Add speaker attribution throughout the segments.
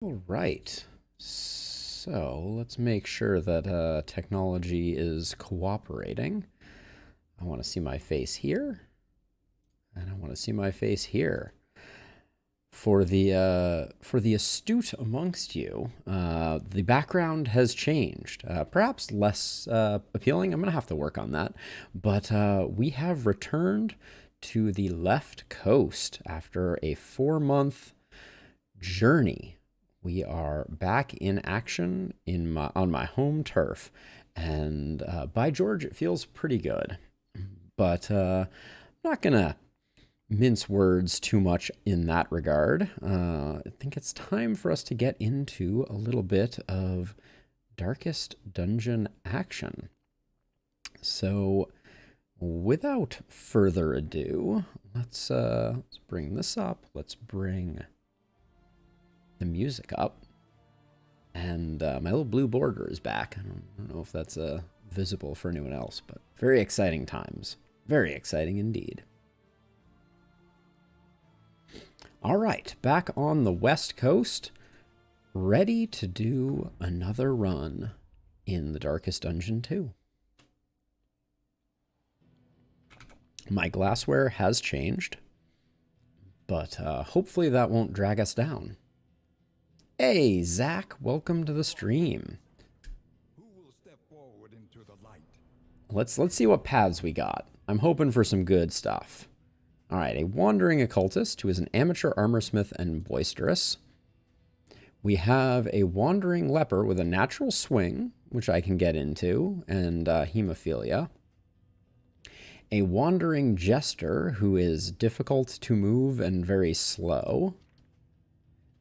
Speaker 1: All right. So let's make sure that technology is cooperating. I want to see my face here, and I want to see my face here. For the astute amongst you, the background has changed. Perhaps less appealing. I'm gonna have to work on that. But we have returned to the left coast after a 4-month journey. We are back in action on my home turf, and by George, it feels pretty good. But I'm not gonna mince words too much in that regard. I think it's time for us to get into a little bit of Darkest Dungeon action. So, without further ado, let's bring this up. Let's bring the music up. And my little blue border is back. I don't know if that's visible for anyone else, but very exciting times. Very exciting indeed. All right, back on the West Coast, ready to do another run in the Darkest Dungeon 2. My glassware has changed, but hopefully that won't drag us down. Hey, Zach, welcome to the stream.
Speaker 2: Who will step forward into the light?
Speaker 1: Let's see what paths we got. I'm hoping for some good stuff. All right, a wandering occultist who is an amateur armorsmith and boisterous. We have a wandering leper with a natural swing, which I can get into, and hemophilia. A wandering jester who is difficult to move and very slow.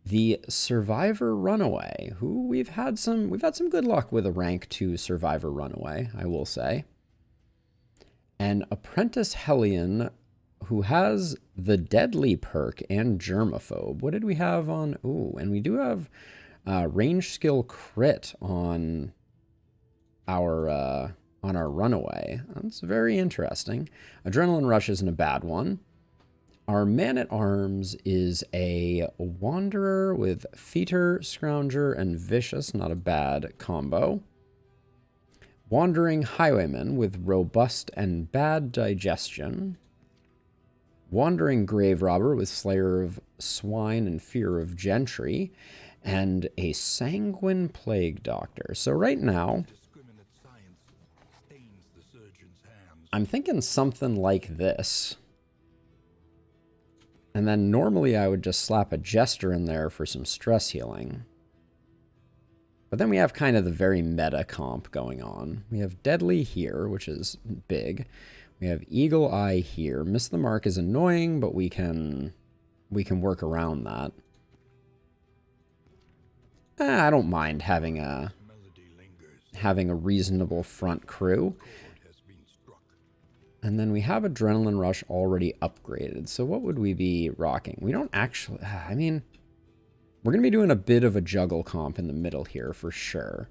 Speaker 1: The survivor runaway, who we've had some good luck with a rank 2 survivor runaway, I will say. An apprentice hellion who has the deadly perk and germaphobe. What did we have on? Ooh, and we do have range skill crit on our runaway. That's very interesting. Adrenaline rush isn't a bad one. Our man-at-arms is a wanderer with fetor, scrounger, and vicious. Not a bad combo. Wandering highwayman with robust and bad digestion. Wandering grave robber with slayer of swine and fear of gentry. And a sanguine plague doctor. So right now, I'm thinking something like this. And then normally I would just slap a jester in there for some stress healing. But then we have kind of the very meta comp going on. We have deadly here, which is big. We have eagle eye here. Miss the mark is annoying, but we can work around that. I don't mind having a reasonable front crew. And then we have Adrenaline Rush already upgraded. So what would we be rocking? We don't actually... I mean, we're going to be doing a bit of a juggle comp in the middle here for sure.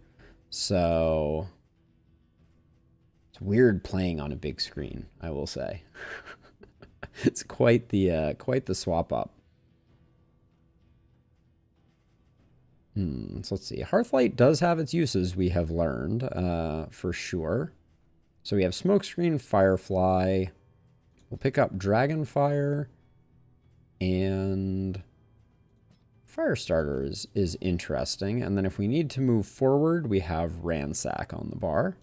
Speaker 1: So... it's weird playing on a big screen, I will say. It's quite the swap up. So let's see. Hearthlight does have its uses, we have learned, for sure. So we have Smokescreen, Firefly. We'll pick up Dragonfire. And Firestarter is interesting. And then if we need to move forward, we have Ransack on the bar.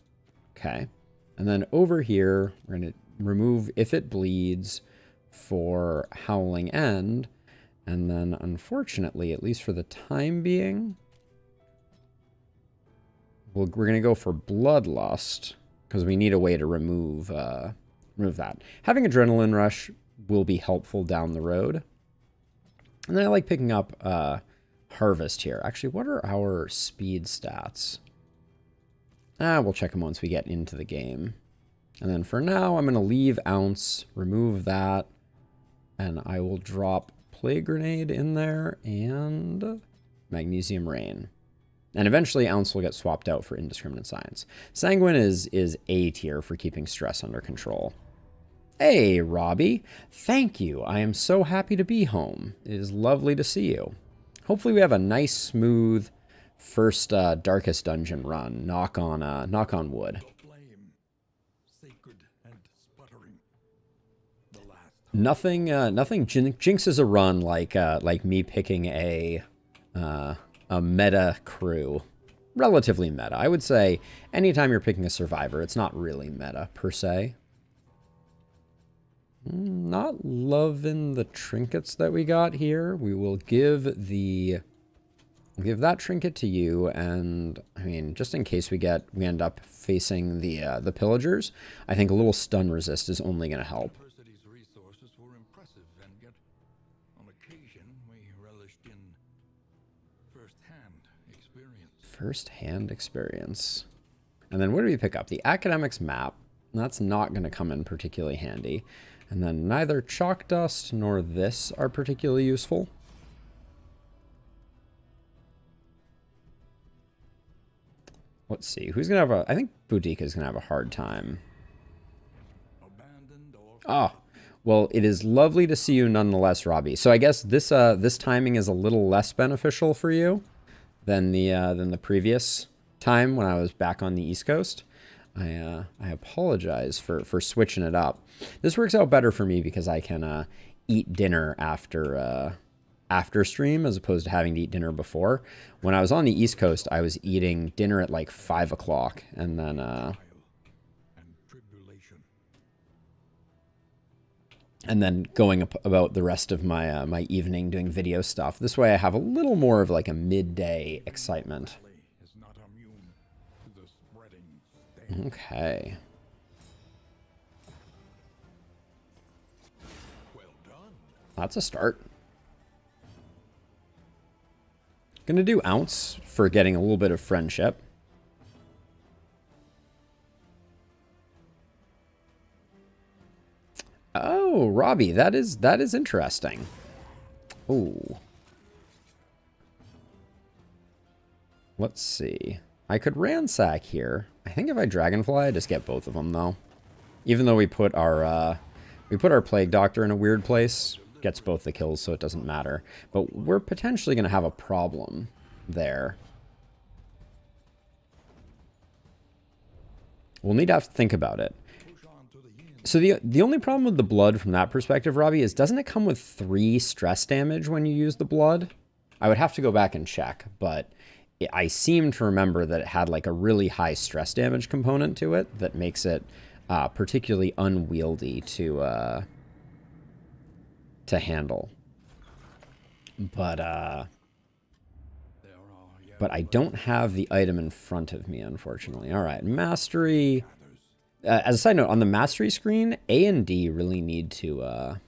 Speaker 1: Okay. And then over here, we're going to remove If It Bleeds for Howling End. And then, unfortunately, at least for the time being, we're going to go for Bloodlust, because we need a way to remove that. Having Adrenaline Rush will be helpful down the road. And then I like picking up Harvest here. Actually, what are our speed stats? We'll check them once we get into the game. And then for now, I'm going to leave Ounce, remove that, and I will drop Plague Grenade in there and Magnesium Rain. And eventually Ounce will get swapped out for Indiscriminate Science. Sanguine is A tier for keeping stress under control. Hey, Robbie. Thank you. I am so happy to be home. It is lovely to see you. Hopefully we have a nice, smooth first Darkest Dungeon run. Knock on wood.
Speaker 2: Flame, sacred and sputtering. The last
Speaker 1: Nothing jinxes a run like me picking a meta crew. Relatively meta. I would say anytime you're picking a survivor, it's not really meta per se. Not loving the trinkets that we got here. We will give that trinket to you, and I mean, just in case we end up facing the pillagers, I think a little stun resist is only going to help.
Speaker 2: university's resources were impressive, and yet, on occasion, we relished in first-hand experience.
Speaker 1: First-hand experience. And then what do we pick up? The academics map. That's not going to come in particularly handy. And then neither chalk dust nor this are particularly useful. Let's see. Who's going to have I think Boudica is going to have a hard time.
Speaker 2: Abandoned or
Speaker 1: Ah, well, it is lovely to see you nonetheless, Robbie. So I guess this timing is a little less beneficial for you than the previous time when I was back on the East Coast. I apologize for switching it up. This works out better for me because I can eat dinner after stream as opposed to having to eat dinner before. When I was on the East Coast, I was eating dinner at like 5 o'clock and then
Speaker 2: trial and tribulation.
Speaker 1: going about the rest of my my evening doing video stuff. This way I have a little more of like a midday excitement.
Speaker 2: Valley is not immune to the spreading stain.
Speaker 1: Okay.
Speaker 2: Well done.
Speaker 1: That's a start. Gonna do ounce for getting a little bit of friendship. Oh, Robbie, that is interesting. Ooh. Let's see. I could ransack here. I think if I dragonfly, I just get both of them though. Even though we put our plague doctor in a weird place, gets both the kills, so it doesn't matter. But we're potentially going to have a problem there. We'll need to have to think about it.
Speaker 2: Push on to the end.
Speaker 1: So the only problem with the blood from that perspective, Robbie, is doesn't it come with 3 stress damage when you use the blood? I would have to go back and check, but I seem to remember that it had like a really high stress damage component to it that makes it particularly unwieldy to handle. But
Speaker 2: There are yet
Speaker 1: I don't have the item in front of me, unfortunately. All right, mastery.
Speaker 2: others.
Speaker 1: As a side note, on the mastery screen, A and D really need to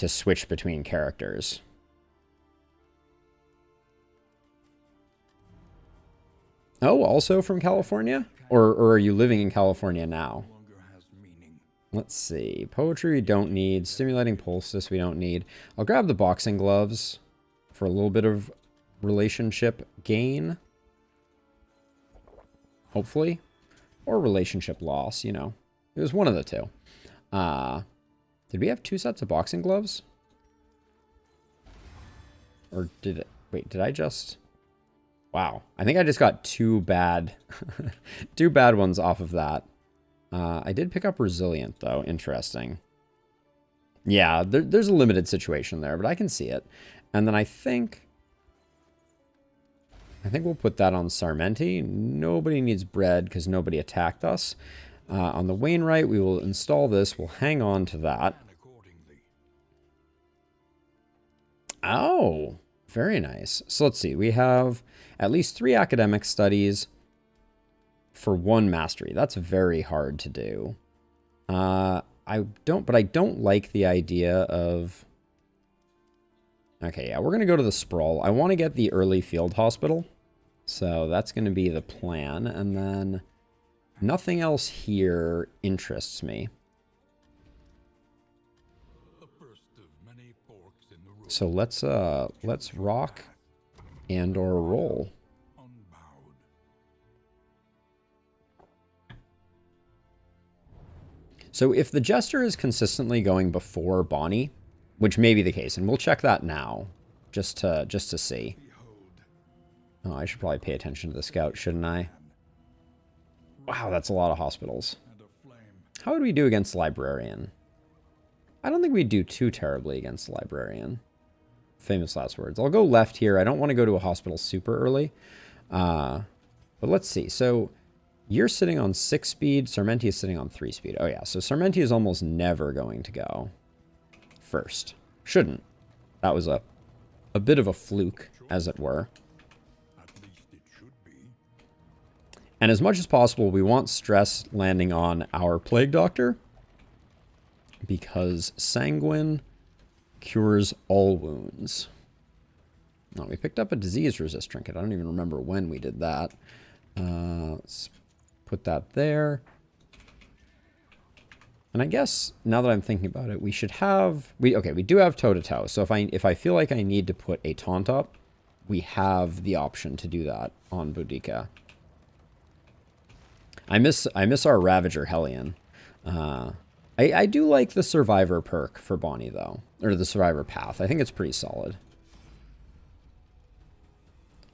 Speaker 1: switch between characters. Oh, also from California? Or are you living in California now?
Speaker 2: No longer has meaning.
Speaker 1: Let's see. Poetry we don't need. Stimulating poultice we don't need. I'll grab the boxing gloves for a little bit of relationship gain. Hopefully. Or relationship loss, you know. It was one of the two. Did we have 2 sets of boxing gloves? Or did it... Wait, did I just... Wow. I think I just got 2 bad... 2 bad ones off of that. I did pick up resilient, though. Interesting. Yeah, there's a limited situation there, but I can see it. And then I think we'll put that on Sarmenti. Nobody needs bread because nobody attacked us. On the Wainwright, we will install this. We'll hang on to that.
Speaker 2: And accordingly.
Speaker 1: Oh, very nice. So let's see. We have at least 3 academic studies for 1 mastery. That's very hard to do. I don't like the idea of... Okay, yeah, we're going to go to the Sprawl. I want to get the early field hospital. So that's going to be the plan. And then nothing else here interests me.
Speaker 2: The first of many forks in the road.
Speaker 1: So let's rock and or roll.
Speaker 2: Unbowed.
Speaker 1: So if the Jester is consistently going before Bonnie, which may be the case, and we'll check that now, just to see. Oh, I should probably pay attention to the scout, shouldn't I? Wow, that's a lot of hospitals. How would we do against Librarian? I don't think we'd do too terribly against Librarian. Famous last words. I'll go left here. I don't want to go to a hospital super early. But let's see. So you're sitting on 6 speed. Sarmenti is sitting on 3 speed. Oh, yeah. So Sarmenti is almost never going to go first. Shouldn't. That was a bit of a fluke, as it were. And as much as possible, we want stress landing on our Plague Doctor, because Sanguine cures all wounds. Oh, we picked up a disease resist trinket. I don't even remember when we did that. Let's put that there. And I guess now that I'm thinking about it, we should have we do have toe to toe. So if I feel like I need to put a taunt up, we have the option to do that on Boudica. I miss our Ravager Hellion. I do like the Survivor perk for Bonnie, though. Or the Survivor path. I think it's pretty solid.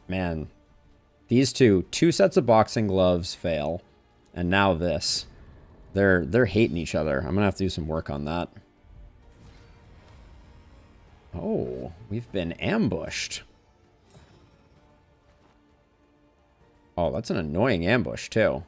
Speaker 1: Man. These two sets of boxing gloves fail. And now this. They're hating each other. I'm going to have to do some work on that. Oh, we've been ambushed. Oh, that's an annoying ambush, too.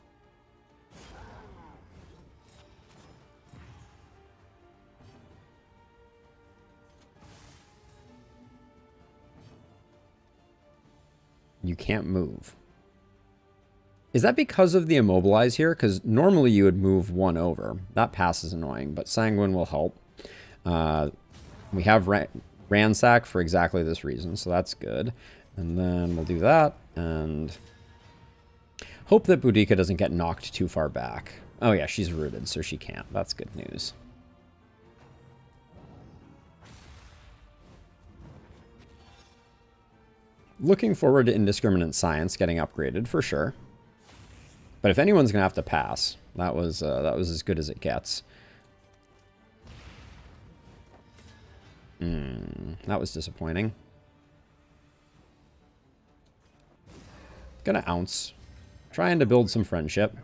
Speaker 1: You can't move. Is that because of the immobilize here? Because normally you would move one over. That pass is annoying, but Sanguine will help. We have Ransack for exactly this reason, so that's good. And then we'll do that, and hope that Boudica doesn't get knocked too far back. Oh yeah, she's rooted, so she can't. That's good news. Looking forward to Indiscriminate Science getting upgraded, for sure. But if anyone's going to have to pass, that was as good as it gets. That was disappointing. Gonna ounce. Trying to build some friendship.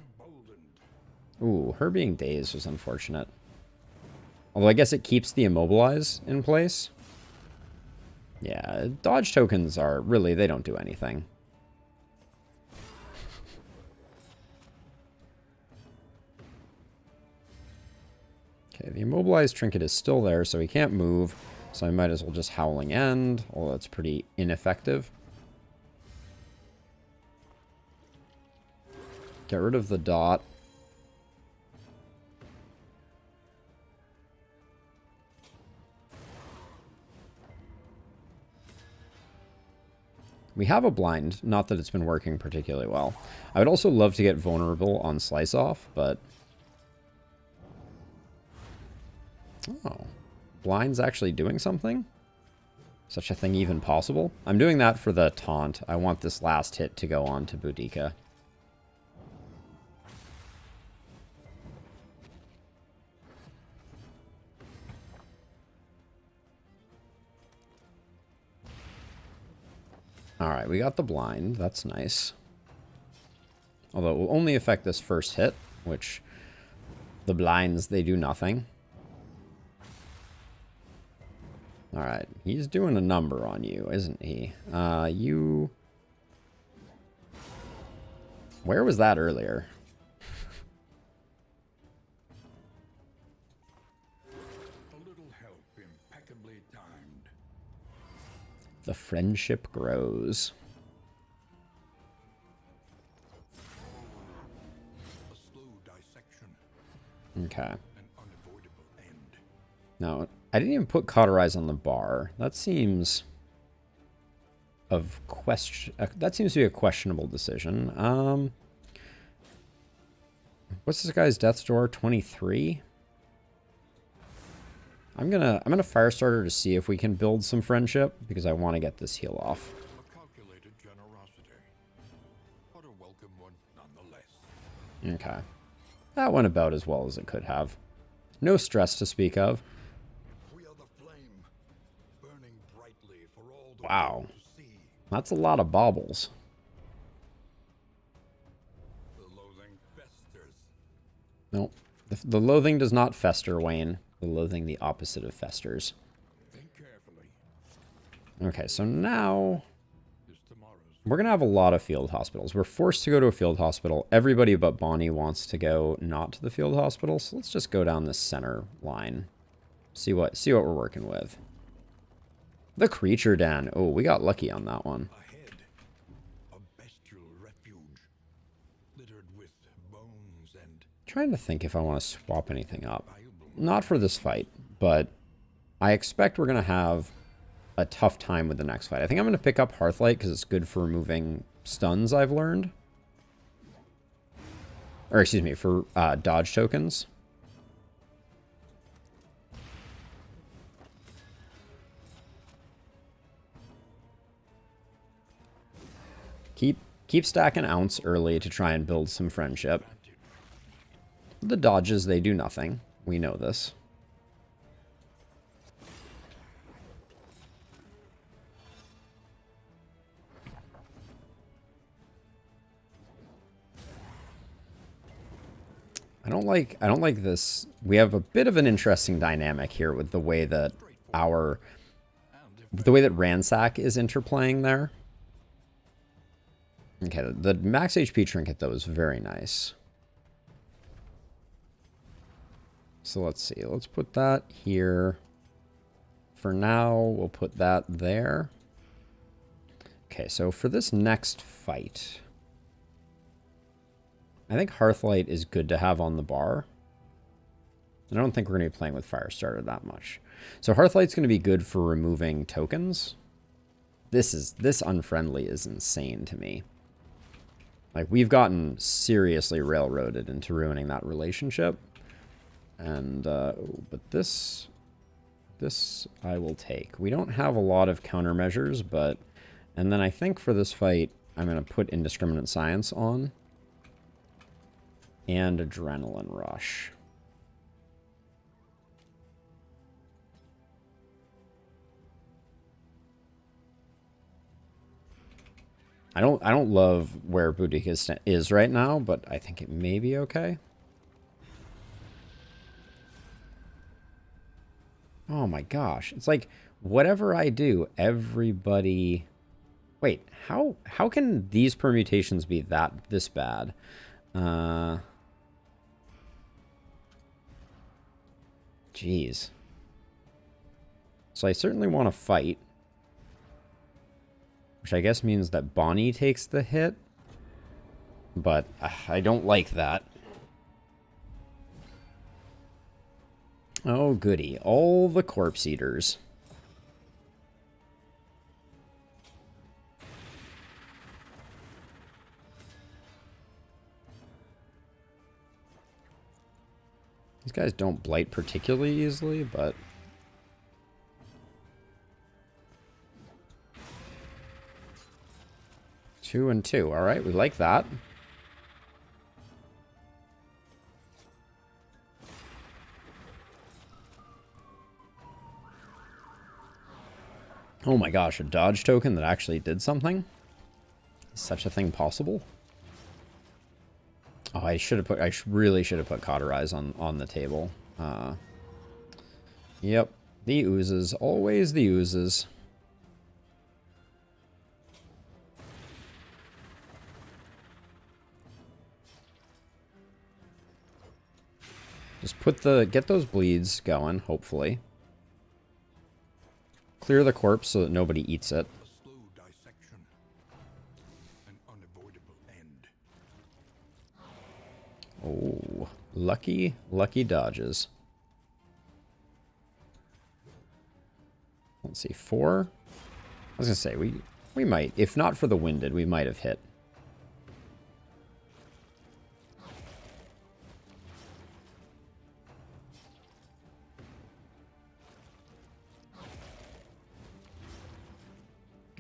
Speaker 1: Ooh, her being dazed was unfortunate. Although I guess it keeps the immobilize in place. Yeah, dodge tokens are really, they don't do anything. Okay, the immobilized trinket is still there, so he can't move. So I might as well just Howling End, although that's pretty ineffective. Get rid of the dot. We have a blind, not that it's been working particularly well. I would also love to get vulnerable on Slice Off, but... Oh. Blind's actually doing something? Such a thing even possible? I'm doing that for the taunt. I want this last hit to go on to Boudica. Alright, we got the blind. That's nice. Although it will only affect this first hit, which the blinds, they do nothing. Alright, he's doing a number on you, isn't he? You... Where was that earlier?
Speaker 2: A little help, impeccably timed.
Speaker 1: The friendship grows.
Speaker 2: A slow dissection.
Speaker 1: Okay.
Speaker 2: An unavoidable end.
Speaker 1: No, I didn't even put Cauterize on the bar. That seems of question. That seems to be a questionable decision. What's this guy's death's door? 23. I'm gonna Firestarter to see if we can build some friendship because I want to get this heal off.
Speaker 2: A calculated generosity, but a welcome one nonetheless.
Speaker 1: Okay, that went about as well as it could have. No stress to speak of.
Speaker 2: We are the flame.
Speaker 1: Wow.
Speaker 2: to see.
Speaker 1: That's a lot of baubles.
Speaker 2: The loathing festers.
Speaker 1: Nope. The loathing does not fester, Wayne. The loathing, the opposite of festers.
Speaker 2: Think carefully.
Speaker 1: Okay, so now
Speaker 2: Is tomorrow's
Speaker 1: we're going to have a lot of field hospitals. We're forced to go to a field hospital. Everybody but Bonnie wants to go not to the field hospital, so let's just go down the center line. See what we're working with. The creature den. Oh, we got lucky on that one.
Speaker 2: ahead. A bestial refuge, littered with bones and
Speaker 1: Trying to think if I want to swap anything up.
Speaker 2: valuable.
Speaker 1: Not for this fight, but I expect we're going to have a tough time with the next fight. I think I'm going to pick up Hearthlight because it's good for removing stuns, I've learned. Or excuse me, for dodge tokens. Keep stacking ounce early to try and build some friendship. The dodges, they do nothing. We know this. I don't like this. We have a bit of an interesting dynamic here with the way that Ransack is interplaying there. Okay, the max HP trinket, though, is very nice. So let's see. Let's put that here. For now, we'll put that there. Okay, so for this next fight, I think Hearthlight is good to have on the bar. I don't think we're going to be playing with Firestarter that much. So Hearthlight's going to be good for removing tokens. This unfriendly is insane to me. Like, we've gotten seriously railroaded into ruining that relationship. And, but this I will take. We don't have a lot of countermeasures, but, and then I think for this fight, I'm going to put Indiscriminate Science on. And Adrenaline Rush. I don't love where Boudica is right now, but I think it may be okay. Oh my gosh. It's like whatever I do, everybody... Wait, how can these permutations be this bad? Jeez. So I certainly want to fight. Which I guess means that Bonnie takes the hit. But I don't like that. Oh, goody. All the corpse eaters. These guys don't blight particularly easily, but... Two and two. All right, we like that. Oh my gosh, a dodge token that actually did something? Is such a thing possible? Oh, I really should have put Cauterize on the table. Yep, the oozes. Always the oozes. Just get those bleeds going, hopefully. Clear the corpse so that nobody eats it.
Speaker 2: A slow dissection. An unavoidable end.
Speaker 1: Oh, lucky dodges. Let's see, 4. I was gonna say we might, if not for the winded, we might have hit.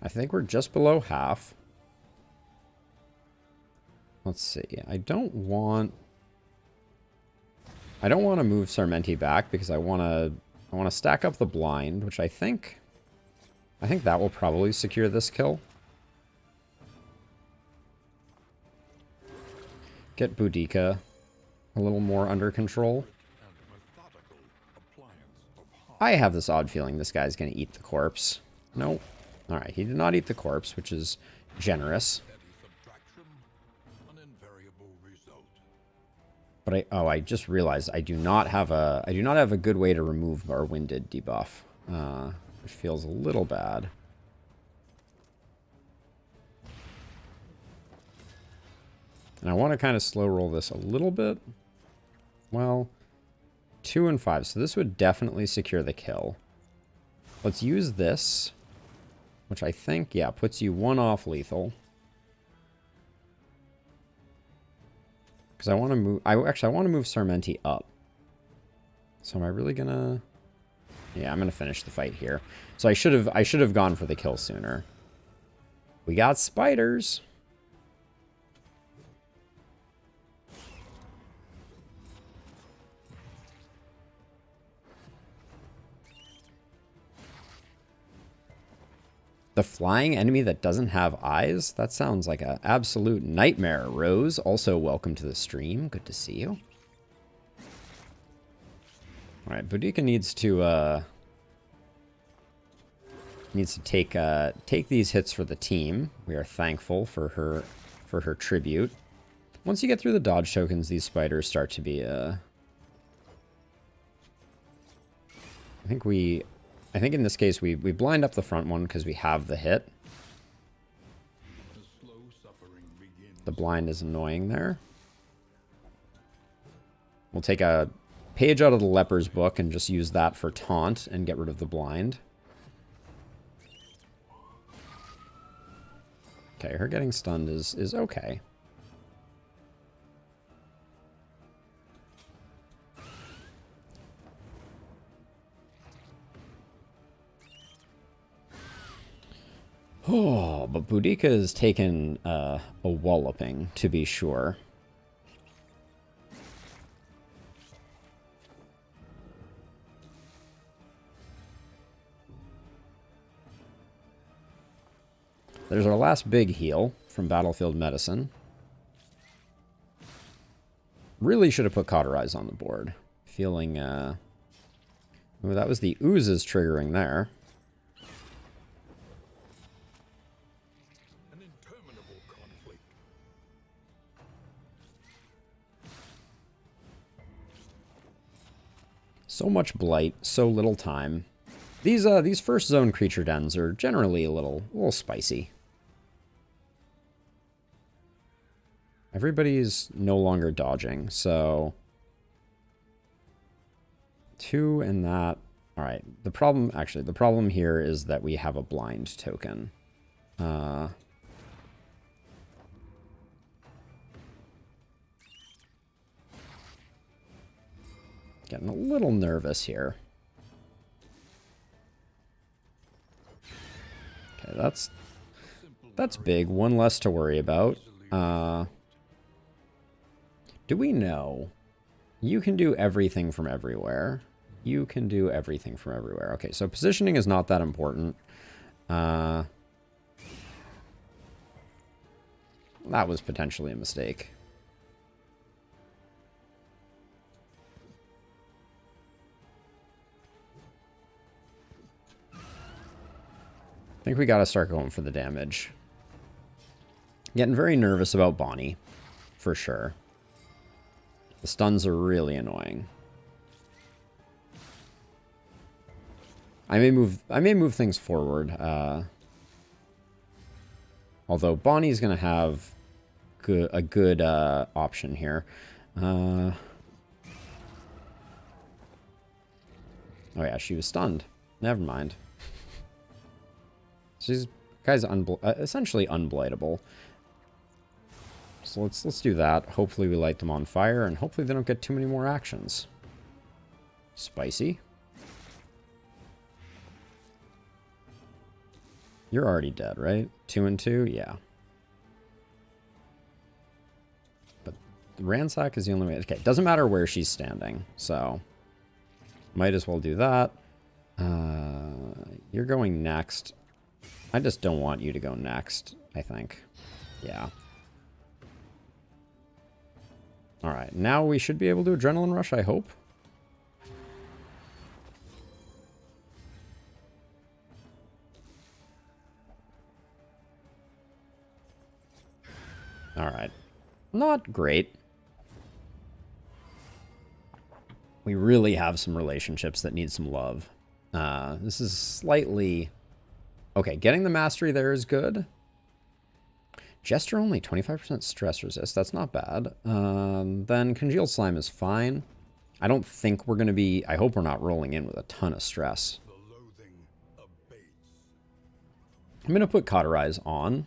Speaker 1: I think we're just below half. Let's see. I don't want to move Sarmenti back because I want to stack up the blind, which I think I think that will probably secure this kill. Get Boudica a little more under control. I have this odd feeling this guy's going to eat the corpse. Nope. Alright, he did not eat the corpse, which is generous. But I just realized I do not have a good way to remove our winded debuff, which feels a little bad. And I want to kind of slow roll this a little bit. Well, 2 and 5, so this would definitely secure the kill. Let's use this, which I think, yeah, puts you 1 off lethal. Because I want to move, I want to move Sarmenti up. So am I really gonna? Yeah, I'm gonna finish the fight here. So I should have gone for the kill sooner. We got spiders. The flying enemy that doesn't have eyes? That sounds like an absolute nightmare. Rose, also welcome to the stream. Good to see you. Alright, Boudica needs to take these hits for the team. We are thankful for her tribute. Once you get through the dodge tokens, these spiders start to be I think in this case we blind up the front one because we have the hit. The blind is annoying there. We'll take a page out of the leper's book and just use that for taunt and get rid of the blind. Okay, her getting stunned is okay. Oh, but Boudica has taken a walloping, to be sure. There's our last big heal from Battlefield Medicine. Really should have put Cauterize on the board. Feeling, oh, that was the oozes triggering there. So much blight, so little time. These first zone creature dens are generally a little spicy. Everybody's no longer dodging, so 2 and that. All right. The problem here is that we have a blind token. Getting a little nervous here. Okay, that's big. One less to worry about. Do we know? You can do everything from everywhere. You can do everything from everywhere. Okay, so positioning is not that important. That was potentially a mistake. I think we gotta start going for the damage. Getting very nervous about Bonnie, for sure. The stuns are really annoying. I may move things forward. Although Bonnie's gonna have a good option here. Oh yeah, she was stunned. Never mind. She's guy's essentially unblightable. So let's do that. Hopefully we light them on fire, and hopefully they don't get too many more actions. Spicy. You're already dead, right? 2 and 2? Yeah. But ransack is the only way. Okay, doesn't matter where she's standing, so might as well do that. You're going next. I just don't want you to go next, I think. Yeah. Alright, now we should be able to Adrenaline Rush, I hope. Alright. Not great. We really have some relationships that need some love. This is slightly... Okay, getting the mastery there is good. Jester only 25% stress resist. That's not bad. Then Congealed Slime is fine. I don't think we're going to be... I hope we're not rolling in with a ton of stress. I'm going to put Cauterize on.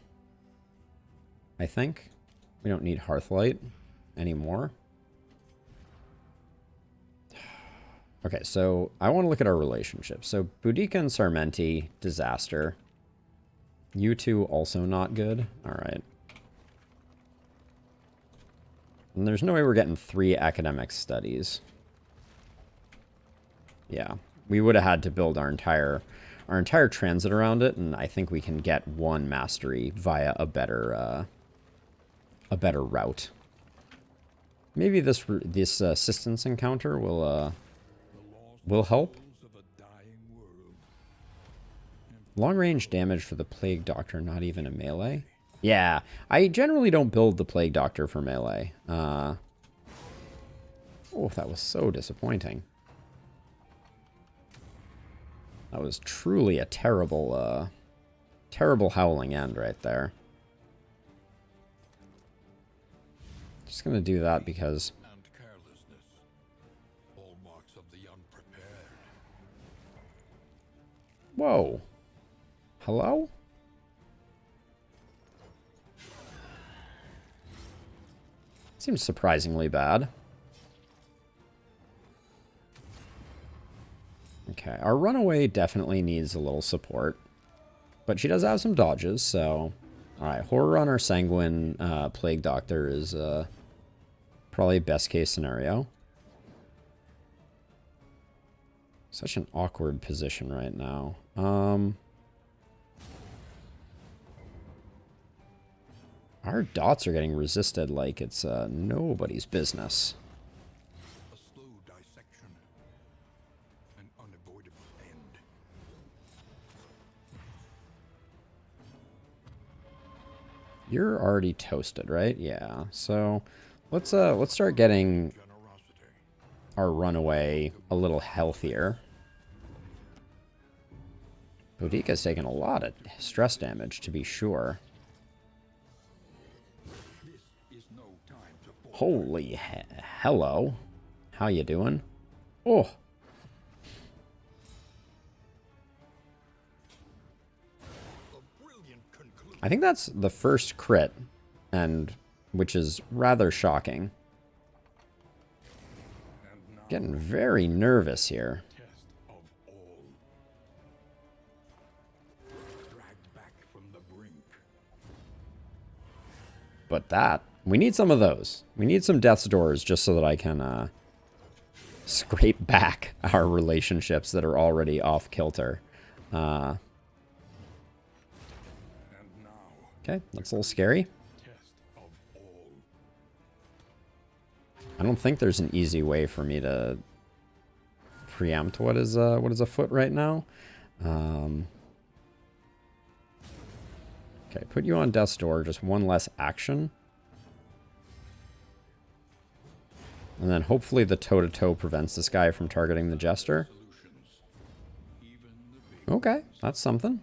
Speaker 1: I think. We don't need Hearthlight anymore. Okay, so I want to look at our relationships. So Boudica and Sarmenti, disaster. You two also not good. All right. And there's no way we're getting 3 academic studies. Yeah, we would have had to build our entire transit around it, and I think we can get 1 mastery via a better route. Maybe this assistance encounter will help. Long-range damage for the Plague Doctor, not even a melee. Yeah, I generally don't build the Plague Doctor for melee. Oh, that was so disappointing. That was truly a terrible, terrible howling end right there. Just gonna do that because... Whoa. Hello? Seems surprisingly bad. Okay, our runaway definitely needs a little support. But she does have some dodges, so... Alright, Horror on our Sanguine Plague Doctor is probably best case scenario. Such an awkward position right now. Our dots are getting resisted like it's nobody's business.
Speaker 2: A slow dissection, an unavoidable end.
Speaker 1: You're already toasted, right? Yeah. So let's start getting our runaway a little healthier. Boudica's taking a lot of stress damage, to be sure. Holy hello. How you doing? Oh. I think that's the first crit, and which is rather shocking. Getting very nervous here. But that, we need some of those. We need some Death's Doors just so that I can scrape back our relationships that are already off kilter. Okay, that's a little scary. I don't think there's an easy way for me to preempt what is afoot right now. Okay, put you on Death's Door, just one less action. And then hopefully the toe-to-toe prevents this guy from targeting the Jester. Okay, that's something.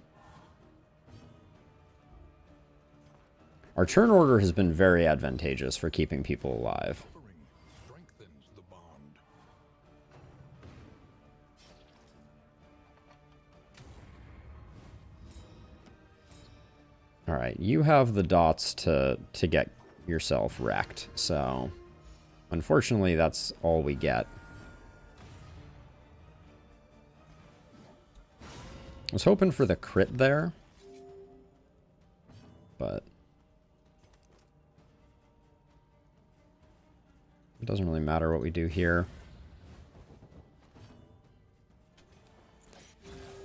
Speaker 1: Our turn order has been very advantageous for keeping people alive. Alright, you have the dots to get yourself wrecked, so unfortunately that's all we get. I was hoping for the crit there, but it doesn't really matter what we do here.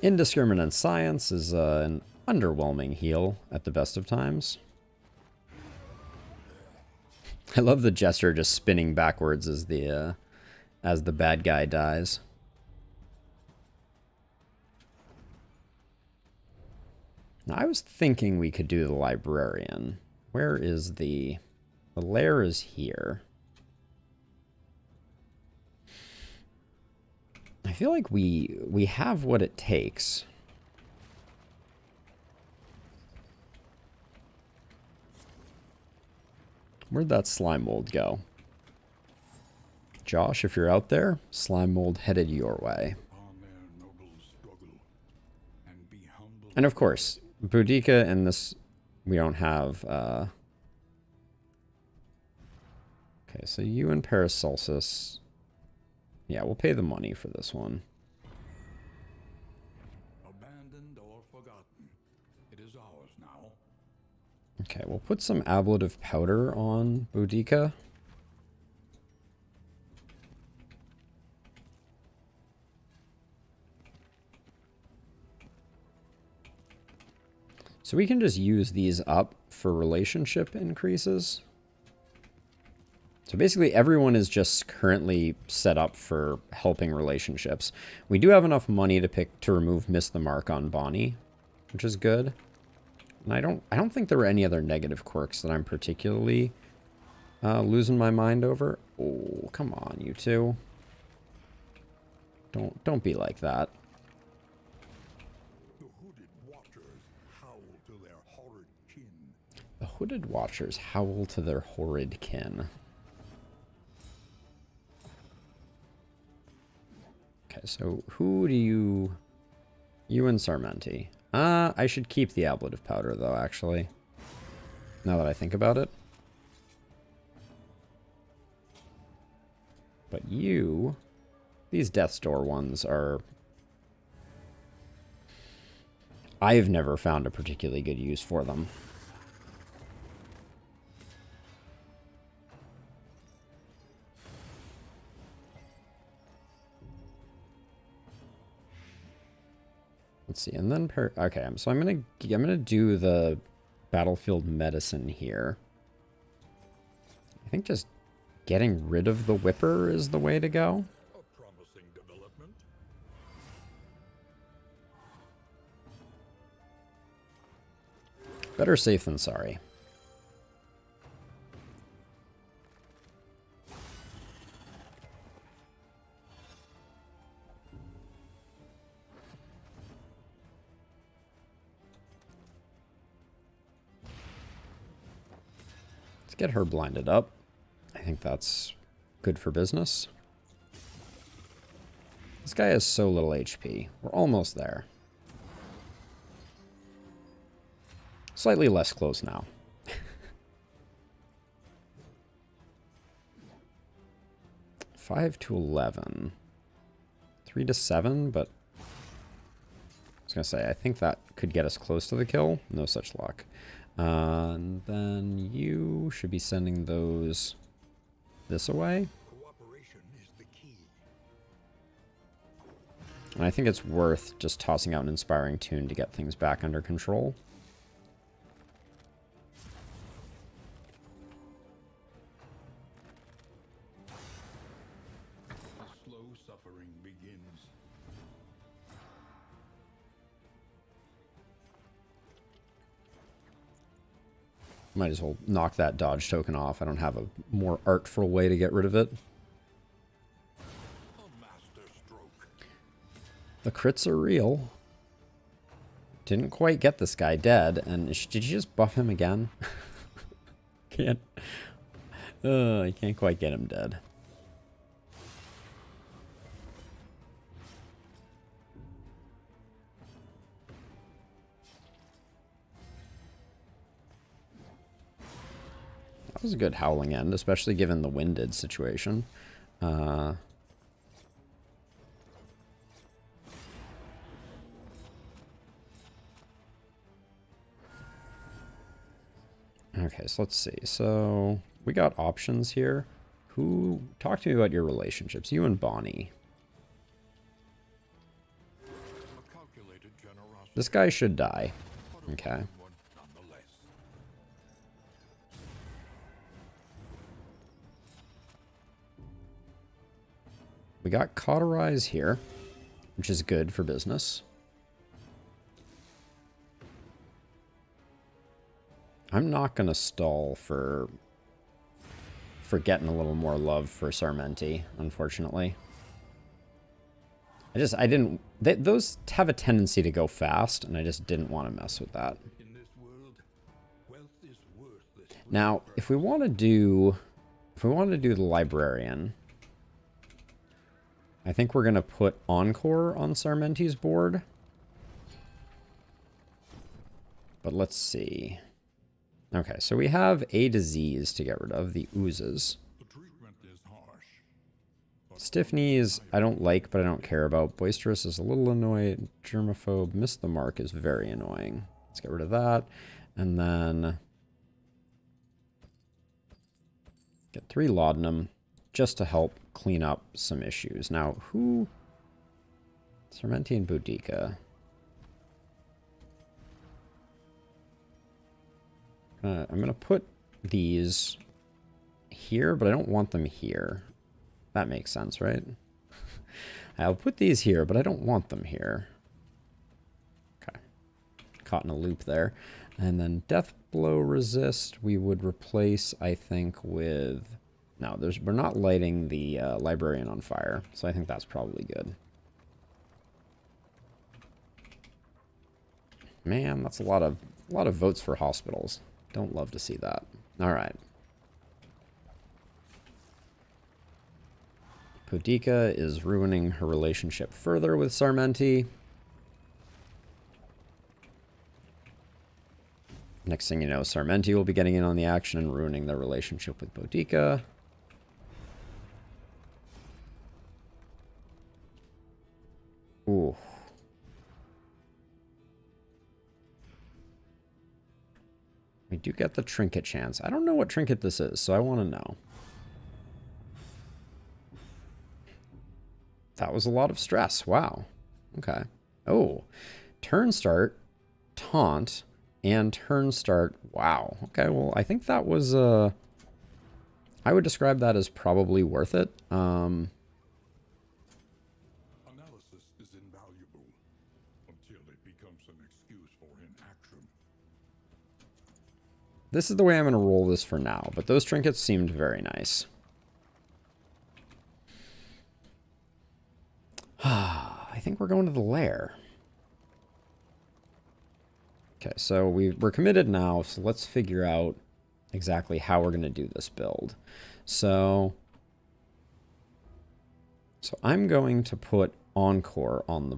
Speaker 1: Indiscriminate Science is an underwhelming heal at the best of times. I love the jester just spinning backwards as the bad guy dies. Now, I was thinking we could do the librarian. Where is the lair is here. I feel like we have what it takes. Where'd that slime mold go? Josh, if you're out there, slime mold headed your way. And of course, Boudica and this, we don't have... Okay, so you and Paracelsus... Yeah, we'll pay the money for this one.
Speaker 2: Abandoned or forgotten. It is ours now.
Speaker 1: Okay, we'll put some ablative powder on Boudica. So we can just use these up for relationship increases. So basically everyone is just currently set up for helping relationships. We do have enough money to remove Miss the Mark on Bonnie, which is good. And I don't think there were any other negative quirks that I'm particularly losing my mind over. Oh, come on, you two. Don't be like that. The Hooded Watchers howl to their horrid kin. Okay, so who do you... You and Sarmenti. I should keep the ablative powder, though, actually. Now that I think about it. But you... These Death's Door ones are... I've never found a particularly good use for them. Let's see, and then okay, so I'm gonna do the battlefield medicine here. I think just getting rid of the whipper is the way to go.
Speaker 2: A promising development.
Speaker 1: Better safe than sorry. Get her blinded up. I think that's good for business. This guy has so little HP. We're almost there. Slightly less close now. 5 to 11. 3 to 7, but I was gonna say, I think that could get us close to the kill. No such luck. And then you should be sending those this away.
Speaker 2: Cooperation is the key.
Speaker 1: And I think it's worth just tossing out an Inspiring Tune to get things back under control.
Speaker 2: The slow suffering begins.
Speaker 1: Might as well knock that dodge token off. I don't have a more artful way to get rid of it.
Speaker 2: A master stroke.
Speaker 1: The crits are real. Didn't quite get this guy dead. And did you just buff him again? Can't. I can't quite get him dead. That was a good howling end, especially given the winded situation. Okay, so let's see. So we got options here. Talk to me about your relationships, you and Bonnie.
Speaker 2: A calculated generosity.
Speaker 1: This guy should die. Okay.
Speaker 2: One nonetheless.
Speaker 1: We got Cauterize here, which is good for business. I'm not going to stall for getting a little more love for Sarmenti, unfortunately. I didn't... those have a tendency to go fast, and I just didn't want to mess with that.
Speaker 2: In this world, wealth is worthless.
Speaker 1: Now, if we want to do... If we want to do the Librarian, I think we're going to put Encore on Sarmenti's board. But let's see. Okay, so we have a disease to get rid of, the oozes.
Speaker 2: The treatment is harsh.
Speaker 1: Stiff knees, I don't like, but I don't care about. Boisterous is a little annoying. Germaphobe, miss the mark is very annoying. Let's get rid of that. And then get 3 laudanum just to help clean up some issues. Now, who... Sarmenti and Boudica. I'm going to put these here, but I don't want them here. That makes sense, right? I'll put these here, but I don't want them here. Okay. Caught in a loop there. And then Death Blow Resist, we would replace, I think, with... No, we're not lighting the Librarian on fire, so I think that's probably good. Man, that's a lot of votes for hospitals. Don't love to see that. All right. Boudica is ruining her relationship further with Sarmenti. Next thing you know, Sarmenti will be getting in on the action and ruining their relationship with Boudica. Ooh. We do get the trinket chance. I don't know what trinket this is, so I want to know. That was a lot of stress. Wow. Okay. Oh. Turn start, taunt, and turn start. Wow. Okay, well, I think that was... I would describe that as probably worth it.
Speaker 2: Analysis is invaluable until it becomes an excuse for inaction.
Speaker 1: This is the way I'm going to roll this for now, but those trinkets seemed very nice. I think we're going to the lair. Okay, so we're committed now, so let's figure out exactly how we're going to do this build. So I'm going to put Encore on the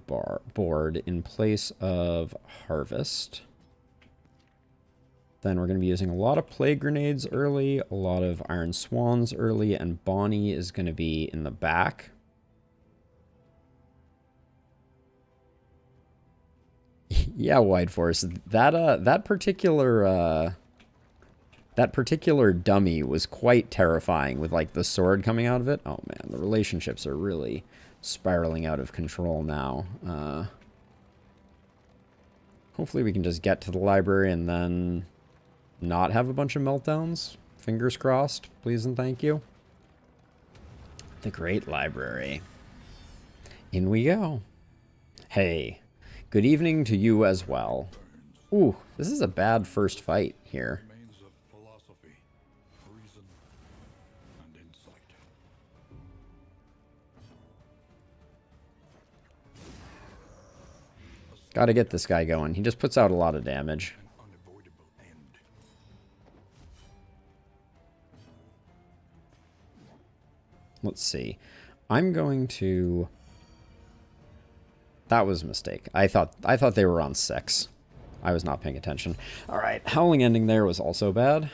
Speaker 1: board in place of Harvest. Then we're going to be using a lot of Plague Grenades early, a lot of Iron Swans early, and Bonnie is going to be in the back. Yeah, Wide Force. That particular dummy was quite terrifying with like the sword coming out of it. Oh man, the relationships are really spiraling out of control now. Hopefully we can just get to the library and then not have a bunch of meltdowns. Fingers crossed, please and thank you. The Great Library. In we go. Hey. Good evening to you as well. Ooh, this is a bad first fight here.
Speaker 2: Remains of philosophy, reason, and insight.
Speaker 1: Gotta get this guy going. He just puts out a lot of damage.
Speaker 2: An unavoidable end.
Speaker 1: Let's see. I'm going to... That was a mistake. I thought they were on 6. I was not paying attention. All right, Howling Ending there was also bad.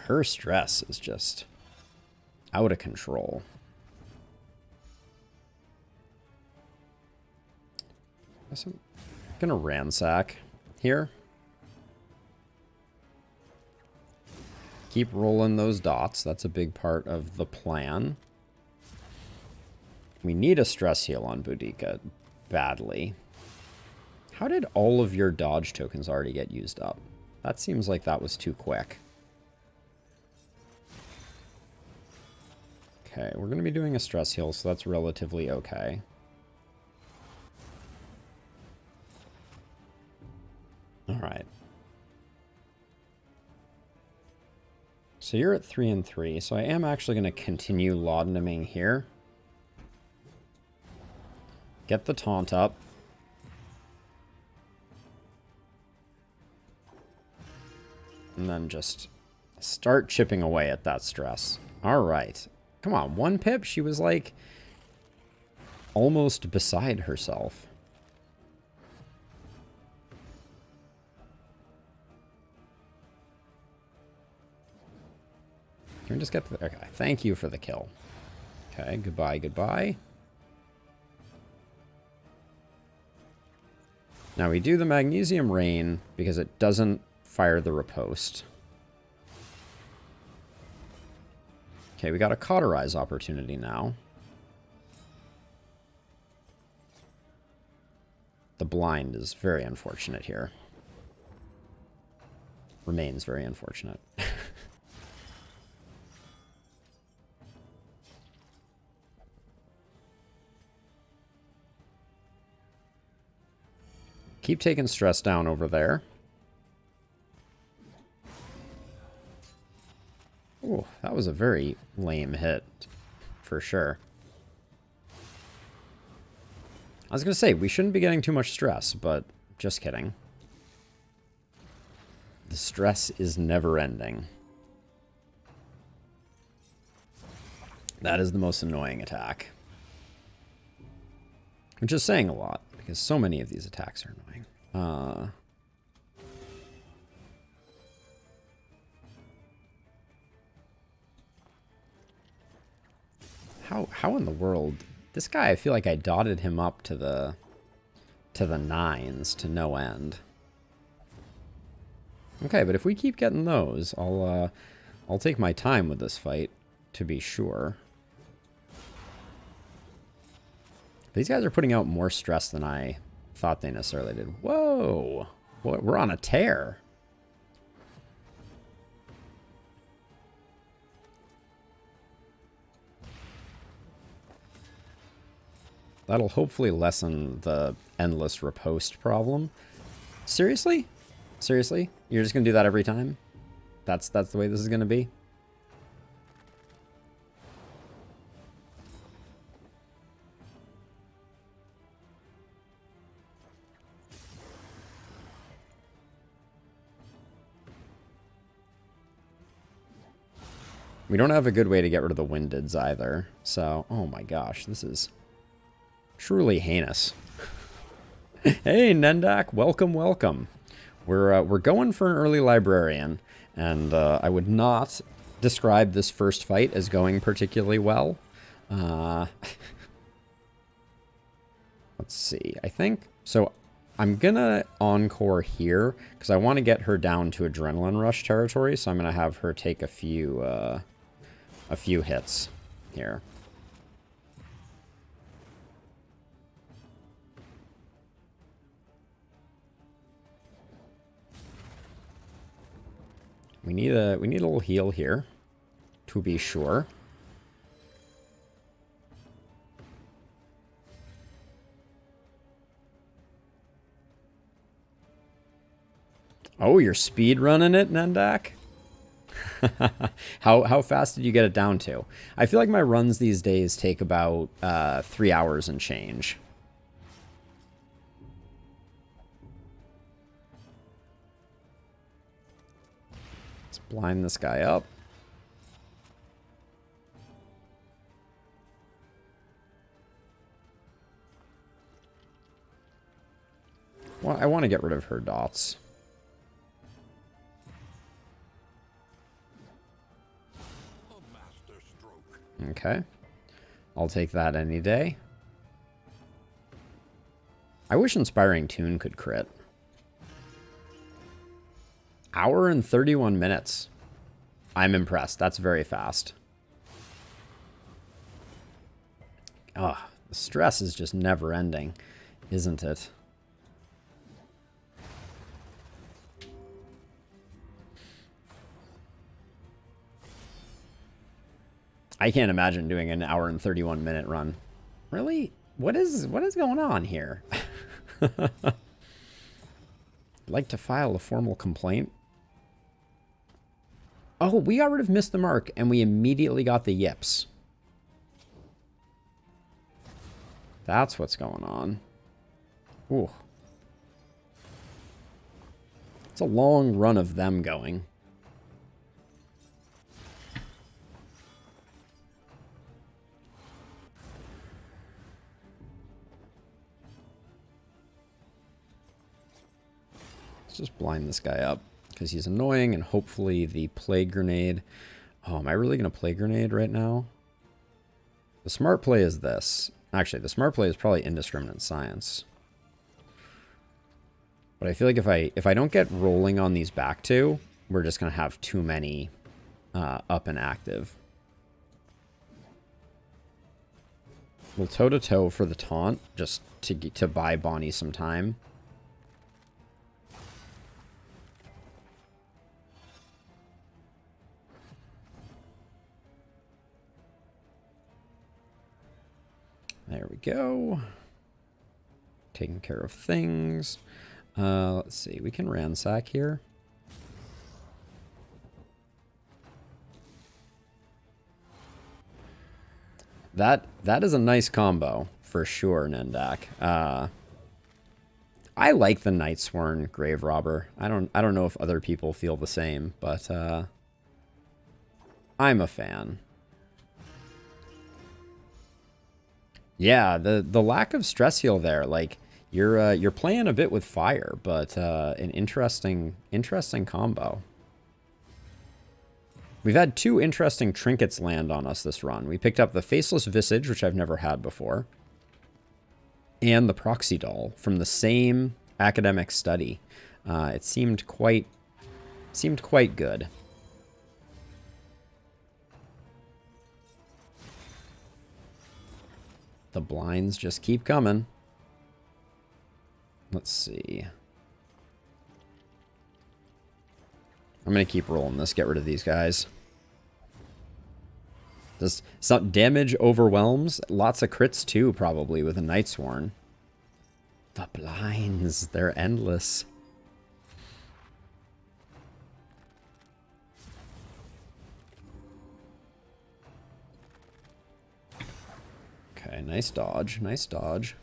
Speaker 1: Her stress is just out of control. Guess I'm gonna ransack here. Keep rolling those dots. That's a big part of the plan. We need a stress heal on Boudica badly. How did all of your dodge tokens already get used up? That seems like that was too quick. Okay, we're going to be doing a stress heal, so that's relatively okay. Alright. So you're at 3 and 3, so I am actually going to continue laudanuming here. Get the taunt up. And then just start chipping away at that stress. Alright. Come on, 1 pip? She was like almost beside herself. Can we just get the... Okay, thank you for the kill. Okay, goodbye, goodbye. Now we do the Magnesium Rain because it doesn't fire the riposte. Okay, we got a Cauterize opportunity now. The blind is very unfortunate here. Remains very unfortunate. Keep taking stress down over there. Oh, that was a very lame hit, for sure. I was going to say, we shouldn't be getting too much stress, but just kidding. The stress is never ending. That is the most annoying attack. Which is saying a lot, because so many of these attacks are annoying. How in the world... This guy, I feel like I dotted him up to the 9s to no end. Okay, but if we keep getting those, I'll take my time with this fight, to be sure. These guys are putting out more stress than I thought they necessarily did. Whoa! We're on a tear. That'll hopefully lessen the endless riposte problem. Seriously? Seriously? You're just gonna do that every time? That's the way this is gonna be? We don't have a good way to get rid of the Windeds either. So, oh my gosh, this is truly heinous. Hey, Nendak, welcome, welcome. We're going for an early librarian, and I would not describe this first fight as going particularly well. Let's see. I think so. I'm gonna encore here because I want to get her down to adrenaline rush territory. So I'm gonna have her take a few hits here. We need a little heal here, to be sure. Oh, you're speed running it, Nendak? How fast did you get it down to? I feel like my runs these days take about 3 hours and change. Let's blind this guy up. Well, I want to get rid of her dots. Okay. I'll take that any day. I wish Inspiring Tune could crit. Hour and 31 minutes. I'm impressed. That's very fast. Oh, the stress is just never ending, isn't it? I can't imagine doing an hour and 31 minute run. Really? What is going on here? I'd like to file a formal complaint. Oh, we got rid of Miss the Mark, and we immediately got the yips. That's what's going on. Ooh. It's a long run of them going. Let's just blind this guy up, because he's annoying, and hopefully the Plague Grenade... Oh, am I really going to Plague Grenade right now? The smart play is this. Actually, the smart play is probably Indiscriminate Science. But I feel like if I don't get rolling on these back two, we're just going to have too many up and active. We'll toe-to-toe for the taunt, just to buy Bonnie some time. There we go. Taking care of things. Let's see. We can ransack here. That is a nice combo for sure, Nendak. I like the Nightsworn Grave Robber. I don't know if other people feel the same, but I'm a fan. Yeah, the lack of stress heal there, like you're playing a bit with fire, but an interesting combo. We've had two interesting trinkets land on us this run. We picked up the Faceless Visage, which I've never had before, and the Proxy Doll from the same academic study. It seemed quite good. The blinds just keep coming. Let's see. I'm going to keep rolling this. Get rid of these guys. Does some damage overwhelms? Lots of crits too, probably, with a Nightsworn. The blinds. They're endless. Okay, nice dodge. Nice dodge.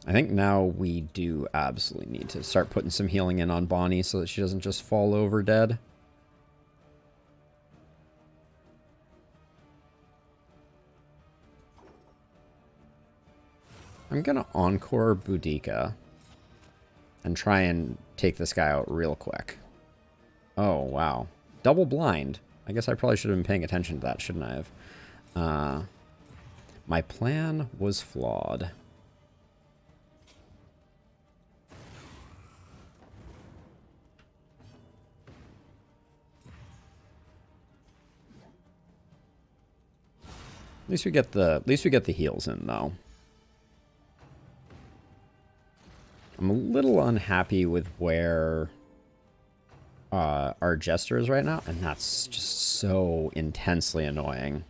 Speaker 1: I think now we do absolutely need to start putting some healing in on Bonnie so that she doesn't just fall over dead. I'm going to Encore Boudica and try and take this guy out real quick. Oh, wow. Double blind. I guess I probably should have been paying attention to that, shouldn't I have? My plan was flawed. At least we get the heals in though. I'm a little unhappy with where our Jester is right now, and that's just so intensely annoying.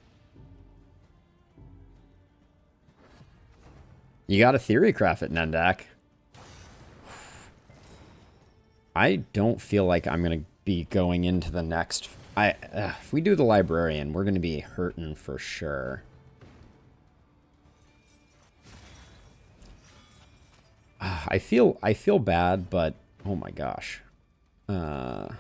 Speaker 1: You got to theory craft it, Nendak. I don't feel like I'm going to be going into the next... if we do the Librarian, we're going to be hurting for sure. I feel bad, but oh my gosh. I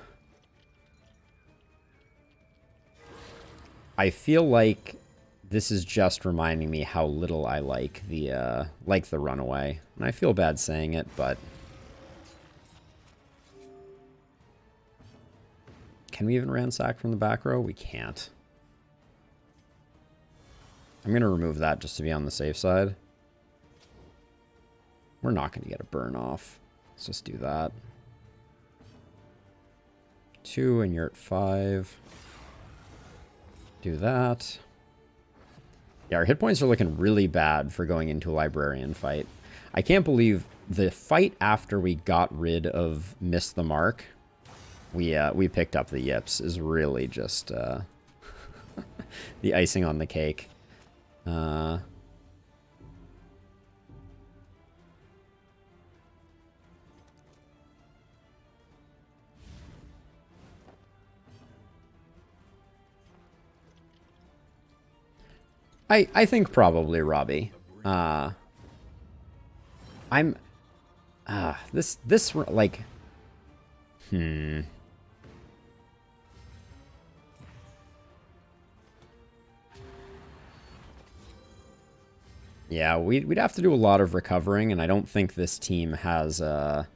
Speaker 1: feel like this is just reminding me how little I like the runaway. And I feel bad saying it, but can we even ransack from the back row? We can't. I'm going to remove that just to be on the safe side. We're not going to get a burn off. Let's just do that. 2 and you're at 5. Do that. Yeah, our hit points are looking really bad for going into a librarian fight. I can't believe the fight after we got rid of Miss the Mark, we picked up the yips, is really just the icing on the cake. I think probably Robbie. This like, Yeah, we'd have to do a lot of recovering, and I don't think this team has the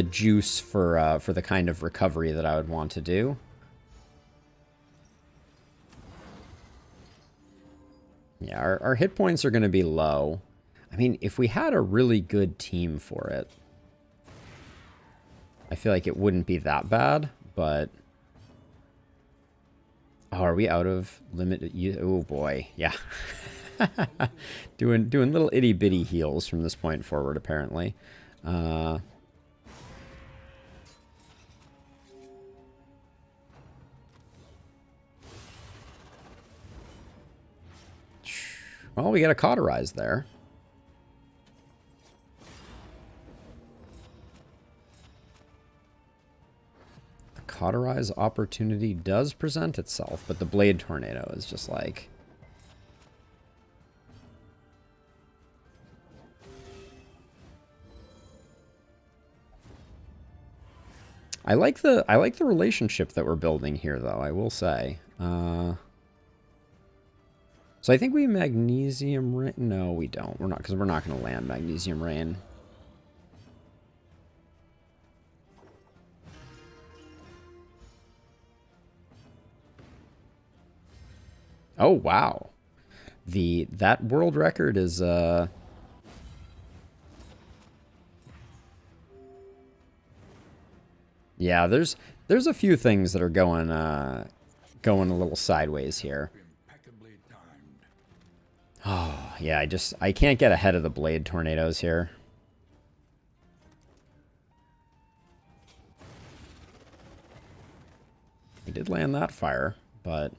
Speaker 1: juice for the kind of recovery that I would want to do. Yeah, our hit points are going to be low. I mean, if we had a really good team for it, I feel like it wouldn't be that bad, but... Oh, are we out of limit? Oh, boy. Yeah. doing little itty-bitty heals from this point forward, apparently. Well, we got a cauterize there. The cauterize opportunity does present itself, but the blade tornado is just like... I like the relationship that we're building here, though, I will say. So I think we magnesium rain. No, we don't. We're not, because we're not going to land magnesium rain. Oh wow, that world record is yeah. There's a few things that are going a little sideways here. Oh, yeah, I can't get ahead of the blade tornadoes here. We did land that fire, but...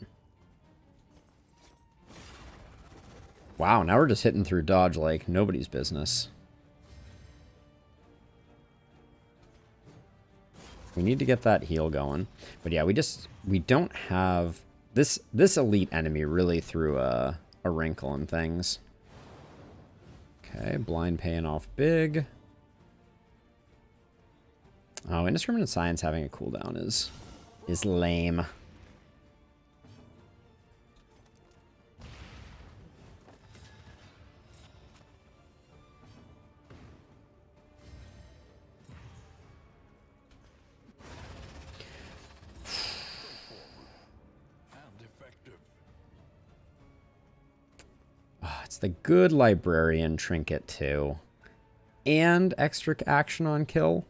Speaker 1: Wow, now we're just hitting through dodge like nobody's business. We need to get that heal going. But yeah, we don't have... This elite enemy really threw a wrinkle in things. Okay, blind paying off big. Oh, indiscriminate science having a cooldown is lame. The good librarian trinket too, and extra action on kill.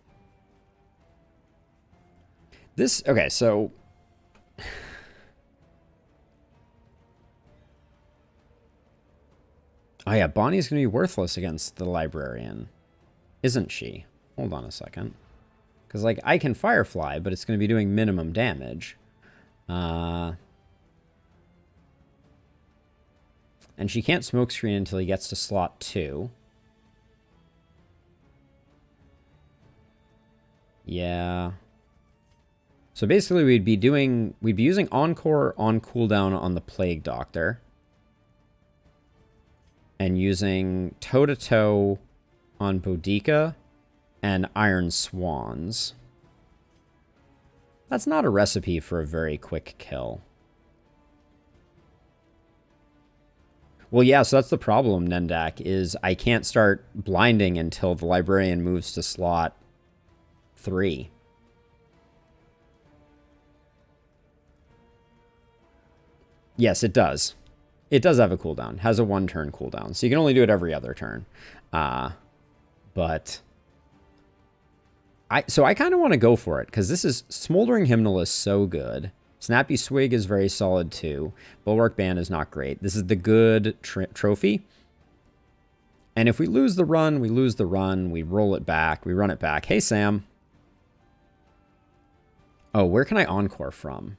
Speaker 1: This okay, so oh yeah, Bonnie's gonna be worthless against the librarian, isn't she? Hold on a second, because like I can firefly, but it's gonna be doing minimum damage. And she can't smokescreen until he gets to slot 2. Yeah. So basically we'd be using Encore on cooldown on the Plague Doctor. And using toe-to-toe on Boudica and Iron Swans. That's not a recipe for a very quick kill. Well, yeah, so that's the problem, Nendak, is I can't start blinding until the librarian moves to slot 3. Yes, it does. It does have a cooldown. Has a 1-turn cooldown. So you can only do it every other turn. But I kind of want to go for it because this is Smoldering Hymnal is so good. Snappy Swig is very solid too. Bulwark Band is not great. This is the good trophy. And if we lose the run, we lose the run. We roll it back. We run it back. Hey, Sam. Oh, where can I encore from?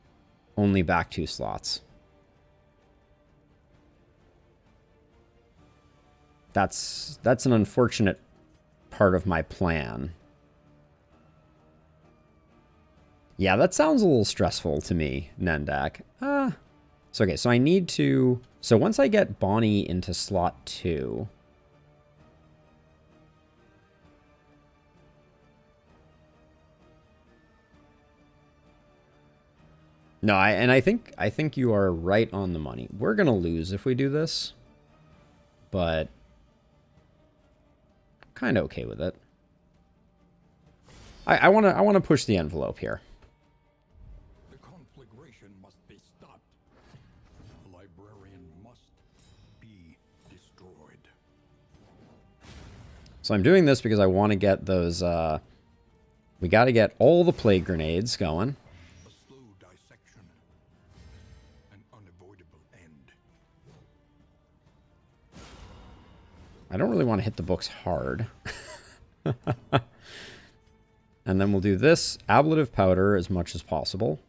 Speaker 1: Only back 2 slots. That's an unfortunate part of my plan. Yeah, that sounds a little stressful to me, Nendak. So okay, so I need to... So once I get Bonnie into slot 2... No, I think you are right on the money. We're gonna lose if we do this, but kind of okay with it. I wanna push the envelope here.
Speaker 2: The conflagration must be stopped. The librarian must be destroyed.
Speaker 1: So I'm doing this because I want to get those. We got to get all the plague grenades going. I don't really want to hit the books hard. And then we'll do this ablative powder as much as possible.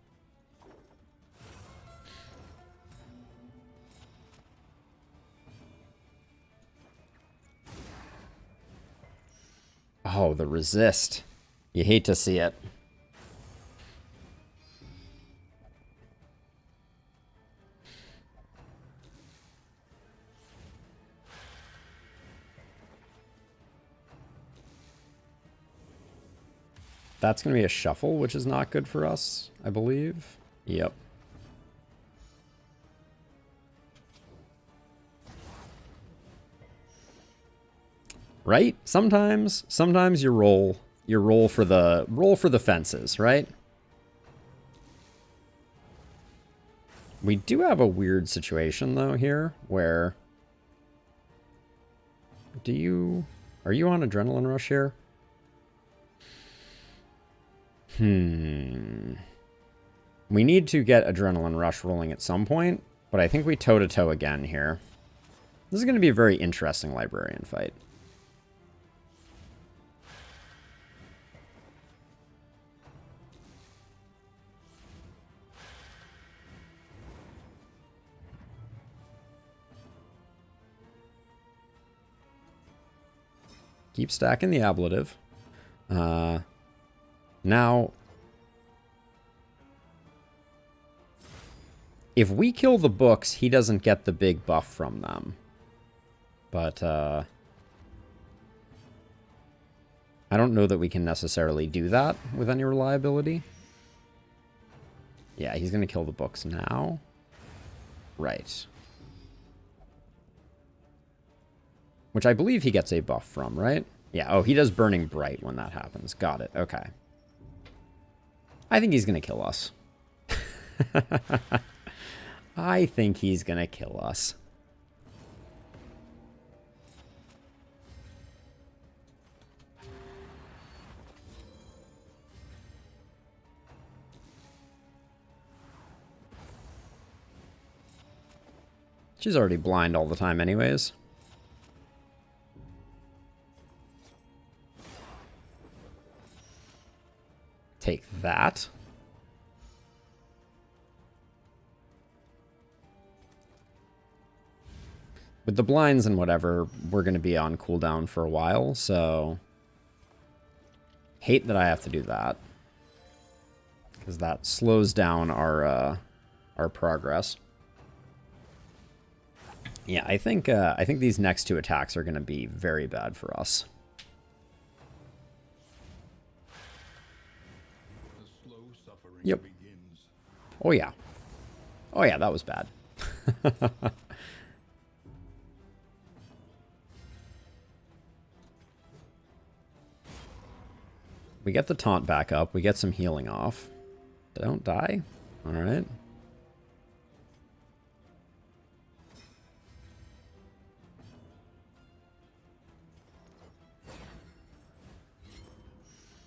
Speaker 1: Oh, the resist. You hate to see it. That's going to be a shuffle, which is not good for us, I believe. Yep. Right? Sometimes you roll for the fences, right? We do have a weird situation though here where are you on adrenaline rush here? We need to get Adrenaline Rush rolling at some point, but I think we toe-to-toe again here. This is going to be a very interesting librarian fight. Keep stacking the ablative. Now, if we kill the books, he doesn't get the big buff from them. But, I don't know that we can necessarily do that with any reliability. Yeah, he's going to kill the books now. Right. Which I believe he gets a buff from, right? Yeah, oh, he does Burning Bright when that happens. Got it, okay. I think he's going to kill us. I think he's going to kill us. She's already blind all the time anyways. Take that. With the blinds and whatever, we're going to be on cooldown for a while, so... Hate that I have to do that. Because that slows down our progress. Yeah, I think these next 2 attacks are going to be very bad for us. Yep. Oh yeah. Oh yeah, that was bad. We get the taunt back up. We get some healing off. Don't die. All right.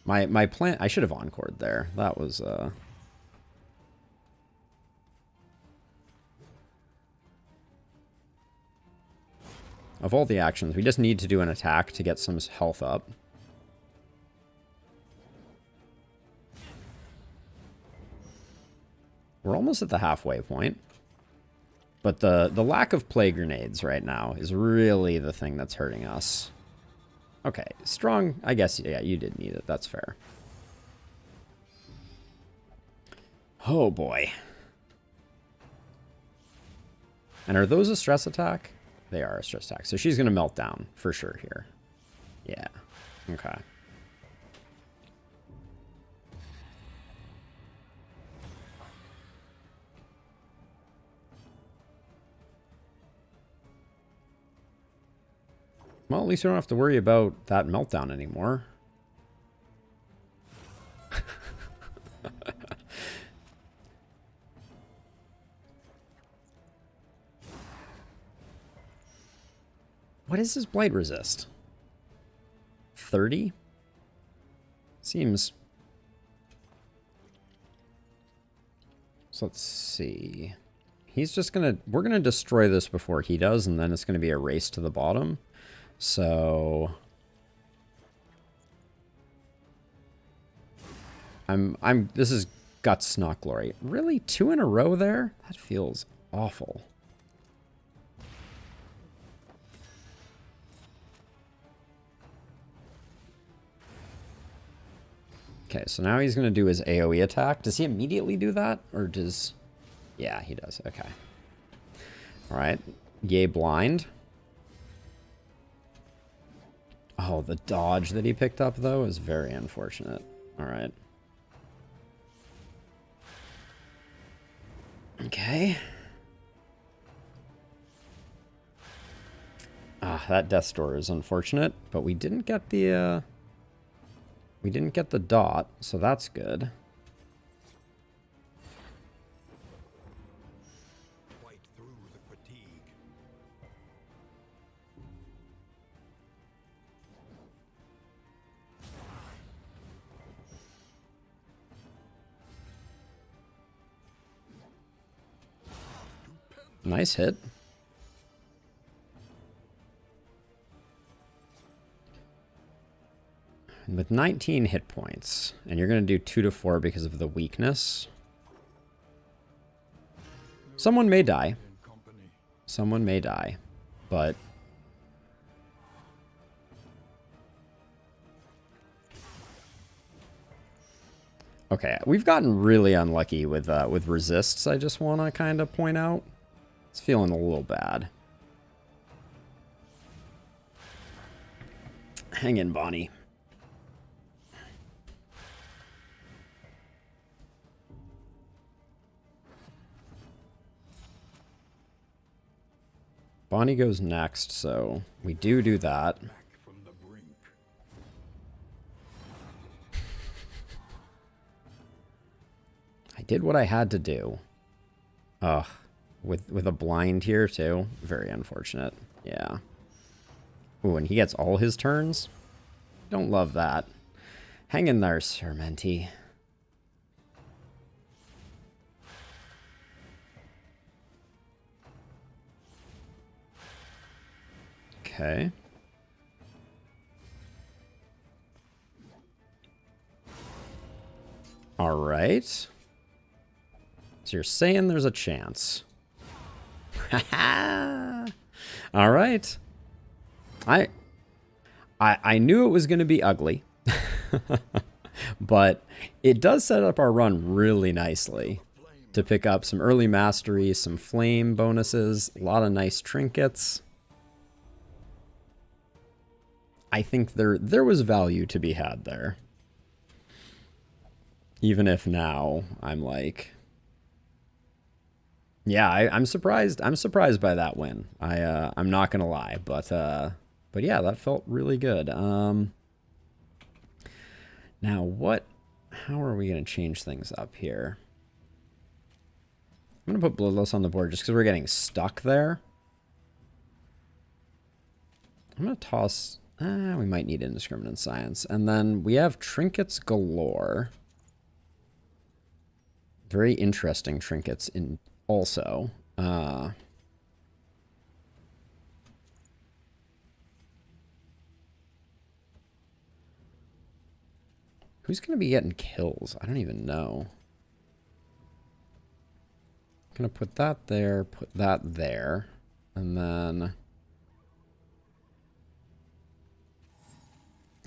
Speaker 1: My plan, I should have encored there. That was, of all the actions, we just need to do an attack to get some health up. We're almost at the halfway point. But the lack of play grenades right now is really the thing that's hurting us. Okay, strong, I guess, yeah, you did need it. That's fair. Oh, boy. And are those a stress attack? They are a stress attack. So she's going to melt down for sure here. Yeah. Okay. Well, at least we don't have to worry about that meltdown anymore. What is his blight resist? 30? Seems... So let's see. He's just gonna... We're gonna destroy this before he does, and then it's gonna be a race to the bottom. So... This is Guts, not Glory. Really? 2 in a row there? That feels awful. Okay, so now he's going to do his AoE attack. Does he immediately do that? Or does... Yeah, he does. Okay. Alright. Yay, blind. Oh, the dodge that he picked up, though, is very unfortunate. Alright. Okay. Ah, that Death Door is unfortunate, but we didn't get the, we didn't get the dot, so that's good.
Speaker 2: Fight through the fatigue.
Speaker 1: Nice hit. And with 19 hit points, and you're going to do 2 to 4 because of the weakness. Someone may die. Someone may die, but... Okay, we've gotten really unlucky with resists, I just want to kind of point out. It's feeling a little bad. Hang in, Bonnie. Bonnie goes next, so we do that.
Speaker 2: From the brink.
Speaker 1: I did what I had to do. Ugh. With a blind here, too. Very unfortunate. Yeah. Ooh, and he gets all his turns? Don't love that. Hang in there, Sir Menti. Okay. All right. So you're saying there's a chance. All right. I knew it was going to be ugly. But it does set up our run really nicely to pick up some early mastery, some flame bonuses, a lot of nice trinkets. I think there was value to be had there. Even if now I'm like... Yeah, I'm surprised. I'm surprised by that win. I'm not gonna lie, but yeah, that felt really good. Now what? How are we gonna change things up here? I'm gonna put Bloodlust on the board just because we're getting stuck there. I'm gonna toss We might need indiscriminate science. And then we have trinkets galore. Very interesting trinkets in also. Who's going to be getting kills? I don't even know. I'm going to put that there, put that there, and then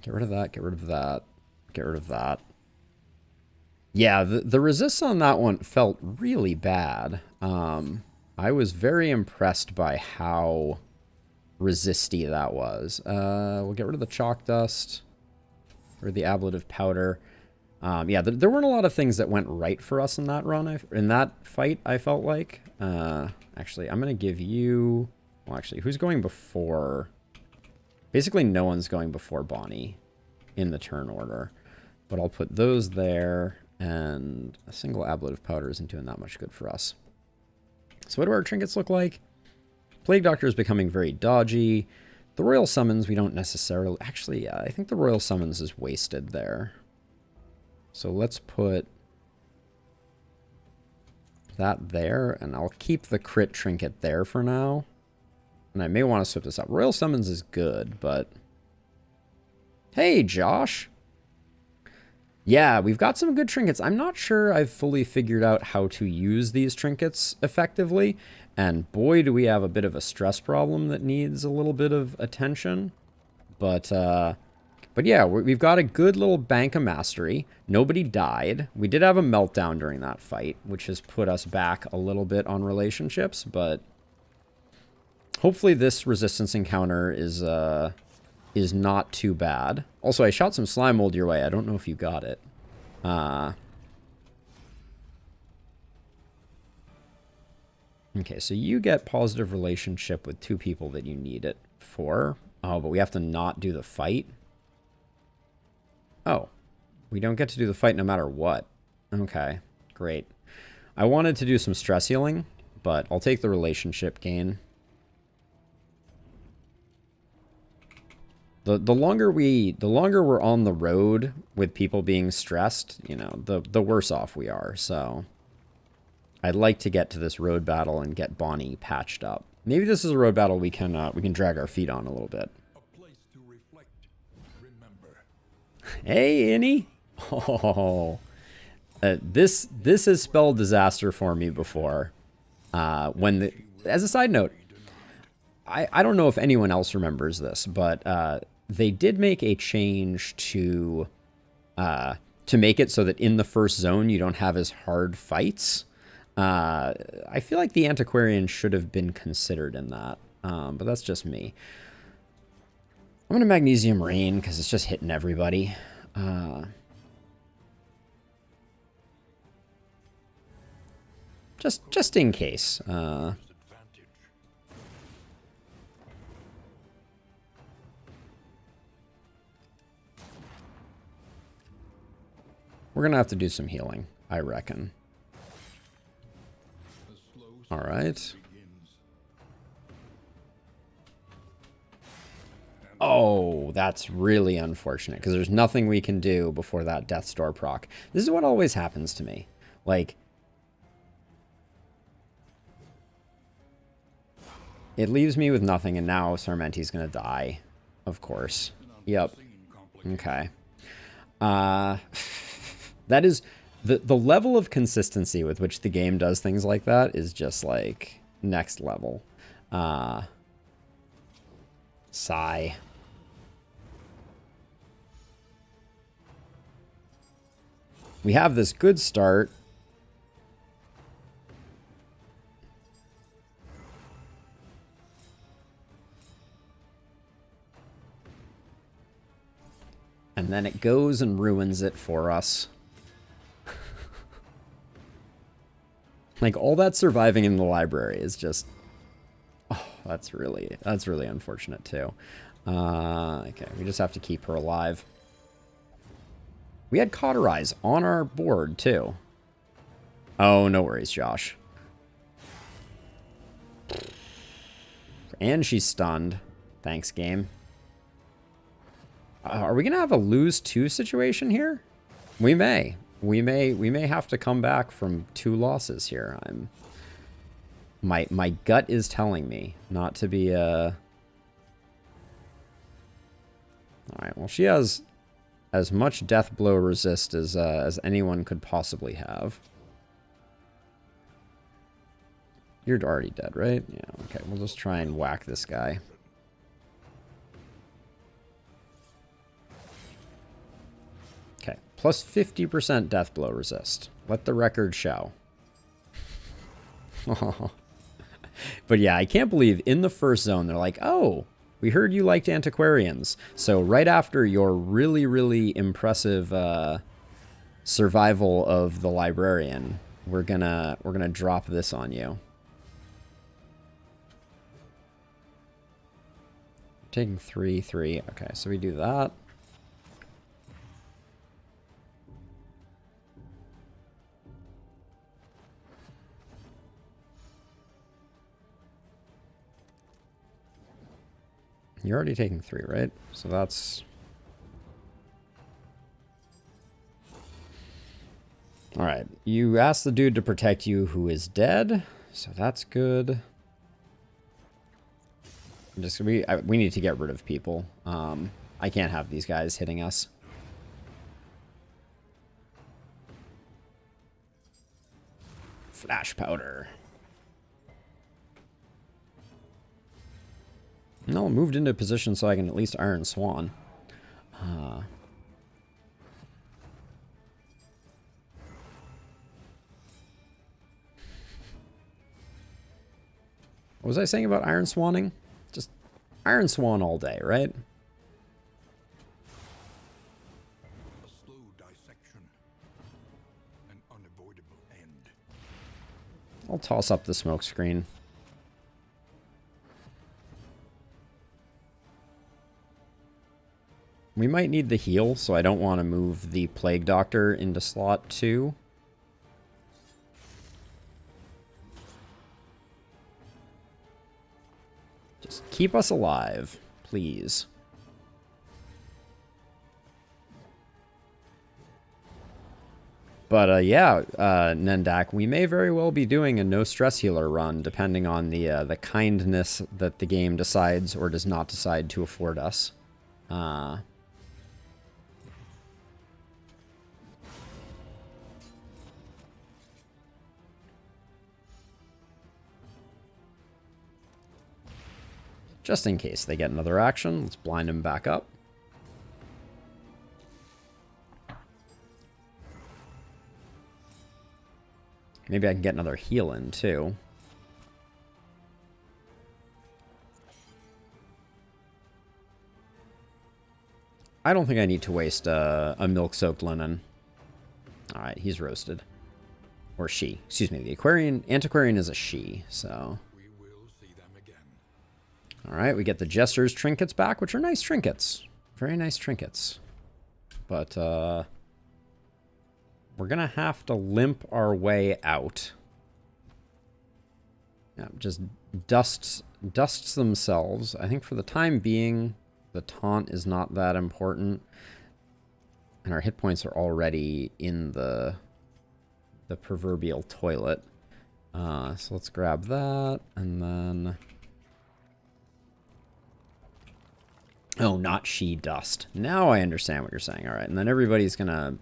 Speaker 1: get rid of that, get rid of that, get rid of that. Yeah, the resist on that one felt really bad. I was very impressed by how resisty that was. We'll get rid of the chalk dust. Or the ablative powder. Yeah, there weren't a lot of things that went right for us in that run. In that fight, I felt like. Actually, I'm going to give you... Well, actually, who's going before? Basically, no one's going before Bonnie in the turn order. But I'll put those there, and a single ablative powder isn't doing that much good for us. So what do our trinkets look like? Plague Doctor is becoming very dodgy. The Royal Summons, we don't necessarily... Actually, yeah, I think the Royal Summons is wasted there. So let's put that there, and I'll keep the crit trinket there for now. And I may want to switch this up. Royal Summons is good, but... Hey, Josh! Yeah, we've got some good trinkets. I'm not sure I've fully figured out how to use these trinkets effectively. And boy, do we have a bit of a stress problem that needs a little bit of attention. But yeah, we've got a good little bank of mastery. Nobody died. We did have a meltdown during that fight, which has put us back a little bit on relationships. But hopefully this resistance encounter is not too bad. Also, I shot some slime mold your way. I don't know if you got it. Okay, so you get positive relationship with 2 people that you need it for. Oh, but we have to not do the fight? Oh, we don't get to do the fight no matter what. Okay, great. I wanted to do some stress healing, but I'll take the relationship gain. The longer we're on the road with people being stressed, you know, the worse off we are, so... I'd like to get to this road battle and get Bonnie patched up. Maybe this is a road battle we can drag our feet on a little bit.
Speaker 2: A place to reflect, remember.
Speaker 1: Hey, Innie. Oh, this has spelled disaster for me before. As a side note, I don't know if anyone else remembers this, but they did make a change to make it so that in the first zone you don't have as hard fights. I feel like the Antiquarian should have been considered in that, but that's just me. I'm going to Magnesium Rain because it's just hitting everybody. Just in case. We're going to have to do some healing, I reckon. All right. Oh, that's really unfortunate because there's nothing we can do before that Death's Door proc. This is what always happens to me. Like, it leaves me with nothing, and now Sarmenti's going to die, of course. Yep. Okay. That is... The level of consistency with which the game does things like that is just, like, next level. Sigh. We have this good start. And then it goes and ruins it for us. Like, all that surviving in the library is just... Oh, that's really unfortunate, too. Okay, we just have to keep her alive. We had Cauterize on our board, too. Oh, no worries, Josh. And she's stunned. Thanks, game. Are we gonna have a lose 2 situation here? We may. We may have to come back from 2 losses here. My gut is telling me not to be All right. Well, she has as much death blow resist as anyone could possibly have. You're already dead, right? Yeah. Okay. We'll just try and whack this guy. Okay. Plus 50% death blow resist. Let the record show. But yeah, I can't believe in the first zone they're like, oh, we heard you liked antiquarians. So right after your really, really impressive survival of the librarian, we're gonna drop this on you. Taking 3. Okay, so we do that. You're already taking 3, right? So that's... Alright, you asked the dude to protect you who is dead, so that's good. We need to get rid of people. I can't have these guys hitting us. Flash powder. No, moved into position so I can at least Iron Swan. What was I saying about Iron Swanning? Just Iron Swan all day, right?
Speaker 2: A slow dissection. An unavoidable end.
Speaker 1: I'll toss up the smoke screen. We might need the heal, so I don't want to move the Plague Doctor into slot 2. Just keep us alive, please. But yeah, Nendak, we may very well be doing a no stress healer run, depending on the kindness that the game decides or does not decide to afford us. Just in case they get another action, let's blind him back up. Maybe I can get another heal in, too. I don't think I need to waste a milk-soaked linen. Alright, he's roasted. Or she. Excuse me, the antiquarian is a she, so... Alright, we get the Jester's trinkets back, which are nice trinkets. Very nice trinkets. But, we're gonna have to limp our way out. Yeah, just dusts themselves. I think for the time being, the taunt is not that important. And our hit points are already in the proverbial toilet. So let's grab that, and then... Oh, not she dust. Now I understand what you're saying. All right, and then everybody's gonna...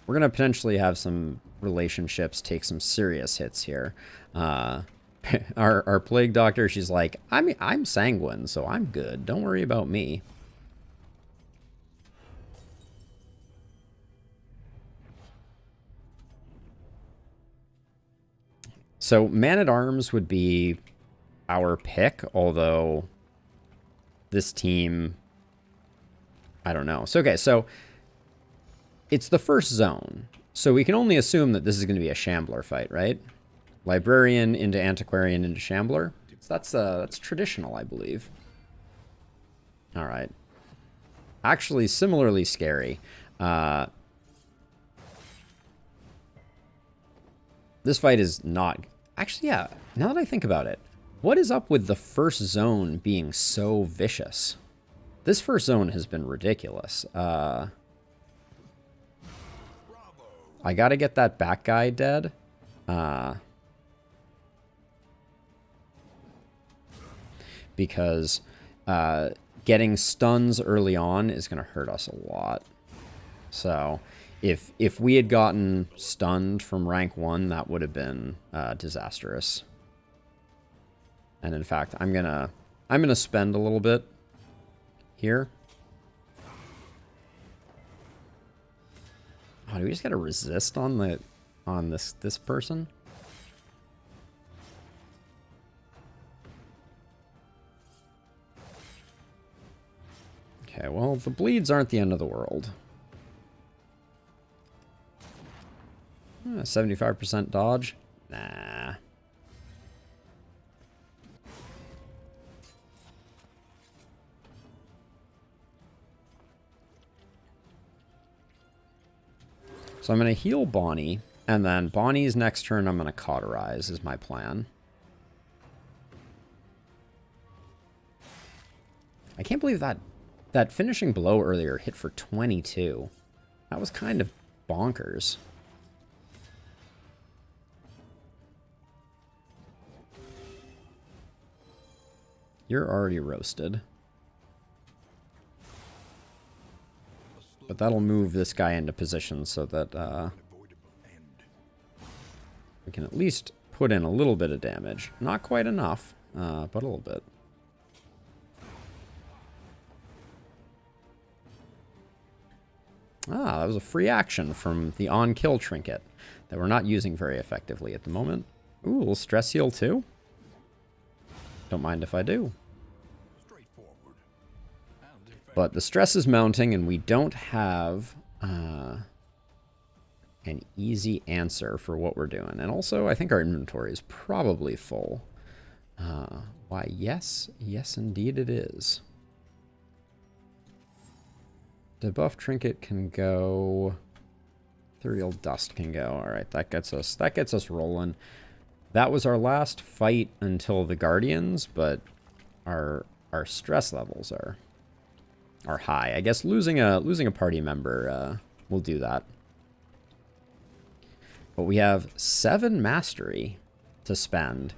Speaker 1: We're gonna potentially have some relationships take some serious hits here. Our Plague Doctor, she's like, I'm sanguine, so I'm good. Don't worry about me. So Man-at-Arms would be our pick, although this team... I don't know. So, okay, so it's the first zone. So we can only assume that this is going to be a Shambler fight, right? Librarian into Antiquarian into Shambler. So that's traditional, I believe. All right. Actually, similarly scary. This fight is not... Actually, yeah, now that I think about it, what is up with the first zone being so vicious? This first zone has been ridiculous. I gotta get that back guy dead. Because getting stuns early on is going to hurt us a lot. So if we had gotten stunned from rank 1, that would have been disastrous. And in fact, I'm gonna spend a little bit here. Oh, do we just gotta resist on this person? Okay, well, the bleeds aren't the end of the world. 75% dodge? Nah. So I'm going to heal Bonnie, and then Bonnie's next turn I'm going to cauterize is my plan. I can't believe that finishing blow earlier hit for 22. That was kind of bonkers. You're already roasted. But that'll move this guy into position so that we can at least put in a little bit of damage. Not quite enough, but a little bit. Ah, that was a free action from the on-kill trinket that we're not using very effectively at the moment. Ooh, a little stress heal too? Don't mind if I do. But the stress is mounting, and we don't have an easy answer for what we're doing. And also, I think our inventory is probably full. Why, yes. Yes, indeed it is. Debuff trinket can go. Ethereal dust can go. All right, that gets us rolling. That was our last fight until the Guardians, but our stress levels are high. I guess losing a party member will do that. But we have 7 mastery to spend,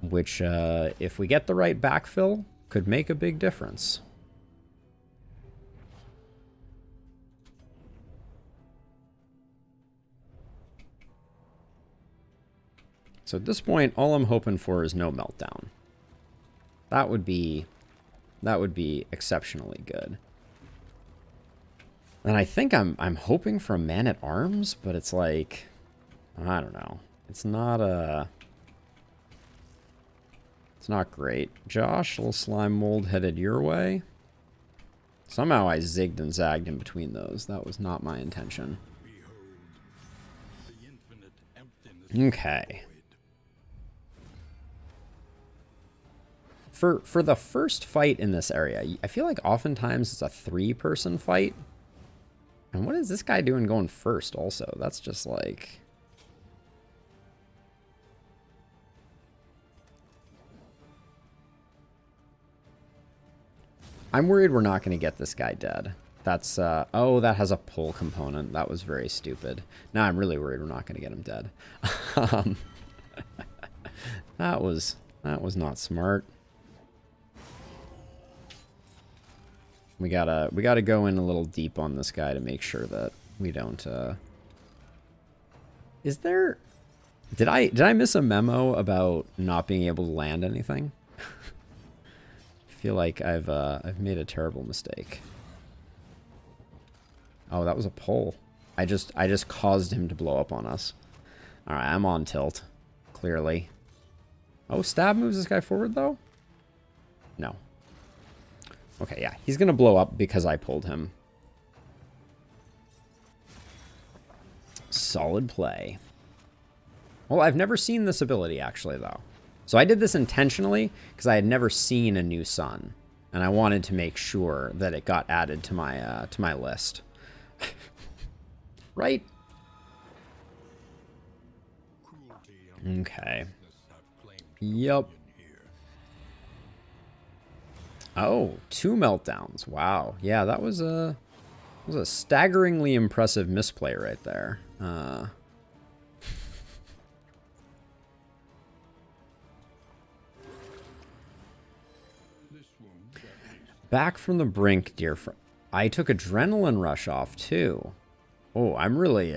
Speaker 1: which if we get the right backfill, could make a big difference. So at this point, all I'm hoping for is no meltdown. That would be exceptionally good. And I think I'm hoping for a man-at-arms, but it's like, I don't know. It's not great. Josh, little slime mold headed your way. Somehow I zigged and zagged in between those. That was not my intention. Okay. For the first fight in this area, I feel like oftentimes it's a 3-person fight. And what is this guy doing going first also? That's just like... I'm worried we're not going to get this guy dead. That's, oh, that has a pull component. That was very stupid. Now I'm really worried we're not going to get him dead. That was not smart. We gotta go in a little deep on this guy to make sure that we don't, Is there... Did I miss a memo about not being able to land anything? I feel like I've made a terrible mistake. Oh, that was a pull. I just caused him to blow up on us. Alright, I'm on tilt. Clearly. Oh, stab moves this guy forward, though? No. Okay, yeah. He's going to blow up because I pulled him. Solid play. Well, I've never seen this ability, actually, though. So I did this intentionally because I had never seen a new sun. And I wanted to make sure that it got added to my list. Right? Okay. Yup. Oh, 2 meltdowns. Wow. Yeah, that was a staggeringly impressive misplay right there. Back from the brink, dear friend. I took adrenaline rush off too. Oh, I'm really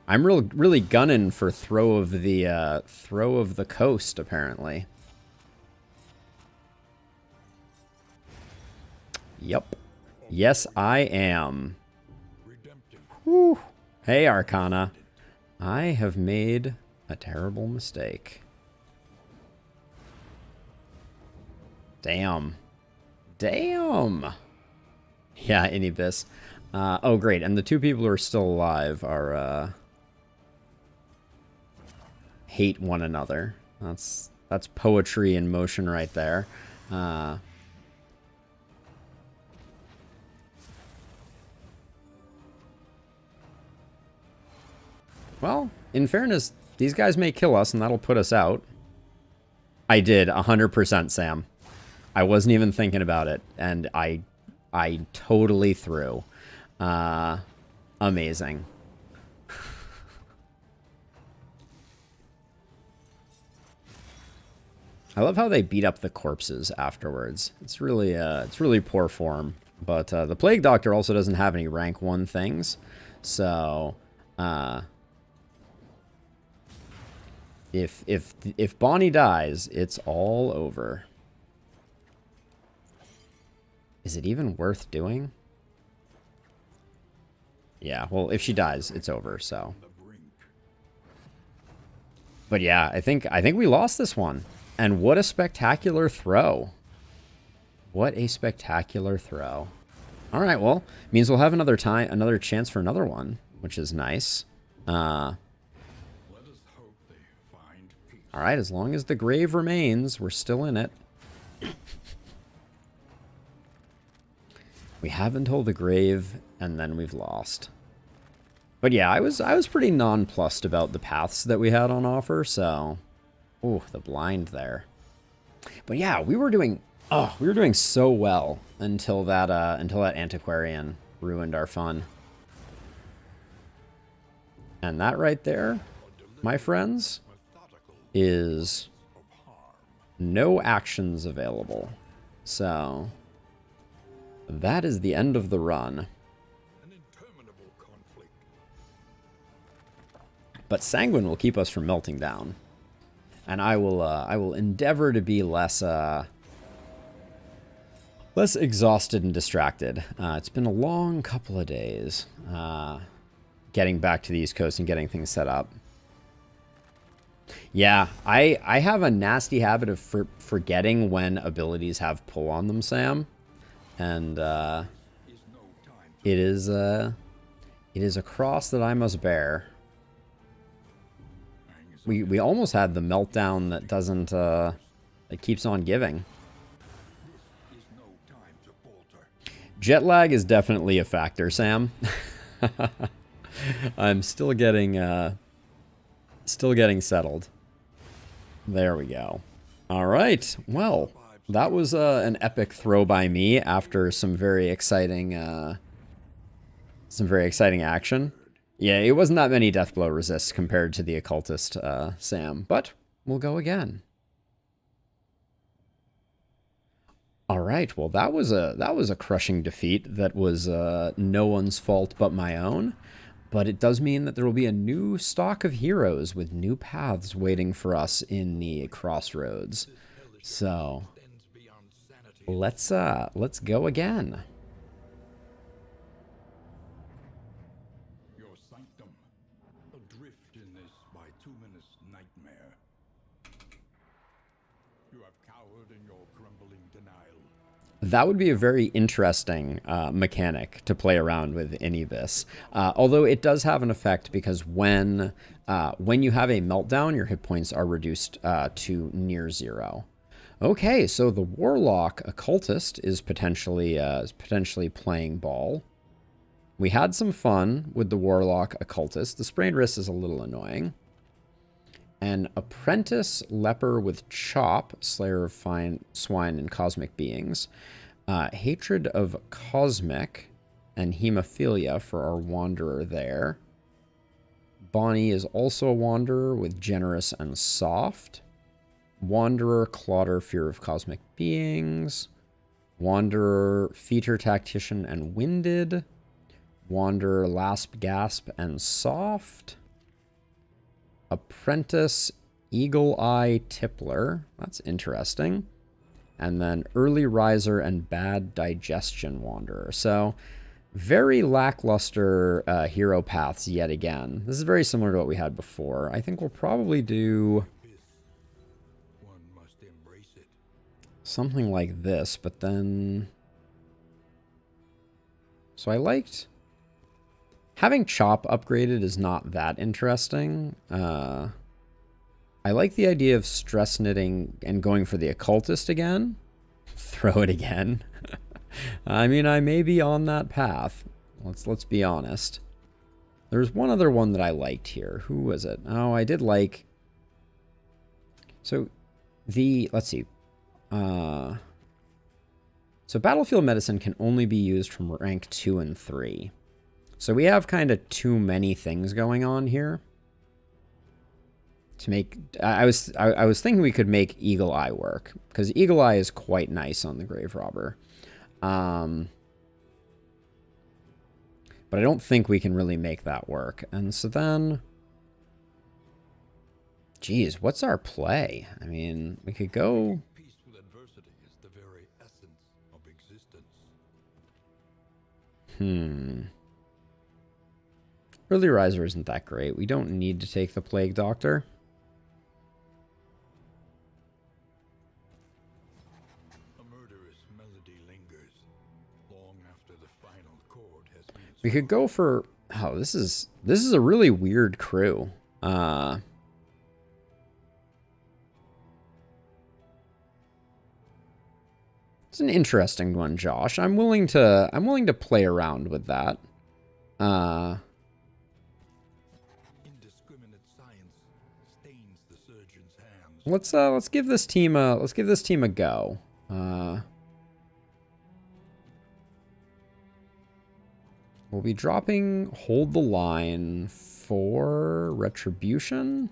Speaker 1: really gunning for throw of the coast apparently. Yep. Yes, I am. Whew. Hey, Arcana. I have made a terrible mistake. Damn. Damn. Yeah, Inibis. Oh, great. And the 2 people who are still alive are, hate one another. That's poetry in motion right there. Well, in fairness, these guys may kill us, and that'll put us out. I did, 100%, Sam. I wasn't even thinking about it, and I totally threw. Amazing. I love how they beat up the corpses afterwards. It's really poor form. But the Plague Doctor also doesn't have any rank 1 things, so if Bonnie dies, it's all over. Is it even worth doing? Yeah, well, if she dies, it's over, so. But yeah, I think we lost this one. And what a spectacular throw. What a spectacular throw. All right, well, means we'll have another chance for another one, which is nice. All right, as long as the grave remains, we're still in it. We have until the grave, and then we've lost. But yeah, I was pretty nonplussed about the paths that we had on offer, so... Ooh, the blind there. But yeah, we were doing so well until that antiquarian ruined our fun. And that right there, my friends, is no actions available. So that is the end of the run. But Sanguine will keep us from melting down. And I will endeavor to be less exhausted and distracted. It's been a long couple of days getting back to the East Coast and getting things set up. Yeah, I have a nasty habit of forgetting when abilities have pull on them, Sam. And it is a cross that I must bear. We almost had the meltdown that doesn't that keeps on giving. Jet lag is definitely a factor, Sam. I'm still getting settled. There we go. All right. Well, that was an epic throw by me after some very exciting action. Yeah, it wasn't that many Deathblow resists compared to the Occultist, Sam, but we'll go again. All right, well, that was a crushing defeat that was no one's fault but my own, but it does mean that there will be a new stock of heroes with new paths waiting for us in the crossroads. So let's go again. That would be a very interesting mechanic to play around with Inibis. Although it does have an effect because when you have a meltdown, your hit points are reduced to near 0. Okay, so the Warlock Occultist is potentially playing ball. We had some fun with the Warlock Occultist. The sprained wrist is a little annoying. An apprentice leper with chop, slayer of fine swine and cosmic beings. Hatred of cosmic and hemophilia for our wanderer there. Bonnie is also a wanderer with generous and soft. Wanderer, Clodder, fear of cosmic beings. Wanderer, feater, tactician, and winded. Wanderer, lasp, gasp, and soft. Apprentice, eagle eye, tippler. That's interesting. And then early riser and bad digestion wanderer. So very lackluster hero paths yet again. This is very similar to what we had before. I think we'll probably do something like this, but then... So I liked... Having chop upgraded is not that interesting. I like the idea of stress knitting and going for the occultist again. Throw it again. I mean, I may be on that path. Let's be honest. There's one other one that I liked here. Who was it? Oh, I did like... So, let's see. So Battlefield Medicine can only be used from rank 2 and 3. So we have kind of too many things going on here. To make... I was thinking we could make Eagle Eye work. Because Eagle Eye is quite nice on the Grave Robber. But I don't think we can really make that work. And so then... Geez, what's our play? I mean, we could go...
Speaker 2: Peaceful adversity is the very essence of existence.
Speaker 1: Early Riser isn't that great. We don't need to take the Plague Doctor.
Speaker 2: A murderous melody lingers long after the final chord has been...
Speaker 1: We could go for... Oh, this is a really weird crew. It's an interesting one, Josh. I'm willing to play around with that.
Speaker 2: Indiscriminate science stains the surgeon's hands.
Speaker 1: Let's give this team a go. We'll be dropping Hold the Line for Retribution.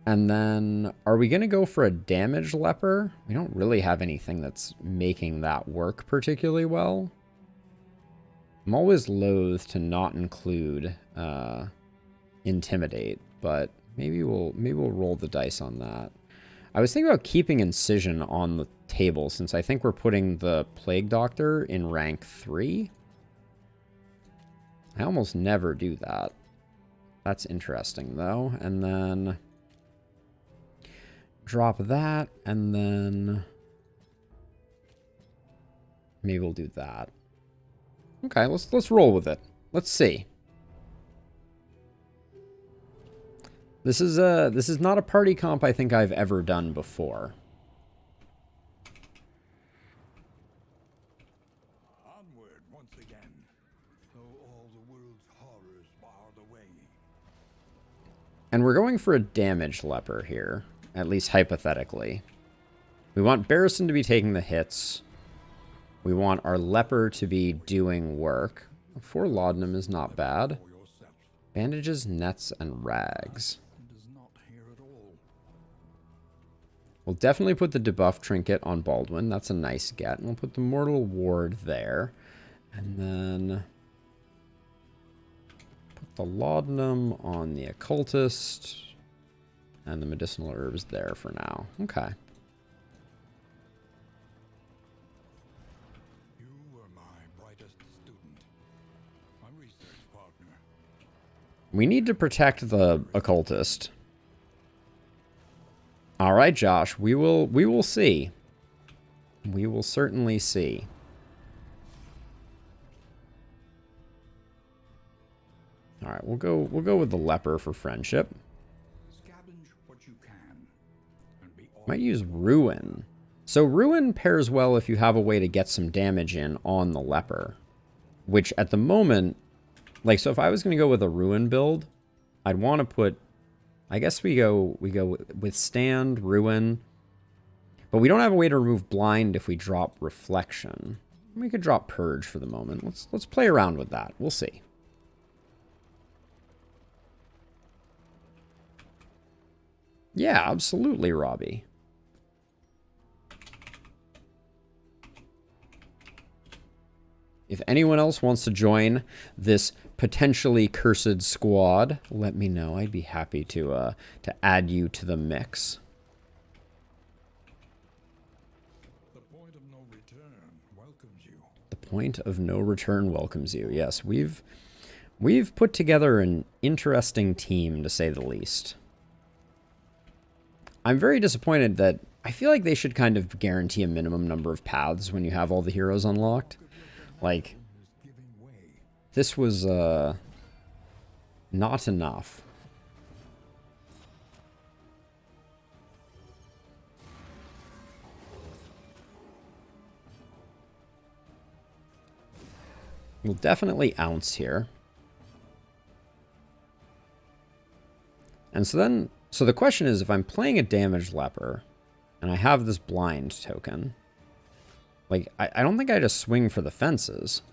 Speaker 1: And then, are we going to go for a Damaged Leper? We don't really have anything that's making that work particularly well. I'm always loath to not include Intimidate, but maybe we'll roll the dice on that. I was thinking about keeping Incision on the table, since I think we're putting the Plague Doctor in rank 3. I almost never do that. That's interesting, though. And then... drop that, and then... maybe we'll do that. Okay, let's roll with it. Let's see. This is not a party comp I think I've ever done before.
Speaker 2: Onward once again, though all the world's horrors bar the way.
Speaker 1: And we're going for a Damaged Leper here, at least hypothetically. We want Barristan to be taking the hits. We want our Leper to be doing work. 4 laudanum is not bad. Bandages, nets, and rags. We'll definitely put the debuff trinket on Baldwin. That's a nice get. And we'll put the mortal ward there. And then put the laudanum on the occultist. And the medicinal herbs there for now. Okay.
Speaker 2: You were my brightest student, my research partner.
Speaker 1: We need to protect the occultist. All right, Josh. We will see. We will certainly see. All right, we'll go with the leper for friendship.
Speaker 2: Scavenge what you can, and be all
Speaker 1: Might use Ruin. So Ruin pairs well if you have a way to get some damage in on the leper. Which at the moment, like, so if I was going to go with a Ruin build, I'd want to I guess we go withstand, ruin, but we don't have a way to remove blind if we drop reflection. We could drop purge for the moment. Let's play around with that. We'll see. Yeah, absolutely, Robbie. If anyone else wants to join this potentially cursed squad, let me know. I'd be happy to add you to the mix.
Speaker 2: The point of no return welcomes you.
Speaker 1: The point of no return welcomes you. Yes, we've put together an interesting team, to say the least. I'm very disappointed that I feel like they should kind of guarantee a minimum number of paths when you have all the heroes unlocked. Like, this was not enough. We'll definitely ounce here. And so the question is, if I'm playing a damaged leper and I have this blind token, like, I don't think I just swing for the fences.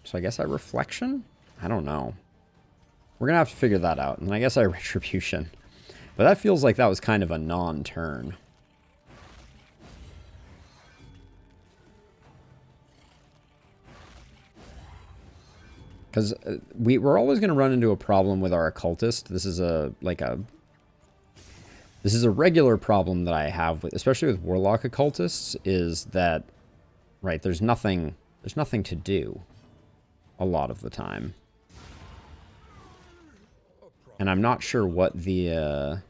Speaker 1: So I guess I reflection? I don't know. We're going to have to figure that out. And I guess I retribution. But that feels like that was kind of a non-turn. Because we're always going to run into a problem with our occultist. This is a regular problem that I have, especially with Warlock Occultists, is that, right, there's nothing to do a lot of the time. And I'm not sure what the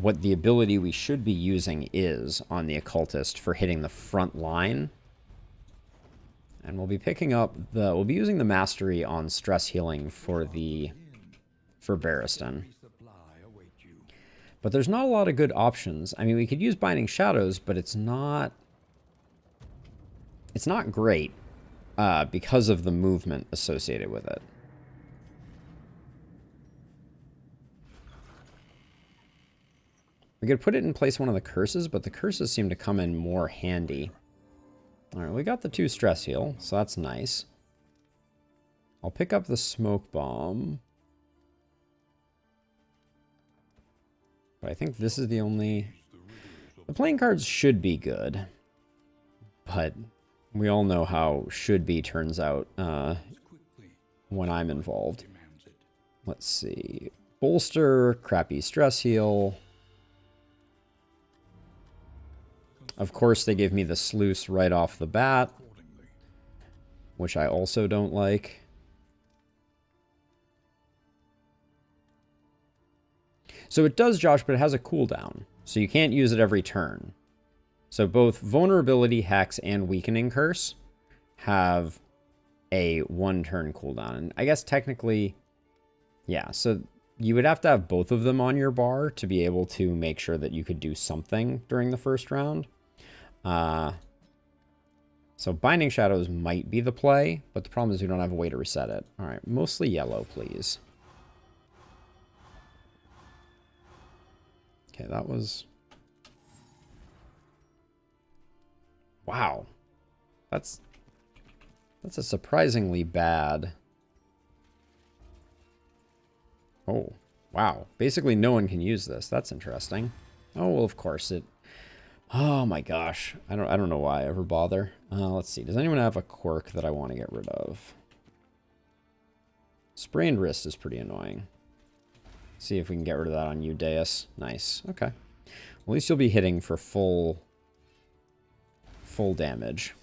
Speaker 1: ability we should be using is on the occultist for hitting the front line. And we'll be picking up we'll be using the mastery on stress healing for Barristan. But there's not a lot of good options. I mean, we could use Binding Shadows, but it's not great because of the movement associated with it. We could put it in place of one of the curses, but the curses seem to come in more handy. Alright, we got the 2 stress heal, so that's nice. I'll pick up the smoke bomb. But I think this is the only... The playing cards should be good. But we all know how should be turns out when I'm involved. Let's see. Bolster, crappy stress heal. Of course, they gave me the sluice right off the bat, which I also don't like. So it does, Josh, but it has a cooldown, so you can't use it every turn. So both Vulnerability, Hex, and Weakening Curse have a 1-turn cooldown. And I guess technically, yeah, so you would have to have both of them on your bar to be able to make sure that you could do something during the first round. So Binding Shadows might be the play, but the problem is we don't have a way to reset it. All right, mostly yellow, please. Okay, that was... Wow. That's a surprisingly bad... Oh, wow. Basically, no one can use this. That's interesting. Oh, well, of course it... Oh my gosh. I don't know why I ever bother. Let's see. Does anyone have a quirk that I want to get rid of? Sprained wrist is pretty annoying. See if we can get rid of that on you, Deus. Nice. Okay. Well, at least you'll be hitting for full damage.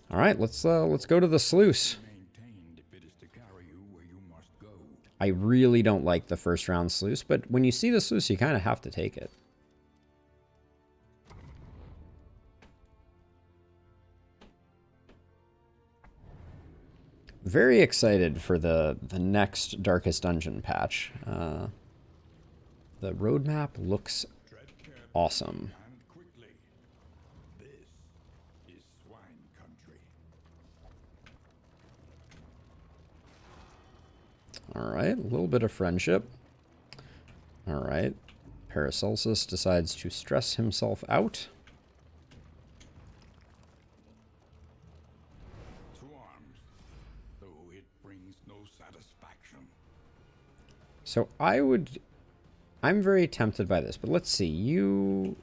Speaker 1: All right, let's go to the sluice. I really don't like the first round sluice, but when you see the sluice, you kind of have to take it. Very excited for the next Darkest Dungeon patch. The roadmap looks awesome. All right, a little bit of friendship. All right. Paracelsus decides to stress himself out.
Speaker 2: To arms, though it brings no satisfaction.
Speaker 1: So I'm very tempted by this, but let's see. You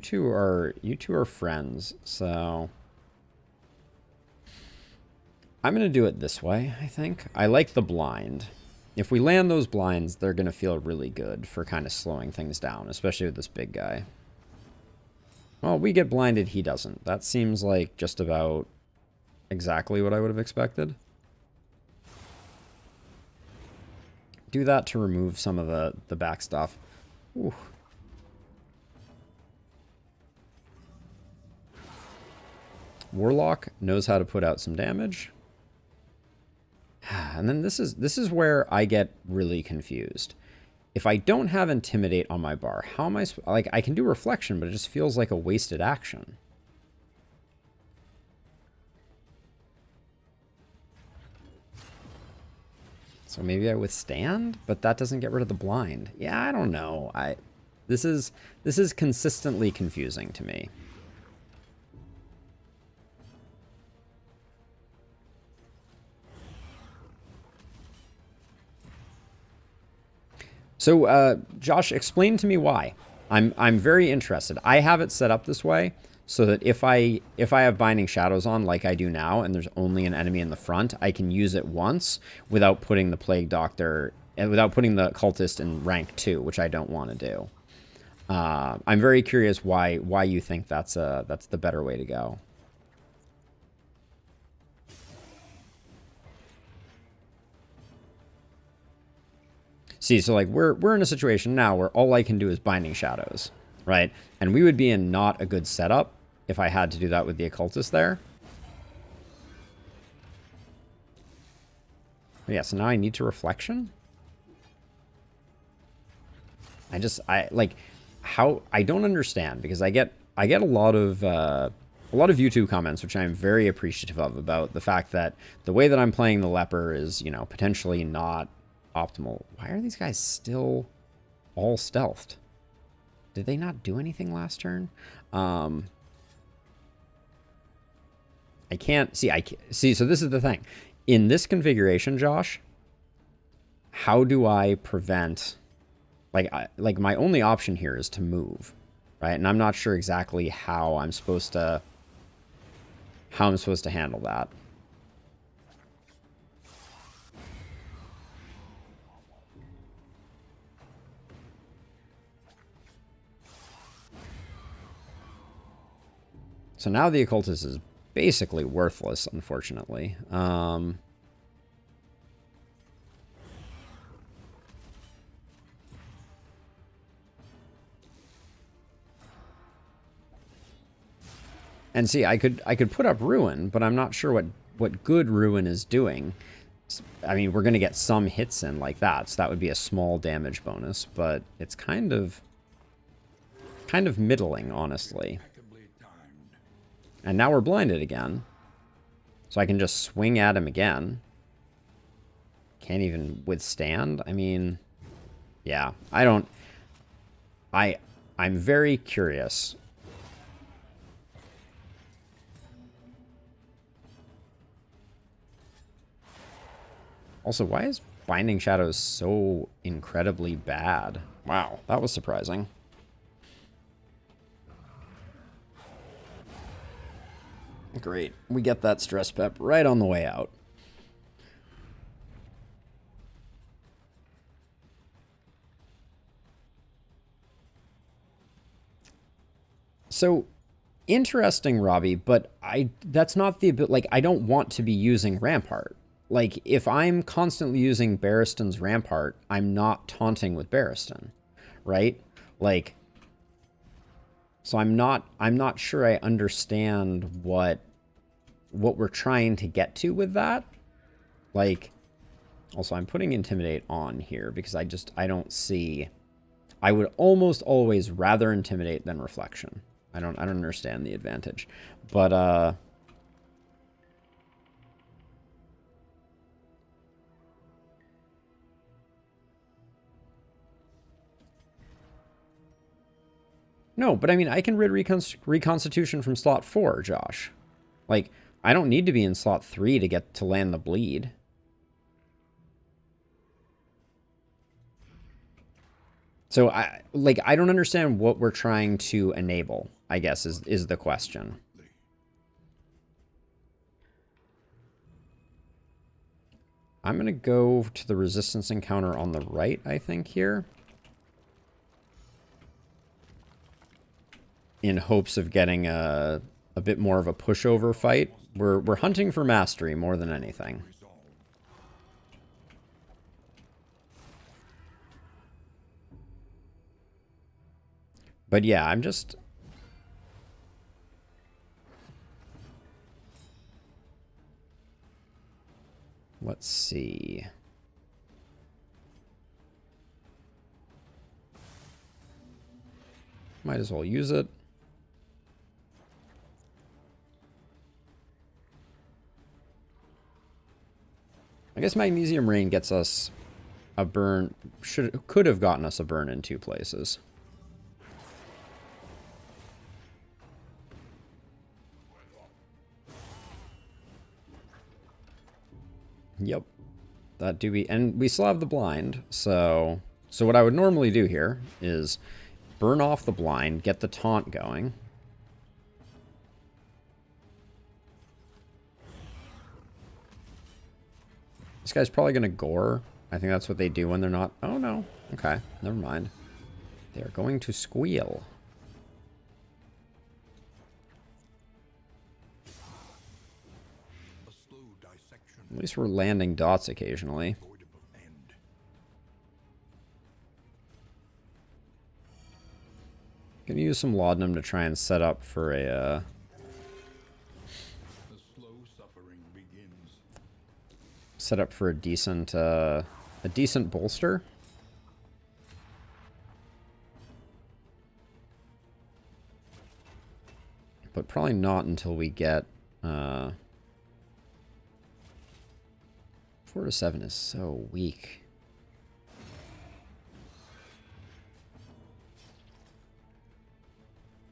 Speaker 1: two are friends, so I'm going to do it this way, I think. I like the blind. If we land those blinds, they're going to feel really good for kind of slowing things down, especially with this big guy. Well, we get blinded, he doesn't. That seems like just about exactly what I would have expected. Do that to remove some of the back stuff. Ooh. Warlock knows how to put out some damage. And then this is where I get really confused. If I don't have Intimidate on my bar, how am I... Like, I can do Reflection, but it just feels like a wasted action. So maybe I Withstand, but that doesn't get rid of the blind. Yeah, I don't know. This is consistently confusing to me. So, Josh, explain to me why. I'm very interested. I have it set up this way so that if I have Binding Shadows on like I do now, and there's only an enemy in the front, I can use it once without putting the Plague Doctor, without putting the Cultist in rank 2, which I don't want to do. I'm very curious why you think that's the better way to go. See, so like we're in a situation now where all I can do is Binding Shadows, right? And we would be in not a good setup if I had to do that with the Occultist there. But yeah, so now I need to Reflection. I don't understand, because I get a lot of YouTube comments, which I'm very appreciative of, about the fact that the way that I'm playing the Leper is, you know, potentially not optimal. Why are these guys still all stealthed? Did they not do anything last turn? I can't see. So this is the thing. In this configuration, Josh, how do I prevent... Like my only option here is to move, right? And I'm not sure exactly how I'm supposed to handle that. So now the Occultist is basically worthless, unfortunately. And see, I could put up Ruin, but I'm not sure what good Ruin is doing. I mean, we're going to get some hits in like that, so that would be a small damage bonus, but it's kind of middling, honestly. And now we're blinded again. So I can just swing at him again. Can't even Withstand. I mean, yeah, I'm very curious. Also, why is Binding Shadows so incredibly bad? Wow, that was surprising. Great. We get that stress pep right on the way out. So, interesting, Robbie, but that's not the... Like, I don't want to be using Rampart. Like, if I'm constantly using Barristan's Rampart, I'm not taunting with Barristan, right? Like, so I'm not sure I understand what we're trying to get to with that. Like, also I'm putting Intimidate on here because I don't see... I would almost always rather Intimidate than Reflection. I don't understand the advantage. But No, but I mean, I can rid Reconstitution from slot 4, Josh. Like, I don't need to be in slot 3 to get to land the bleed. So, I don't understand what we're trying to enable, I guess, is the question. I'm going to go to the resistance encounter on the right, I think, here. In hopes of getting a bit more of a pushover fight. We're hunting for mastery more than anything. But yeah, I'm just... Let's see. Might as well use it. I guess Magnesium Rain gets us a burn. Could have gotten us a burn in 2 places. Yep. That do be... And we still have the blind, so what I would normally do here is burn off the blind, get the taunt going. This guy's probably going to gore. I think that's what they do when they're not... Oh, no. Okay, never mind. They are going to squeal. At least we're landing dots occasionally. Gonna use some laudanum to try and set up for a decent bolster. But probably not until we get 4 to 7 is so weak.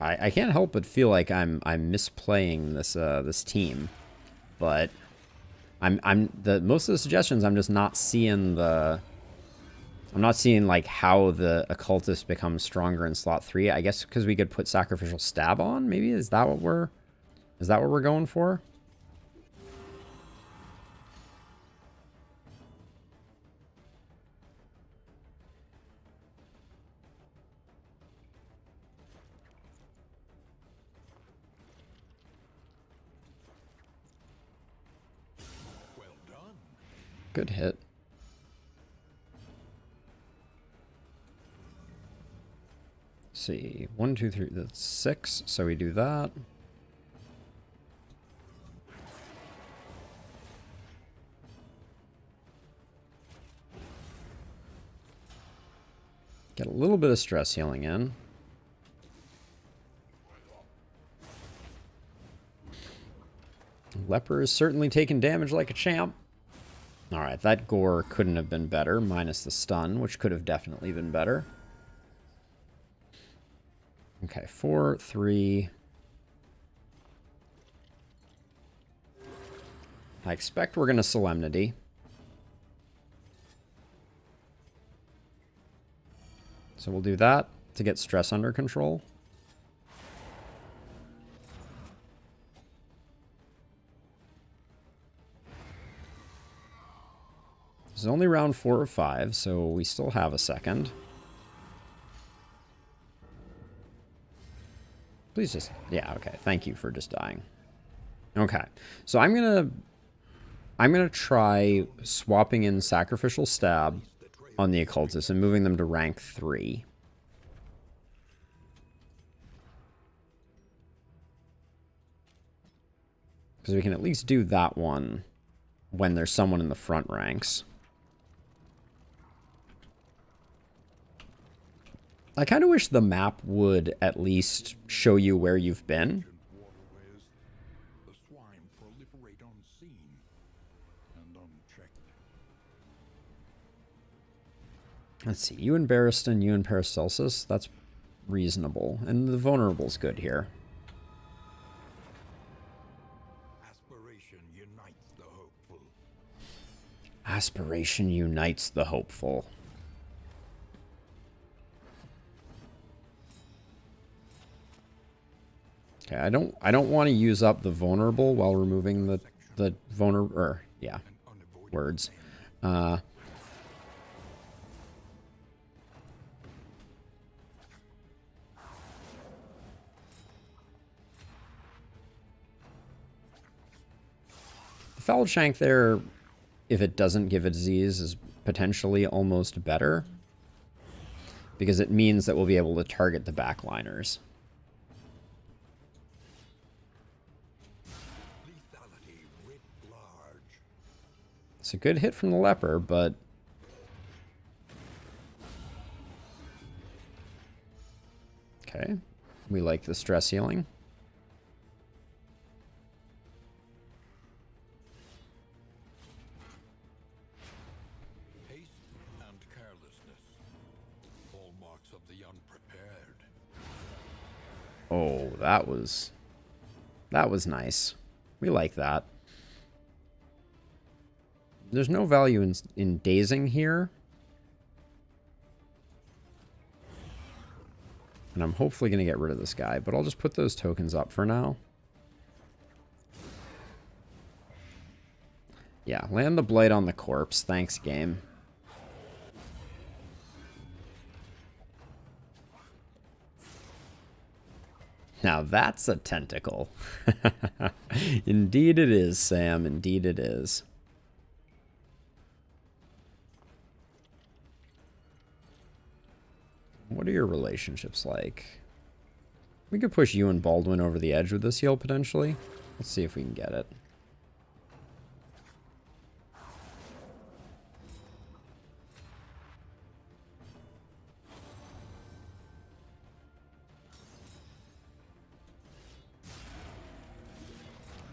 Speaker 1: I can't help but feel like I'm misplaying this team, but most of the suggestions I'm just not seeing I'm not seeing like how the occultist becomes stronger in slot 3. I guess because we could put sacrificial stab on. Maybe is that what we're going for? Good hit. Let's see. 1, 2, 3. That's 6. So we do that. Get a little bit of stress healing in. Leper is certainly taking damage like a champ. Alright, that gore couldn't have been better, minus the stun, which could have definitely been better. Okay, 4, 3. I expect we're going to Solemnity. So we'll do that to get stress under control. This is only round 4 or 5, so we still have a second. Please just... Yeah, okay. Thank you for just dying. Okay. So I'm gonna try swapping in Sacrificial Stab on the Occultist and moving them to rank 3. Because we can at least do that one when there's someone in the front ranks. I kind of wish the map would at least show you where you've been. Let's see, you and Barristan, you and Paracelsus. That's reasonable. And the vulnerable's good here.
Speaker 2: Aspiration unites the hopeful.
Speaker 1: Aspiration unites the hopeful. Okay, I don't want to use up the vulnerable while removing the vulnerable, or yeah, words. The foul shank there, if it doesn't give a disease, is potentially almost better, because it means that we'll be able to target the backliners. It's a good hit from the leper, but okay, we like the stress healing.
Speaker 2: Haste and carelessness, hallmarks of the unprepared.
Speaker 1: Oh, that was nice. We like that. There's no value in dazing here. And I'm hopefully going to get rid of this guy, but I'll just put those tokens up for now. Yeah, land the blight on the corpse. Thanks, game. Now that's a tentacle. Indeed it is, Sam. Indeed it is. What are your relationships like? We could push you and Baldwin over the edge with this heal, potentially. Let's see if we can get it.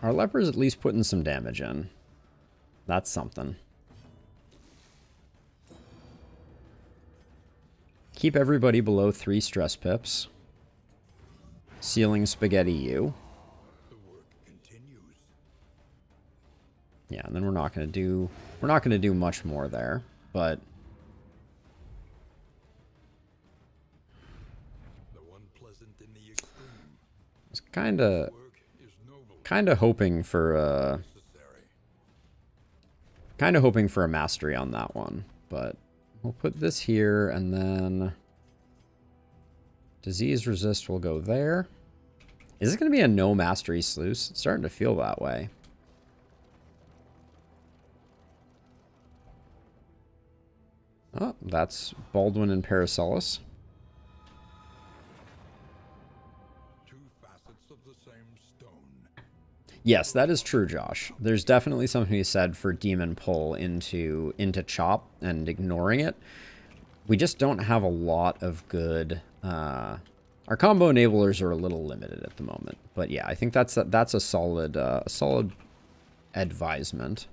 Speaker 1: Our leper's at least putting some damage in. That's something. Keep everybody below 3 stress pips. Sealing Spaghetti U.
Speaker 2: The work continues.
Speaker 1: Yeah, and then we're not gonna do much more there, but
Speaker 2: The one pleasant in the extreme.
Speaker 1: I was kinda
Speaker 2: Work is noble,
Speaker 1: hoping for
Speaker 2: necessary.
Speaker 1: a mastery on that one, but we'll put this here, and then disease resist will go there. Is it going to be a no mastery sluice? It's starting to feel that way. Oh, that's Baldwin and Paracelsus.
Speaker 2: Two facets of the same stone.
Speaker 1: Yes, that is true, Josh. There's definitely something to be said for demon pull into chop and ignoring it. We just don't have a lot of good... our combo enablers are a little limited at the moment. But yeah, I think that's a solid advisement.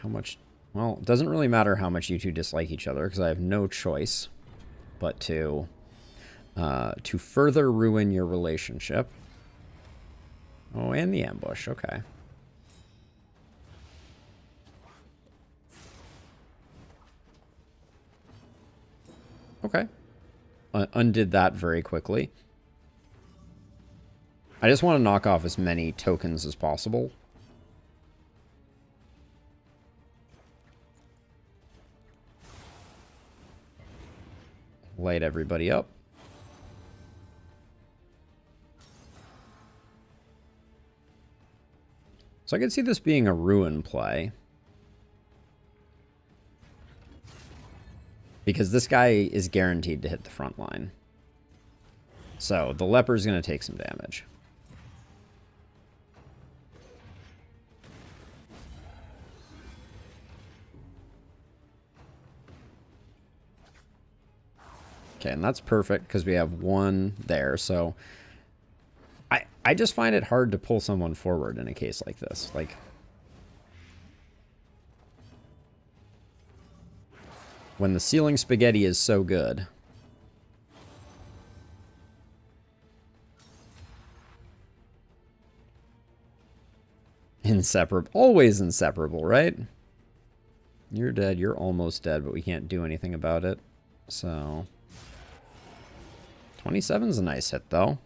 Speaker 1: How much... Well, it doesn't really matter how much you two dislike each other, because I have no choice but to further ruin your relationship. Oh, and the ambush. Okay. Okay. Undid that very quickly. I just want to knock off as many tokens as possible. Light everybody up. So I could see this being a ruin play. Because this guy is guaranteed to hit the front line. So the leper's going to take some damage. Okay, and that's perfect because we have one there. So I just find it hard to pull someone forward in a case like this. Like, When the ceiling spaghetti is so good. Inseparable. Always inseparable, right? You're dead. You're almost dead, but we can't do anything about it. So 27's a nice hit, though.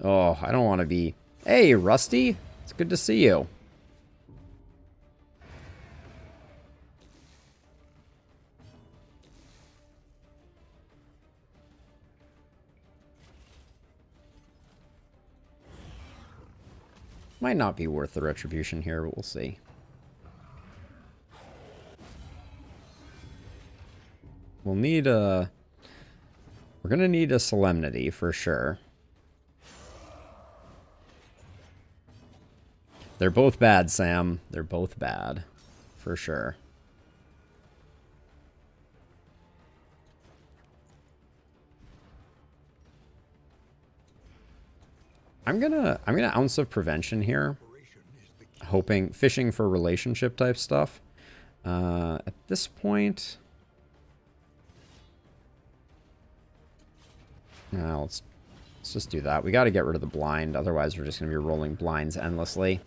Speaker 1: Oh, I don't want to be... Hey, Rusty. It's good to see you. Might not be worth the retribution here, but we'll see. We'll need a... We're going to need a Solemnity for sure. They're both bad, Sam. They're both bad. For sure. I'm gonna Ounce of Prevention here. Fishing for relationship type stuff. At this point... No, let's just do that. We got to get rid of the blind. Otherwise, we're just going to be rolling blinds endlessly.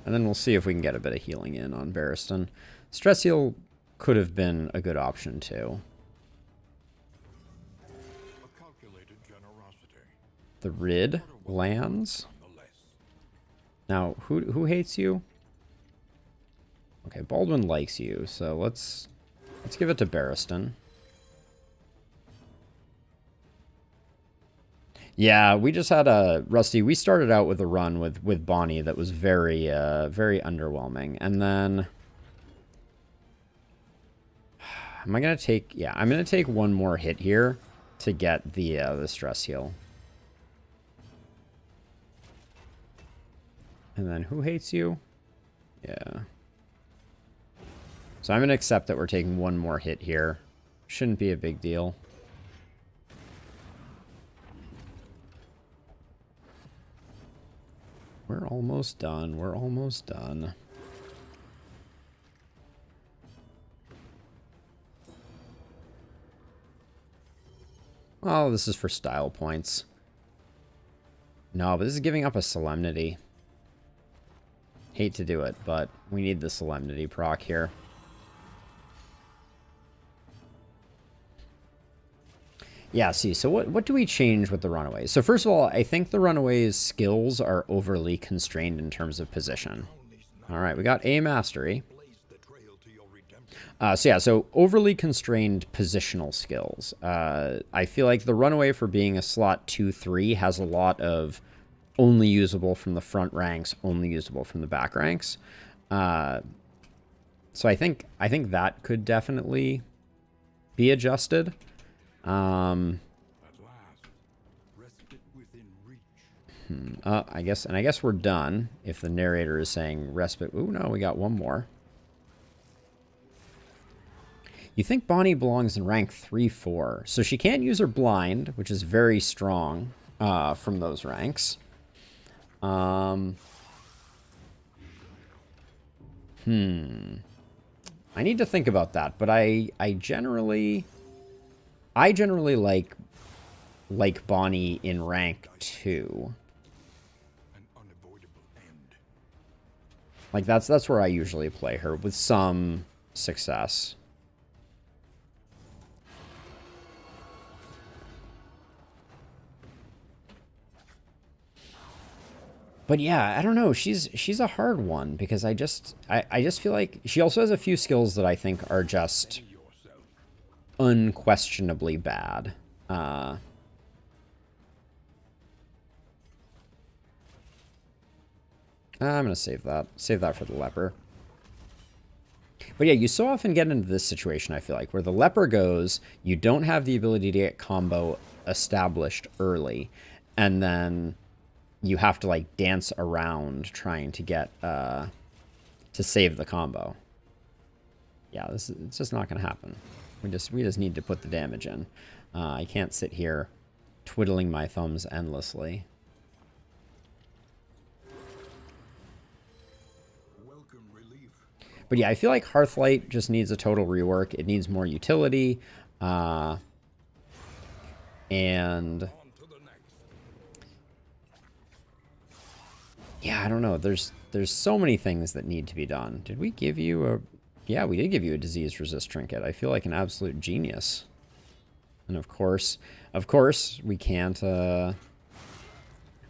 Speaker 1: And then we'll see if we can get a bit of healing in on Barristan. Stress Heal could have been a good option, too. The Rid lands. Now, who hates you? Okay, Baldwin likes you, so let's give it to Barristan. Yeah, we just had a... Rusty, we started out with a run with Bonnie that was very, very underwhelming. And then... Am I going to take... Yeah, I'm going to take one more hit here to get the stress heal. And then who hates you? Yeah. So I'm going to accept that we're taking one more hit here. Shouldn't be a big deal. We're almost done. We're almost done. Oh, this is for style points. No, but this is giving up a Solemnity. Hate to do it, but we need the Solemnity proc here. Yeah, see, so what do we change with the Runaways? So first of all, I think the Runaways' skills are overly constrained in terms of position. All right, we got A Mastery. So overly constrained positional skills. I feel like the Runaway, for being a slot 2-3, has a lot of only usable from the front ranks, only usable from the back ranks. So I think that could definitely be adjusted. I guess we're done if the narrator is saying respite. Ooh, no, we got one more. You think Bonnie belongs in rank 3-4, so she can't use her blind, which is very strong from those ranks. I need to think about that, but I generally like Bonnie in rank 2. Like that's where I usually play her with some success. But yeah, I don't know. She's a hard one because I just feel like she also has a few skills that I think are just unquestionably bad. I'm gonna save that. Save that for the leper. But yeah, you so often get into this situation, I feel like, where the leper goes, you don't have the ability to get combo established early, and then you have to like dance around trying to get to save the combo. Yeah, it's just not going to happen. We just need to put the damage in. I can't sit here twiddling my thumbs endlessly.
Speaker 2: Welcome relief.
Speaker 1: But yeah, I feel like Hearthlight just needs a total rework. It needs more utility. And
Speaker 2: On to the next.
Speaker 1: yeah, I don't know. There's so many things that need to be done. Did we give you a... Yeah, we did give you a disease resist trinket. I feel like an absolute genius. And of course, we can't...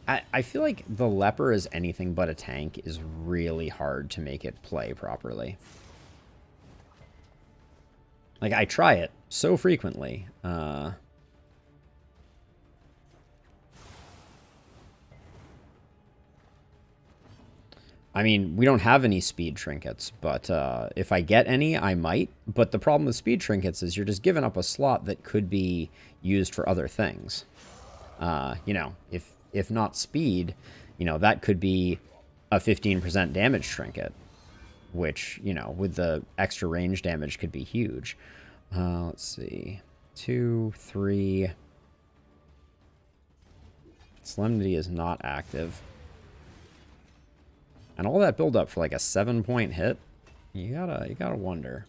Speaker 1: I feel like the leper as anything but a tank is really hard to make it play properly. Like, I try it so frequently. I mean, we don't have any speed trinkets, but if I get any, I might. But the problem with speed trinkets is you're just giving up a slot that could be used for other things. You know, if not speed, you know, that could be a 15% damage trinket, which, you know, with the extra range damage could be huge. Let's see. 2, 3. Solemnity is not active. And all that build up for like a 7-point hit, you gotta wonder.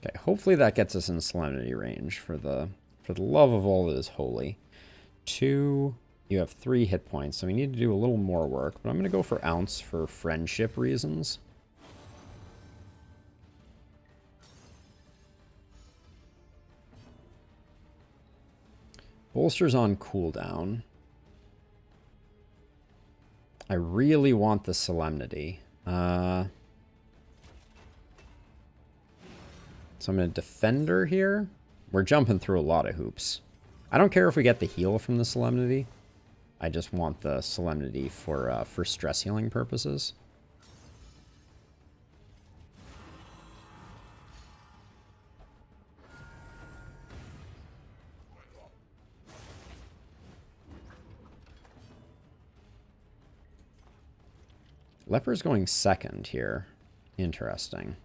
Speaker 1: Okay, hopefully that gets us in Solemnity range for the love of all that is holy. 2, you have 3 hit points, so we need to do a little more work, but I'm gonna go for Ounce for friendship reasons. Bolster's on cooldown. I really want the Solemnity. So I'm going to Defender here. We're jumping through a lot of hoops. I don't care if we get the heal from the Solemnity. I just want the Solemnity for stress healing purposes. Leper's going second here. Interesting.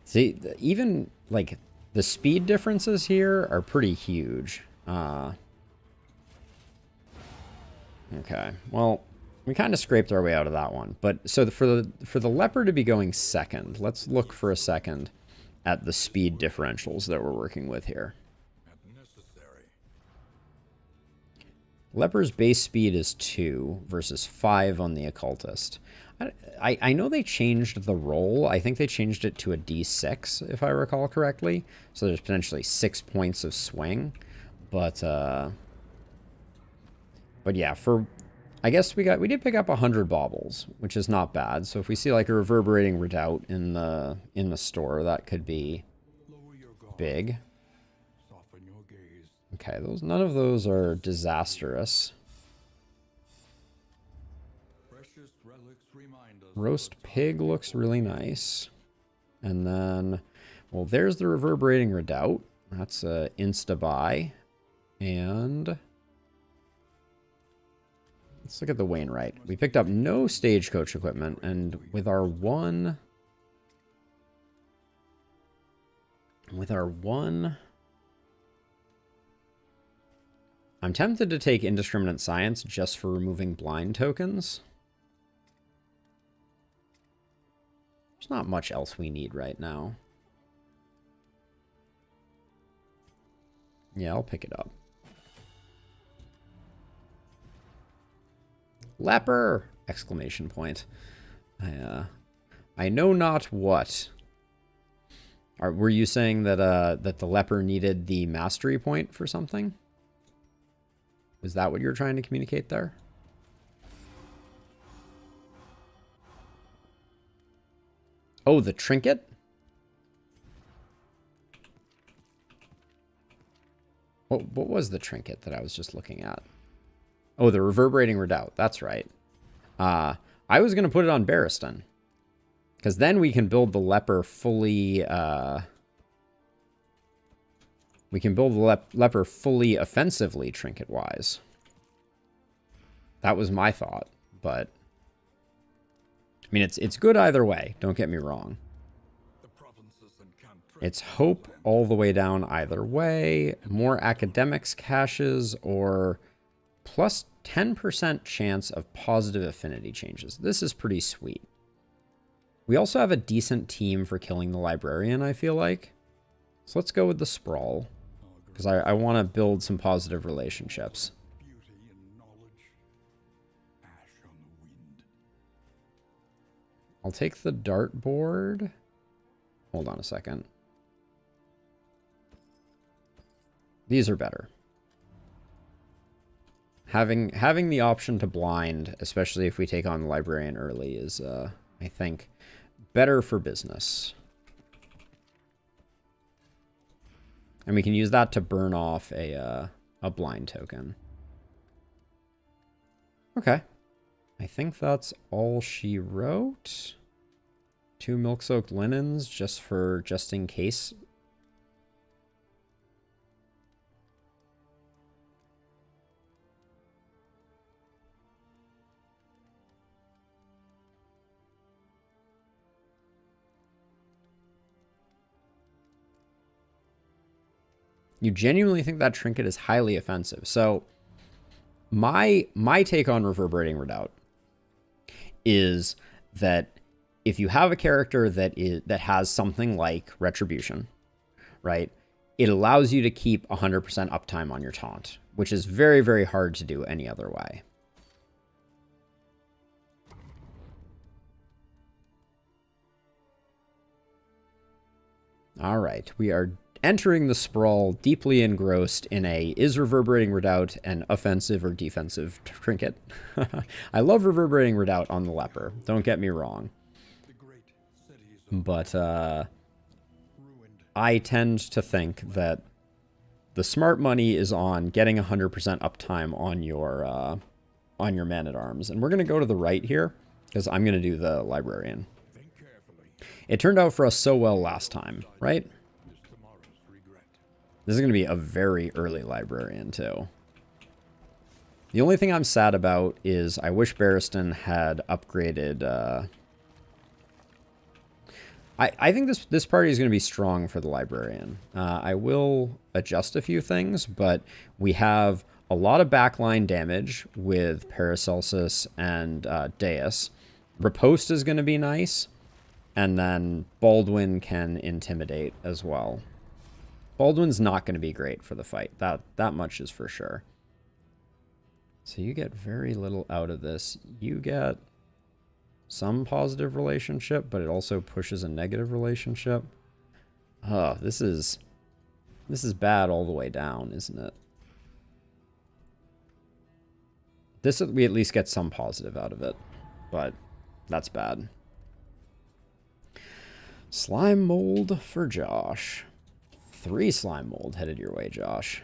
Speaker 1: See, even, like, the speed differences here are pretty huge. Okay, well, we kind of scraped our way out of that one. But, so for the Leper to be going second, let's look for a second at the speed differentials that we're working with here. Leper's base speed is 2 versus 5 on the Occultist. I know they changed the roll. I think they changed it to a D6, if I recall correctly. So there's potentially 6 points of swing. But yeah, I guess we did pick up 100 baubles, which is not bad. So if we see like a reverberating redoubt in the store, that could be big. Okay, none of those are disastrous. Roast pig looks really nice. And then, well, there's the reverberating redoubt. That's a insta-buy. And let's look at the Wainwright. We picked up no stagecoach equipment, and with our one... I'm tempted to take Indiscriminate Science just for removing blind tokens. There's not much else we need right now. Yeah, I'll pick it up. Leper! Exclamation point. I know not what. Were you saying that that the Leper needed the mastery point for something? Was that what you were trying to communicate there? Oh, the trinket? What was the trinket that I was just looking at? Oh, the reverberating redoubt. That's right. I was going to put it on Barristan. Because then we can build the Leper fully We can build the leper fully offensively trinket-wise. That was my thought, but... I mean, it's good either way, don't get me wrong. It's hope all the way down either way. More academics caches or plus 10% chance of positive affinity changes. This is pretty sweet. We also have a decent team for killing the librarian, I feel like. So let's go with the sprawl. Because I want to build some positive relationships. I'll take the dartboard. Hold on a second. These are better. Having the option to blind, especially if we take on the librarian early, is, I think, better for business. And we can use that to burn off a blind token. Okay. I think that's all she wrote. 2 milk-soaked linens just in case. You genuinely think that trinket is highly offensive. So my take on Reverberating Redoubt is that if you have a character that has something like Retribution, right, it allows you to keep 100% uptime on your taunt, which is very, very hard to do any other way. All right, we are entering the sprawl deeply engrossed in a is Reverberating Redoubt an offensive or defensive trinket? I love Reverberating Redoubt on the leper, don't get me wrong. But I tend to think that the smart money is on getting 100% uptime on your man-at-arms. And we're going to go to the right here, because I'm going to do the librarian. It turned out for us so well last time, right? This is going to be a very early librarian, too. The only thing I'm sad about is I wish Barristan had upgraded... I think this party is going to be strong for the librarian. I will adjust a few things, but we have a lot of backline damage with Paracelsus and Deus. Riposte is going to be nice, and then Baldwin can intimidate as well. Baldwin's not going to be great for the fight. That much is for sure. So you get very little out of this. You get some positive relationship, but it also pushes a negative relationship. Oh, this is bad all the way down, isn't it? This, we at least get some positive out of it, but that's bad. Slime mold for Josh. 3 slime mold headed your way, Josh.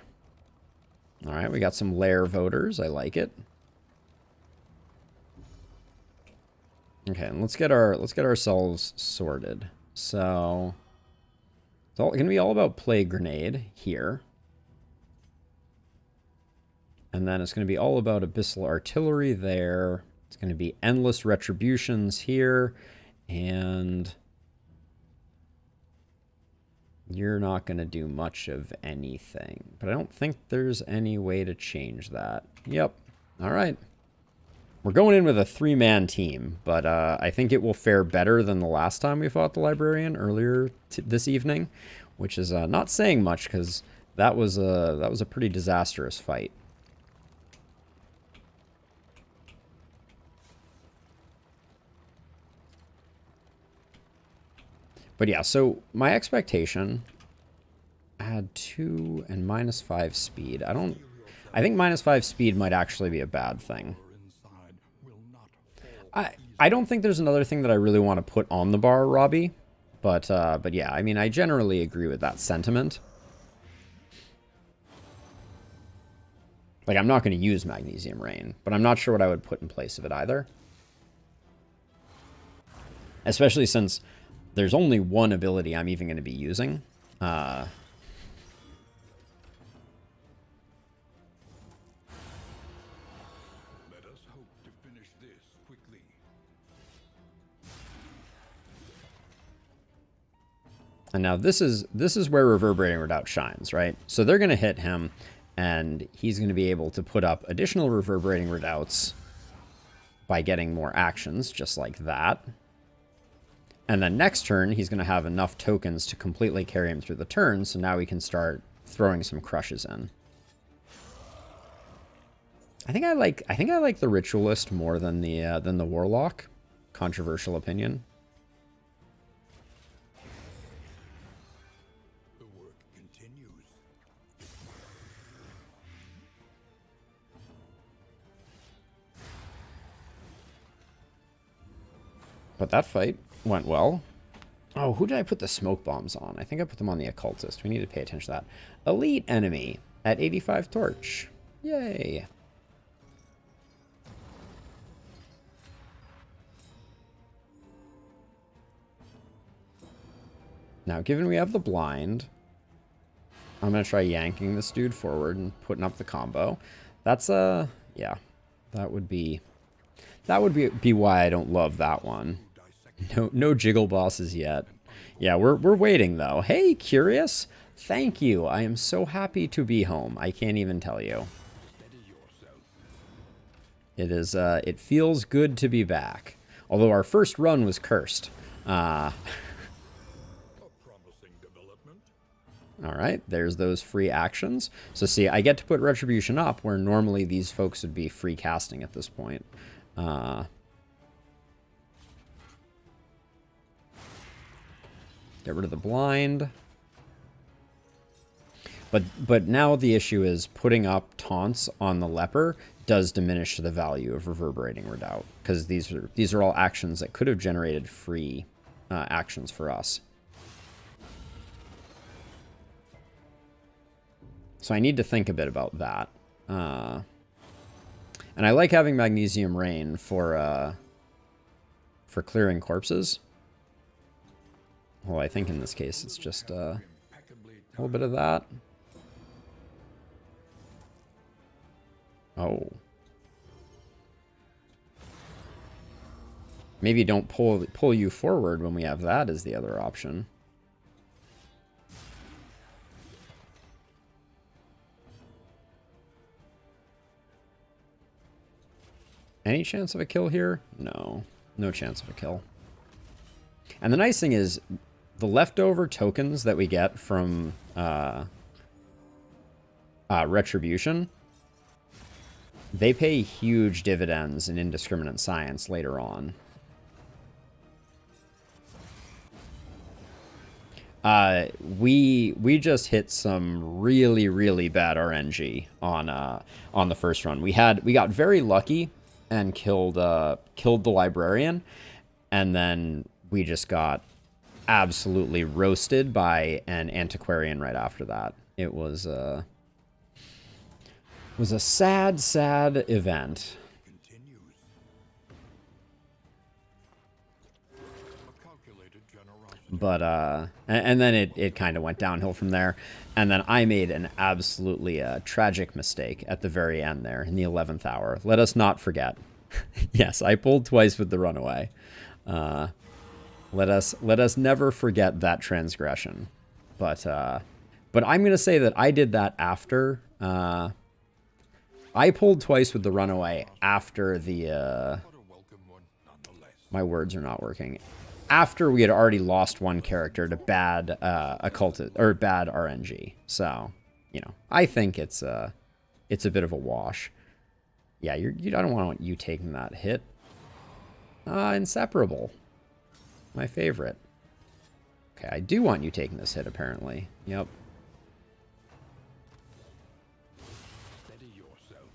Speaker 1: All right, we got some lair voters. I like it. Okay, and let's get ourselves sorted. So it's all gonna be all about Plague Grenade here. And then it's gonna be all about Abyssal Artillery there. It's gonna be Endless Retributions here, and you're not gonna do much of anything. But I don't think there's any way to change that. Yep. All right. We're going in with a 3-man team, but I think it will fare better than the last time we fought the Librarian earlier this evening, which is not saying much because that was a pretty disastrous fight. But yeah, so my expectation, add 2 and -5 speed. I think -5 speed might actually be a bad thing. I don't think there's another thing that I really want to put on the bar, Robbie. But yeah, I mean, I generally agree with that sentiment. Like, I'm not going to use Magnesium Rain, but I'm not sure what I would put in place of it either. Especially since there's only one ability I'm even going to be using. And now this is where Reverberating Redoubt shines, right? So they're going to hit him, and he's going to be able to put up additional Reverberating Redoubts by getting more actions, just like that. And then next turn, he's going to have enough tokens to completely carry him through the turn, so now we can start throwing some crushes in. I think I like the Ritualist more than the Warlock. Controversial opinion.
Speaker 2: The work continues.
Speaker 1: But that fight went well. Oh, who did I put the smoke bombs on? I think I put them on the Occultist. We need to pay attention to that. Elite enemy at 85 torch. Yay. Now, given we have the blind, I'm going to try yanking this dude forward and putting up the combo. That's, yeah, that would be why I don't love that one. No jiggle bosses yet. Yeah, we're waiting, though. Hey, Curious, thank you. I am so happy to be home. I can't even tell you. It is, it feels good to be back. Although our first run was cursed. All right, there's those free actions. So see, I get to put Retribution up where normally these folks would be free casting at this point. Get rid of the blind. But now the issue is putting up taunts on the leper does diminish the value of Reverberating Redoubt, because these are all actions that could have generated free actions for us. So I need to think a bit about that. And I like having Magnesium Rain for clearing corpses. Well, I think in this case it's just a little bit of that. Oh. Maybe don't pull you forward when we have that as the other option. Any chance of a kill here? No. No chance of a kill. And the nice thing is, the leftover tokens that we get from Retribution, they pay huge dividends in Indiscriminate Science later on. We just hit some really bad RNG on the first run. We got very lucky and killed the librarian, and then we just got absolutely roasted by an antiquarian right after that. It was a sad event. But and then it kind of went downhill from there, and then I made an absolutely tragic mistake at the very end there in the 11th hour. Let us not forget. Yes, I pulled twice with the runaway. Let us never forget that transgression. But I'm going to say that I did that after. I pulled twice with the runaway after the. My words are not working. After we had already lost one character to bad occultist or bad RNG. So, you know, I think it's a bit of a wash. Yeah, I don't want you taking that hit. Inseparable. My favorite. Okay, I do want you taking this hit, apparently. Yep.
Speaker 2: Steady yourself.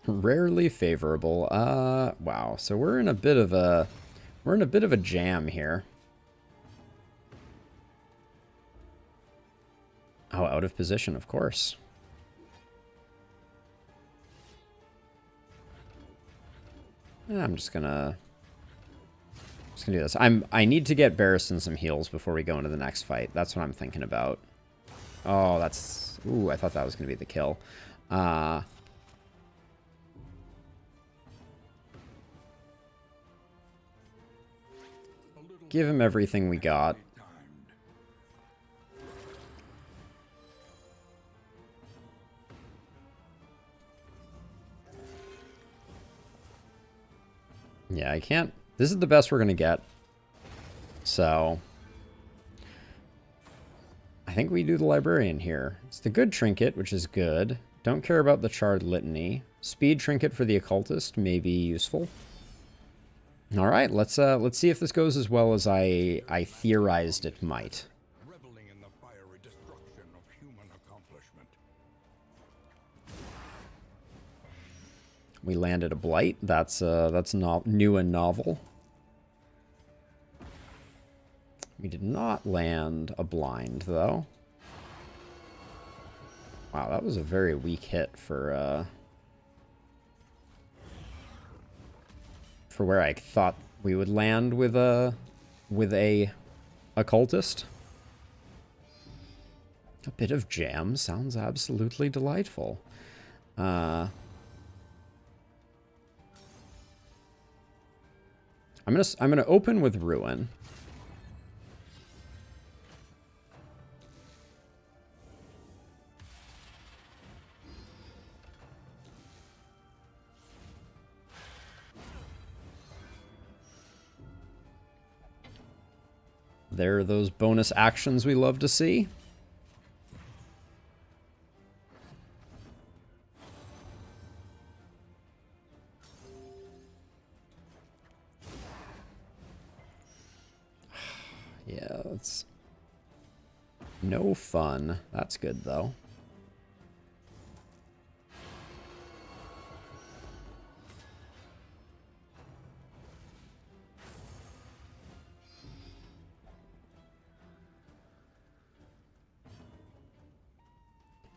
Speaker 1: Rarely favorable. Wow. So we're in a bit of a jam here. Oh, out of position, of course. I'm just gonna do this. I need to get Barristan some heals before we go into the next fight. That's what I'm thinking about. Oh, that's... Ooh, I thought that was going to be the kill. Give him everything we got. Yeah, I can't... This is the best we're going to get. So... I think we do the Librarian here. It's the good trinket, which is good. Don't care about the Charred Litany. Speed trinket for the Occultist may be useful. All right, let's see if this goes as well as I theorized it might.
Speaker 2: Reveling in the fiery destruction of human accomplishment.
Speaker 1: We landed a Blight. That's new and novel. We did not land a Blind, though. Wow, that was a very weak hit for where I thought we would land with a Occultist. A bit of jam sounds absolutely delightful. I'm gonna open with Ruin. There are those bonus actions we love to see. Yeah, that's no fun. That's good, though.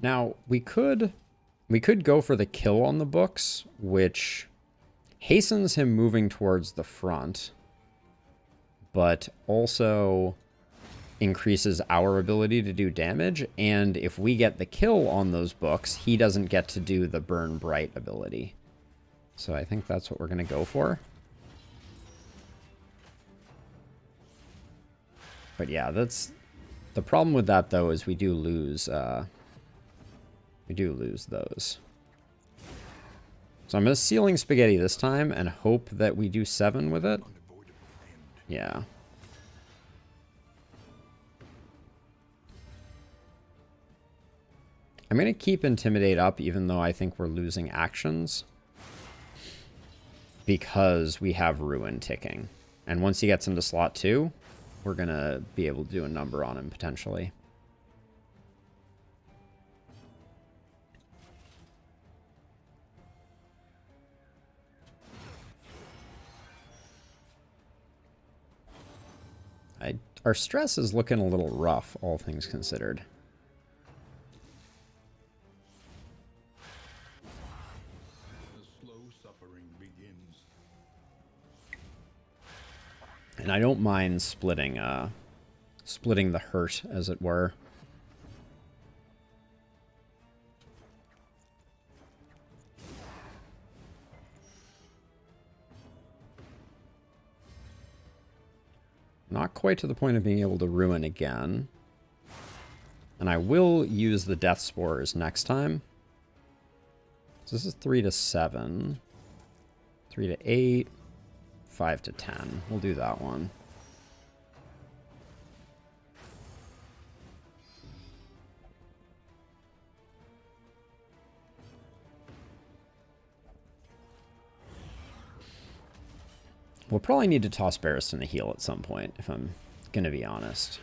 Speaker 1: Now, we could go for the kill on the books, which hastens him moving towards the front, but also increases our ability to do damage, and if we get the kill on those books, he doesn't get to do the Burn Bright ability. So I think that's what we're going to go for. But yeah, that's... The problem with that, though, is we do lose those. So I'm going to Sealing Spaghetti this time and hope that we do 7 with it. Yeah. I'm going to keep Intimidate up even though I think we're losing actions. Because we have Ruin ticking. And once he gets into slot 2, we're going to be able to do a number on him potentially. Our stress is looking a little rough, all things considered.
Speaker 2: The slow suffering begins.
Speaker 1: And I don't mind splitting the hurt, as it were. Not quite to the point of being able to Ruin again. And I will use the Death Spores next time. So this is 3 to 7. 3 to 8. 5 to 10. We'll do that one. We'll probably need to toss Barristan a heal at some point, if I'm going to be honest.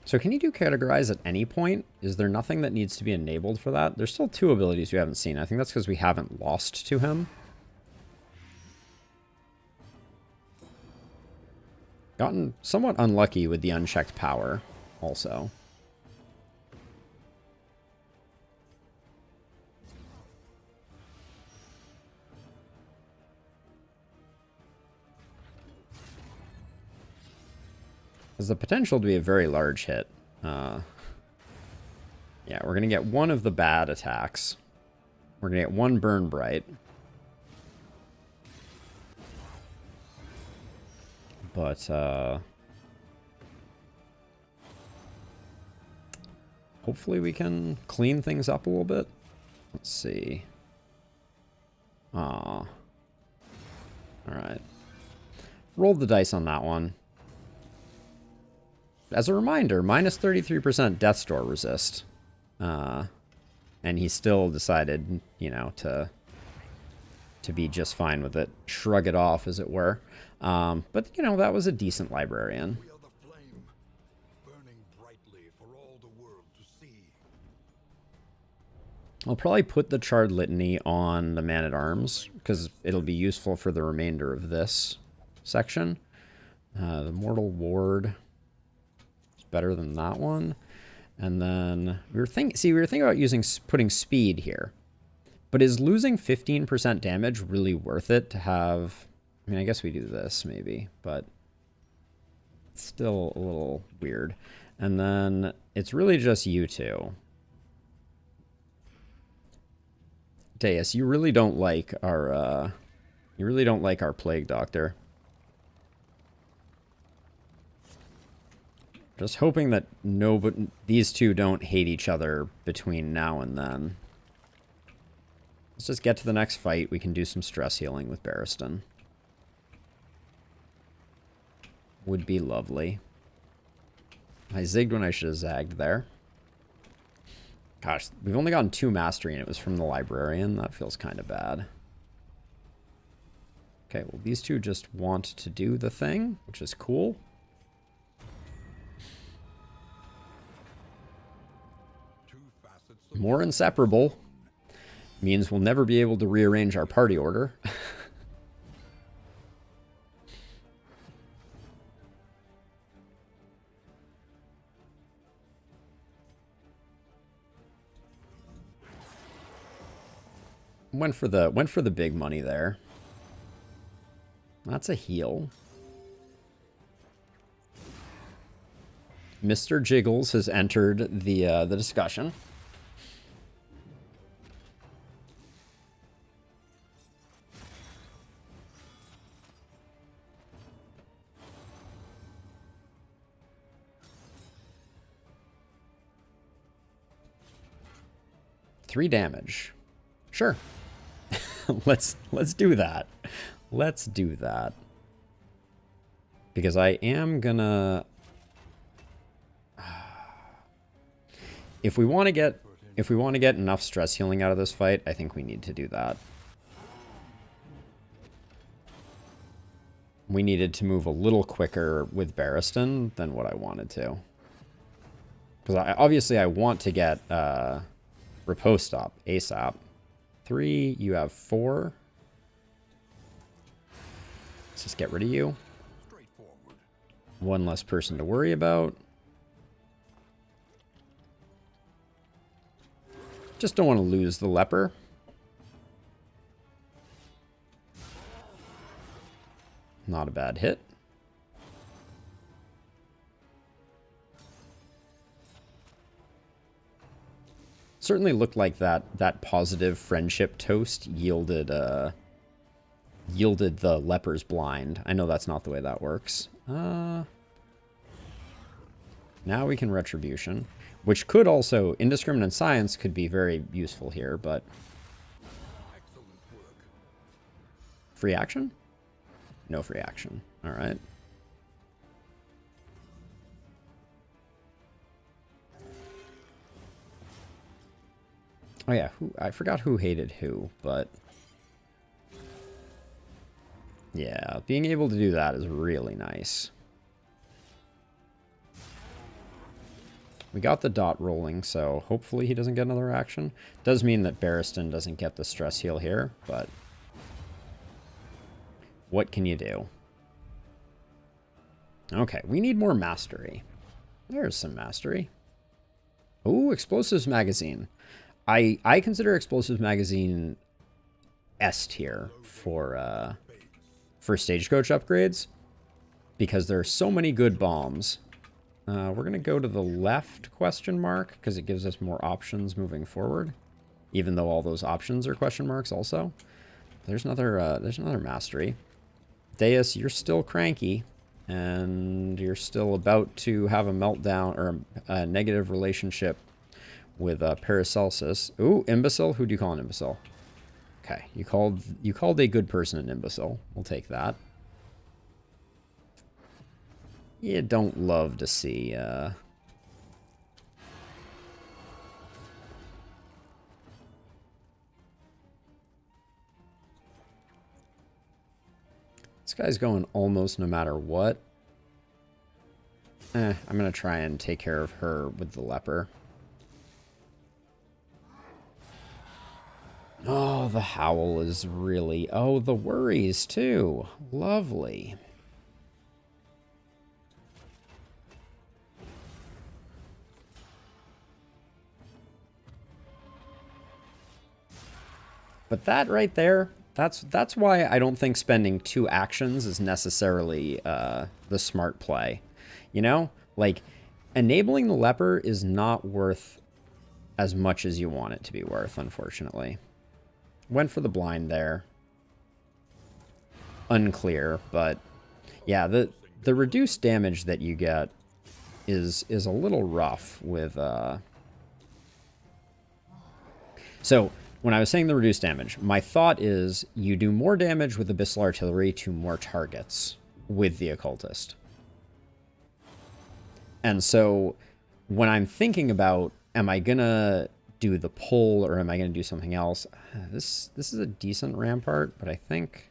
Speaker 1: So can you do Categorize at any point? Is there nothing that needs to be enabled for that? There's still 2 abilities we haven't seen. I think that's because we haven't lost to him. Gotten somewhat unlucky with the unchecked power, also. has the potential to be a very large hit. Yeah, we're going to get one of the bad attacks. We're going to get one Burn Bright. But, hopefully we can clean things up a little bit. Let's see. Alright. Rolled the dice on that one. As a reminder, minus 33% Death's Door resist. And he still decided, you know, to be just fine with it. Shrug it off, as it were. But, you know, that was a decent librarian.
Speaker 2: We are the flame, burning brightly for all the world to see.
Speaker 1: I'll probably put the Charred Litany on the Man-at-Arms, because it'll be useful for the remainder of this section. The Mortal Ward is better than that one. And then we were thinking about putting speed here. But is losing 15% damage really worth it to have? I mean, I guess we do this maybe, but it's still a little weird. And then it's really just you two. Deus, you really don't like our Plague Doctor. Just hoping that these two don't hate each other between now and then. Let's just get to the next fight. We can do some stress healing with Barristan. Would be lovely. I zigged when I should have zagged there. Gosh, we've only gotten 2 mastery and it was from the librarian. That feels kind of bad. Okay, well, these two just want to do the thing, which is cool. More inseparable means we'll never be able to rearrange our party order. Went for the big money there. That's a heal. Mr. Jiggles has entered the discussion. Three damage. Sure. let's do that. Let's do that. Because I am gonna if we want to get enough stress healing out of this fight, I think we need to do that. We needed to move a little quicker with Barristan than what I wanted to. Because obviously I want to get Repose Stop ASAP. 3, you have 4. Let's just get rid of you. One less person to worry about. Just don't want to lose the leper. Not a bad hit. Certainly looked like that positive friendship toast yielded the leper's blind. I know that's not the way that works. Now we can Retribution, which could also, Indiscriminate Science could be very useful here, but free action? No free action. All right. Oh yeah, I forgot who hated who, but yeah, being able to do that is really nice. We got the dot rolling, so hopefully he doesn't get another action. Does mean that Barristan doesn't get the stress heal here, but what can you do? Okay, we need more mastery. There's some mastery. Ooh, Explosives Magazine. I consider Explosives Magazine S tier for Stagecoach upgrades, because there are so many good bombs We're going to go to the left question mark because it gives us more options moving forward, even though all those options are question marks also. There's another mastery. Deus, you're still cranky, and you're still about to have a meltdown or a negative relationship with Paracelsus. Ooh, imbecile. Who do you call an imbecile? Okay, you called a good person an imbecile. We'll take that. You don't love to see this guy's going almost no matter what. I'm gonna try and take care of her with the leper. Oh, the howl is really... Oh, the worries, too. Lovely. But that right there, that's why I don't think spending 2 actions is necessarily the smart play. You know? Like, enabling the leper is not worth as much as you want it to be worth, unfortunately. Went for the blind there. Unclear, but yeah, the reduced damage that you get is a little rough with So when I was saying the reduced damage, my thought is you do more damage with Abyssal Artillery to more targets with the Occultist. And so when I'm thinking about, am I gonna do the pull or am I going to do something else? This is a decent rampart, but I think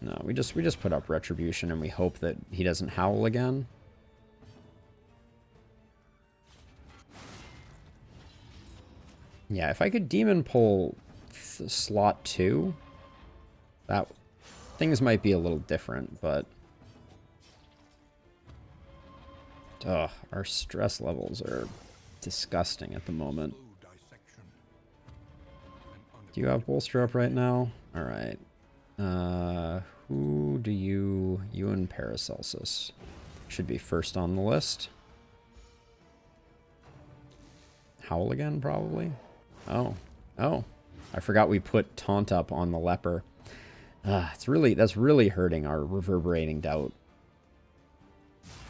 Speaker 1: no, we just put up Retribution and we hope that he doesn't howl again. Yeah, if I could demon pull slot 2, that things might be a little different, but our stress levels are disgusting at the moment. Do you have bolster up right now? All right. Who do you and Paracelsus should be first on the list. Howl again, probably. Oh, I forgot we put Taunt up on the leper. That's really hurting our Reverberating Doubt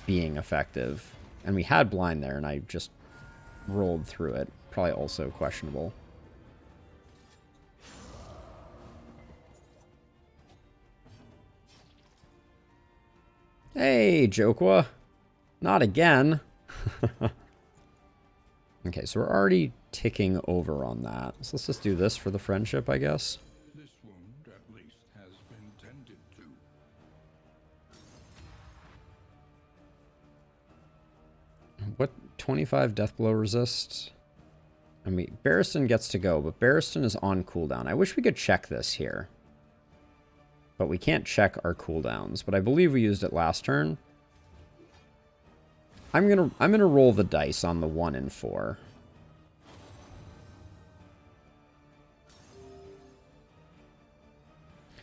Speaker 1: being effective. And we had blind there, and I just rolled through it. Probably also questionable. Hey, Jokwa. Not again. Okay, so we're already ticking over on that. So let's just do this for the friendship, I guess.
Speaker 2: This wound, at least, has been tended to.
Speaker 1: What, 25 death blow resist? I mean, Barristan gets to go, but Barristan is on cooldown. I wish we could check this here. But we can't check our cooldowns, but I believe we used it last turn. I'm gonna roll the dice on the 1 and 4.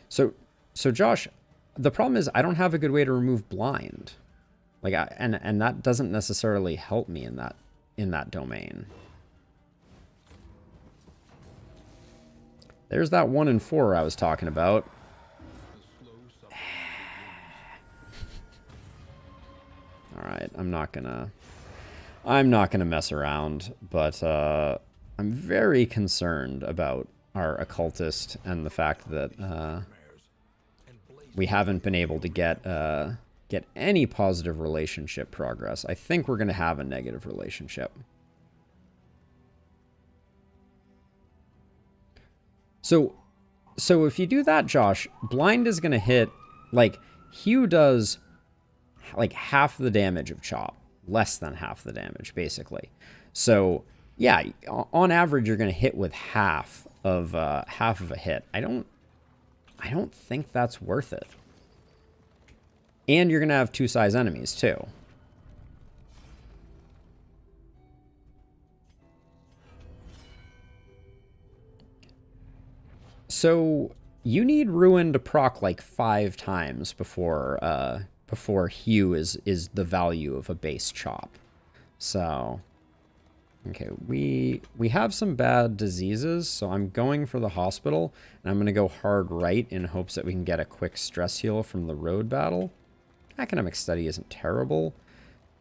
Speaker 1: So Josh, the problem is I don't have a good way to remove blind. Like and that doesn't necessarily help me in that domain. There's that 1 and 4 I was talking about. All right, I'm not gonna mess around, but I'm very concerned about our occultist and the fact that we haven't been able to get any positive relationship progress. I think we're gonna have a negative relationship. So if you do that, Josh, blind is gonna hit, like, Hugh does like half the damage of Chop, less than half the damage, basically. So yeah, on average, you're going to hit with half of a hit. I don't think that's worth it. And you're going to have 2 size enemies too. So You need Ruin to proc like 5 times before Hue is the value of a base chop. So, okay, we have some bad diseases, so I'm going for the hospital, and I'm going to go hard right in hopes that we can get a quick stress heal from the road battle. Academic study isn't terrible.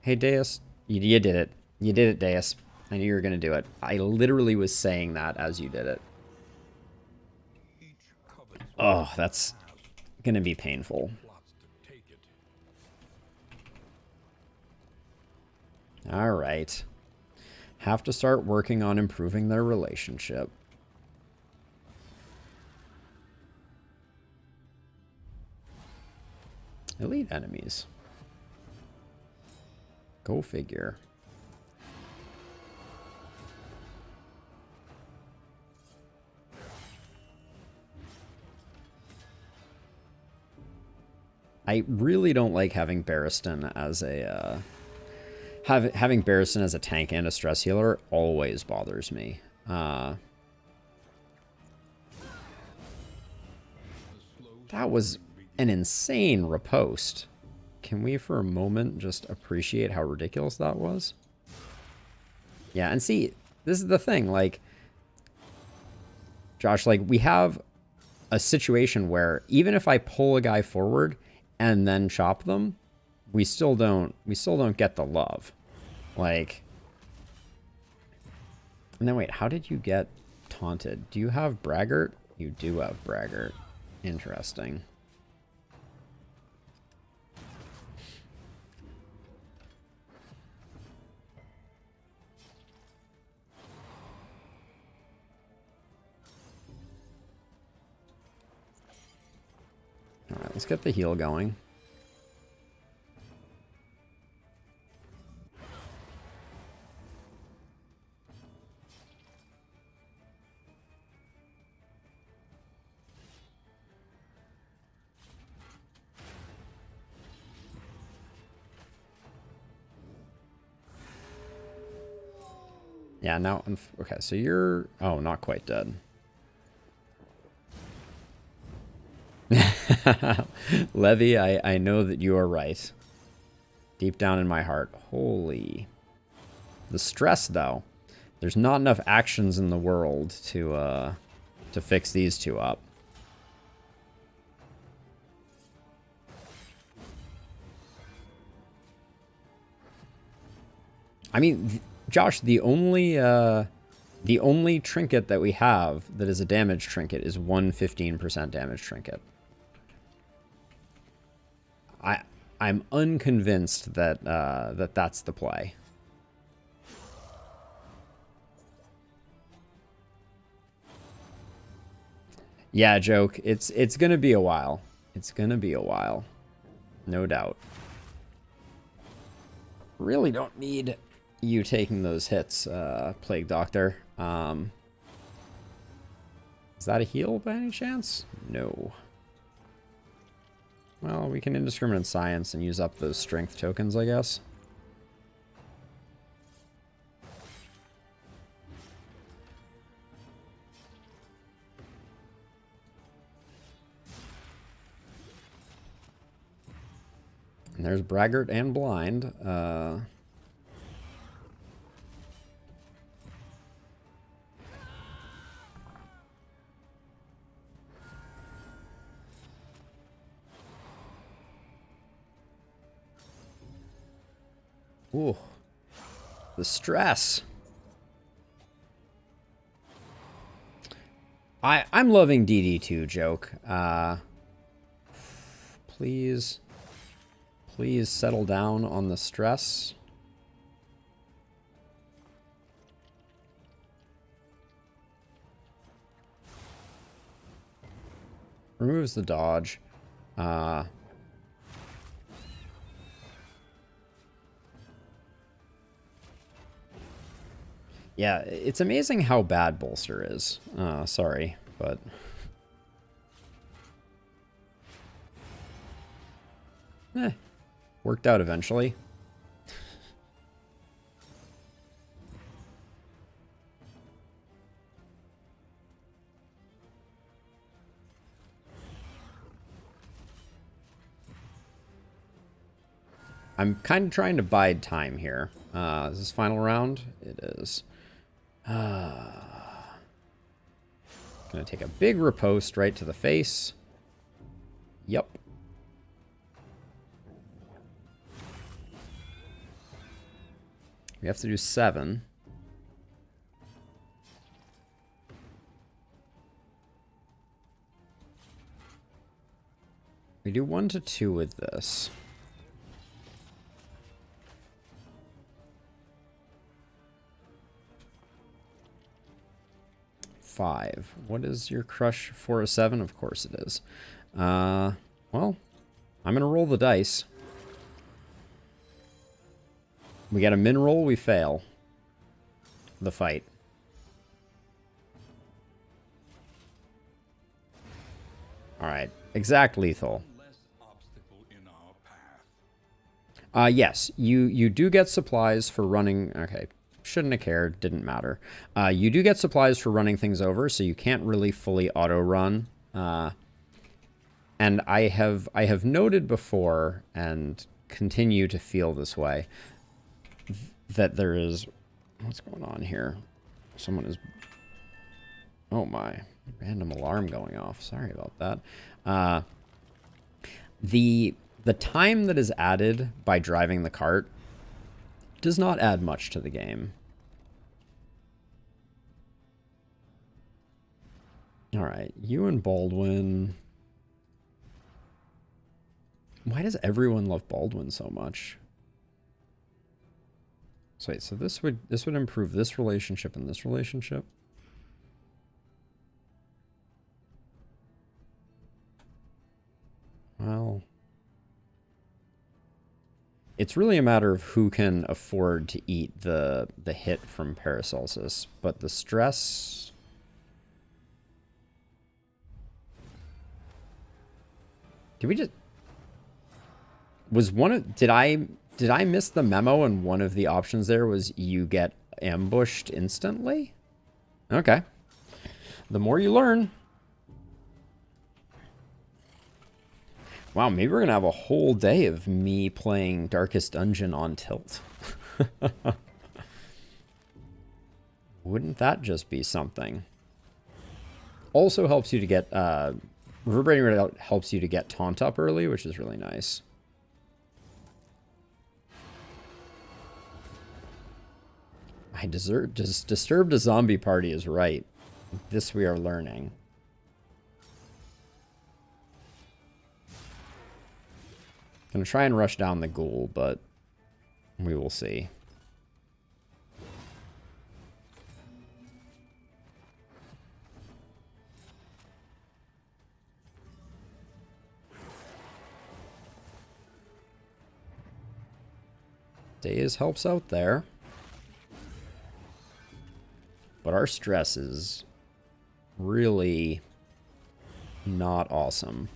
Speaker 1: Hey, Deus, you did it. You did it, Deus. I knew you were going to do it. I literally was saying that as you did it. Oh, that's going to be painful. All right. Have to start working on improving their relationship. Elite enemies. Go figure. I really don't like having Barristan as a having Barristan as a tank and a stress healer always bothers me. That was an insane riposte. Can we for a moment just appreciate how ridiculous that was? Yeah, and see, this is the thing, like, Josh, like, we have a situation where even if I pull a guy forward and then chop them, we still don't get the love. Like, and then wait, how did you get taunted? Do you have Braggart? You do have Braggart. Interesting. All right, let's get the heal going. Yeah, now, okay, so you're, oh, not quite dead. Levy, I know that you are right. Deep down in my heart. Holy. The stress, though. There's not enough actions in the world to fix these two up. I mean, Josh, the only trinket that we have that is a damage trinket is one 15% damage trinket. I'm unconvinced that that's the play. Yeah, joke. It's gonna be a while. It's gonna be a while, no doubt. Really don't need you taking those hits, Plague Doctor. Is that a heal by any chance? No. Well, we can Indiscriminate Science and use up those strength tokens, I guess. And there's Braggart and Blind. Ooh, the stress. I'm loving DD2 joke. Please settle down on the stress. Removes the dodge. Yeah, it's amazing how bad Bolster is. Sorry, but... worked out eventually. I'm kind of trying to bide time here. Is this final round? It is. Gonna take a big riposte right to the face. Yep. We have to do 7. We do 1 to 2 with this. Five. What is your crush for a 7? Of course it is. Well, I'm going to roll the dice. We get a min roll, we fail the fight. Alright, exact lethal. Yes, you do get supplies for running... Okay, shouldn't have cared, didn't matter. You do get supplies for running things over, so you can't really fully auto-run. And I have noted before, and continue to feel this way, that there is... What's going on here? Someone is... Oh my. Random alarm going off. Sorry about that. The time that is added by driving the cart does not add much to the game. Alright, you and Baldwin... Why does everyone love Baldwin so much? So wait, so this would improve this relationship and this relationship? Well... It's really a matter of who can afford to eat the hit from Paracelsus, but the stress... Did we just... Was one of... Did I miss the memo and one of the options there was you get ambushed instantly? Okay. The more you learn. Wow, maybe we're going to have a whole day of me playing Darkest Dungeon on tilt. Wouldn't that just be something? Also helps you to get... Reverberating Redoubt helps you to get Taunt up early, which is really nice. Disturbed a zombie party is right. This we are learning. Gonna try and rush down the ghoul, but we will see. Daze helps out there. But our stress is really not awesome.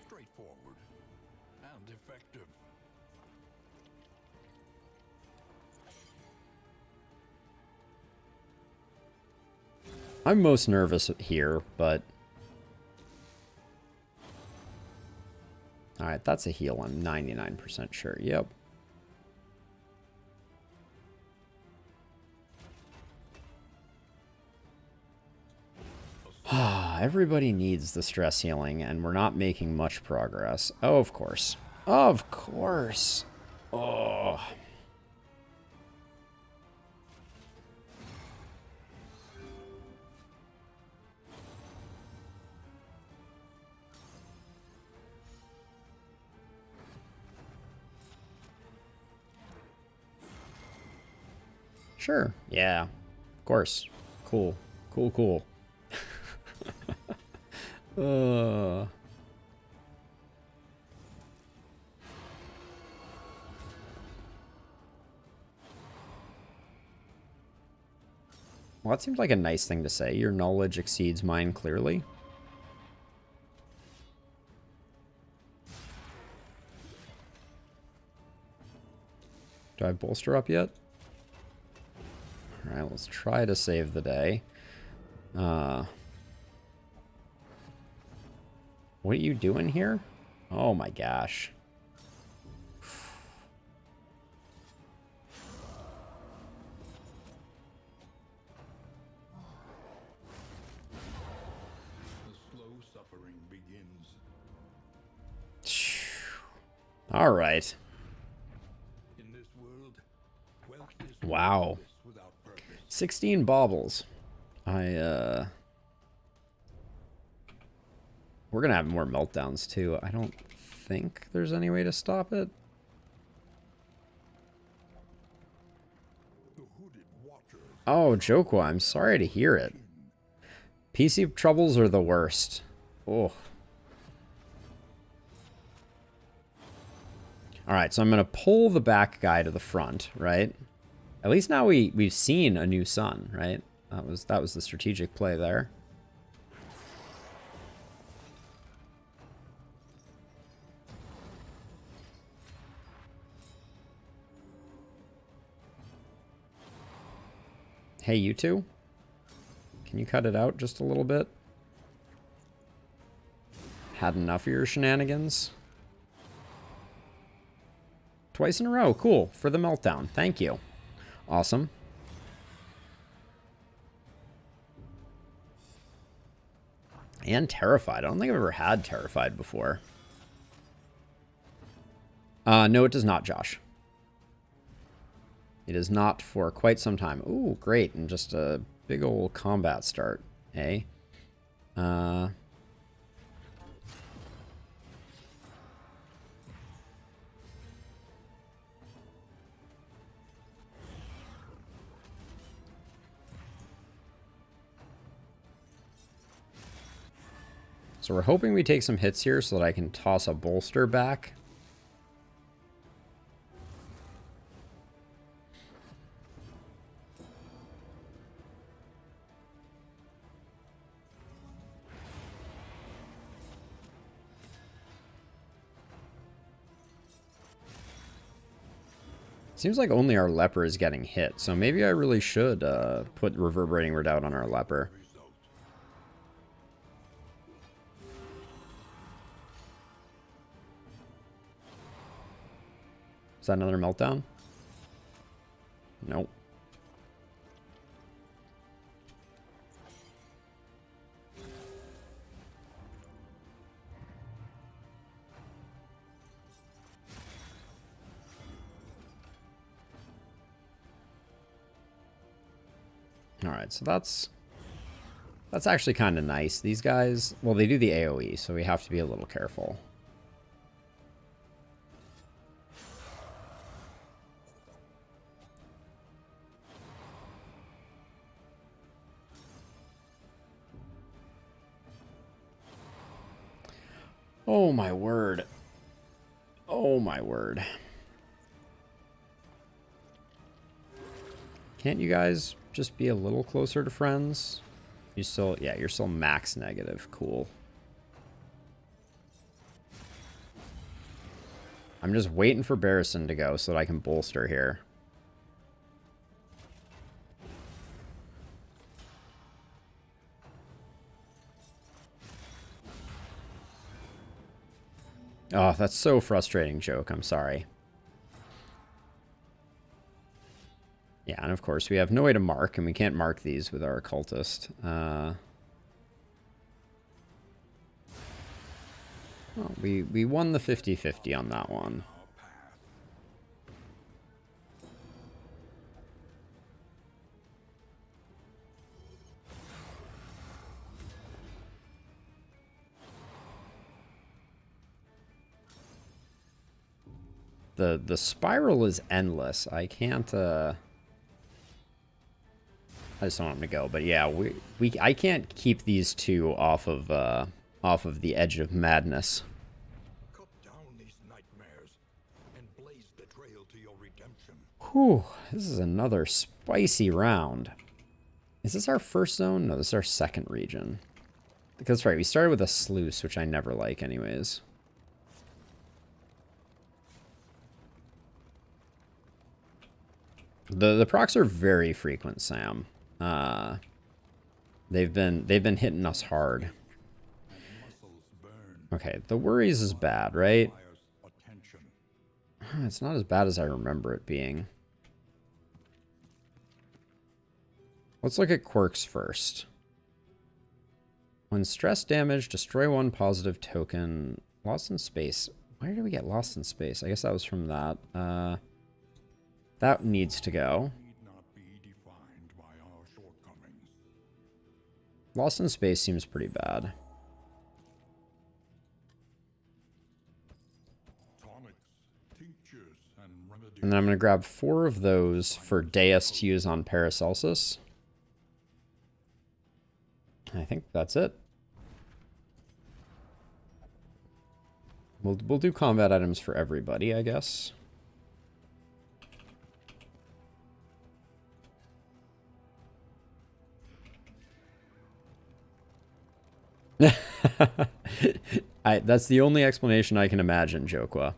Speaker 2: Straightforward and effective.
Speaker 1: I'm most nervous here, but... Alright, that's a heal, I'm 99% sure. Yep. Everybody needs the stress healing, and we're not making much progress. Oh, of course. Of course. Oh. Sure. Yeah. Of course. Cool. Cool, cool. Well, that seems like a nice thing to say. Your knowledge exceeds mine clearly. Do I have bolster up yet? Alright, let's try to save the day. What are you doing here? Oh my gosh.
Speaker 2: The slow suffering begins.
Speaker 1: All right.
Speaker 2: In this world, wealth is
Speaker 1: Wow.
Speaker 2: without purpose.
Speaker 1: 16 baubles. We're gonna have more meltdowns too. I don't think there's any way to stop it.
Speaker 2: The hooded watchers
Speaker 1: Oh, Jokwa, I'm sorry to hear it. PC troubles are the worst. Oh. Alright, so I'm gonna pull the back guy to the front, right? At least now we've seen a new sun, right? That was the strategic play there. Hey, you two? Can you cut it out just a little bit? Had enough of your shenanigans? Twice in a row. Cool. For the meltdown. Thank you. Awesome. And terrified. I don't think I've ever had terrified before. No, it does not, Josh. It is not for quite some time. Ooh, great. And just a big old combat start, eh? So we're hoping we take some hits here so that I can toss a bolster back. Seems like only our leper is getting hit, so maybe I really should put Reverberating Redoubt on our leper.
Speaker 2: result.
Speaker 1: Is that another meltdown? Nope. Alright, so that's actually kind of nice. These guys, well, they do the AoE, so we have to be a little careful. Oh my word. Oh my word. Can't you guys just be a little closer to friends? You still, yeah, you're still max negative. Cool. I'm just waiting for Barrison to go so that I can bolster here. Oh, that's so frustrating, Joke. I'm sorry. Yeah, and of course we have no way to mark, and we can't mark these with our occultist. Well, we won the 50-50 on that one. The spiral is endless. I can't I just don't want him to go, but yeah, I can't keep these two off of the edge of madness.
Speaker 2: Cut down these nightmares and blaze the trail to your redemption.
Speaker 1: Whew, this is another spicy round. Is this our first zone? No, this is our second region. That's right, we started with a sluice, which I never like anyways. The procs are very frequent, Sam. They've been hitting us hard. Okay, the worries is bad, right? It's not as bad as I remember it being. Let's look at quirks first. When stress damage, destroy one positive token. Lost in space. Where did we get lost in space? I guess that was from that. That needs to go. Lost in space seems pretty bad. And then I'm going to grab 4 of those for Deus to use on Paracelsus. I think that's it. We'll do combat items for everybody, I guess. That's the only explanation I can imagine, Jokwa.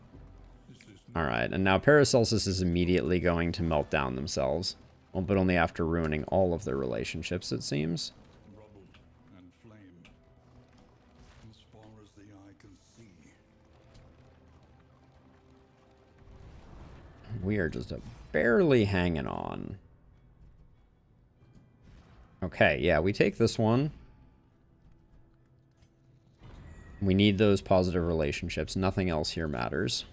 Speaker 1: Alright, and now Paracelsus is immediately going to melt down themselves. Well, but only after ruining all of their relationships, it seems.
Speaker 2: And flame, as far as the eye can see.
Speaker 1: We are just barely hanging on. Okay, yeah, we take this one. We need those positive relationships. Nothing else here matters.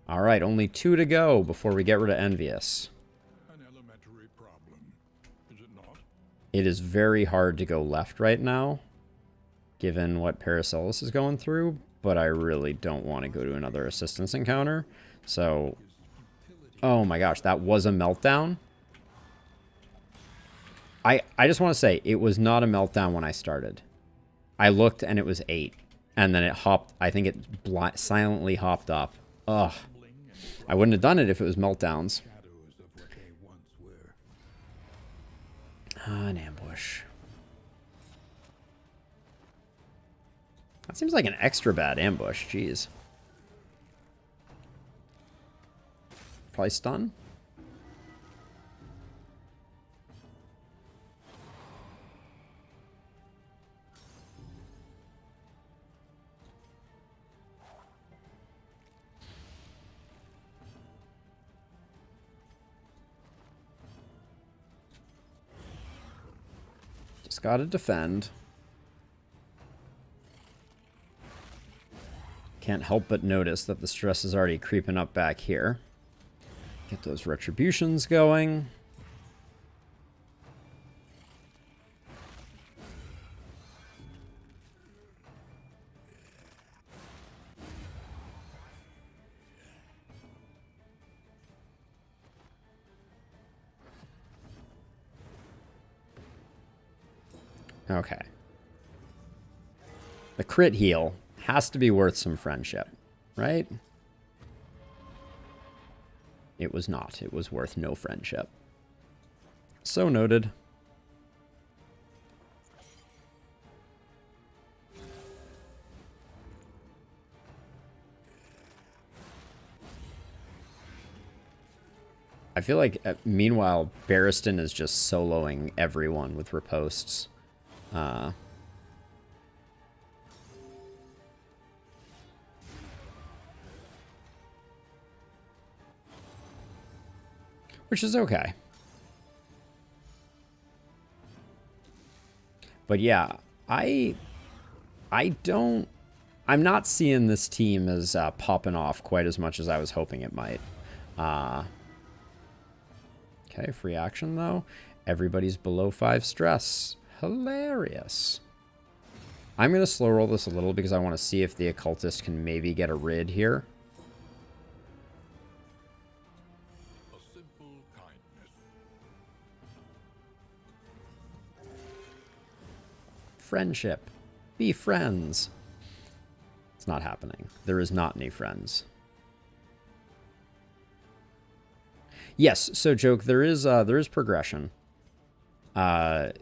Speaker 1: Alright, only 2 to go before we get rid of Envious.
Speaker 2: An elementary problem, is it not?
Speaker 1: It is very hard to go left right now, given what Paracelsus is going through, but I really don't want to go to another assistance encounter. So, oh my gosh, that was a meltdown. I just want to say, it was not a meltdown when I started. I looked and it was 8, and then it hopped, I think it silently hopped up. Ugh. I wouldn't have done it if it was meltdowns. An ambush. That seems like an extra bad ambush, jeez. Probably stun? Just gotta defend. Can't help but notice that the stress is already creeping up back here. Get those retributions going. Okay. The crit heal has to be worth some friendship, right? It was not. It was worth no friendship. So noted. I feel like, meanwhile, Barristan is just soloing everyone with riposts. Which is okay. But yeah, I'm not seeing this team as popping off quite as much as I was hoping it might. Okay, free action though. Everybody's below 5 stress. Hilarious. I'm going to slow roll this a little because I want to see if the occultist can maybe get a rid here.
Speaker 2: A simple kindness.
Speaker 1: Friendship. Be friends. It's not happening. There is not any friends. Yes, so Joke, there is progression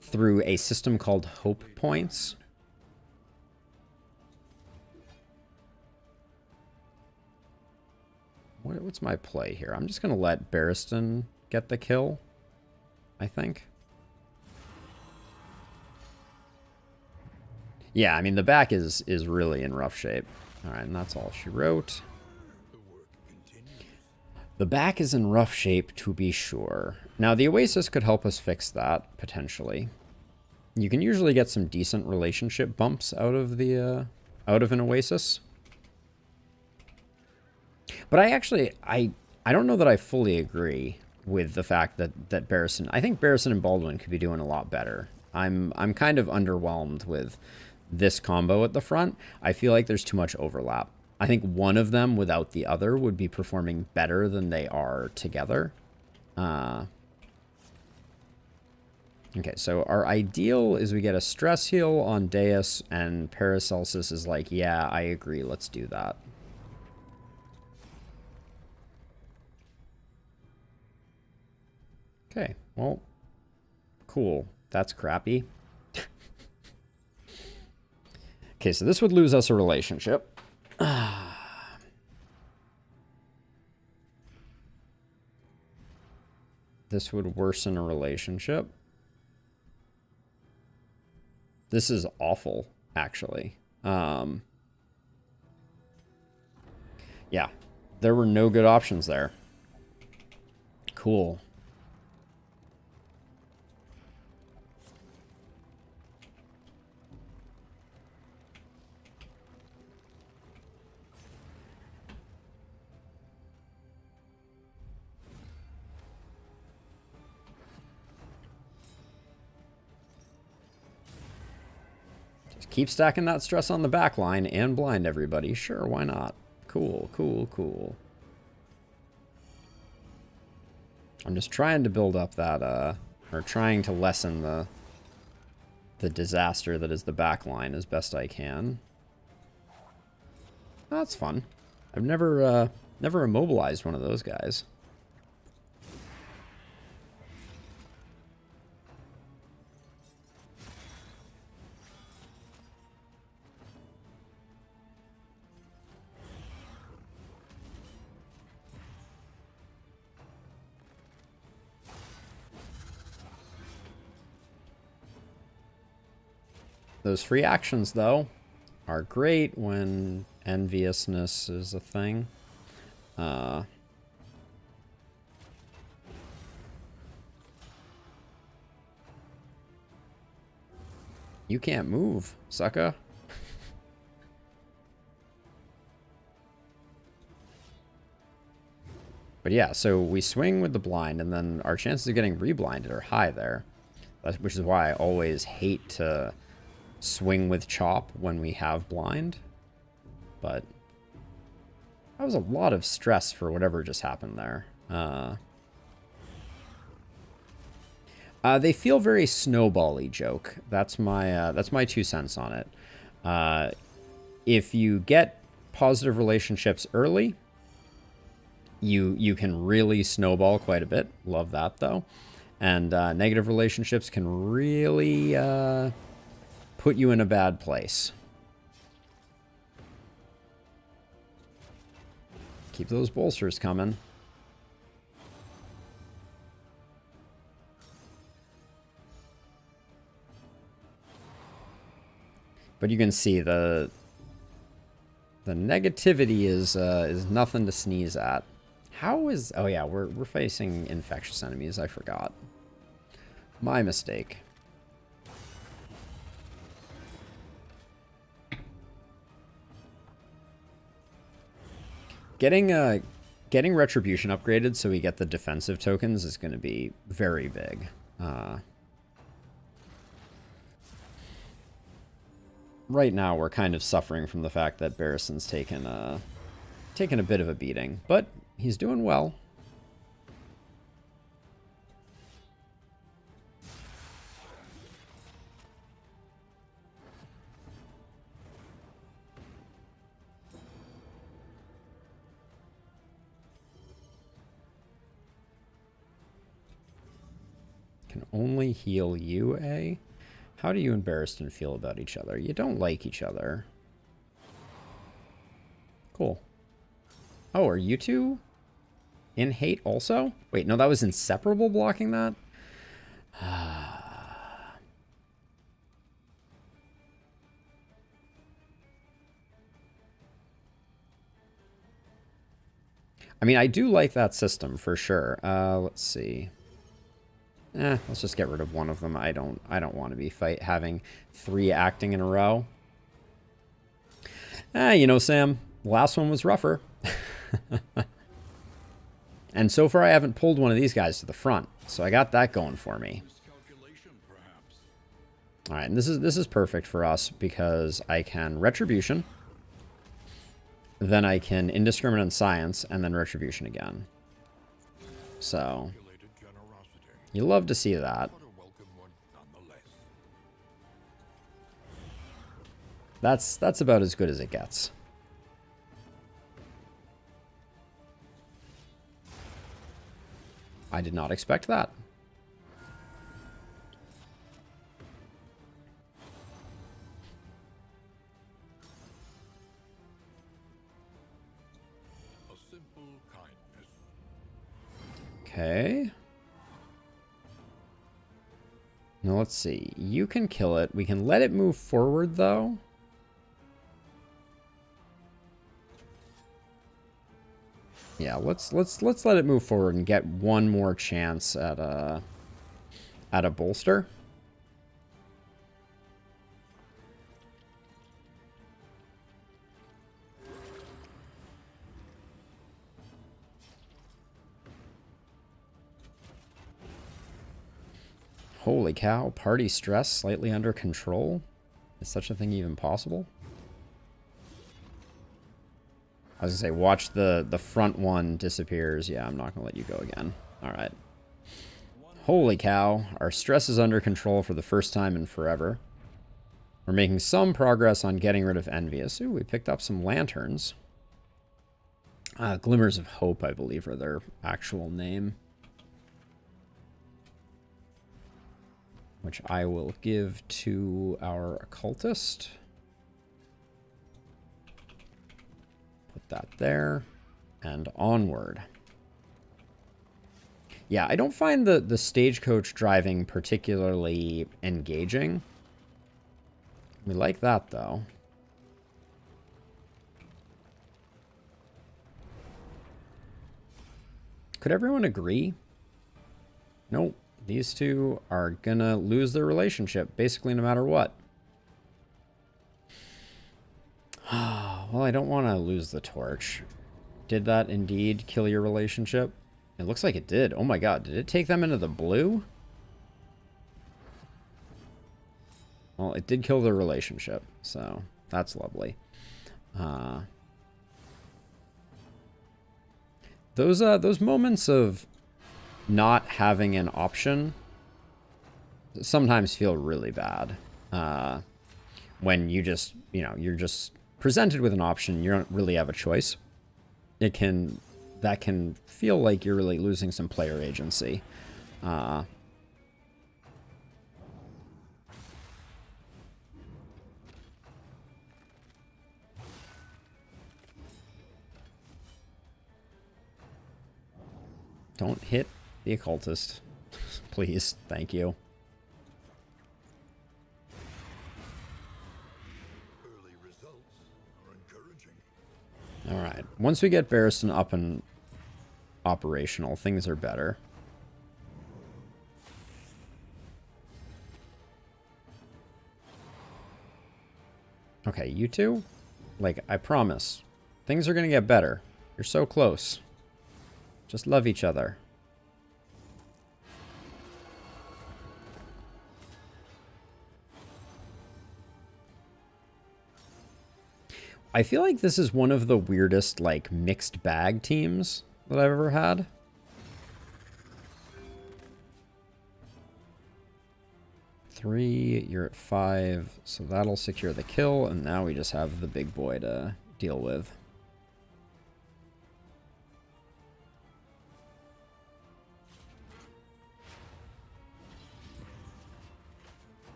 Speaker 1: through a system called Hope Points. What's my play here? I'm just going to let Barristan get the kill, I think. Yeah, I mean, the back is really in rough shape. All right, and that's all she wrote. The back is in rough shape, to be sure. Now, the Oasis could help us fix that, potentially. You can usually get some decent relationship bumps out of the out of an Oasis. But I don't know that I fully agree with the fact that Barristan... I think Barristan and Baldwin could be doing a lot better. I'm kind of underwhelmed with this combo at the front. I feel like there's too much overlap. I think one of them without the other would be performing better than they are together. Okay, so our ideal is we get a stress heal on Deus, and Paracelsus is like, yeah, I agree, let's do that. Okay, well, cool. That's crappy. Okay, so this would lose us a relationship. This would worsen a relationship. This is awful, actually. Yeah, there were no good options there. Cool. Keep stacking that stress on the back line and blind everybody. Sure, why not? Cool, cool, cool. I'm just trying to build up that, or trying to lessen the disaster that is the back line as best I can. Oh, that's fun. I've never immobilized one of those guys. Those free actions, though, are great when enviousness is a thing. You can't move, sucker. But yeah, so we swing with the blind, and then our chances of getting reblinded are high there. Which is why I always hate to swing with chop when we have blind. But that was a lot of stress for whatever just happened there. They feel very snowball-y, joke. That's my 2 cents on it. If you get positive relationships early, you can really snowball quite a bit. Love that, though. And negative relationships can really put you in a bad place. Keep those bolsters coming. But you can see the negativity is nothing to sneeze at. How is... Oh yeah, we're facing infectious enemies. I forgot. My mistake. Getting Retribution upgraded so we get the defensive tokens is going to be very big. Right now, we're kind of suffering from the fact that Barristan's taken a bit of a beating, but he's doing well. Can only heal you, eh? How do you and Barristan feel about each other? You don't like each other. Cool. Oh, are you two In hate also? Wait, no, that was inseparable blocking that? I mean, I do like that system for sure. Let's see. Let's just get rid of one of them. I don't want to be having 3 acting in a row. You know, Sam, the last one was rougher. And so far I haven't pulled one of these guys to the front. So I got that going for me. All right, and this is perfect for us because I can Retribution. Then I can Indiscriminate Science and then Retribution again. So you love to see that. That's about as good as it gets. I did not expect that.
Speaker 2: A simple kindness.
Speaker 1: Okay. Now let's see. You can kill it. We can let it move forward though. Yeah, let's let it move forward and get one more chance at a bolster. Holy cow, party stress slightly under control? Is such a thing even possible? I was gonna say, watch the front one disappears. Yeah, I'm not gonna let you go again. Alright. Holy cow, our stress is under control for the first time in forever. We're making some progress on getting rid of Envious. Ooh, we picked up some lanterns. Glimmers of Hope, I believe, are their actual name. Which I will give to our occultist. Put that there. And onward. Yeah, I don't find the stagecoach driving particularly engaging. We like that, though. Could everyone agree? Nope. These two are gonna lose their relationship, basically no matter what. Well, I don't want to lose the torch. Did that indeed kill your relationship? It looks like it did. Oh my god, did it take them into the blue? Well, it did kill their relationship, so that's lovely. Those moments of not having an option sometimes feel really bad. When you just, you're just presented with an option, you don't really have a choice. That can feel like you're really losing some player agency. Don't hit the occultist. Please. Thank you.
Speaker 2: Early results are encouraging.
Speaker 1: Alright. Once we get Barristan up and operational, things are better. Okay, you two? Like, I promise. Things are gonna get better. You're so close. Just love each other. I feel like this is one of the weirdest, like, mixed bag teams that I've ever had. Three, you're at 5, so that'll secure the kill, and now we just have the big boy to deal with.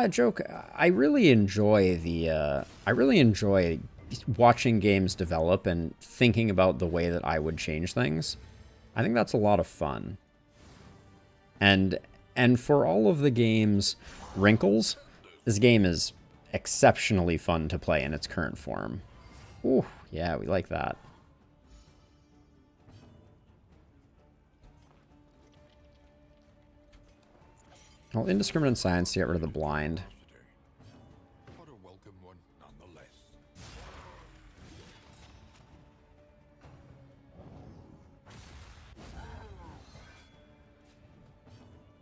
Speaker 1: Joke, I really enjoy the I really enjoy watching games develop and thinking about the way that I would change things. I think that's a lot of fun. And for all of the game's wrinkles, this game is exceptionally fun to play in its current form. Ooh, yeah, we like that. Well, indiscriminate science to get rid of the blind.
Speaker 2: But a welcome one nonetheless.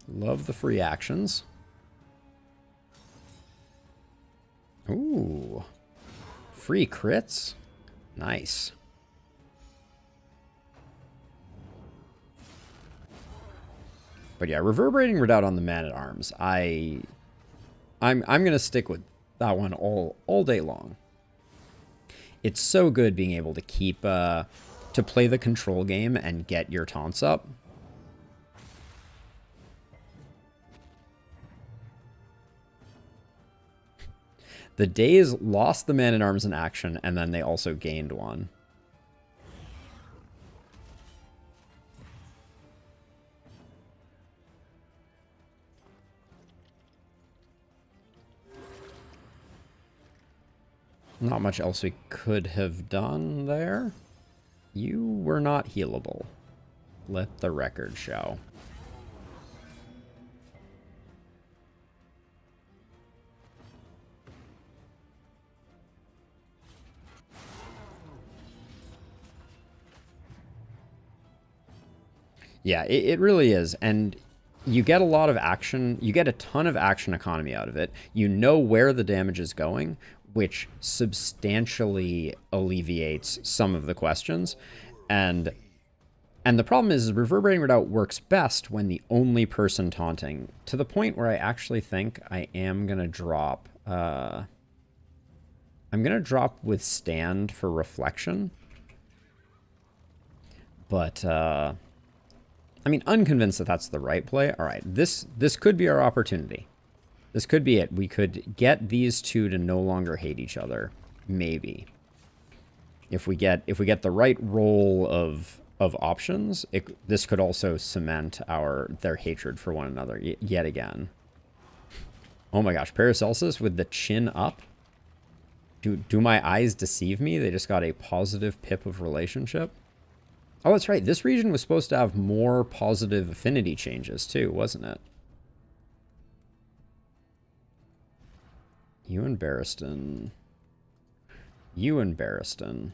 Speaker 1: Love the free actions. Ooh. Free crits? Nice. But yeah, Reverberating Redoubt on the Man-at-Arms. I'm gonna stick with that one all day long. It's so good being able to keep to play the control game and get your taunts up. The Days lost the Man-at-Arms in action, and then they also gained one. Not much else we could have done there. You were not healable. Let the record show. Yeah, it really is. And you get a lot of action. You get a ton of action economy out of it. You know where the damage is going, which substantially alleviates some of the questions. And the problem is Reverberating Redoubt works best when the only person taunting, to the point where I actually think I am going to drop... I'm going to drop Withstand for Reflection. But... I mean, unconvinced that that's the right play. All right, this could be our opportunity. This could be it. We could get these two to no longer hate each other, maybe. If we get the right roll of options, this could also cement their hatred for one another yet again. Oh my gosh, Paracelsus with the chin up. Do my eyes deceive me? They just got a positive pip of relationship. Oh, that's right. This region was supposed to have more positive affinity changes, too, wasn't it? You and Barristan. You and Barristan.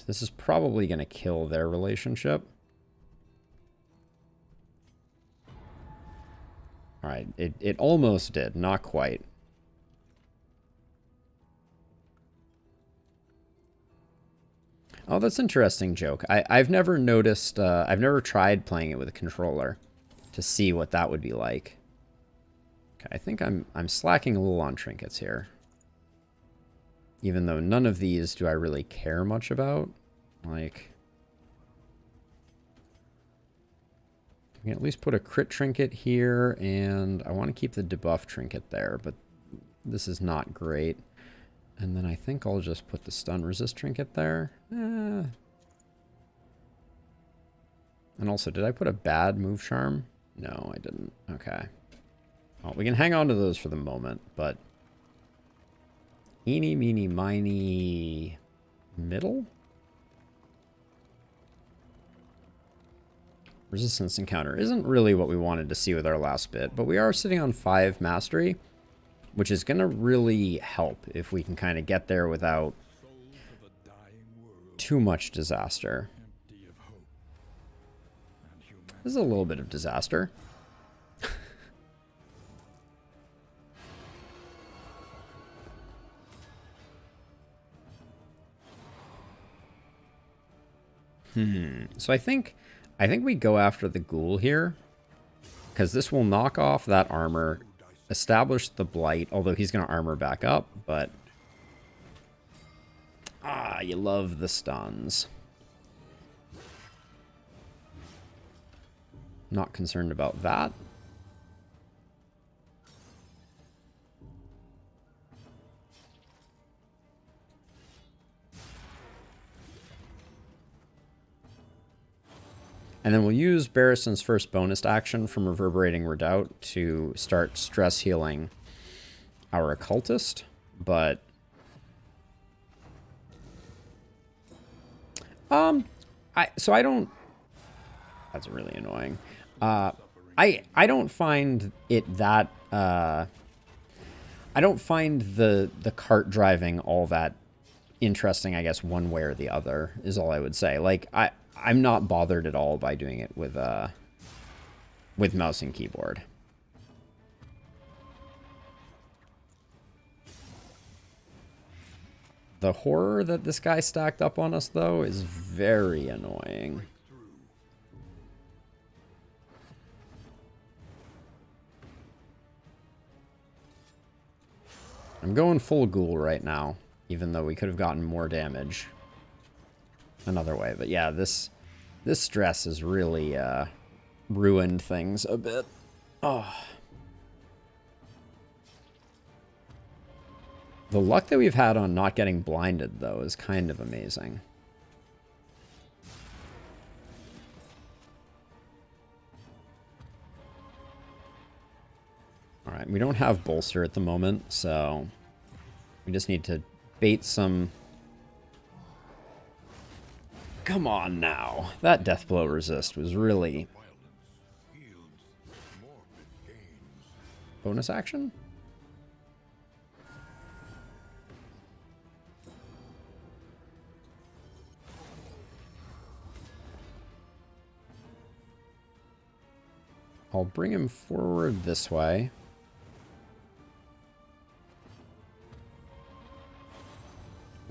Speaker 1: This is probably going to kill their relationship. All right. It almost did. Not quite. Oh, that's an interesting joke. I've never noticed, I've never tried playing it with a controller to see what that would be like. Okay, I think I'm slacking a little on trinkets here. Even though none of these do I really care much about. Like, we can at least put a crit trinket here, and I want to keep the debuff trinket there, but this is not great. And then I think I'll just put the stun resist trinket there. And also, did I put a bad move charm? No, I didn't. Okay. Well, we can hang on to those for the moment, but... Eeny, meeny, miny... Middle? Resistance encounter isn't really what we wanted to see with our last bit, but we are sitting on 5 mastery, which is going to really help if we can kind of get there without too much disaster. This is a little bit of disaster. So I think we go after the ghoul here, because this will knock off that armor, establish the blight, although he's going to armor back up, but... Ah, you love the stuns. Not concerned about that. And then we'll use Barristan's first bonus action from Reverberating Redoubt to start stress healing our Occultist. But I don't. That's really annoying. I don't find it that. I don't find the cart driving all that interesting. I guess one way or the other is all I would say. Like I'm not bothered at all by doing it with mouse and keyboard. The horror that this guy stacked up on us, though, is very annoying. I'm going full ghoul right now, even though we could have gotten more damage another way. But yeah, this stress has really ruined things a bit. Oh. The luck that we've had on not getting blinded, though, is kind of amazing. Alright, we don't have bolster at the moment, so we just need to bait some... Come on now. That death blow resist was really... Bonus action? I'll bring him forward this way.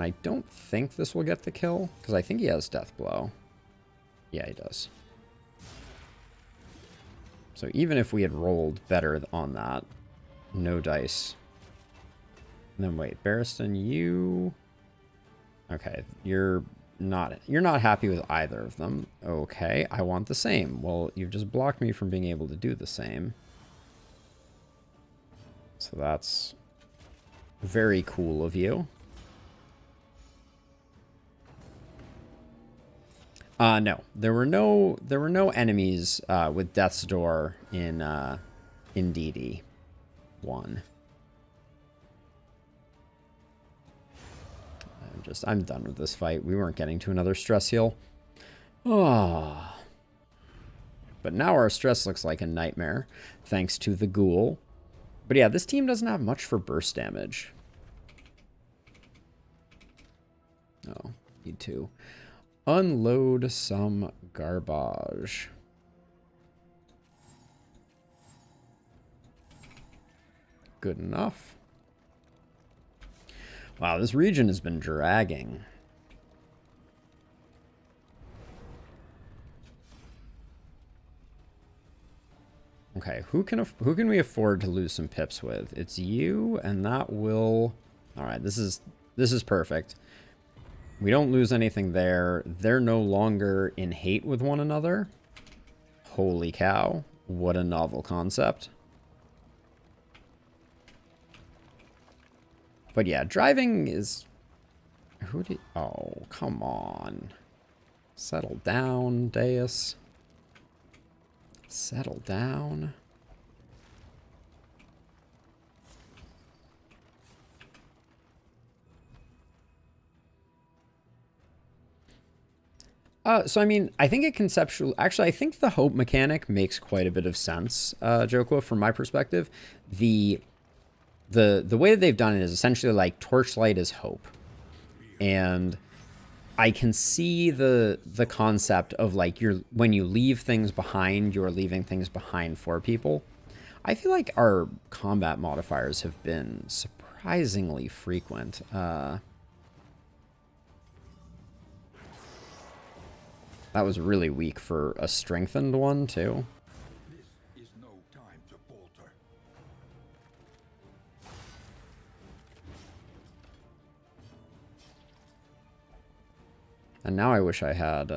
Speaker 1: I don't think this will get the kill, because I think he has Death Blow. Yeah, he does. So even if we had rolled better on that, no dice. And then wait, Barristan, you... Okay, you're not happy with either of them. Okay, I want the same. Well, you've just blocked me from being able to do the same. So that's very cool of you. No, there were no enemies with Death's Door in DD 1. I'm done with this fight. We weren't getting to another stress heal. Oh. But now our stress looks like a nightmare, thanks to the ghoul. But yeah, this team doesn't have much for burst damage. Oh, need to unload some garbage. Good enough. Wow, this region has been dragging. Okay, who can we afford to lose some pips with? It's you, and that will... All right, this is perfect. We don't lose anything there. They're no longer in hate with one another. Holy cow, what a novel concept. But yeah, driving is... Oh, come on. Settle down, Deus. Settle down. So, I mean, I think it conceptually... Actually, I think the hope mechanic makes quite a bit of sense, Jokwa, from my perspective. The way that they've done it is essentially like Torchlight is hope. And I can see the concept of like when you leave things behind, you're leaving things behind for people. I feel like our combat modifiers have been surprisingly frequent. That was really weak for a strengthened one, too.
Speaker 2: This is no time to falter.
Speaker 1: And now I wish I had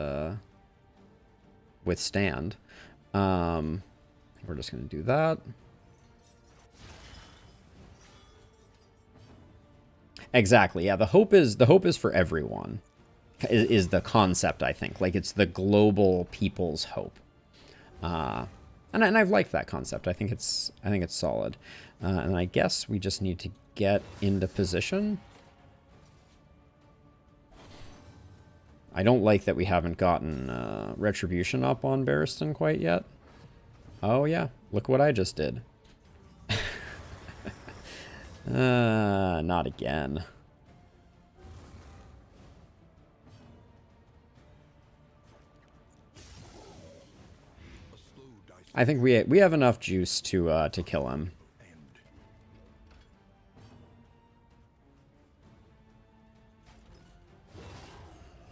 Speaker 1: withstand. We're just going to do that. Exactly. Yeah, the hope is for everyone. is the concept, I think. Like, it's the global people's hope. And I've liked that concept. I think it's solid. And I guess we just need to get into position. I don't like that we haven't gotten Retribution up on Barristan quite yet. Oh yeah, look what I just did. Not again. I think we have enough juice to kill him.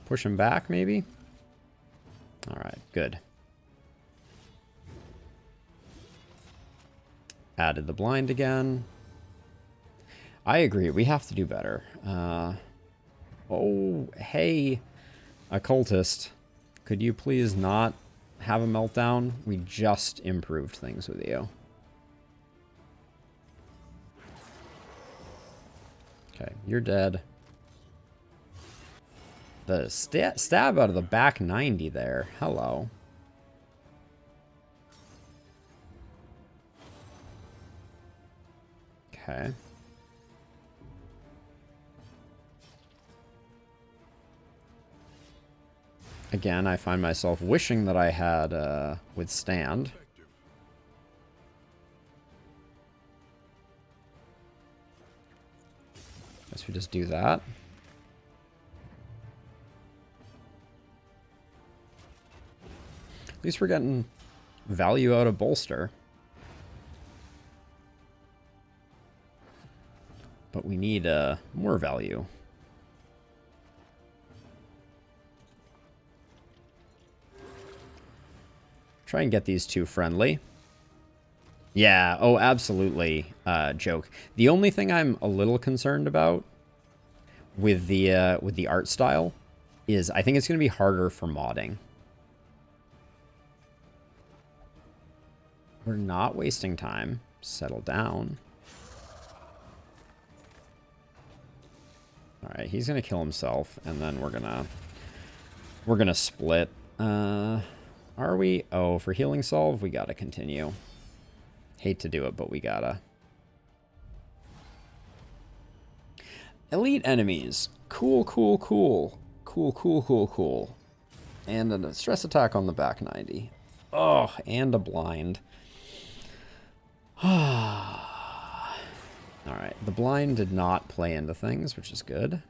Speaker 1: Push him back, maybe? Alright, good. Added the blind again. I agree, we have to do better. Oh, hey, Occultist. Could you please not have a meltdown? We just improved things with you. Okay, you're dead. The stab out of the back 90 there. Hello. Okay. Again, I find myself wishing that I had withstand. Guess we just do that. At least we're getting value out of bolster. But we need more value. Try and get these two friendly. Yeah, oh, absolutely, joke. The only thing I'm a little concerned about with the art style is I think it's going to be harder for modding. We're not wasting time. Settle down. All right, he's gonna kill himself, and then we're gonna split. Are we? Oh, for healing solve, we gotta continue. Hate to do it, but we gotta. Elite enemies. Cool, cool, cool. Cool, cool, cool, cool. And a stress attack on the back 90. Oh, and a blind. Alright, the blind did not play into things, which is good.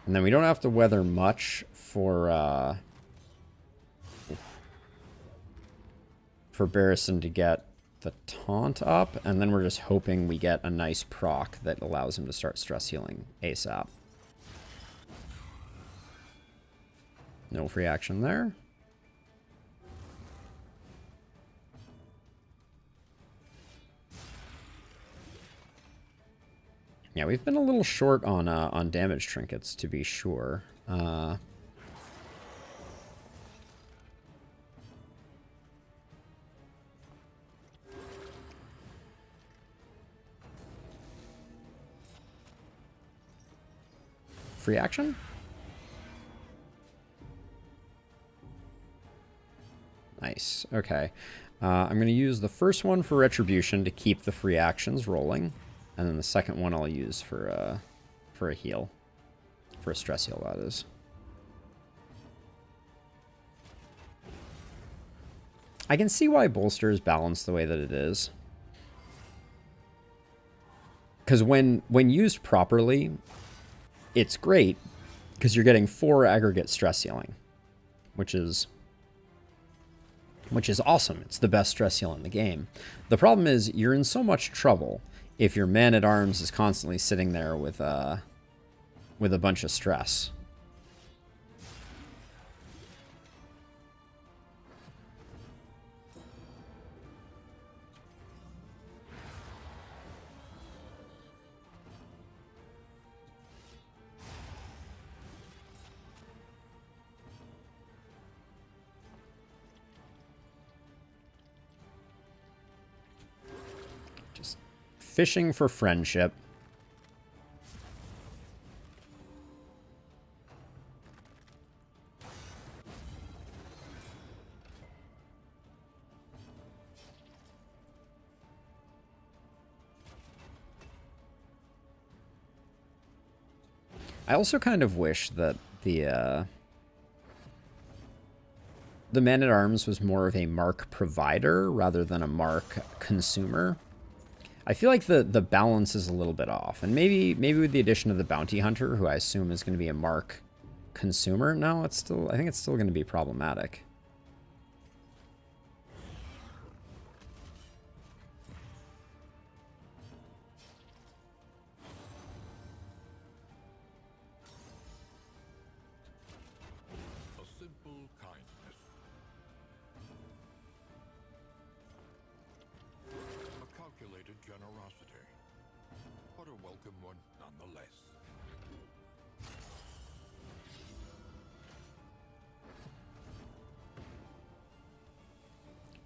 Speaker 1: And then we don't have to weather much for Barristan to get the taunt up, and then we're just hoping we get a nice proc that allows him to start stress healing ASAP. No free action there. Yeah, we've been a little short on damage trinkets, to be sure. Free action? Nice. Okay. I'm going to use the first one for Retribution to keep the free actions rolling. And then the second one I'll use for a heal. For a stress heal, that is. I can see why Bolster is balanced the way that it is. Because when used properly, it's great. Because you're getting 4 aggregate stress healing. Which is awesome. It's the best stress heal in the game. The problem is you're in so much trouble if your man-at-arms is constantly sitting there with a bunch of stress. Fishing for friendship. I also kind of wish that the Man-at-Arms was more of a mark provider rather than a mark consumer. I feel like the balance is a little bit off. And maybe with the addition of the Bounty Hunter, who I assume is going to be a mark consumer, no, it's still, I think it's still going to be problematic.
Speaker 2: Generosity, but a welcome one nonetheless.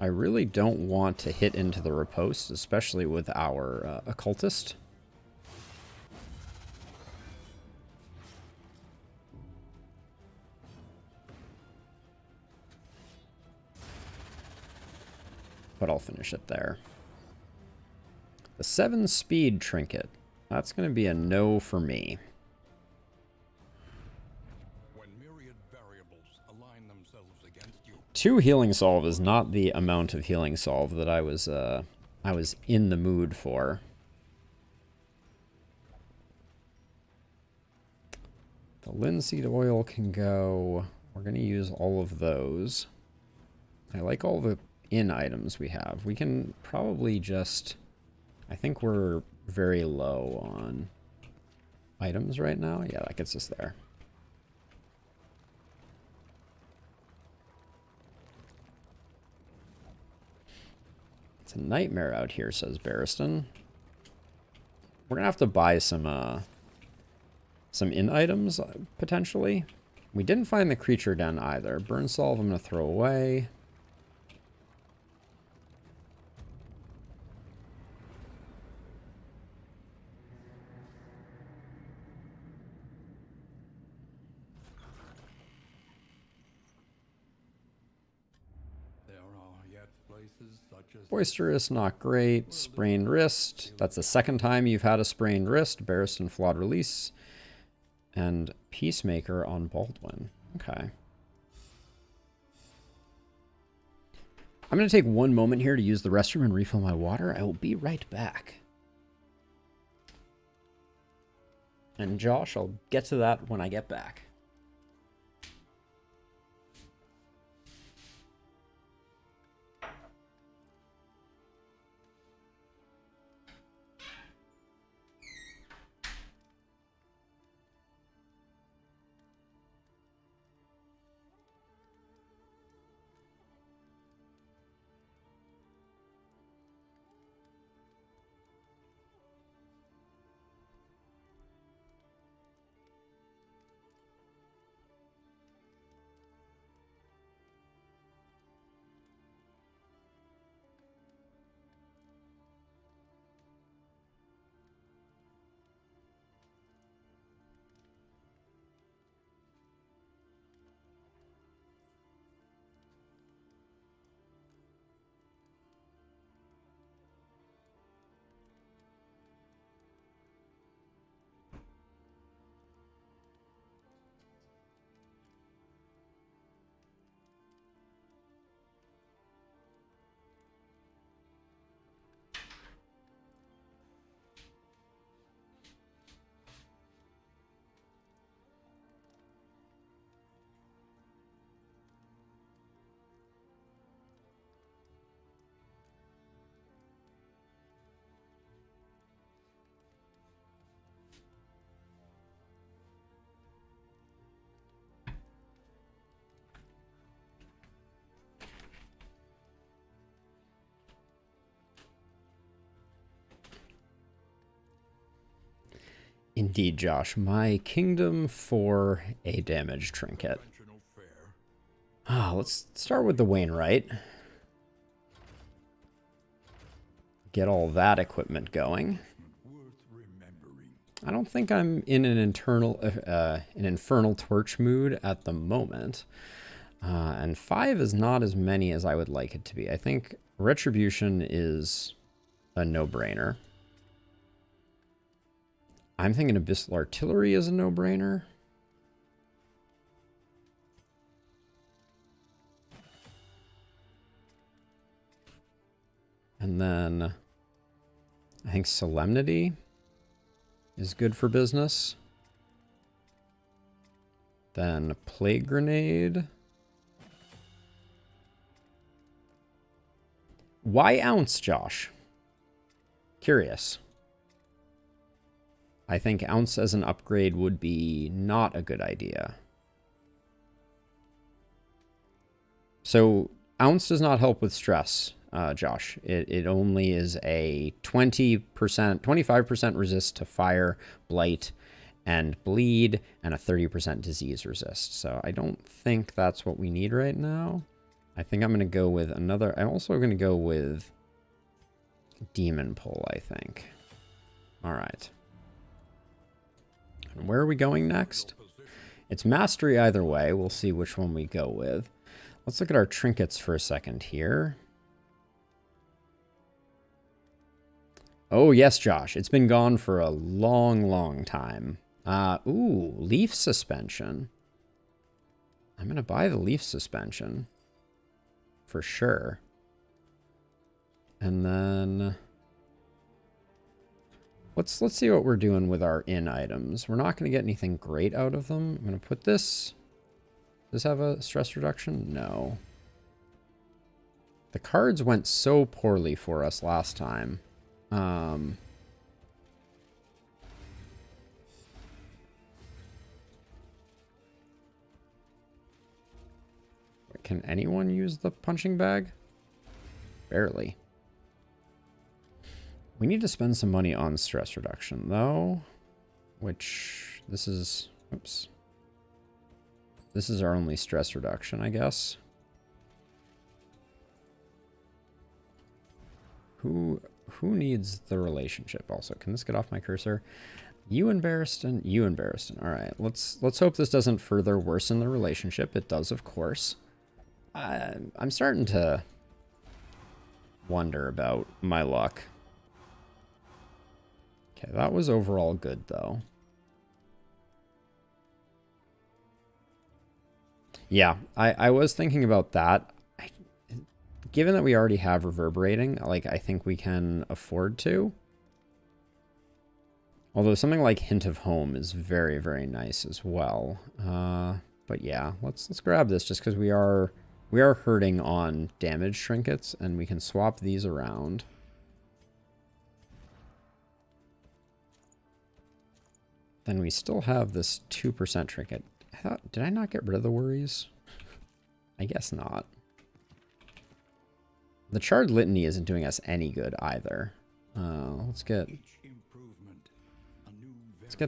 Speaker 1: I really don't want to hit into the riposte, especially with our occultist. But I'll finish it there. The 7 speed trinket. That's going to be a no for me.
Speaker 2: When myriad variables align themselves against you.
Speaker 1: 2 healing solve is not the amount of healing solve that I was in the mood for. The linseed oil can go. We're going to use all of those. I like all the in items we have. We can probably just... I think we're very low on items right now. Yeah, that gets us there. It's a nightmare out here, says Barristan. We're gonna have to buy some in items, potentially. We didn't find the creature den either. Burn solve I'm gonna throw away. Boisterous, not great. Sprained wrist. That's the second time you've had a sprained wrist. Barristan flawed release. And Peacemaker on Baldwin. Okay. I'm going to take one moment here to use the restroom and refill my water. I will be right back. And Josh, I'll get to that when I get back. Indeed, Josh. My kingdom for a damage trinket. Let's start with the Wainwright. Get all that equipment going. I don't think I'm in an infernal torch mood at the moment. And 5 is not as many as I would like it to be. I think Retribution is a no-brainer. I'm thinking Abyssal Artillery is a no-brainer. And then I think Solemnity is good for business. Then Plague Grenade. Why Ounce, Josh? Curious. I think Ounce as an upgrade would be not a good idea. So Ounce does not help with stress, Josh. It only is a 20%, 25% resist to fire, blight, and bleed, and a 30% disease resist. So I don't think that's what we need right now. I think I'm going to go with another... I'm also going to go with Demon Pull, I think. All right. And where are we going next? It's Mastery either way. We'll see which one we go with. Let's look at our trinkets for a second here. Oh, yes, Josh. It's been gone for a long, long time. Ooh, Leaf Suspension. I'm going to buy the Leaf Suspension. For sure. And then... Let's see what we're doing with our in items. We're not going to get anything great out of them. I'm going to put this... Does this have a stress reduction? No. The cards went so poorly for us last time. Can anyone use the punching bag? Barely. We need to spend some money on stress reduction, though. Which, this is... Oops. This is our only stress reduction, I guess. Who needs the relationship also? Can this get off my cursor? You and Barristan. You and Barristan. All right. Let's hope this doesn't further worsen the relationship. It does, of course. I'm starting to wonder about my luck. Okay, that was overall good, though. Yeah, I was thinking about that. Given that we already have reverberating, like, I think we can afford to. Although something like Hint of Home is very, very nice as well. But yeah, let's grab this just because we are hurting on damage trinkets, and we can swap these around. Then we still have this 2% trinket. Did I not get rid of the worries? I guess not. The Charred Litany isn't doing us any good either. Let's get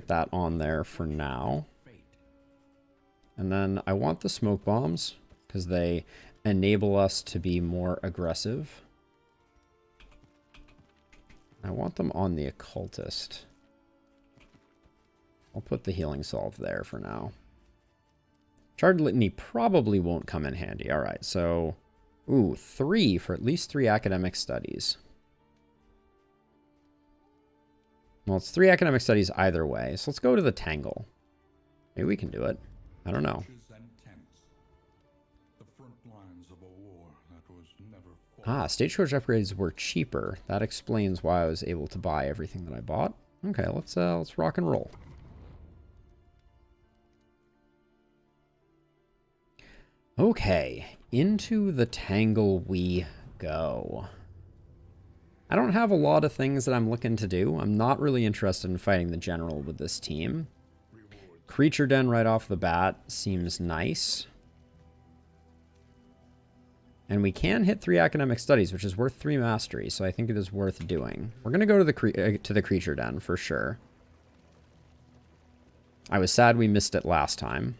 Speaker 1: that on there for now. And then I want the smoke bombs because they enable us to be more aggressive. I want them on the Occultist. I'll put the Healing Salve there for now. Charred Litany probably won't come in handy. All right, so... Ooh, 3 for at least 3 academic studies. Well, it's 3 academic studies either way, so let's go to the Tangle. Maybe we can do it. I don't know. Ah, stagecoach upgrades were cheaper. That explains why I was able to buy everything that I bought. Okay, let's rock and roll. Okay, into the Tangle we go. I don't have a lot of things that I'm looking to do. I'm not really interested in fighting the general with this team. Creature Den right off the bat seems nice. And we can hit 3 academic studies, which is worth 3 mastery, so I think it is worth doing. We're going to go to the Creature Den for sure. I was sad we missed it last time.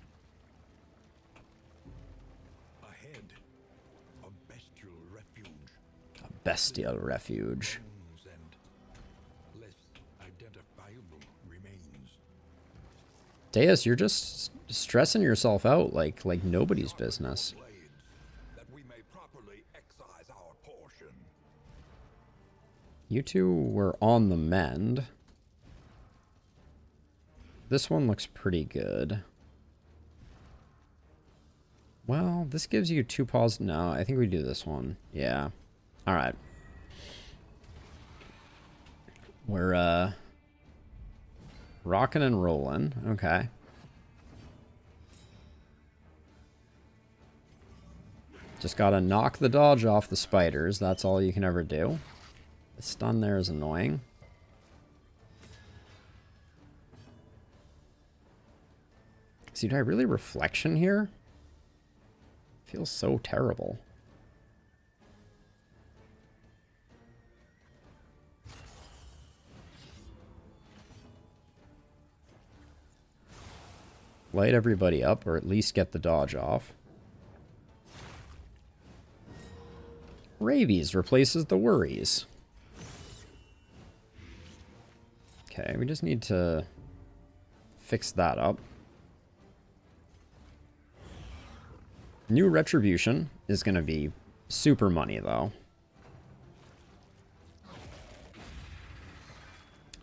Speaker 1: Bestial refuge. Deus, you're just stressing yourself out like nobody's business. You two were on the mend. This one looks pretty good. Well, this gives you 2 paws. No, I think we do this one. Yeah. All right. We're rocking and rolling. Okay. Just gotta knock the dodge off the spiders. That's all you can ever do. The stun there is annoying. See, do I really reflection here? Feels so terrible. Light everybody up, or at least get the dodge off. Rabies replaces the worries. Okay, we just need to fix that up. New Retribution is going to be super money, though.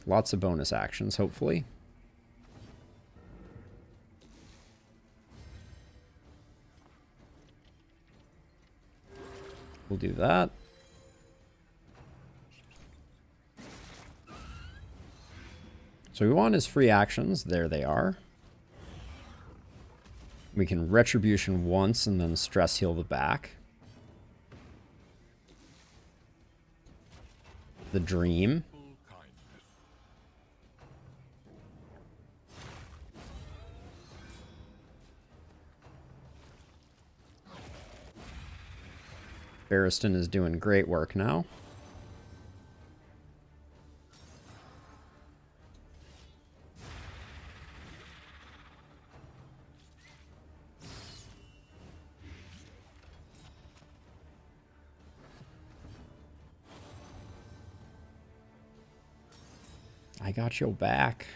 Speaker 1: Lots of bonus actions, hopefully. We'll do that. So we want his free actions. There they are. We can Retribution once and then Stress Heal the back. The Dream. Barristan is doing great work now. I got your back.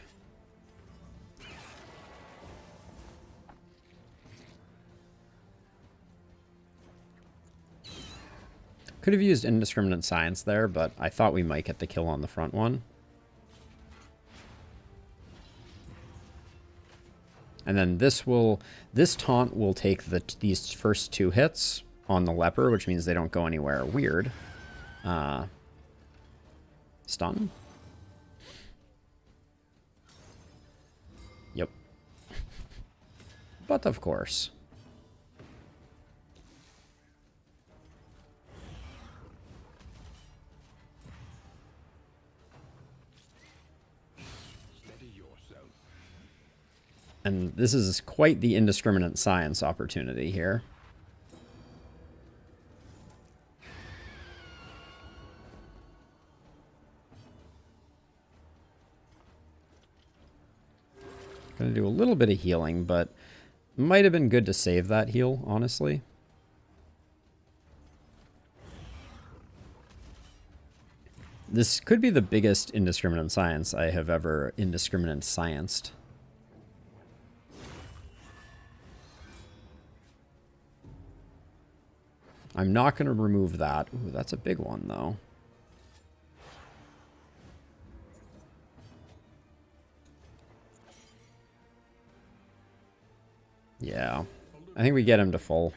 Speaker 1: Could have used Indiscriminate Science there, but I thought we might get the kill on the front one. And then this taunt will take these first 2 hits on the leper, which means they don't go anywhere weird. Stun. Yep. But of course. And this is quite the Indiscriminate Science opportunity here. Gonna do a little bit of healing, but might have been good to save that heal, honestly. This could be the biggest Indiscriminate Science I have ever Indiscriminate Scienced. I'm not going to remove that. Ooh, that's a big one, though. Yeah. I think we get him to full.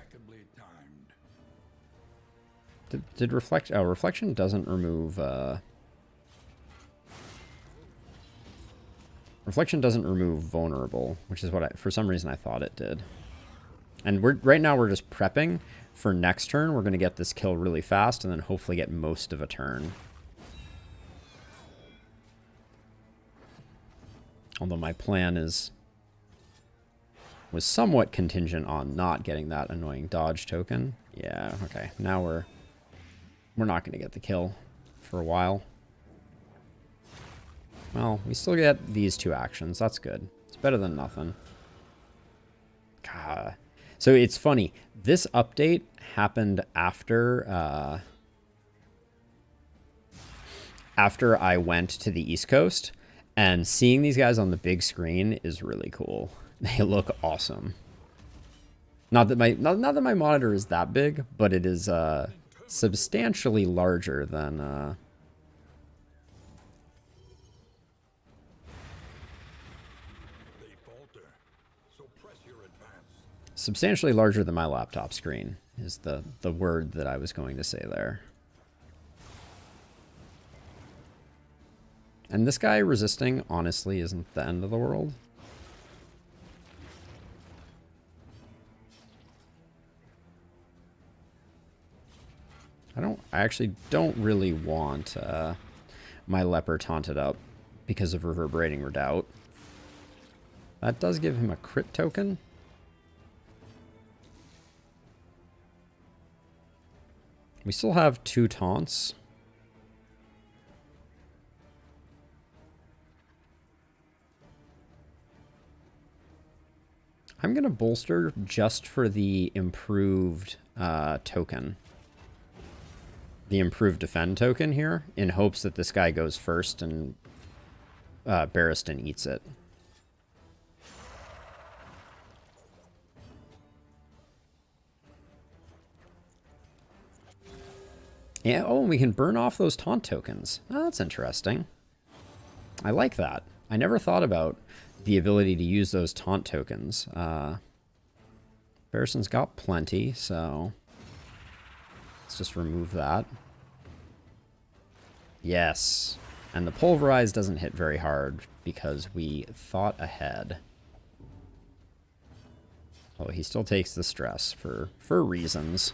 Speaker 1: Did reflect... Oh, reflection doesn't remove... Reflection doesn't remove vulnerable, which is what for some reason I thought it did. And right now we're just prepping for next turn. We're going to get this kill really fast and then hopefully get most of a turn. Although my plan was somewhat contingent on not getting that annoying dodge token. Yeah, okay. Now we're not going to get the kill for a while. Well, we still get these 2 actions. That's good. It's better than nothing. God. So it's funny. This update happened after after I went to the East Coast, and seeing these guys on the big screen is really cool. They look awesome. Not that my monitor is that big, but it is substantially larger than
Speaker 2: so press your advance.
Speaker 1: Substantially larger than my laptop screen is the word that I was going to say there. And this guy resisting, honestly, isn't the end of the world. I actually don't really want my leper taunted up because of Reverberating Redoubt. That does give him a crit token. We still have 2 taunts. I'm going to bolster just for the improved token. The improved defend token here, in hopes that this guy goes first and Barristan eats it. Yeah, oh, we can burn off those taunt tokens. Oh, that's interesting. I like that. I never thought about the ability to use those taunt tokens. Barristan's got plenty, so let's just remove that. Yes. And the Pulverize doesn't hit very hard because we thought ahead. Oh, he still takes the stress for reasons.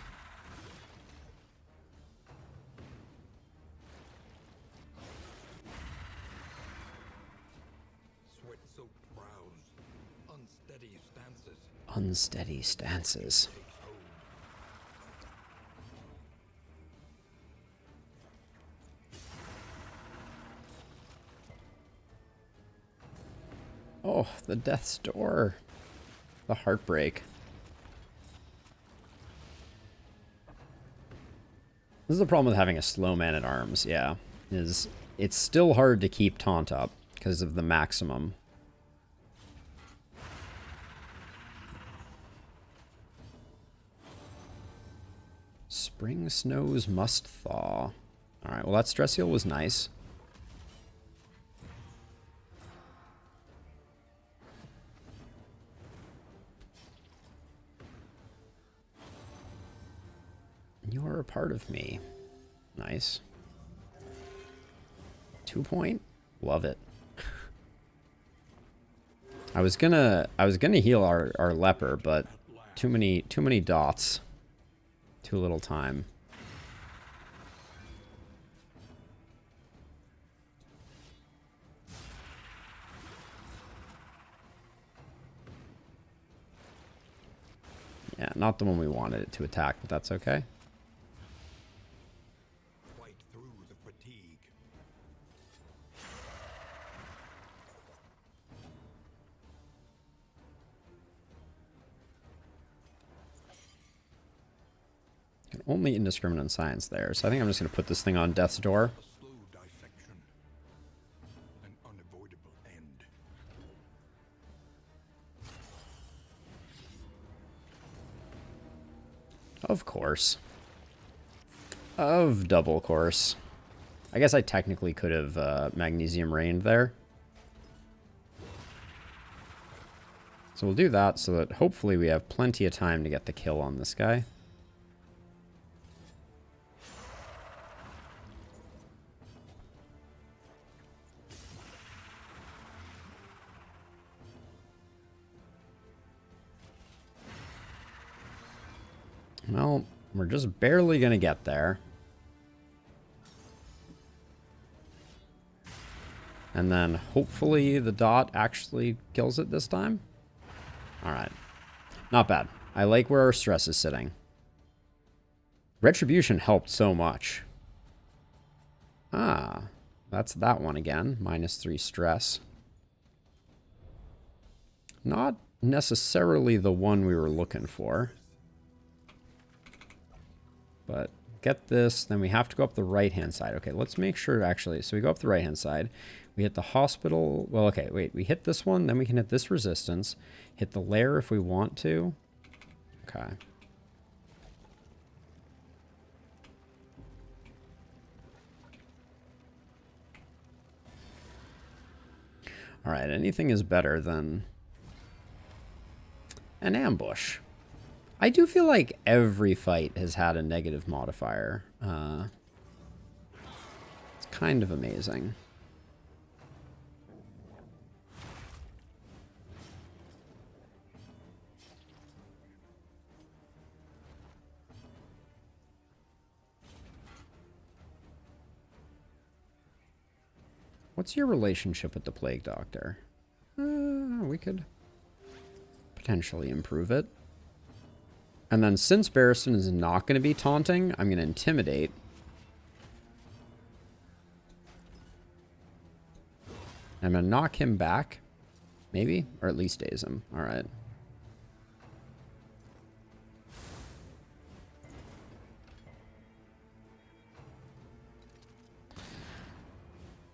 Speaker 2: Sweat-soaked brows, unsteady stances.
Speaker 1: Unsteady stances. Oh, the Death's Door. The heartbreak. This is the problem with having a slow man at arms, yeah. Is it's still hard to keep taunt up because of the maximum. Spring snows must thaw. Alright, well that stress heal was nice. You are a part of me. Nice. 2 point? Love it. I was gonna heal our leper, but too many dots. Too little time. Yeah, not the one we wanted it to attack, but that's okay.
Speaker 2: Fight through the fatigue.
Speaker 1: Only indiscriminate science there, so I think I'm just going to put this thing on Death's Door.
Speaker 2: A slow dissection. An unavoidable end.
Speaker 1: Of course. Of double course. I guess I technically could have Magnesium Rained there. So we'll do that so that hopefully we have plenty of time to get the kill on this guy. Well, we're just barely going to get there. And then hopefully the dot actually kills it this time. Alright. Not bad. I like where our stress is sitting. Retribution helped so much. Ah, that's that one again. -3 stress. Not necessarily the one we were looking for. But get this, then we have to go up the right-hand side. Okay, let's make sure actually. So we go up the right-hand side. We hit the hospital. Well, okay, wait. We hit this one, then we can hit this resistance. Hit the lair if we want to. Okay. All right, anything is better than an ambush. I do feel like every fight has had a negative modifier. It's kind of amazing. What's your relationship with the Plague Doctor? We could potentially improve it. And then since Barristan is not going to be taunting, I'm going to Intimidate. I'm going to knock him back. Maybe? Or at least daze him. Alright.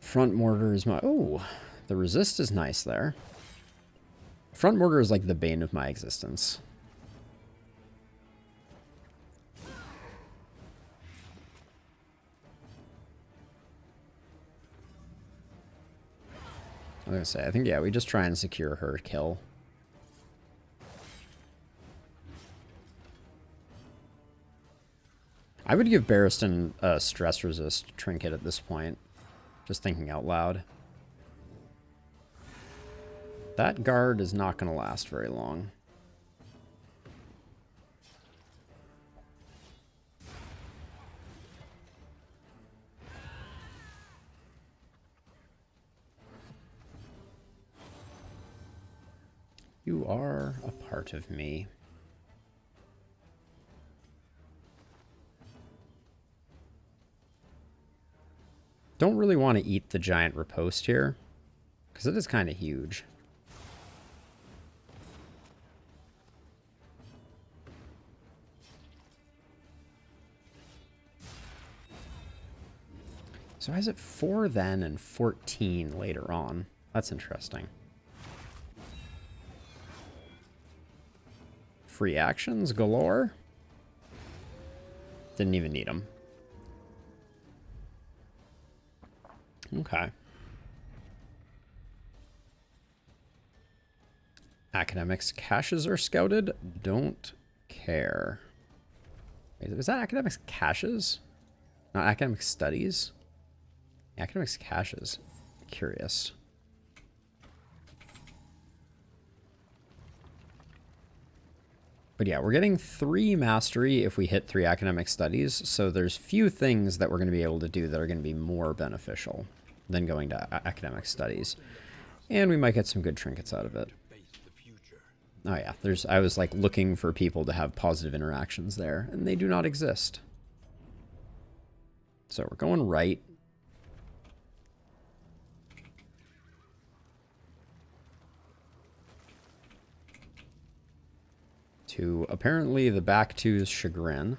Speaker 1: Front mortar is my... Oh, the resist is nice there. Front mortar is like the bane of my existence. I was gonna say, I think, yeah, we just try and secure her kill. I would give Barristan a stress resist trinket at this point. Just thinking out loud. That guard is not going to last very long. You are a part of me. Don't really want to eat the giant riposte here, because it is kind of huge. So why is it 4 then and 14 later on? That's interesting. Free actions galore. Didn't even need them. Okay. Academics caches are scouted. Don't care. Wait, was that academics caches? Not academic studies? Academics caches. Curious. But yeah, we're getting 3 mastery if we hit 3 academic studies. So there's few things that we're going to be able to do that are going to be more beneficial than going to academic studies. And we might get some good trinkets out of it. Oh yeah, I was like looking for people to have positive interactions there, and they do not exist. So we're going right. To apparently the back two's chagrin.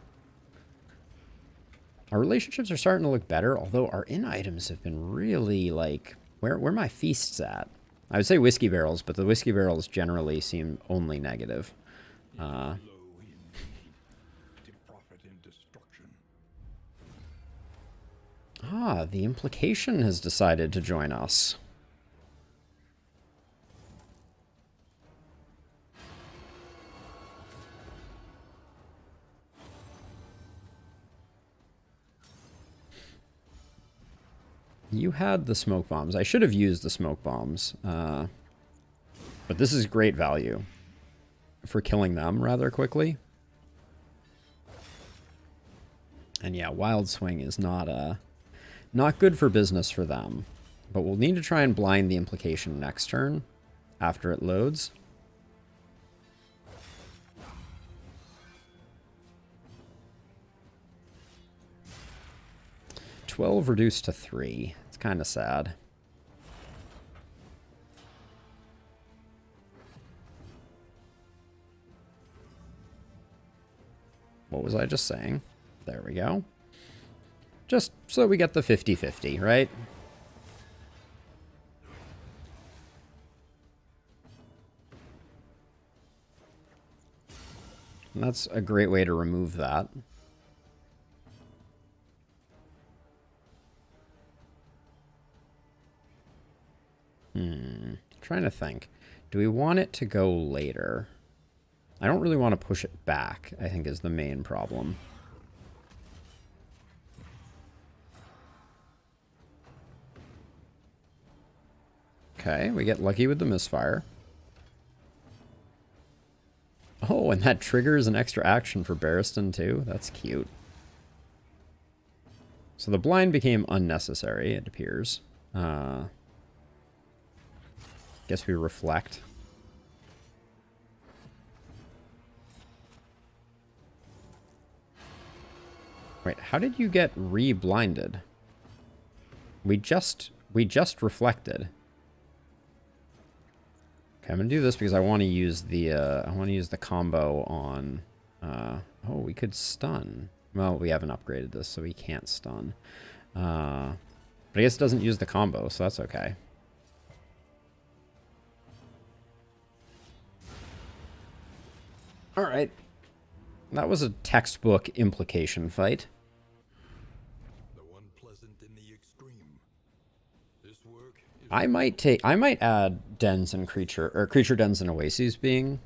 Speaker 1: Our relationships are starting to look better, although our in items have been really like where my feasts at. I would say whiskey barrels, but the whiskey barrels generally seem only negative. The implication has decided to join us. You had the smoke bombs. I should have used the smoke bombs. But this is great value for killing them rather quickly. And yeah, Wild Swing is not good for business for them. But we'll need to try and blind the implication next turn after it loads. $12 reduced to 3. It's kind of sad. What was I just saying? There we go. Just so we get the 50-50, right? And that's a great way to remove that. Trying to think. Do we want it to go later? I don't really want to push it back, I think is the main problem. Okay, we get lucky with the misfire. Oh, and that triggers an extra action for Barristan too. That's cute. So the blind became unnecessary, it appears. Guess we reflect. Wait, how did you get re-blinded? We just reflected. Okay, I'm gonna do this because I want to use the combo on. Oh, we could stun. Well, we haven't upgraded this, so we can't stun. But I guess it doesn't use the combo, so that's okay. All right, that was a textbook implication fight.
Speaker 2: The one pleasant in the extreme. This work is
Speaker 1: I might add dens and creature dens and oases being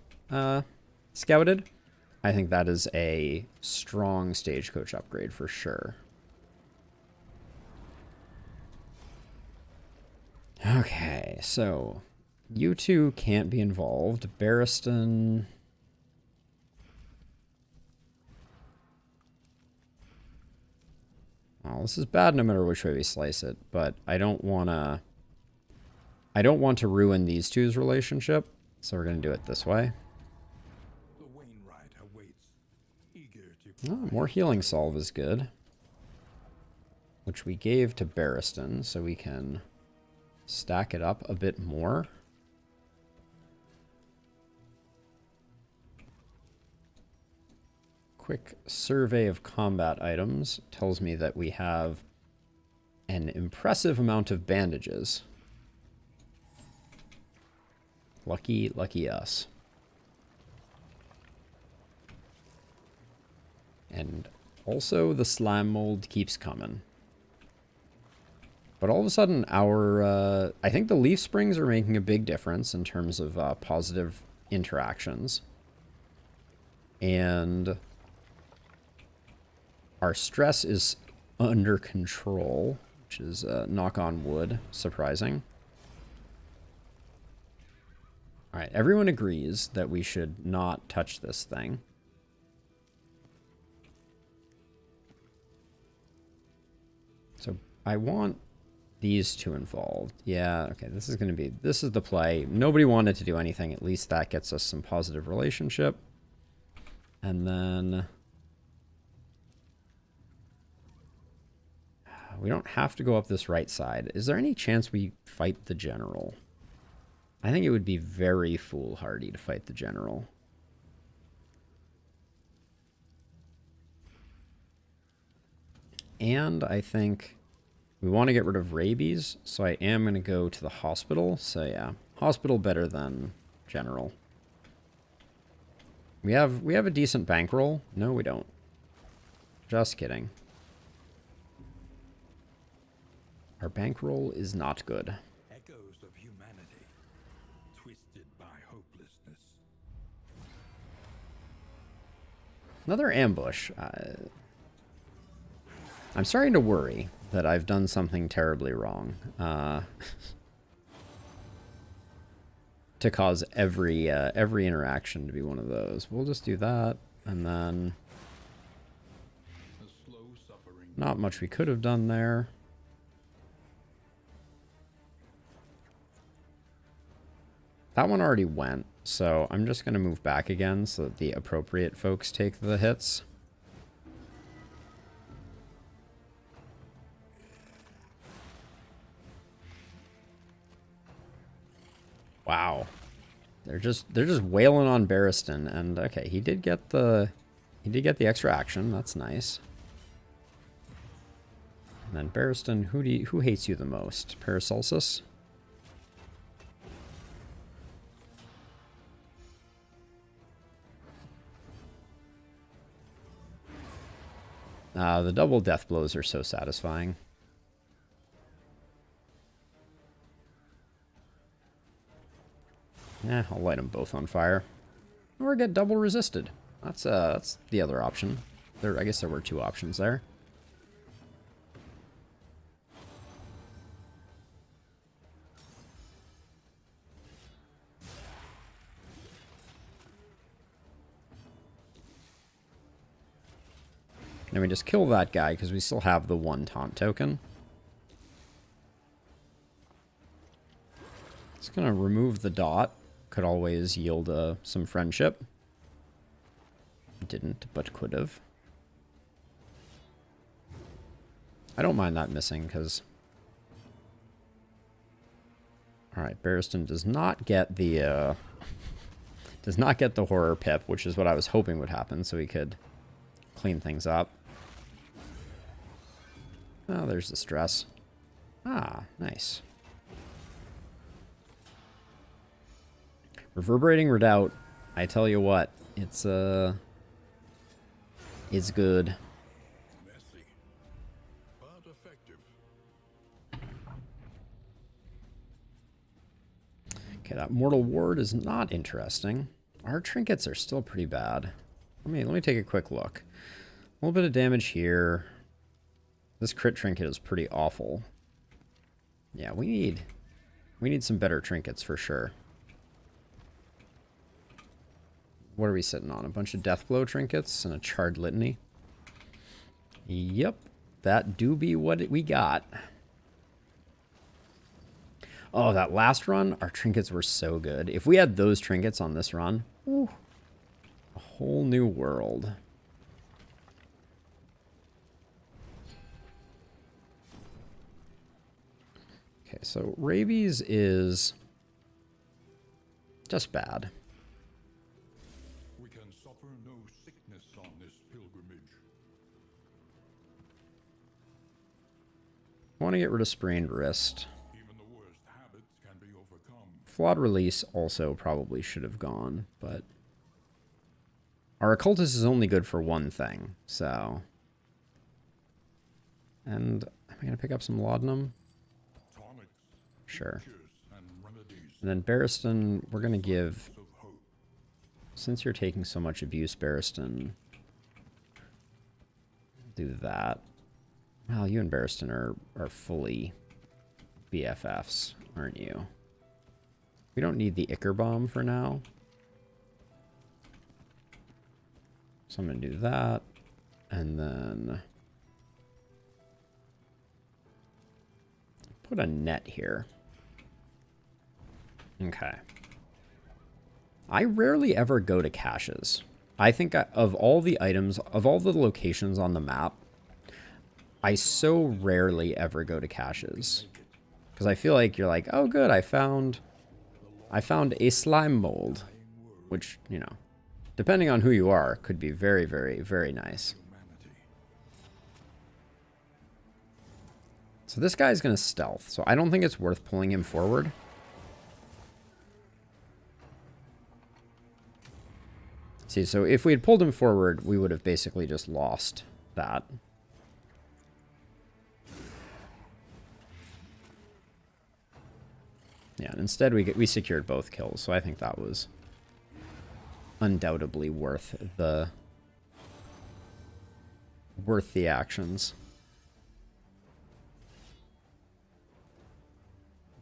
Speaker 1: scouted. I think that is a strong stagecoach upgrade for sure. Okay, so you two can't be involved. Barristan. Well, this is bad no matter which way we slice it, but I don't want to ruin these two's relationship, so we're going to do it this way.
Speaker 2: the Wainwright awaits, eager to
Speaker 1: Oh, more healing salve is good. Which we gave to Barristan, so we can stack it up a bit more. Quick survey of combat items tells me that we have an impressive amount of bandages. Lucky, lucky us. And also the slime mold keeps coming. But all of a sudden I think the leaf springs are making a big difference in terms of positive interactions. And our stress is under control, which is knock on wood, surprising. All right, everyone agrees that we should not touch this thing. So I want these two involved. Yeah, okay, this is the play. Nobody wanted to do anything. At least that gets us some positive relationship. And then we don't have to go up this right side. Is there any chance we fight the general? I think it would be very foolhardy to fight the general. And I think we want to get rid of rabies, so I am going to go to the hospital. So yeah, hospital better than general. We have a decent bankroll. No, we don't. Just kidding. Our bankroll is not good.
Speaker 2: echoes of humanity, twisted by hopelessness.
Speaker 1: Another ambush. I'm starting to worry that I've done something terribly wrong. To cause every interaction to be one of those. We'll just do that, and then
Speaker 2: The slow suffering
Speaker 1: not much we could have done there. That one already went, so I'm just going to move back again so that the appropriate folks take the hits. Wow. They're just wailing on Barristan, and okay, he did get the extra action. That's nice. And then Barristan, who hates you the most? Paracelsus? The double death blows are so satisfying. Yeah, I'll light them both on fire. Or get double resisted. That's the other option. I guess there were two options there. And we just kill that guy because we still have the one taunt token. It's going to remove the dot. Could always yield some friendship. Didn't, but could have. I don't mind that missing because... Alright, Barristan does not get the... does not get the horror pip, which is what I was hoping would happen, so he could clean things up. Oh, there's the stress. Ah, nice. Reverberating Redoubt, I tell you what, it's good.
Speaker 2: Messy, but effective.
Speaker 1: Okay, that Mortal Ward is not interesting. Our trinkets are still pretty bad. Let me take a quick look. A little bit of damage here. This crit trinket is pretty awful. Yeah, we need some better trinkets for sure. What are we sitting on? A bunch of Deathblow trinkets and a Charred Litany. Yep, that do be what we got. Oh, that last run, our trinkets were so good. If we had those trinkets on this run, whew, a whole new world. Okay, so rabies is just bad.
Speaker 2: We can suffer no sickness on this pilgrimage.
Speaker 1: I want to get rid of sprained wrist.
Speaker 2: Even the worst habits can be overcome.
Speaker 1: Flawed release also probably should have gone, but our occultist is only good for one thing, so. And am I going to pick up some laudanum?
Speaker 2: Tonics,
Speaker 1: Sure.
Speaker 2: cures, and remedies
Speaker 1: And then Barristan, we're going to give,
Speaker 2: of hope.
Speaker 1: since you're taking so much abuse, Barristan, do that. Well, you and Barristan are fully BFFs, aren't you? We don't need the Ichor Bomb for now. So I'm going to do that. And then put a net here. Okay. I rarely ever go to caches. I think of all the items, of all the locations on the map, I so rarely ever go to caches. Because I feel like you're like, oh good, I found a slime mold. Which, you know, depending on who you are, could be very, very, very nice. So this guy's going to stealth, so I don't think it's worth pulling him forward. See, so if we had pulled him forward, we would have basically just lost that. Yeah, and instead we secured both kills, so I think that was undoubtedly worth the actions.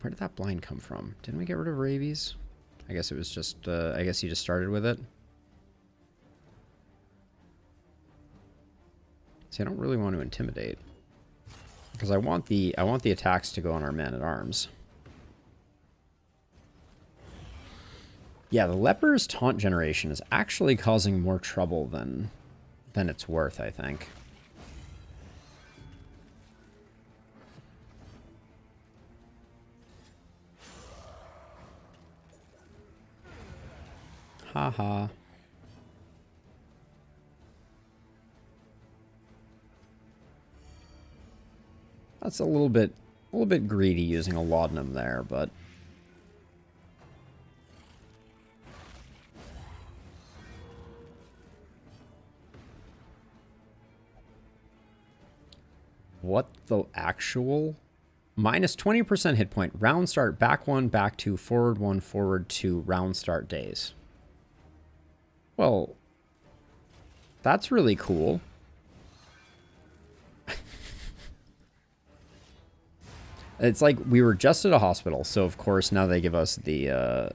Speaker 1: Where did that blind come from? Didn't we get rid of rabies? I guess it was just I guess he just started with it. See, I don't really want to intimidate because I want the attacks to go on our man-at-arms. Yeah, the leper's taunt generation is actually causing more trouble than it's worth, I think. Haha. That's a little bit greedy using a laudanum there, but what the actual? Minus 20% hit point. Round start, back 1, back 2, forward 1, forward 2, round start days. Well, that's really cool. It's like we were just at a hospital, so of course now they give us the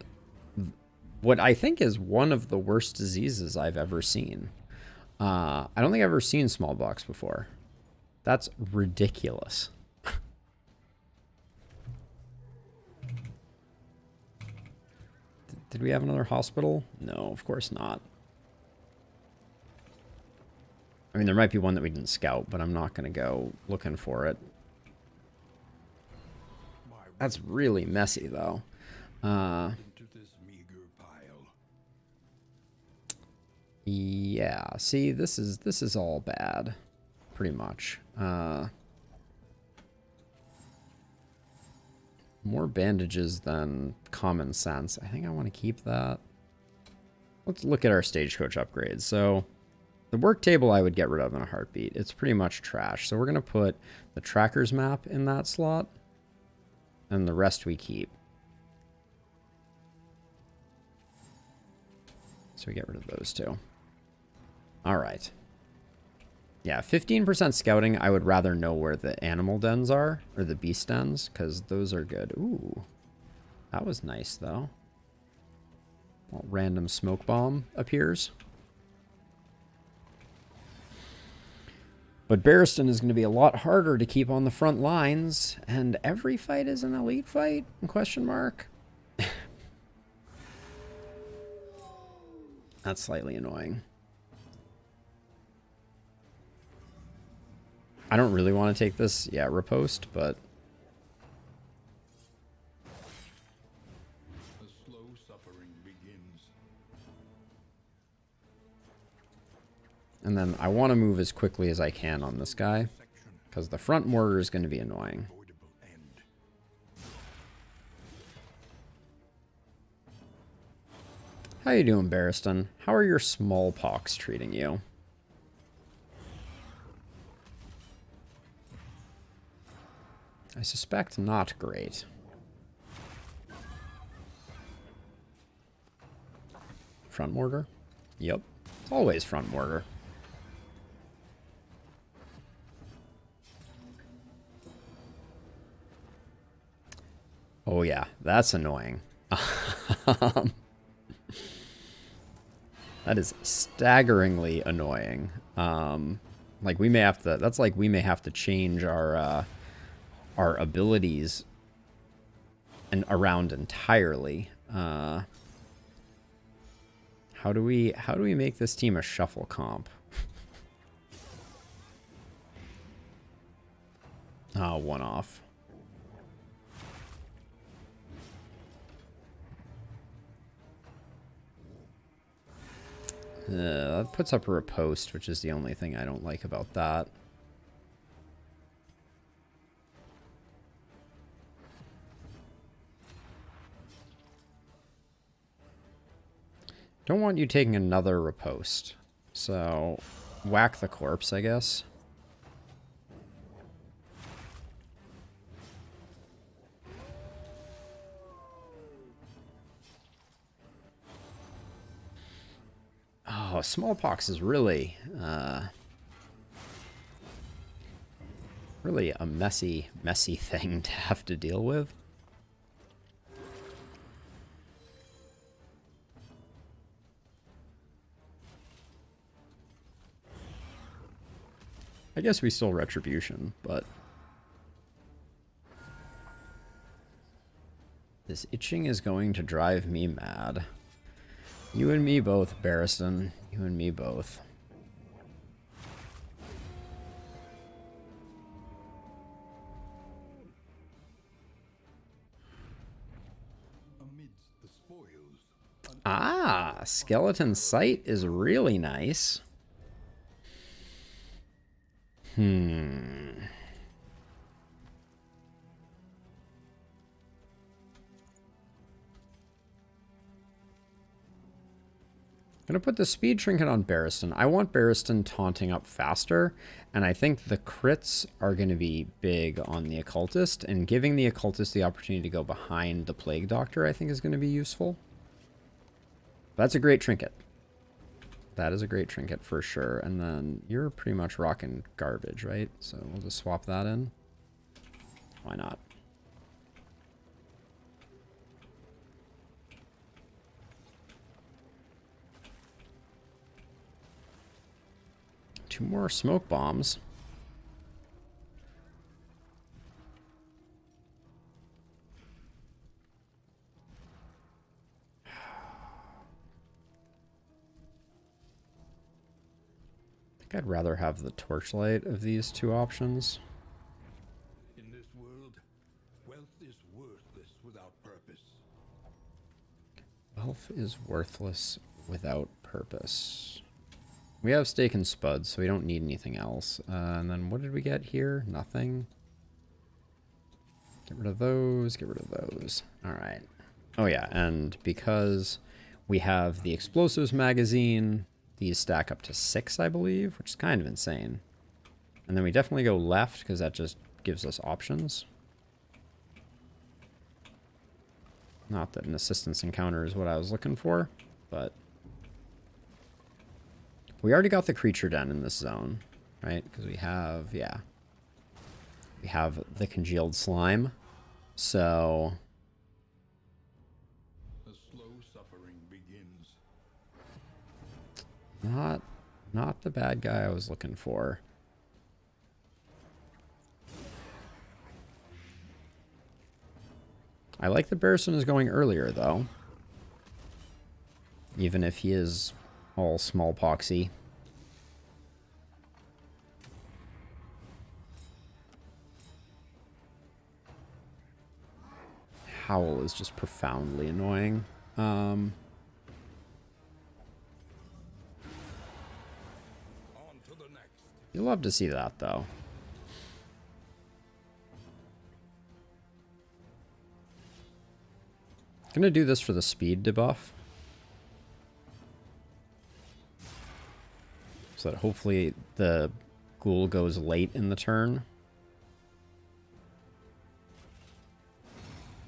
Speaker 1: what I think is one of the worst diseases I've ever seen. I don't think I've ever seen smallpox before. That's ridiculous. Did we have another hospital? No, of course not. I mean, there might be one that we didn't scout, but I'm not going to go looking for it. That's really messy, though. Yeah, see, this is all bad, pretty much. More bandages than common sense. I think I want to keep that. Let's look at our stagecoach upgrades. So the work table I would get rid of in a heartbeat. It's pretty much trash. So we're going to put the trackers map in that slot, and the rest we keep. So we get rid of those two. All right. Yeah, 15% scouting. I would rather know where the animal dens are, or the beast dens, because those are good. Ooh, that was nice, though. Well, random smoke bomb appears. But Barristan is going to be a lot harder to keep on the front lines, and every fight is an elite fight? Question mark. That's slightly annoying. I don't really want to take this, yeah, riposte, but...
Speaker 2: The slow suffering begins.
Speaker 1: And then I want to move as quickly as I can on this guy, because the front mortar is going to be annoying. How you doing, Barristan? How are your smallpox treating you? I suspect not great. Front mortar? Yep. It's always front mortar. Oh yeah, that's annoying. That is staggeringly annoying. Like we may have to, that's like we may have to change our abilities and around entirely. How do we make this team a shuffle comp? Oh, one off. That puts up a riposte, which is the only thing I don't like about that. Don't want you taking another riposte. So, whack the corpse, I guess. Oh, smallpox is really, really a messy thing to have to deal with. I guess we still retribution, but this itching is going to drive me mad. You and me both, Barristan. You and me both.
Speaker 2: Amidst the spoils.
Speaker 1: Ah, skeleton sight is really nice. Gonna put the speed trinket on Barristan. I want Barristan taunting up faster, and I think the crits are gonna be big on the occultist, and giving the occultist the opportunity to go behind the plague doctor I think is gonna be useful. That's a great trinket. That is a great trinket for sure. And then you're pretty much rocking garbage, right? So we'll just swap that in. Why not? Two more smoke bombs. I think I'd rather have the torchlight of these two options.
Speaker 2: In this world, wealth is worthless without purpose.
Speaker 1: Wealth is worthless without purpose. We have steak and spuds, so we don't need anything else. And then what did we get here? Nothing. Get rid of those, get rid of those. All right. Oh yeah, and because we have the explosives magazine, these stack up to 6, I believe, which is kind of insane. And then we definitely go left because that just gives us options. Not that an assistance encounter is what I was looking for, but we already got the creature den in this zone, right? Because we have, yeah, we have the congealed slime. So
Speaker 2: The slow suffering begins.
Speaker 1: not the bad guy I was looking for. I like that Barristan is going earlier, though. Even if he is all smallpoxy. Howl is just profoundly annoying.
Speaker 2: On to the next.
Speaker 1: You love to see that, though. Gonna do this for the speed debuff. So that hopefully the ghoul goes late in the turn.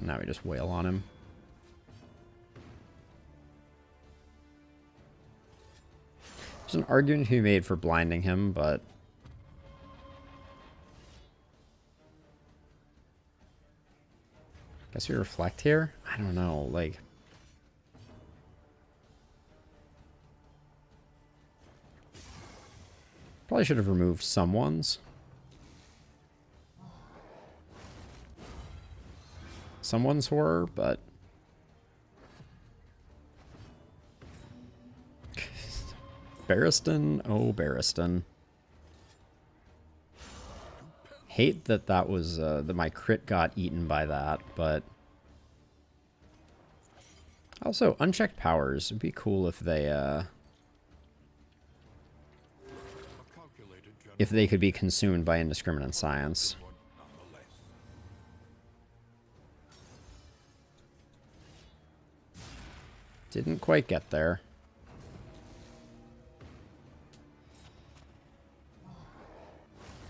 Speaker 1: Now we just wail on him. There's an argument to be made for blinding him, but guess we reflect here? I don't know, like probably should have removed someone's. Someone's horror, but Barristan, oh Barristan. Hate that that was that my crit got eaten by that, but also unchecked powers. It'd be cool if they could be consumed by indiscriminate science. Didn't quite get there.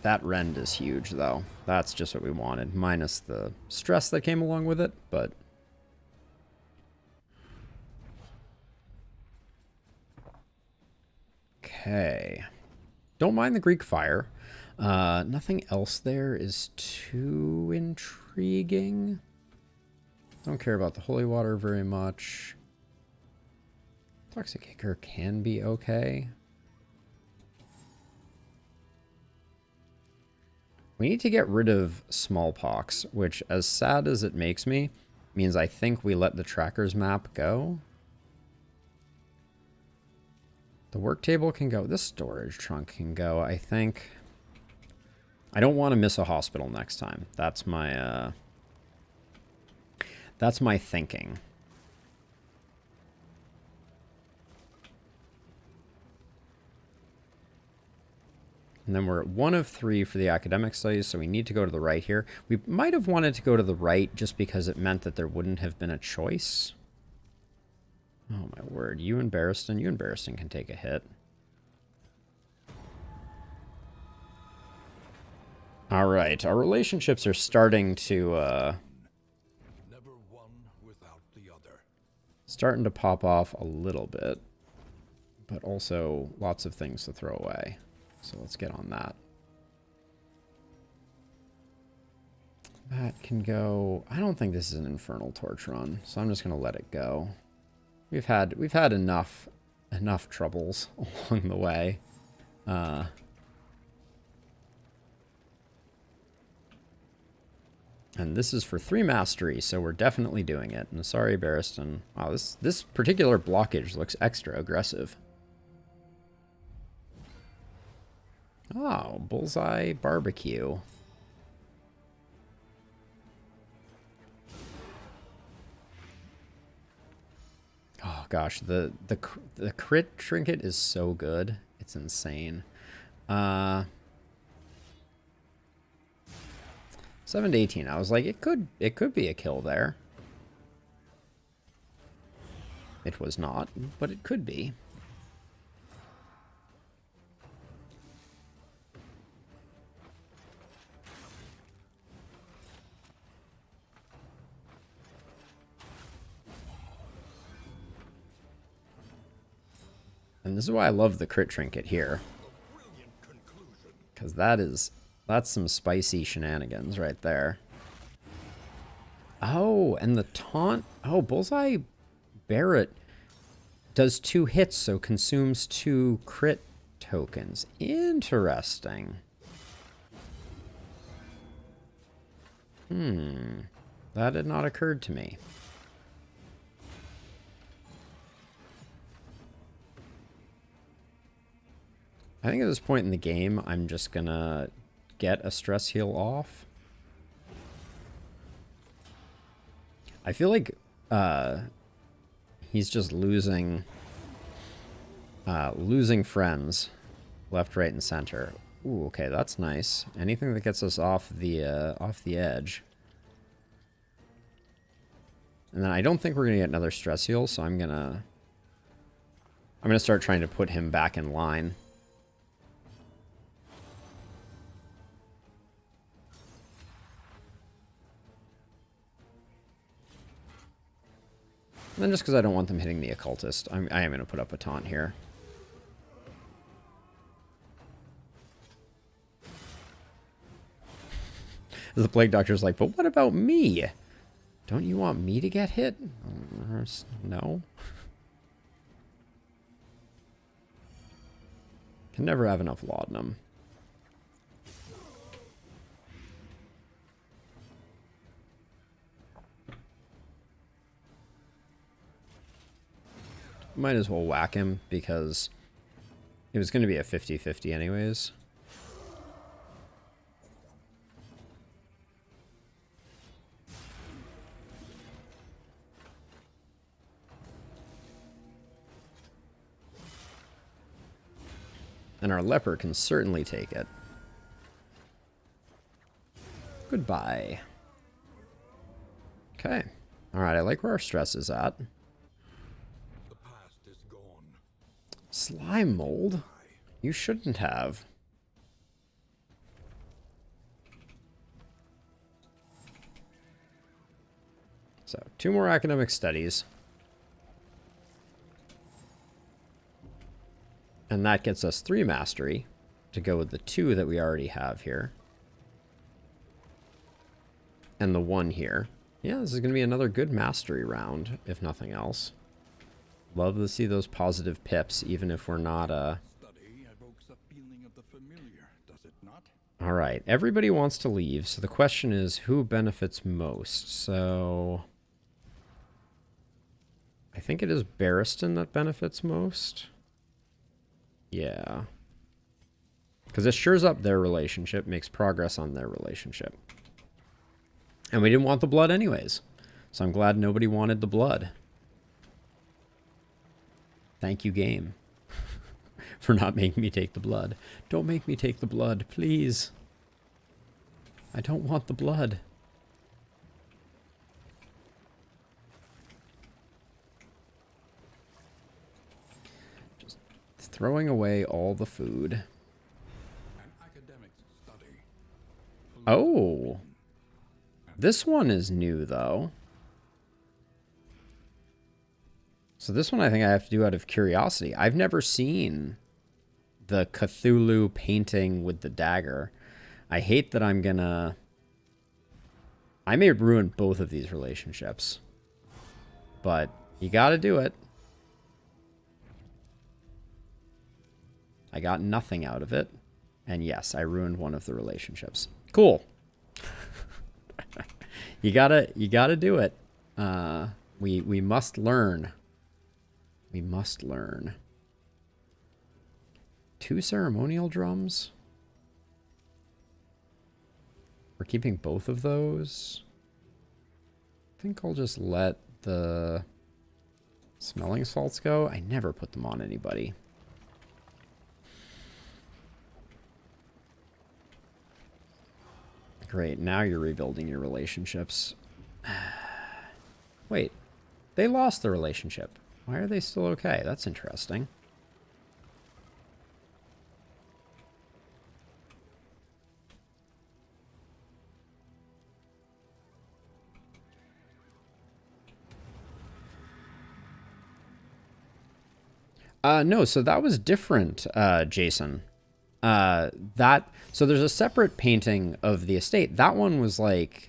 Speaker 1: That rend is huge, though. That's just what we wanted, minus the stress that came along with it, but okay. Don't mind the Greek fire. Nothing else there is too intriguing. Don't care about the holy water very much. Toxic Kicker can be okay. We need to get rid of smallpox, which, as sad as it makes me, means I think we let the tracker's map go. The work table can go. This storage trunk can go, I think. I don't want to miss a hospital next time. That's my thinking. And then we're at 1 of 3 for the academic studies, so we need to go to the right here. We might have wanted to go to the right just because it meant that there wouldn't have been a choice. Oh my word, you and Barristan can take a hit. All right, our relationships are starting to
Speaker 2: Never one without the other.
Speaker 1: starting to pop off a little bit. but also lots of things to throw away. So let's get on that. That can go... I don't think this is an Infernal Torch run, so I'm just going to let it go. We've had enough troubles along the way. And this is for 3 mastery, so we're definitely doing it. And sorry, Barristan. Wow, this particular blockage looks extra aggressive. Oh, Bullseye Barbecue. Oh gosh, the crit trinket is so good. It's insane. 7 to 18. I was like, it could be a kill there. It was not, but it could be. And this is why I love the crit trinket here. Because that's some spicy shenanigans right there. Oh, and the taunt. Oh, Bullseye Barret does 2 hits, so consumes 2 crit tokens. Interesting. That had not occurred to me. I think at this point in the game, I'm just gonna get a stress heal off. I feel like he's just losing friends left, right, and center. Ooh, okay, that's nice. Anything that gets us off the edge. And then I don't think we're gonna get another stress heal, so I'm gonna start trying to put him back in line. And then just because I don't want them hitting the occultist, I am going to put up a taunt here. The Plague Doctor's like, but what about me? Don't you want me to get hit? No. Can never have enough laudanum. Might as well whack him because it was going to be a 50-50 anyways. And our leper can certainly take it. Goodbye. Okay. Alright, I like where our stress is at. Slime mold? You shouldn't have. So, 2 more academic studies. And that gets us 3 mastery to go with the 2 that we already have here. And the 1 here. Yeah, this is going to be another good mastery round, if nothing else. Love to see those positive pips, even if we're not, Alright, everybody wants to leave, so the question is, who benefits most? So... I think it is Barristan that benefits most. Yeah. Because it shores up their relationship, makes progress on their relationship. And we didn't want the blood anyways. So I'm glad nobody wanted the blood. Thank you, game, for not making me take the blood. Don't make me take the blood, please. I don't want the blood. Just throwing away all the food. Oh. This one is new, though. So So this one I think I have to do out of curiosity. I've never seen the Cthulhu painting with the dagger. I hate that I'm gonna... I may ruin both of these relationships. But you gotta do it. I got nothing out of it. And yes, I ruined one of the relationships. Cool. You gotta do it. We must learn. We must learn. 2 ceremonial drums? We're keeping both of those. I think I'll just let the smelling salts go. I never put them on anybody. Great, now you're rebuilding your relationships. Wait, they lost the relationship. Why are they still okay? That's interesting. No, so that was different, Jason. So there's a separate painting of the estate. That one was like,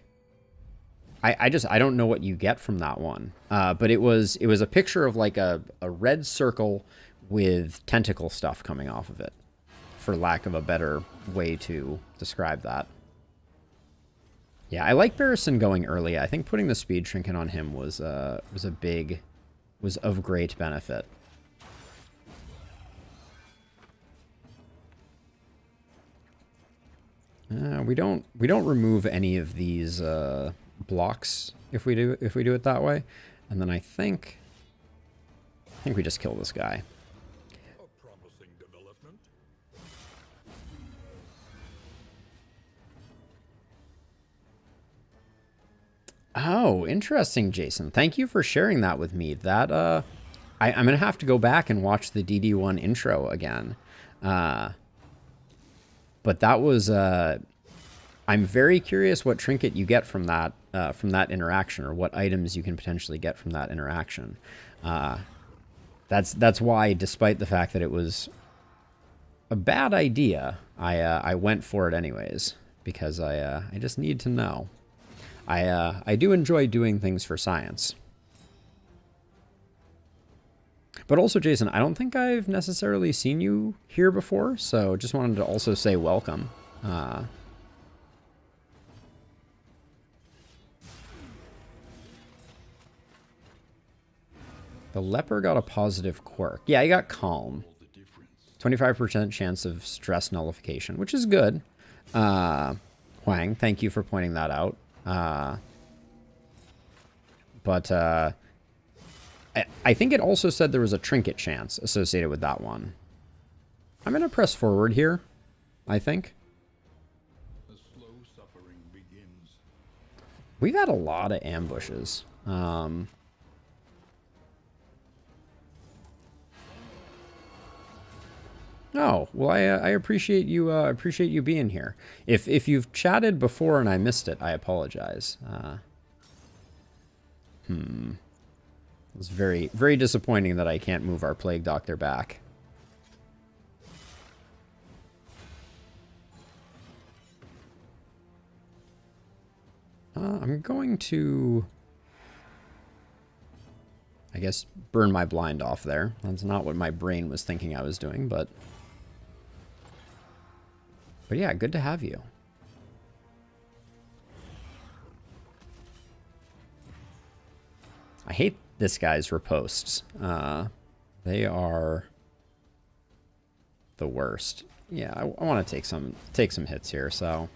Speaker 1: I don't know what you get from that one. But it was a picture of like a red circle with tentacle stuff coming off of it, for lack of a better way to describe that. Yeah, I like Barrison going early. I think putting the speed trinket on him was of great benefit. We don't remove any of these blocks if we do it that way, and then I think we just kill this guy.
Speaker 2: A promising development.
Speaker 1: Oh, interesting, Jason. Thank you for sharing that with me. That I'm gonna have to go back and watch the DD1 intro again. But that was, I'm very curious what trinket you get from that interaction, or what items you can potentially get from that interaction. That's why, despite the fact that it was a bad idea, I went for it anyways, because I just need to know. I do enjoy doing things for science. But also, Jason, I don't think I've necessarily seen you here before, so just wanted to also say welcome. The leper got a positive quirk. Yeah, he got calm. 25% chance of stress nullification, which is good. Huang, thank you for pointing that out. I think it also said there was a trinket chance associated with that one. I'm going to press forward here, I think.
Speaker 2: The slow suffering begins.
Speaker 1: We've had a lot of ambushes. Oh, well, I appreciate you being here. If you've chatted before and I missed it, I apologize. It's very, very disappointing that I can't move our Plague Doctor back. I'm going to, I guess, burn my blind off there. That's not what my brain was thinking I was doing, but yeah, good to have you. I hate this guy's riposts. They are the worst. Yeah, I want to take some hits here, so.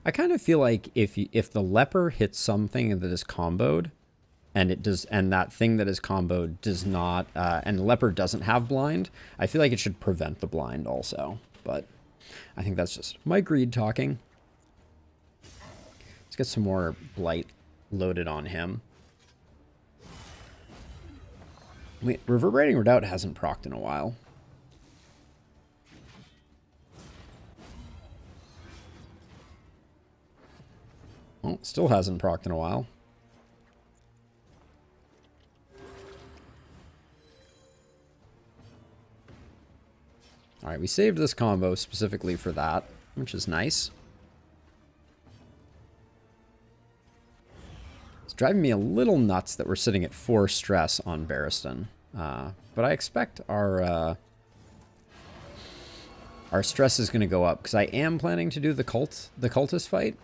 Speaker 1: I kind of feel like if the leper hits something that is comboed, and that thing that is comboed does not, and the leper doesn't have blind, I feel like it should prevent the blind also. But I think that's just my greed talking. Let's get some more blight loaded on him. Wait, Reverberating Redoubt hasn't procced in a while. Oh, still hasn't procced in a while. Alright, we saved this combo specifically for that, which is nice. It's driving me a little nuts that we're sitting at 4 stress on Barristan. But I expect our stress is going to go up, because I am planning to do the cultist fight.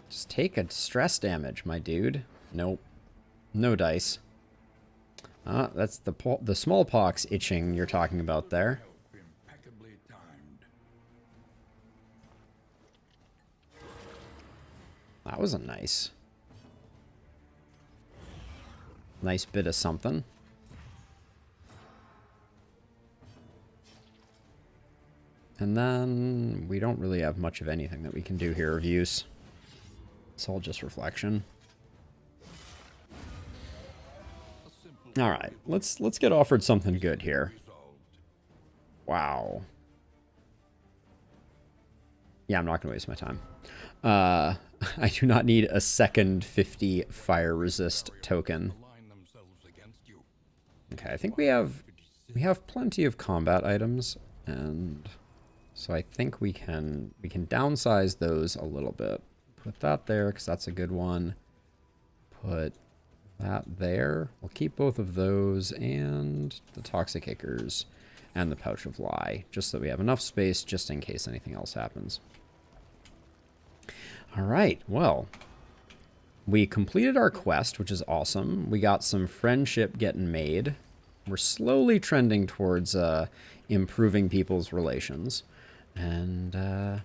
Speaker 1: Just take a stress damage, my dude. Nope. No dice. That's the smallpox itching you're talking about there.
Speaker 2: Impeccably timed.
Speaker 1: That was a nice bit of something. And then we don't really have much of anything that we can do here of use. It's all just reflection. All right, let's get offered something good here. Wow. Yeah, I'm not going to waste my time. I do not need a second 50 fire resist token. Okay, I think we have plenty of combat items, and so I think we can downsize those a little bit. Put that there because that's a good one. Put that there. We'll keep both of those and the toxic kickers and the pouch of lie, just so we have enough space just in case anything else happens. All right, well, we completed our quest, which is awesome. We got some friendship getting made. We're slowly trending towards improving people's relations. And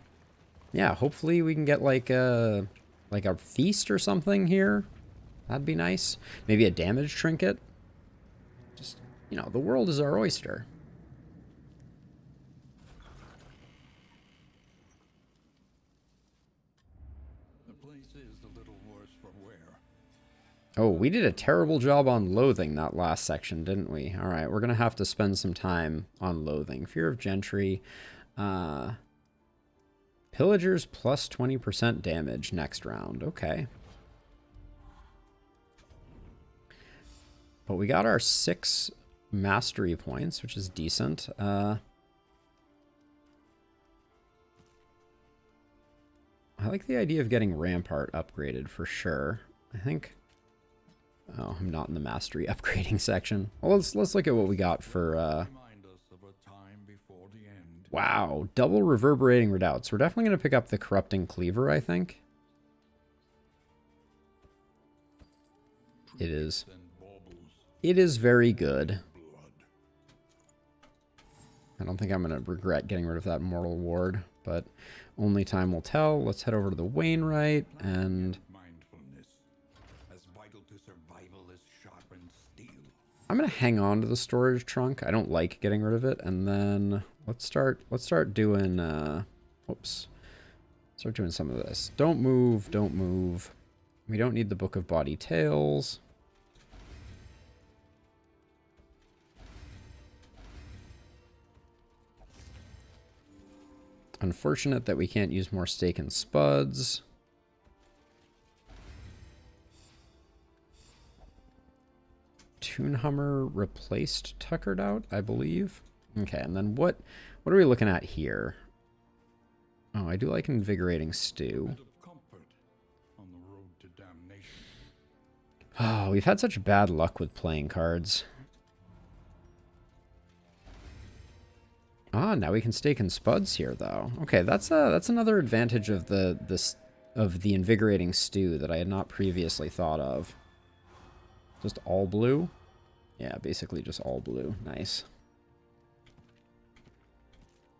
Speaker 1: yeah, hopefully we can get like a feast or something here. That'd be nice. Maybe a damage trinket. Just, you know, the world is our oyster.
Speaker 2: The place is a little worse for wear.
Speaker 1: Oh, we did a terrible job on loathing that last section, didn't we? All right, we're going to have to spend some time on loathing. Fear of Gentry. Pillagers plus 20% damage next round. Okay. But we got our 6 mastery points, which is decent. I like the idea of getting Rampart upgraded for sure. I think... Oh, I'm not in the mastery upgrading section. Well, let's look at what we got for... Wow, double reverberating redoubts. We're definitely going to pick up the corrupting cleaver, I think. It is. It is very good. I don't think I'm going to regret getting rid of that mortal ward, but only time will tell. Let's head over to the Wainwright and... I'm going to hang on to the storage trunk. I don't like getting rid of it. And then let's start doing, whoops. Start doing some of this. Don't move, don't move. We don't need the Book of Body Tales. Unfortunate that we can't use more steak and spuds. Toonhammer replaced Tuckered Out, I believe. Okay, and then what are we looking at here? Oh, I do like an Invigorating Stew. Oh, we've had such bad luck with playing cards. Ah, now we can stake in spuds here, though. Okay, that's another advantage of the Invigorating Stew that I had not previously thought of. Just all blue? Yeah, basically just all blue. Nice.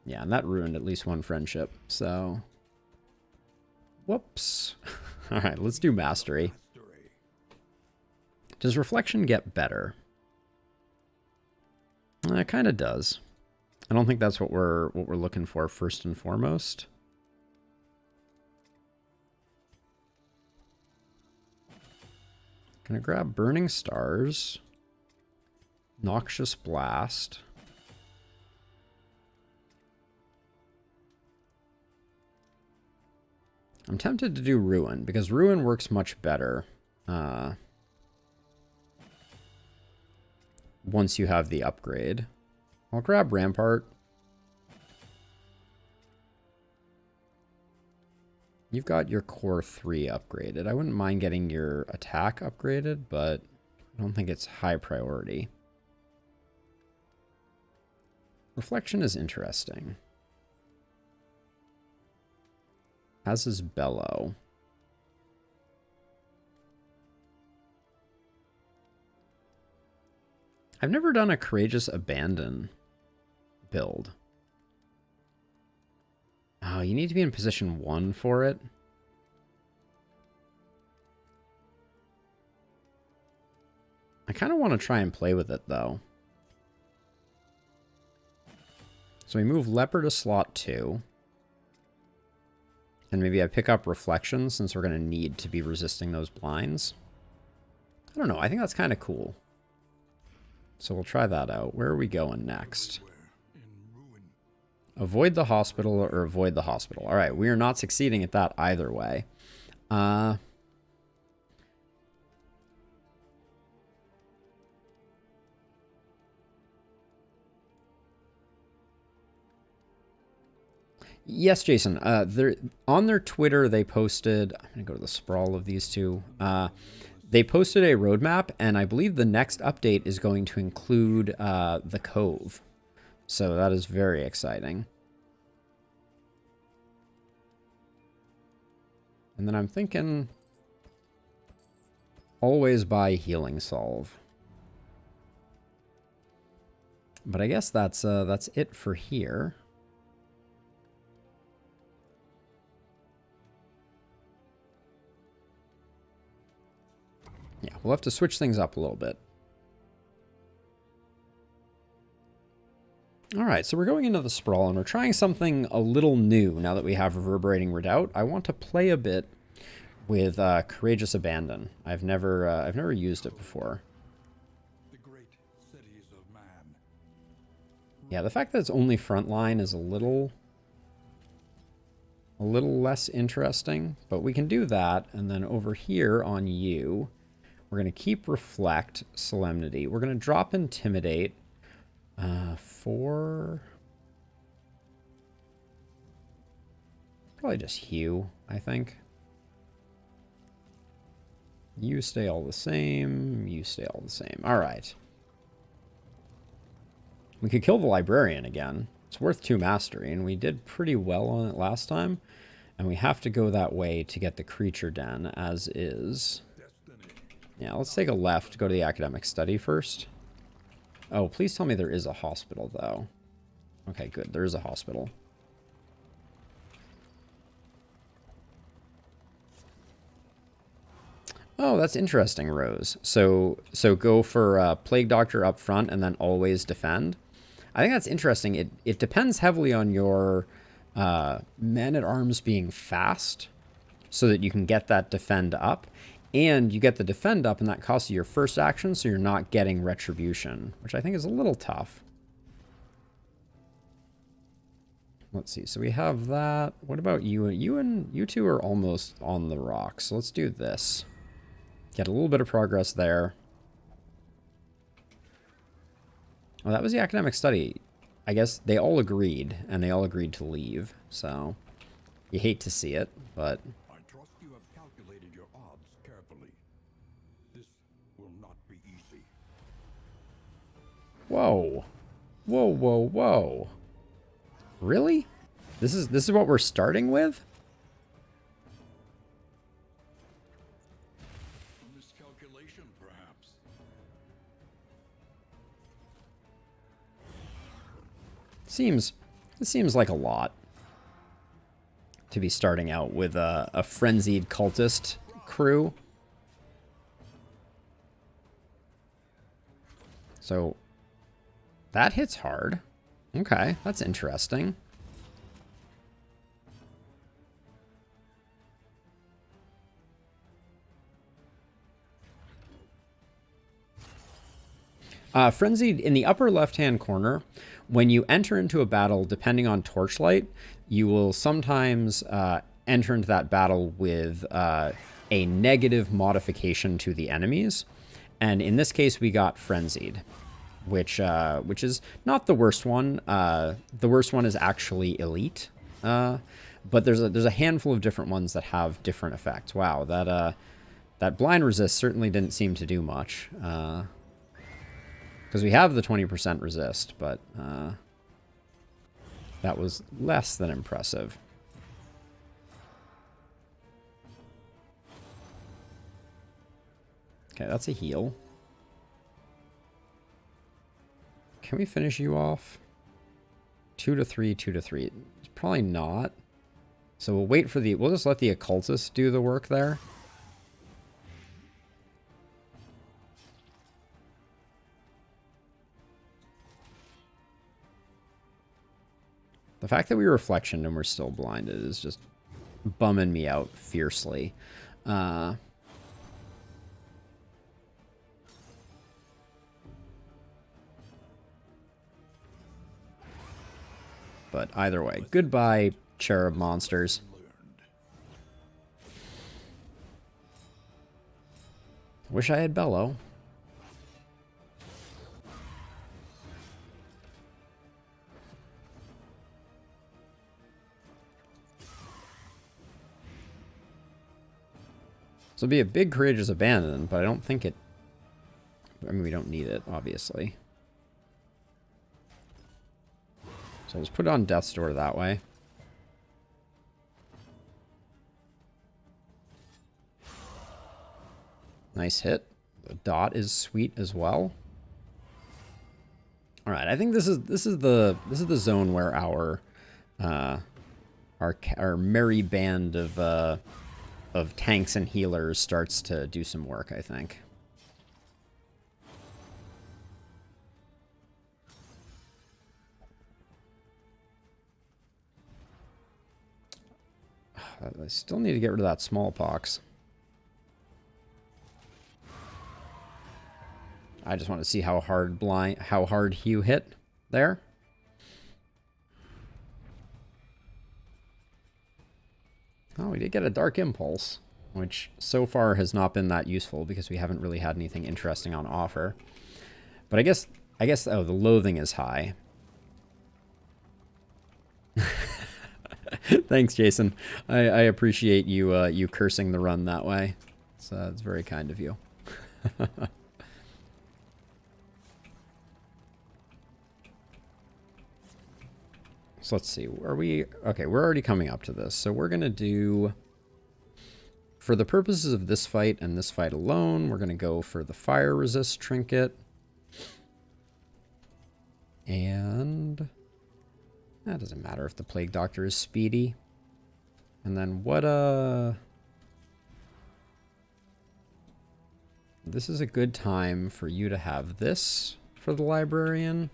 Speaker 1: Yeah, and that ruined at least one friendship, so... Whoops. Alright, let's do Mastery. Does Reflection get better? It kind of does. I don't think that's what we're looking for first and foremost. Gonna grab Burning Stars. Noxious Blast. I'm tempted to do Ruin, because Ruin works much better once you have the upgrade. I'll grab Rampart. You've got your Core 3 upgraded. I wouldn't mind getting your attack upgraded, but I don't think it's high priority. Reflection is interesting. As is Bellow. I've never done a Courageous Abandon build. Oh, you need to be in position 1 for it. I kind of want to try and play with it, though. So we move Leper to slot 2. And maybe I pick up Reflection, since we're going to need to be resisting those blinds. I don't know. I think that's kind of cool. So we'll try that out. Where are we going next? Avoid the hospital or avoid the hospital. All right, we are not succeeding at that either way. Yes, Jason. On their Twitter, they posted... I'm going to go to the sprawl of these two. They posted a roadmap, and I believe the next update is going to include the Cove. So that is very exciting. And then I'm thinking... always buy Healing Salve. But I guess that's it for here. Yeah, we'll have to switch things up a little bit. All right, so we're going into the Sprawl, and we're trying something a little new now that we have Reverberating Redoubt. I want to play a bit with Courageous Abandon. I've never used it before.
Speaker 2: The great cities of man.
Speaker 1: Yeah, the fact that it's only frontline is a little less interesting, but we can do that, and then over here on you... we're going to keep Reflect, Solemnity. We're going to drop Intimidate for... probably just Hue, I think. You stay all the same. You stay all the same. All right. We could kill the Librarian again. It's worth 2 mastery, and we did pretty well on it last time. And we have to go that way to get the Creature Den, as is... yeah, let's take a left, go to the academic study first. Oh, please tell me there is a hospital, though. Okay, good. There is a hospital. Oh, that's interesting, Rose. So go for Plague Doctor up front and then always defend. I think that's interesting. It depends heavily on your men-at-arms being fast so that you can get that defend up. And you get the defend up, and that costs you your first action, so you're not getting retribution, which I think is a little tough. Let's see. So we have that. What about you? You two are almost on the rocks. So let's do this. Get a little bit of progress there. Oh, that was the academic study. I guess they all agreed, and they all agreed to leave. So you hate to see it, but... Whoa. Whoa, whoa, whoa. Really? This is what we're starting with?
Speaker 2: A miscalculation, perhaps.
Speaker 1: It seems like a lot to be starting out with a frenzied cultist crew. So that hits hard. Okay, that's interesting. Frenzied, in the upper left-hand corner, when you enter into a battle, depending on Torchlight, you will sometimes enter into that battle with a negative modification to the enemies. And in this case, we got Frenzied, which is not the worst one. The worst one is actually Elite. But there's a handful of different ones that have different effects. Wow, that blind resist certainly didn't seem to do much. Because we have the 20% resist, but that was less than impressive. Okay, that's a heal. Can we finish you off? 2 to 3, 2 to 3. Probably not. So we'll wait for we'll just let the Occultist do the work there. The fact that we reflection and we're still blinded is just bumming me out fiercely. But either way, goodbye, cherub monsters. Wish I had Bellow. So it'll be a big Courageous Abandon, but I don't think it... I mean, we don't need it, obviously. So let's put it on Death's Door that way. Nice hit. The dot is sweet as well. All right, I think this is the zone where our merry band of tanks and healers starts to do some work, I think. I still need to get rid of that smallpox. I just want to see how hard Hugh hit there. Oh, we did get a Dark Impulse, which so far has not been that useful because we haven't really had anything interesting on offer. But I guess oh, the Loathing is high. Thanks, Jason. I appreciate you you cursing the run that way. It's very kind of you. So let's see. Okay, we're already coming up to this. So we're going to do, for the purposes of this fight and this fight alone, we're going to go for the Fire Resist Trinket. And that doesn't matter if the Plague Doctor is speedy. And then what this is a good time for you to have this for the Librarian.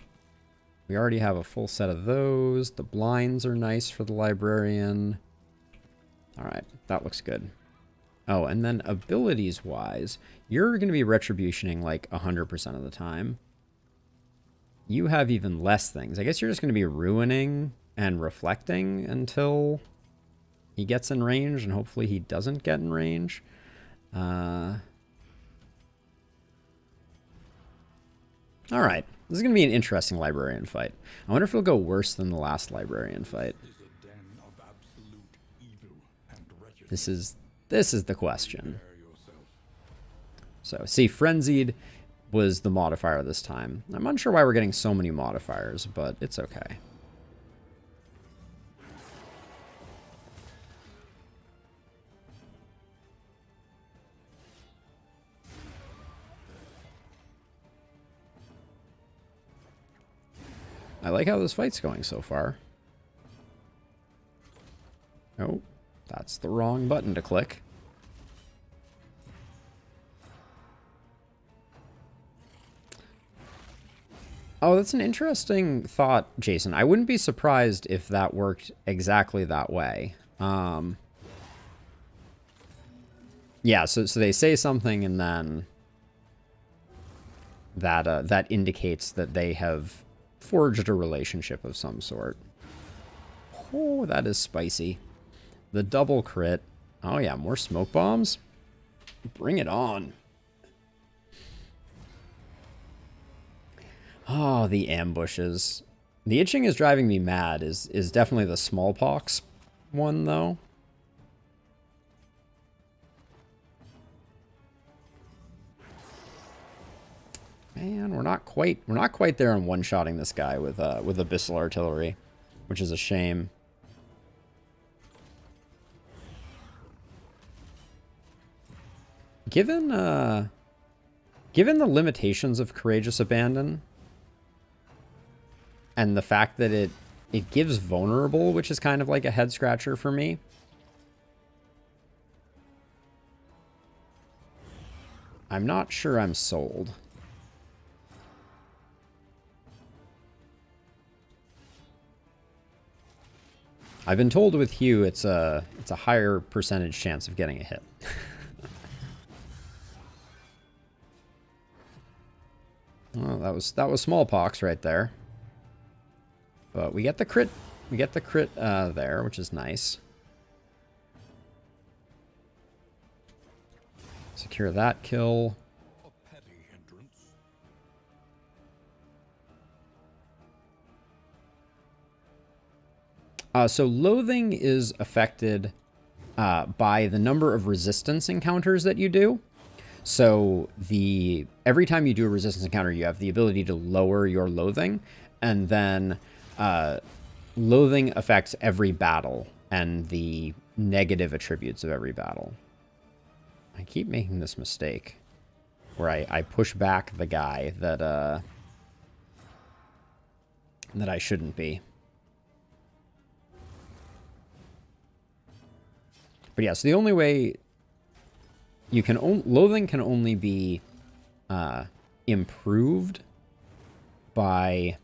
Speaker 1: We already have a full set of those. The blinds are nice for the Librarian. All right, that looks good. Oh, and then abilities-wise, you're going to be Retributioning like 100% of the time. You have even less things. I guess you're just going to be Ruining and Reflecting until he gets in range, and hopefully he doesn't get in range. All right. This is going to be an interesting Librarian fight. I wonder if it'll go worse than the last Librarian fight. This is the question. So, see, Frenzied was the modifier this time. I'm unsure why we're getting so many modifiers, but it's okay. I like how this fight's going so far. Oh, that's the wrong button to click. Oh, that's an interesting thought, Jason. I wouldn't be surprised if that worked exactly that way. Yeah, so they say something and then that indicates that they have forged a relationship of some sort. Oh, that is spicy. The double crit. Oh yeah, more smoke bombs. Bring it on. Oh, the ambushes. The itching is driving me mad is definitely the smallpox one though. Man, we're not quite there on one-shotting this guy with abyssal artillery, which is a shame. Given the limitations of Courageous Abandon and the fact that it gives vulnerable, which is kind of like a head scratcher for me. I'm not sure I'm sold. I've been told with Hugh it's a higher percentage chance of getting a hit. Well, that was smallpox right there. But we get the crit. We get the crit there, which is nice. Secure that kill.
Speaker 2: A petty hindrance.
Speaker 1: So loathing is affected by the number of resistance encounters that you do. So every time you do a resistance encounter, you have the ability to lower your loathing, and then loathing affects every battle and the negative attributes of every battle. I keep making this mistake where I push back the guy that I shouldn't be. But yeah, so the only way you can loathing can only be improved by.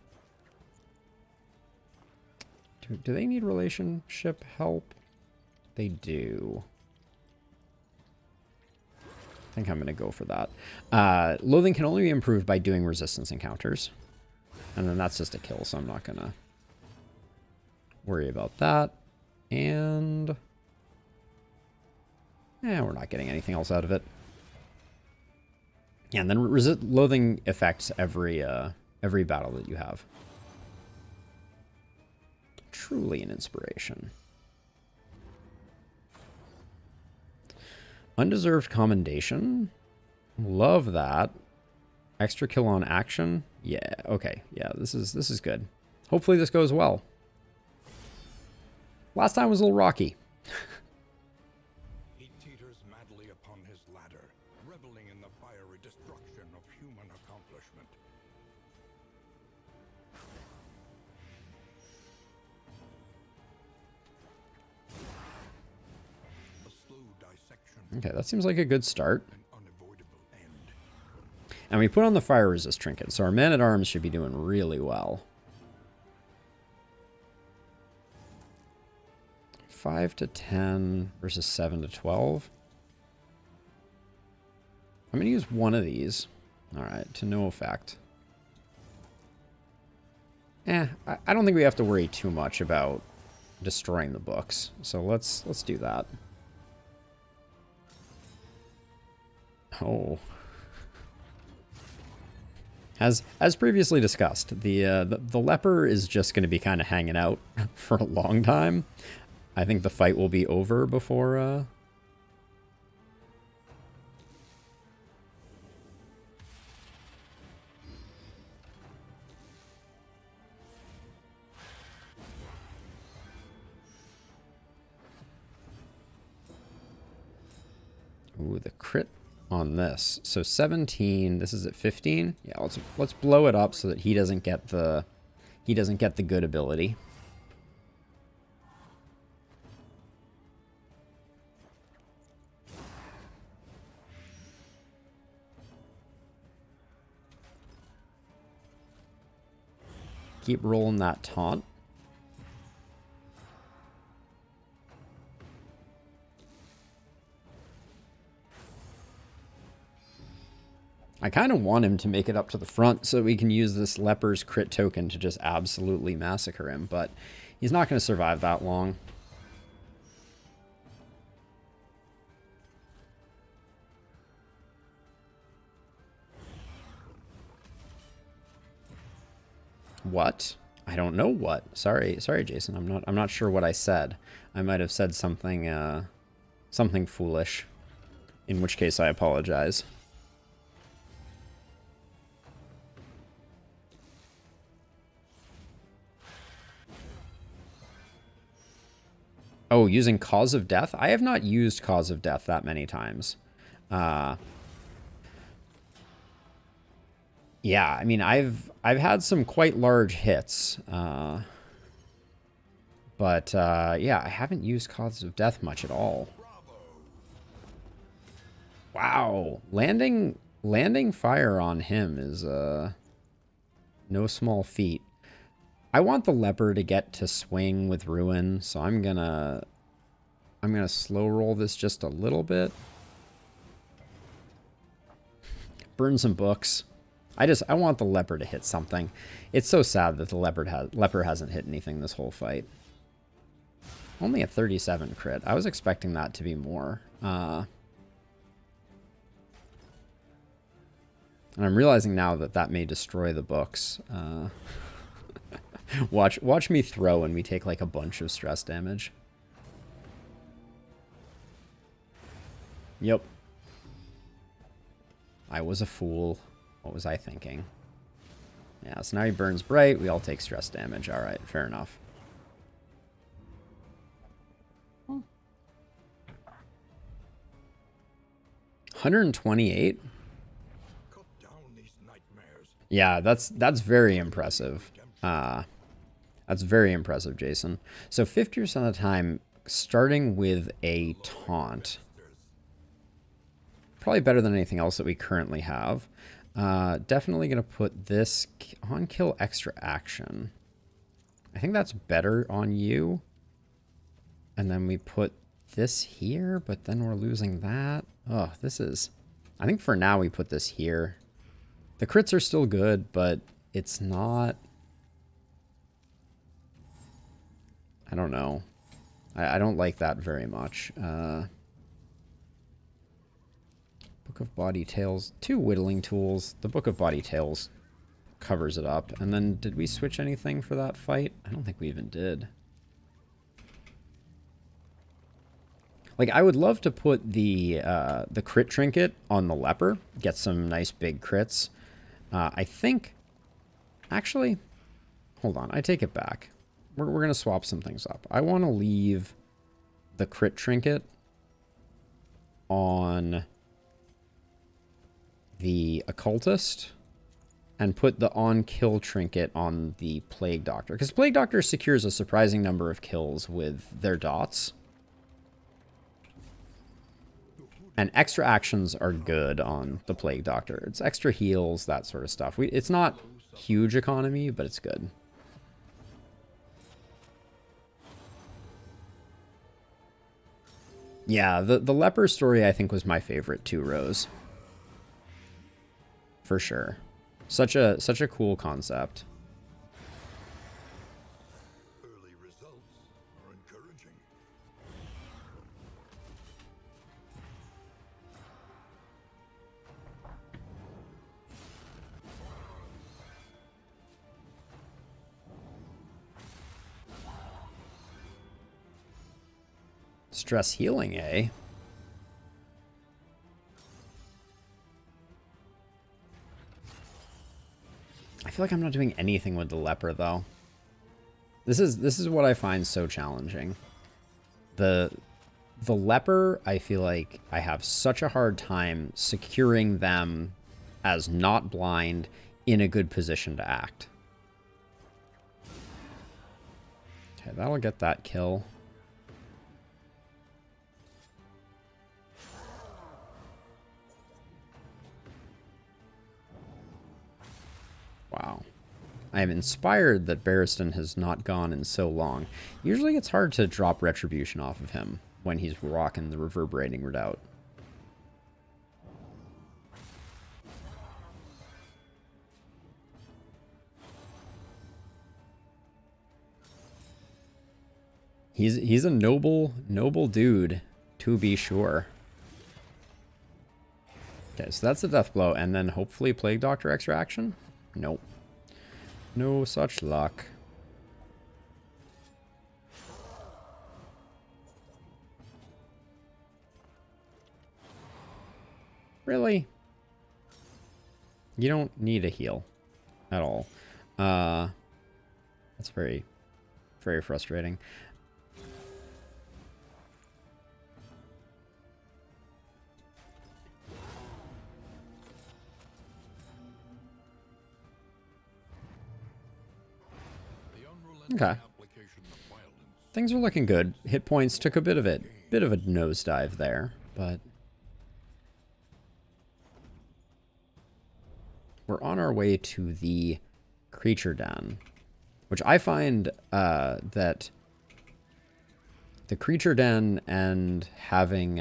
Speaker 1: Do they need relationship help? They do. I think I'm going to go for that. Loathing can only be improved by doing resistance encounters. And then that's just a kill, so I'm not going to worry about that. And we're not getting anything else out of it. Yeah, and then loathing affects every battle that you have. Truly an inspiration. Undeserved commendation. Love that. Extra kill on action. Yeah, okay. Yeah, this is good. Hopefully this goes well. Last time was a little rocky.
Speaker 2: He teeters madly upon his ladder, reveling in the fiery destruction of human accomplishment. A slow dissection.
Speaker 1: Okay, that seems like a good start.
Speaker 2: An unavoidable end.
Speaker 1: And we put on the fire resist trinket, so our man-at-arms should be doing really well. 5 to 10 versus 7 to 12. I'm going to use one of these. All right, to no effect. I don't think we have to worry too much about destroying the books. So let's do that. Oh. As previously discussed, the leper is just going to be kind of hanging out for a long time. I think the fight will be over before Ooh, the crit on this. So 17, this is at 15. Yeah, let's blow it up so that he doesn't get the good ability. Keep rolling that taunt. I kind of want him to make it up to the front so we can use this leper's crit token to just absolutely massacre him, but he's not going to survive that long. What? I don't know what. Sorry, Jason. I'm not sure what I said. I might have said something something foolish. In which case I apologize. Oh, using Cause of Death? I have not used Cause of Death that many times. Yeah, I mean, I've had some quite large hits. But yeah, I haven't used Cause of Death much at all. Wow, landing fire on him is no small feat. I want the leper to get to swing with Ruin, so I'm gonna slow roll this just a little bit. Burn some books. I want the leper to hit something. It's so sad that the leper hasn't hit anything this whole fight. Only a 37 crit. I was expecting that to be more. And I'm realizing now that that may destroy the books. Watch me throw and we take like a bunch of stress damage. Yep. I was a fool. What was I thinking? Yeah, so now he burns bright. We all take stress damage. All right, fair enough. 128? Yeah, that's very impressive. That's very impressive, Jason. So 50% of the time, starting with a taunt. Probably better than anything else that we currently have. Definitely going to put this on kill extra action. I think that's better on you. And then we put this here, but then we're losing that. Oh, this is... I think for now we put this here. The crits are still good, but it's not... I don't know. I don't like that very much. Book of Body Tales. 2 whittling tools. The Book of Body Tales covers it up. And then did we switch anything for that fight? I don't think we even did. Like, I would love to put the crit trinket on the leper. Get some nice big crits. I think... Actually, hold on. I take it back. We're going to swap some things up. I want to leave the crit trinket on the occultist and put the on-kill trinket on the Plague Doctor. Because Plague Doctor secures a surprising number of kills with their dots. And extra actions are good on the Plague Doctor. It's extra heals, that sort of stuff. It's not huge economy, but it's good. Yeah, the leper story I think was my favorite 2 rows. For sure. Such a cool concept.
Speaker 2: Early results are encouraging.
Speaker 1: Stress healing, eh? I feel like I'm not doing anything with the leper, though. This is what I find so challenging. The leper, I feel like I have such a hard time securing them as not blind in a good position to act. Okay, that'll get that kill. Wow. I am inspired that Barristan has not gone in so long. Usually it's hard to drop Retribution off of him when he's rocking the Reverberating Redoubt. He's a noble dude, to be sure. Okay, so that's the death blow, and then hopefully Plague Doctor extraction? Nope. No such luck. Really? You don't need a heal at all. That's very, very frustrating. Okay. Things are looking good. Hit points took a bit of a nosedive there, but we're on our way to the creature den, which I find that the creature den and having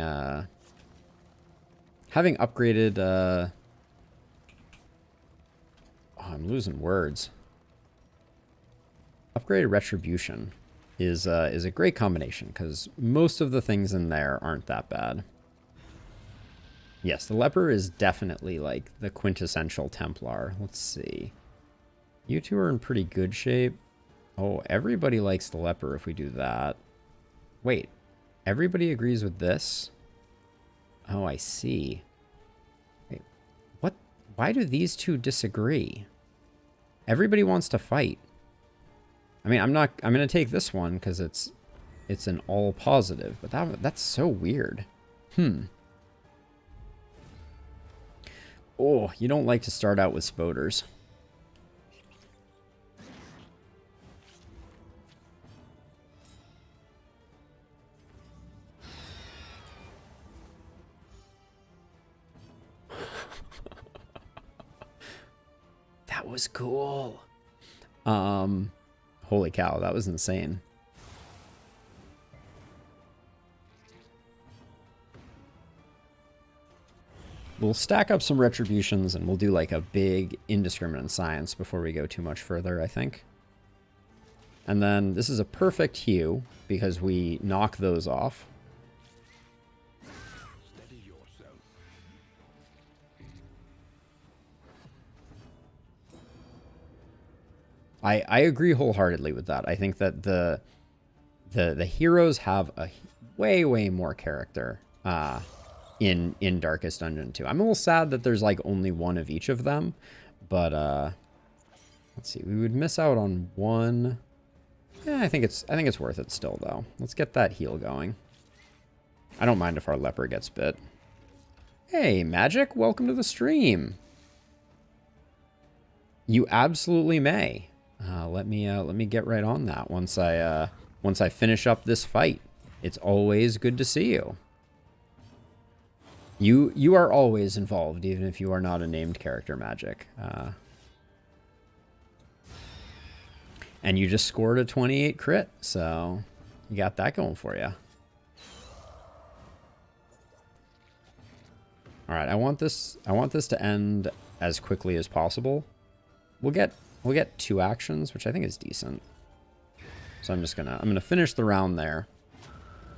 Speaker 1: upgraded oh, I'm losing words. Upgraded retribution is a great combination because most of the things in there aren't that bad. Yes, the leper is definitely like the quintessential Templar. Let's see. You two are in pretty good shape. Oh, everybody likes the leper if we do that. Wait, everybody agrees with this? Oh, I see. Wait, what? Why do these two disagree? Everybody wants to fight. I mean, I'm going to take this one because it's an all positive, but that's so weird. Oh, you don't like to start out with spoders. That was cool. Holy cow, that was insane. We'll stack up some retributions and we'll do like a big indiscriminate science before we go too much further, I think. And then this is a perfect hue because we knock those off.
Speaker 2: Steady yourself.
Speaker 1: I agree wholeheartedly with that. I think that the heroes have a way more character in Darkest Dungeon 2. I'm a little sad that there's like only one of each of them, but let's see. We would miss out on one. Yeah, I think it's worth it still though. Let's get that heal going. I don't mind if our leper gets bit. Hey, Magic, welcome to the stream. You absolutely may. Let me get right on that once I finish up this fight. It's always good to see you. You are always involved, even if you are not a named character, Magic. And you just scored a 28 crit, so you got that going for you. All right, I want this to end as quickly as possible. We'll get 2 actions, which I think is decent. So I'm gonna finish the round there,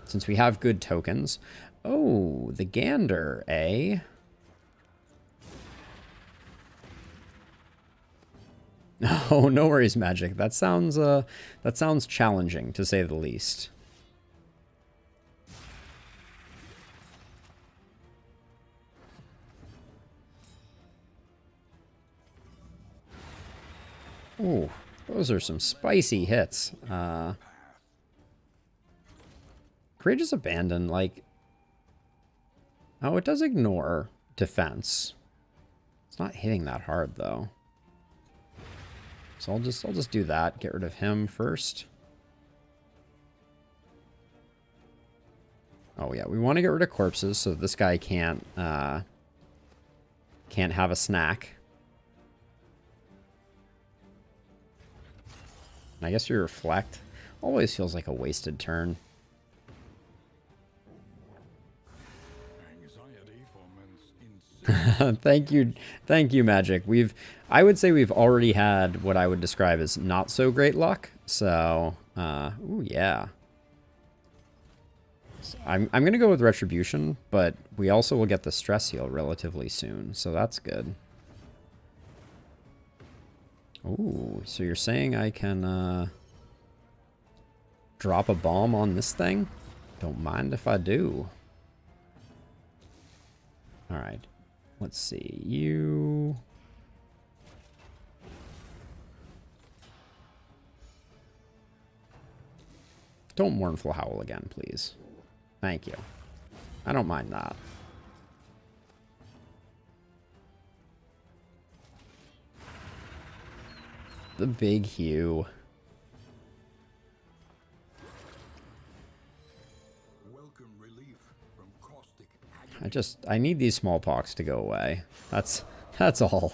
Speaker 1: since we have good tokens. Oh, the gander, eh? Oh, no worries, Magic. That sounds challenging, to say the least. Ooh, those are some spicy hits. Courageous Abandon, like... Oh, it does ignore defense. It's not hitting that hard, though. So I'll just do that. Get rid of him first. Oh, yeah, we want to get rid of corpses so this guy can't have a snack. I guess we reflect. Always feels like a wasted turn. Thank you, Magic. I would say we've already had what I would describe as not so great luck. So, ooh, yeah. So I'm going to go with Retribution, but we also will get the Stress Heal relatively soon, so that's good. Ooh, so you're saying I can drop a bomb on this thing? Don't mind if I do. Alright, let's see. You... Don't Mournful Howl again, please. Thank you. I don't mind that. The Big Hue.
Speaker 2: Welcome relief from caustic.
Speaker 1: I need these smallpox to go away. That's all.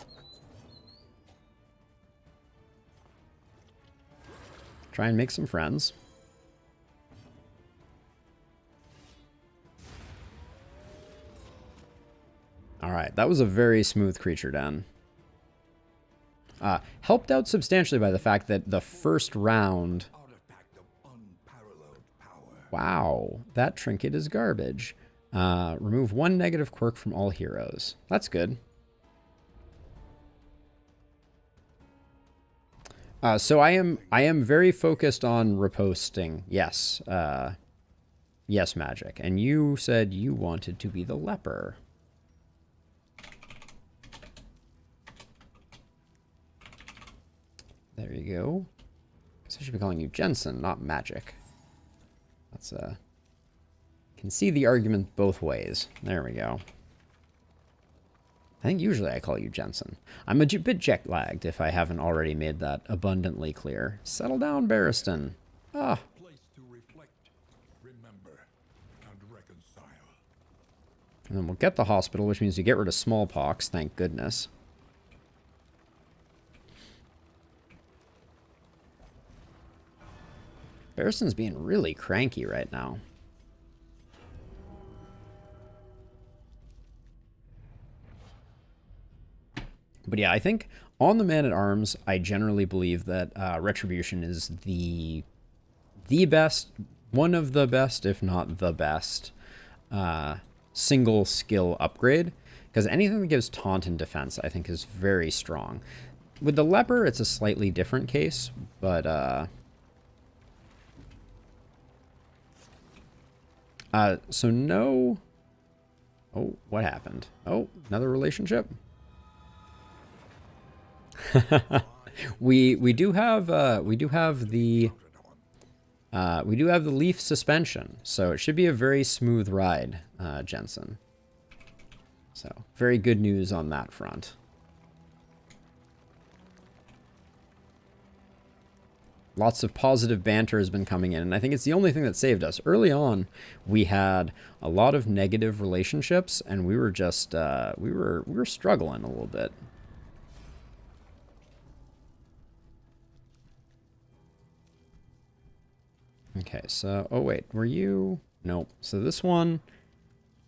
Speaker 1: Try and make some friends. Alright, that was a very smooth creature den. Helped out substantially by the fact that the first round... Wow, that trinket is garbage. Remove 1 negative quirk from all heroes. That's good. So I am very focused on reposting. Yes. Yes, Magic. And you said you wanted to be the leper. There you go. Guess I should be calling you Jensen, not Magic. That's can see the argument both ways. There we go. I think usually I call you Jensen. I'm a bit jet-lagged if I haven't already made that abundantly clear. Settle down, Barristan. Ah.
Speaker 2: Place to reflect, remember, and reconcile.
Speaker 1: And then we'll get the hospital, which means we get rid of smallpox, thank goodness. Barristan's being really cranky right now. But yeah, I think on the Man-at-Arms, I generally believe that Retribution is the best, one of the best, if not the best, single skill upgrade. Because anything that gives taunt and defense, I think, is very strong. With the Leper, it's a slightly different case, but... so no... Oh, what happened? Oh, another relationship? we do have the leaf suspension, so it should be a very smooth ride, Jensen. So very good news on that front. Lots of positive banter has been coming in, and I think it's the only thing that saved us. Early on, we had a lot of negative relationships, and we were just we were struggling a little bit. Okay, so, oh wait, were you? Nope. So this one,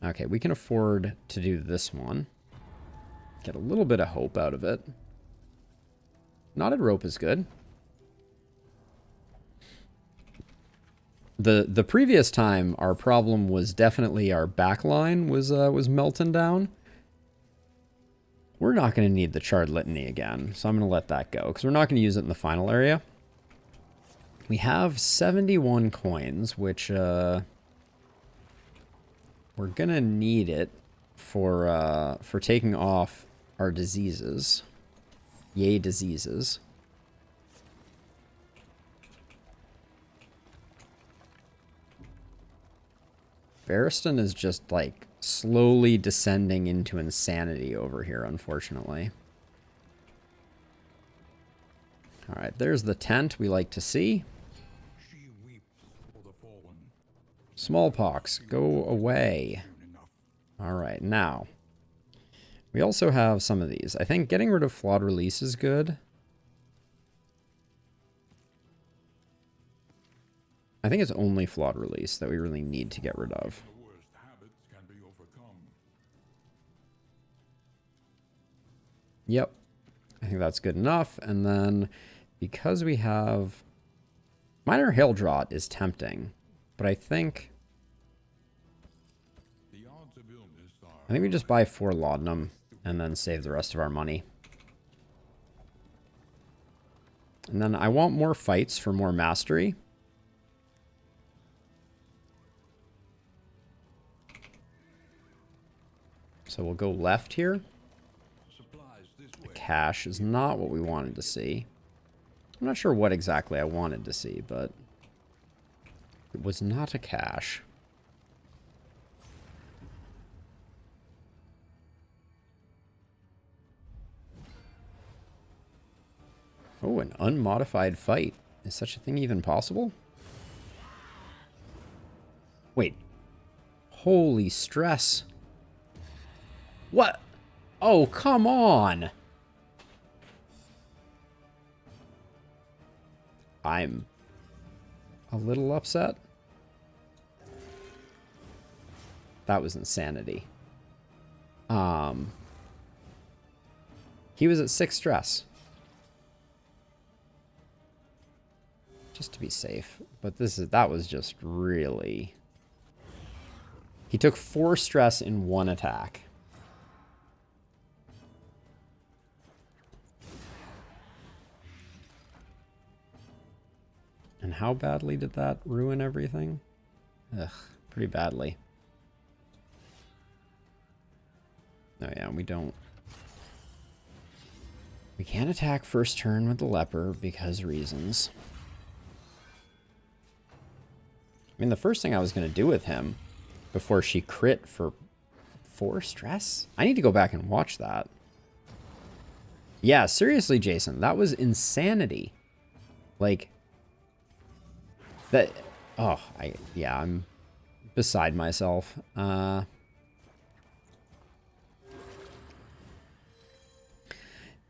Speaker 1: okay, we can afford to do this one. Get a little bit of hope out of it. Knotted rope is good. The previous time, our problem was definitely our back line was melting down. We're not going to need the Charred Litany again, so I'm going to let that go, because we're not going to use it in the final area. We have 71 coins, which we're gonna need it for taking off our diseases. Yay, diseases. Barristan is just like slowly descending into insanity over here, unfortunately. All right, there's the tent we like to see. Smallpox, go away. All right, now. We also have some of these. I think getting rid of Flawed Release is good. I think it's only Flawed Release that we really need to get rid of. Yep. I think that's good enough. And then, because we have... Minor Hail Draught is tempting, but I think I think we just buy 4 laudanum and then save the rest of our money. And then I want more fights for more mastery. So we'll go left here. The cache is not what we wanted to see. I'm not sure what exactly I wanted to see, but it was not a cache. Oh, an unmodified fight. Is such a thing even possible? Wait. Holy stress. What? Oh, come on. I'm a little upset. That was insanity. He was at 6 stress. Just to be safe. But that was just really... He took 4 stress in 1 attack. And how badly did that ruin everything? Ugh, pretty badly. Oh yeah, we don't... We can't attack first turn with the leper because reasons. I mean, the first thing I was going to do with him before she crit for 4 stress? I need to go back and watch that. Yeah, seriously, Jason, that was insanity. Like, that... Oh, yeah, I'm beside myself.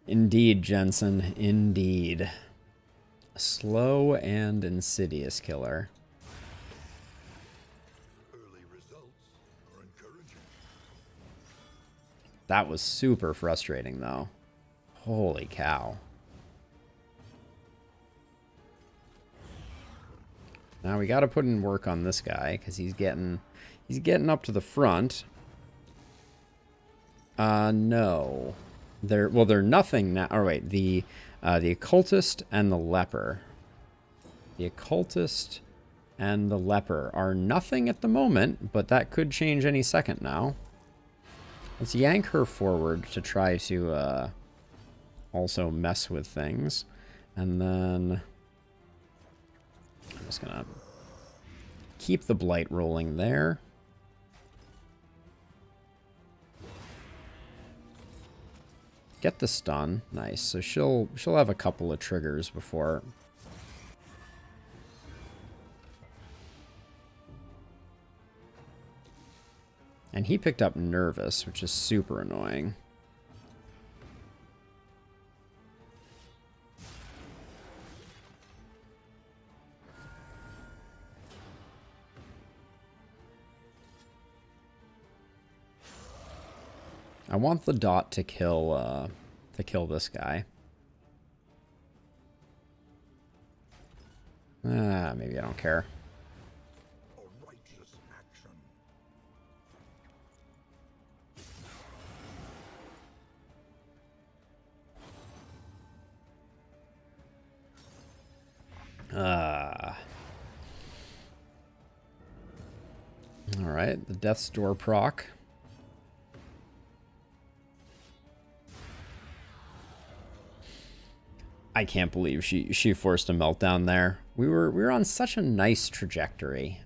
Speaker 1: Indeed, Jensen, indeed. A slow and insidious killer.
Speaker 2: Early results are encouraging.
Speaker 1: That was super frustrating, though. Holy cow. Now we got to put in work on this guy because he's getting up to the front. No. They're nothing now. Oh, wait, the occultist and the leper. The occultist and the leper are nothing at the moment, but that could change any second now. Let's yank her forward to try to also mess with things. And then I'm just gonna keep the blight rolling there. Get the stun. Nice. So she'll have a couple of triggers before. And he picked up nervous, which is super annoying. I want the dot to kill this guy. Maybe I don't care.
Speaker 2: A righteous action.
Speaker 1: All right, the Death's Door proc. I can't believe she forced a meltdown there. We were on such a nice trajectory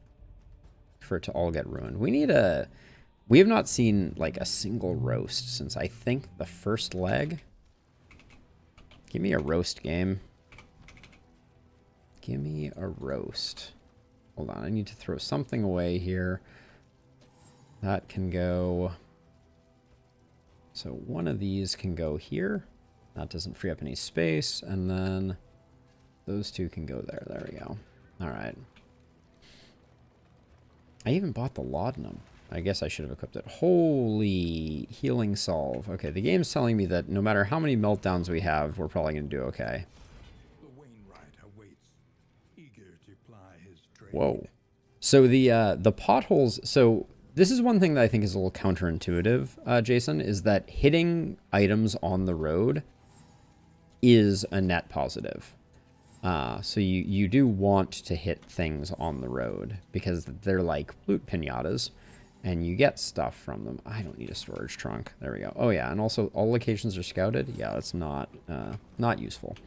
Speaker 1: for it to all get ruined. We have not seen like a single roast since I think the first leg. Give me a roast game. Give me a roast. Hold on, I need to throw something away here. That can go. So one of these can go here. That doesn't free up any space, and then those two can go there. There we go. All right. I even bought the laudanum. I guess I should have equipped it. Holy healing salve. Okay, the game's telling me that no matter how many meltdowns we have, we're probably going to do okay.
Speaker 2: The Wainwright awaits, eager to ply his trade.
Speaker 1: Whoa. So the potholes, so This is one thing that I think is a little counterintuitive, Jason, is that hitting items on the road is a net positive. So you do want to hit things on the road because they're like loot pinatas and you get stuff from them. I don't need a storage trunk. There we go. Oh yeah, and also all locations are scouted. Yeah, that's not useful.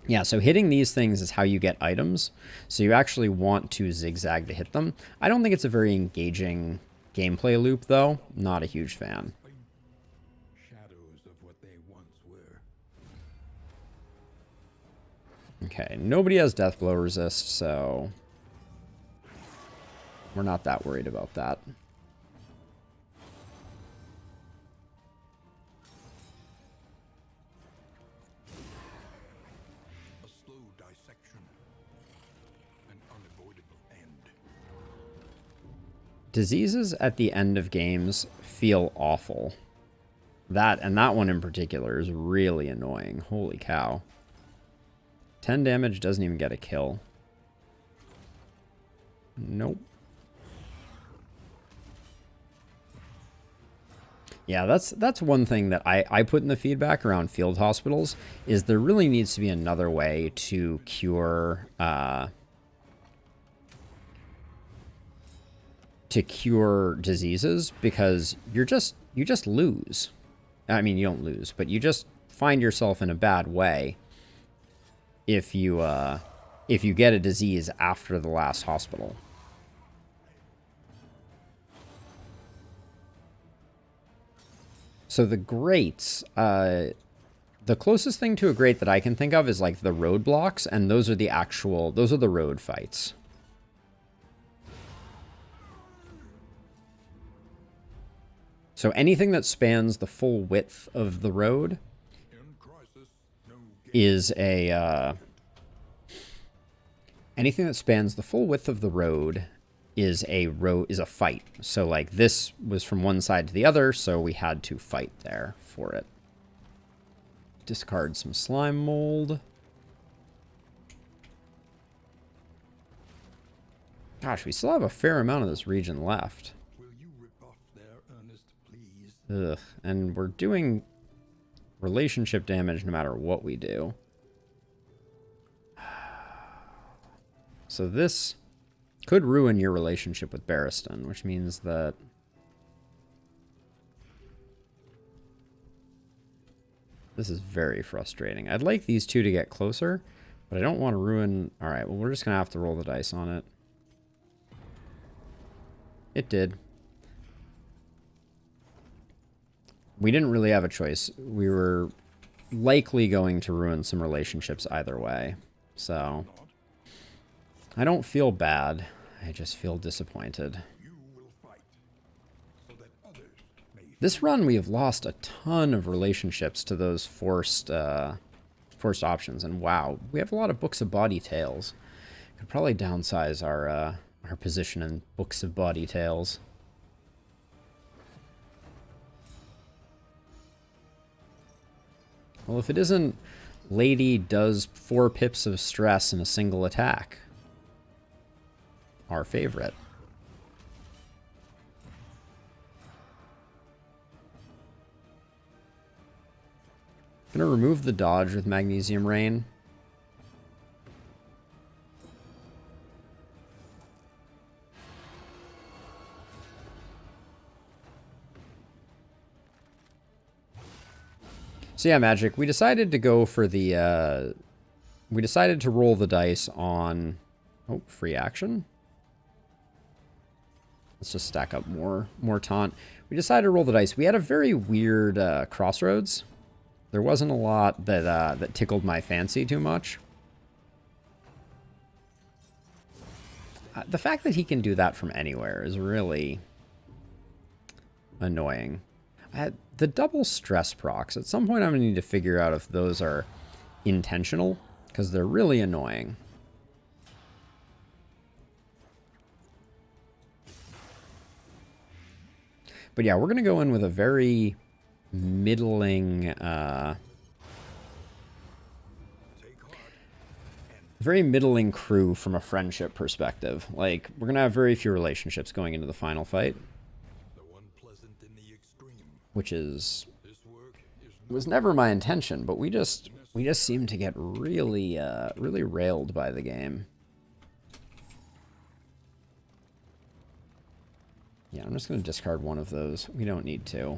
Speaker 1: Yeah, so hitting these things is how you get items. So you actually want to zigzag to hit them. I don't think it's a very engaging gameplay loop though. Not a huge fan.
Speaker 2: Shadows of what they once were.
Speaker 1: Okay, nobody has death blow resist, so we're not that worried about that.
Speaker 2: A slow dissection. An unavoidable end.
Speaker 1: Diseases at the end of games feel awful. That one in particular is really annoying. Holy cow. 10 damage doesn't even get a kill. Nope. Yeah, that's one thing that I put in the feedback around field hospitals is there really needs to be another way to cure diseases, because you just lose. I mean, you don't lose, but you just find yourself in a bad way if you get a disease after the last hospital. So the grates, the closest thing to a grate that I can think of is like the roadblocks, and those are the road fights. So anything that spans the full width of the road is anything that spans the full width of the road is a fight. So like this was from one side to the other, so we had to fight there for it. Discard some slime mold. Gosh, we still have a fair amount of this region left.
Speaker 2: Will you rip off their earnest pleas?
Speaker 1: Ugh, and we're doing relationship damage no matter what we do. So this could ruin your relationship with Barristan, which means that this is very frustrating. I'd like these two to get closer, but I don't want to ruin... All right, well, we're just going to have to roll the dice on it. It did. We didn't really have a choice. We were likely going to ruin some relationships either way. So I don't feel bad. I just feel disappointed.
Speaker 2: You will fight so that others may.
Speaker 1: This run, we have lost a ton of relationships to those forced options. And wow, we have a lot of Books of Bawdy Tales. Could probably downsize our position in Books of Bawdy Tales. Well, if it isn't Lady does 4 pips of stress in a single attack. Our favorite. Gonna remove the dodge with Magnesium Rain. So yeah, Magic, we decided to go for the, we decided to roll the dice on, oh, free action. Let's just stack up more taunt. We decided to roll the dice. We had a very weird crossroads. There wasn't a lot that that tickled my fancy too much. The fact that he can do that from anywhere is really annoying. The double stress procs, at some point I'm going to need to figure out if those are intentional, because they're really annoying. But yeah, we're going to go in with a very middling very middling crew from a friendship perspective. Like, we're going to have very few relationships going into the final fight. Which is... was never my intention, but we just seem to get really, really railed by the game. Yeah, I'm just going to discard one of those. We don't need to.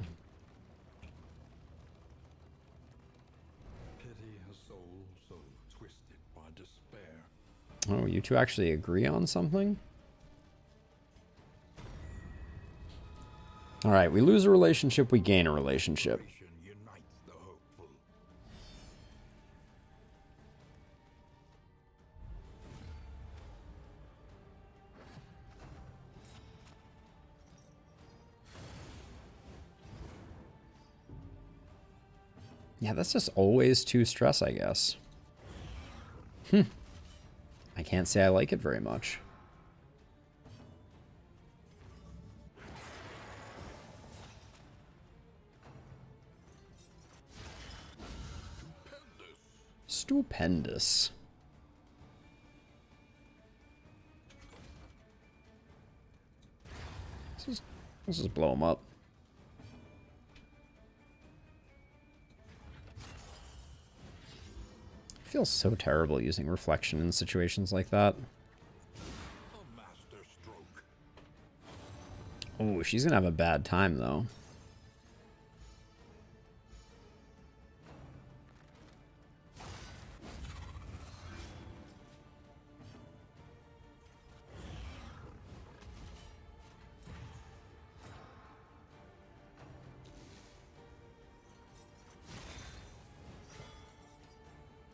Speaker 1: Oh, you two actually agree on something? Alright, we lose a relationship, we gain a relationship. Yeah, that's just always 2 stress, I guess. I can't say I like it very much. Stupendous. Let's just blow him up. It feels so terrible using reflection in situations like that. Oh, she's gonna have a bad time though.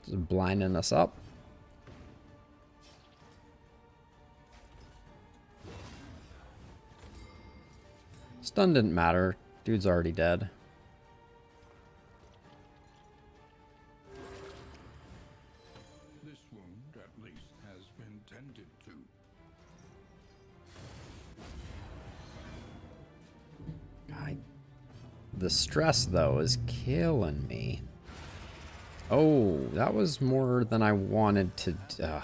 Speaker 1: Just blinding us up. Stun didn't matter. Dude's already dead.
Speaker 2: This wound, at least, has been tended to.
Speaker 1: The stress, though, is killing me. Oh, that was more than I wanted to...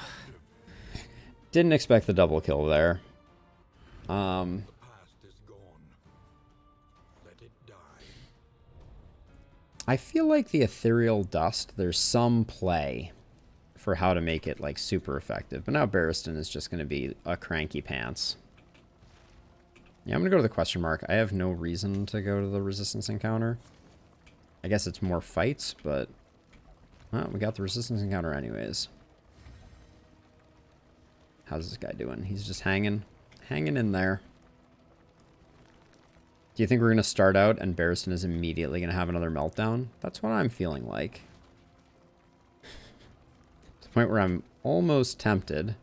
Speaker 1: Didn't expect the double kill there.
Speaker 2: The past is gone. Let it die.
Speaker 1: I feel like the ethereal dust, there's some play for how to make it, like, super effective. But now Barristan is just going to be a cranky pants. Yeah, I'm going to go to the question mark. I have no reason to go to the resistance encounter. I guess it's more fights, but... well, we got the resistance encounter anyways. How's this guy doing? He's just hanging in there. Do you think we're going to start out and Barristan is immediately going to have another meltdown? That's what I'm feeling like. To the point where I'm almost tempted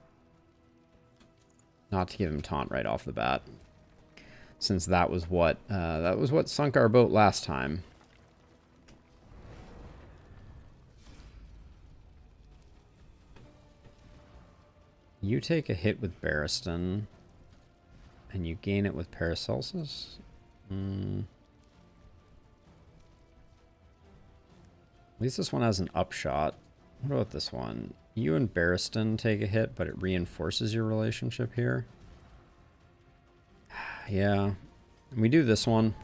Speaker 1: not to give him taunt right off the bat. Since that was what sunk our boat last time. You take a hit with Barristan, and you gain it with Paracelsus? At least this one has an upshot. What about this one? You and Barristan take a hit, but it reinforces your relationship here. Yeah. We do this one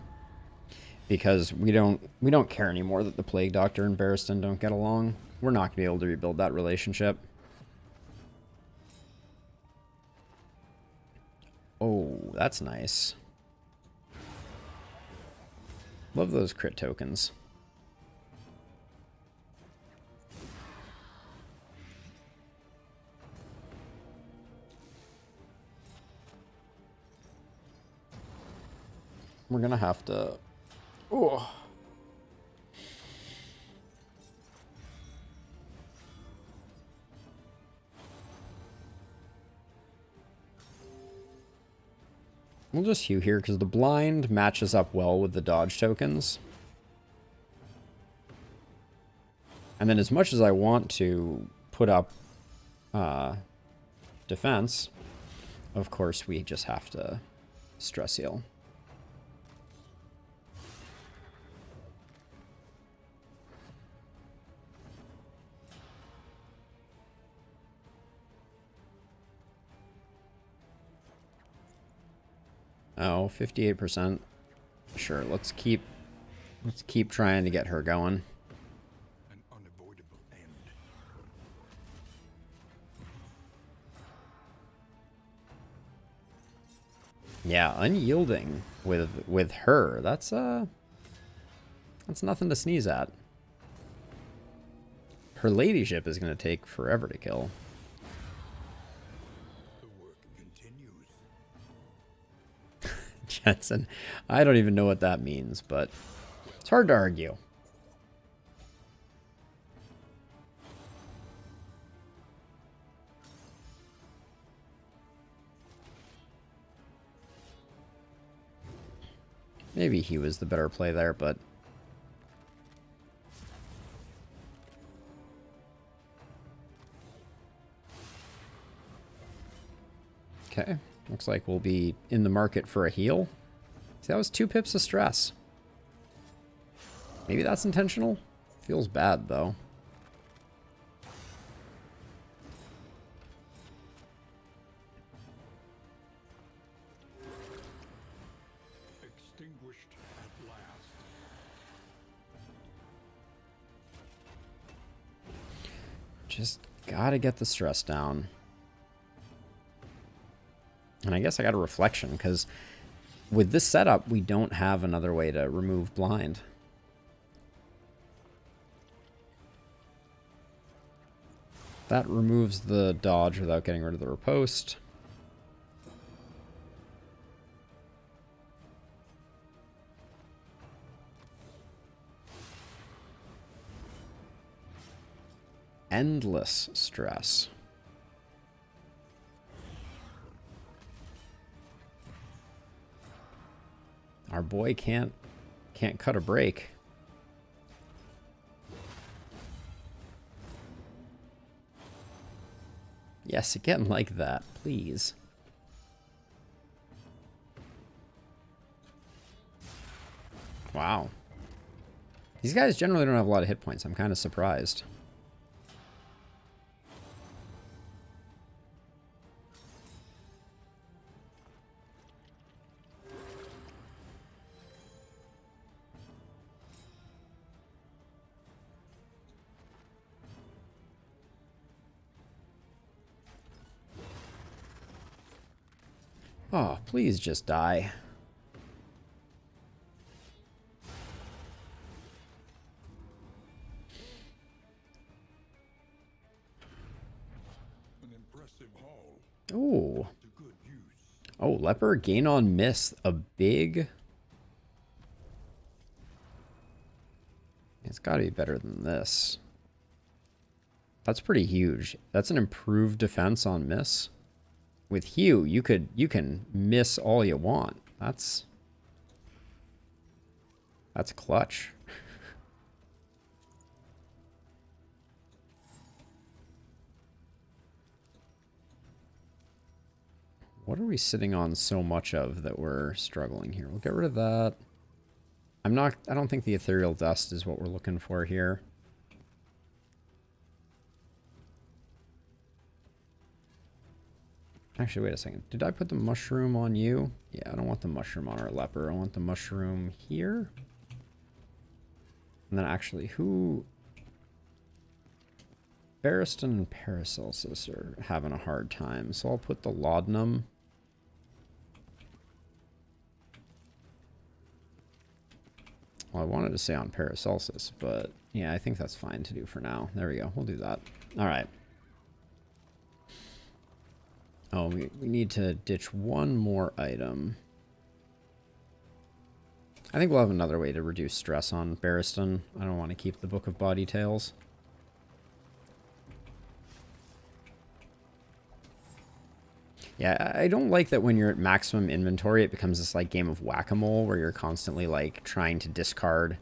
Speaker 1: because we don't care anymore that the Plague Doctor and Barristan don't get along. We're not going to be able to rebuild that relationship. Oh, that's nice. Love those crit tokens. We're gonna have to... oh. We'll just hew here because the blind matches up well with the dodge tokens. And then as much as I want to put up defense, of course we just have to stress heal. Oh, 58%. Sure, let's keep trying to get her going.
Speaker 2: An unavoidable end.
Speaker 1: Yeah, unyielding with her. That's nothing to sneeze at. Her ladyship is going to take forever to kill.
Speaker 2: The work continues.
Speaker 1: Jensen, I don't even know what that means, but it's hard to argue. Maybe he was the better play there, but... Okay, looks like we'll be in the market for a heal. See, that was 2 pips of stress. Maybe that's intentional? Feels bad, though.
Speaker 2: Extinguished at last.
Speaker 1: Just gotta get the stress down. And I guess I got a reflection, because with this setup, we don't have another way to remove blind. That removes the dodge without getting rid of the riposte. Endless stress. Our boy can't cut a break. Yes, again like that, please. Wow. These guys generally don't have a lot of hit points. I'm kind of surprised. Oh, please just die.
Speaker 2: An impressive haul.
Speaker 1: Ooh.
Speaker 2: To good use.
Speaker 1: Oh, leper gain on miss. A big... It's got to be better than this. That's pretty huge. That's an improved defense on miss. With Hugh, you can miss all you want. That's clutch. What are we sitting on so much of that we're struggling here? We'll get rid of that. I don't think the ethereal dust is what we're looking for here. Actually, wait a second. Did I put the mushroom on you? Yeah, I don't want the mushroom on our leper. I want the mushroom here. And then actually, who... Barristan and Paracelsus are having a hard time, so I'll put the laudanum. Well, I wanted to say on Paracelsus, but yeah, I think that's fine to do for now. There we go. We'll do that. All right. Oh, we need to ditch one more item. I think we'll have another way to reduce stress on Barristan. I don't want to keep the Book of Body Tales. Yeah, I don't like that when you're at maximum inventory, it becomes this like game of whack-a-mole where you're constantly like trying to discard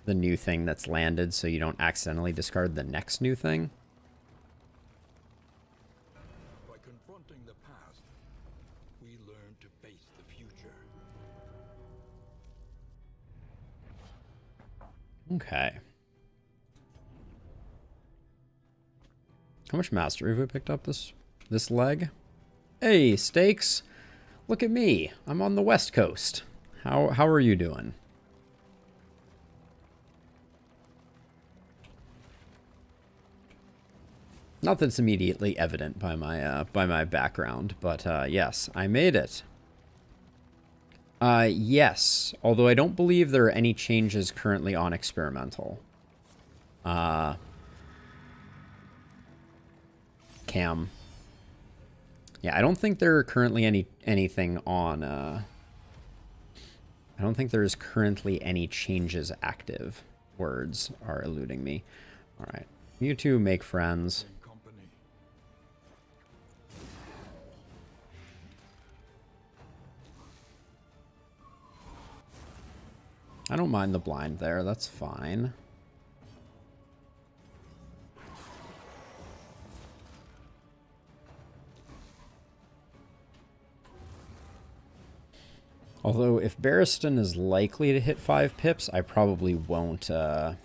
Speaker 1: the new thing that's landed so you don't accidentally discard the next new thing.
Speaker 2: By confronting the past, we learn to face the future.
Speaker 1: Okay. How much mastery have we picked up this leg? Hey, stakes. Look at me. I'm on the West Coast. How are you doing? Not that it's immediately evident by my background, but yes, I made it. Yes, although I don't believe there are any changes currently on experimental. Cam. Yeah, I don't think there are currently anything on, I don't think there is currently any changes active. Words are eluding me. All right. You two make friends. I don't mind the blind there. That's fine. Although, if Barristan is likely to hit 5 pips, I probably won't, I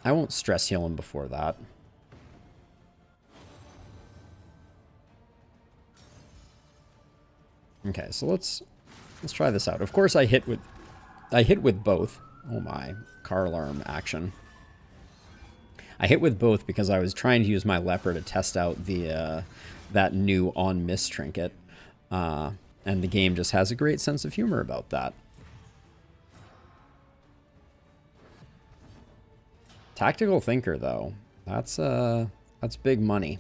Speaker 1: won't stress heal him before that. Okay, so let's try this out. Of course, I hit with both. Oh my, car alarm action. I hit with both because I was trying to use my leper to test out the that new on miss trinket. And the game just has a great sense of humor about that. Tactical thinker, though. That's big money.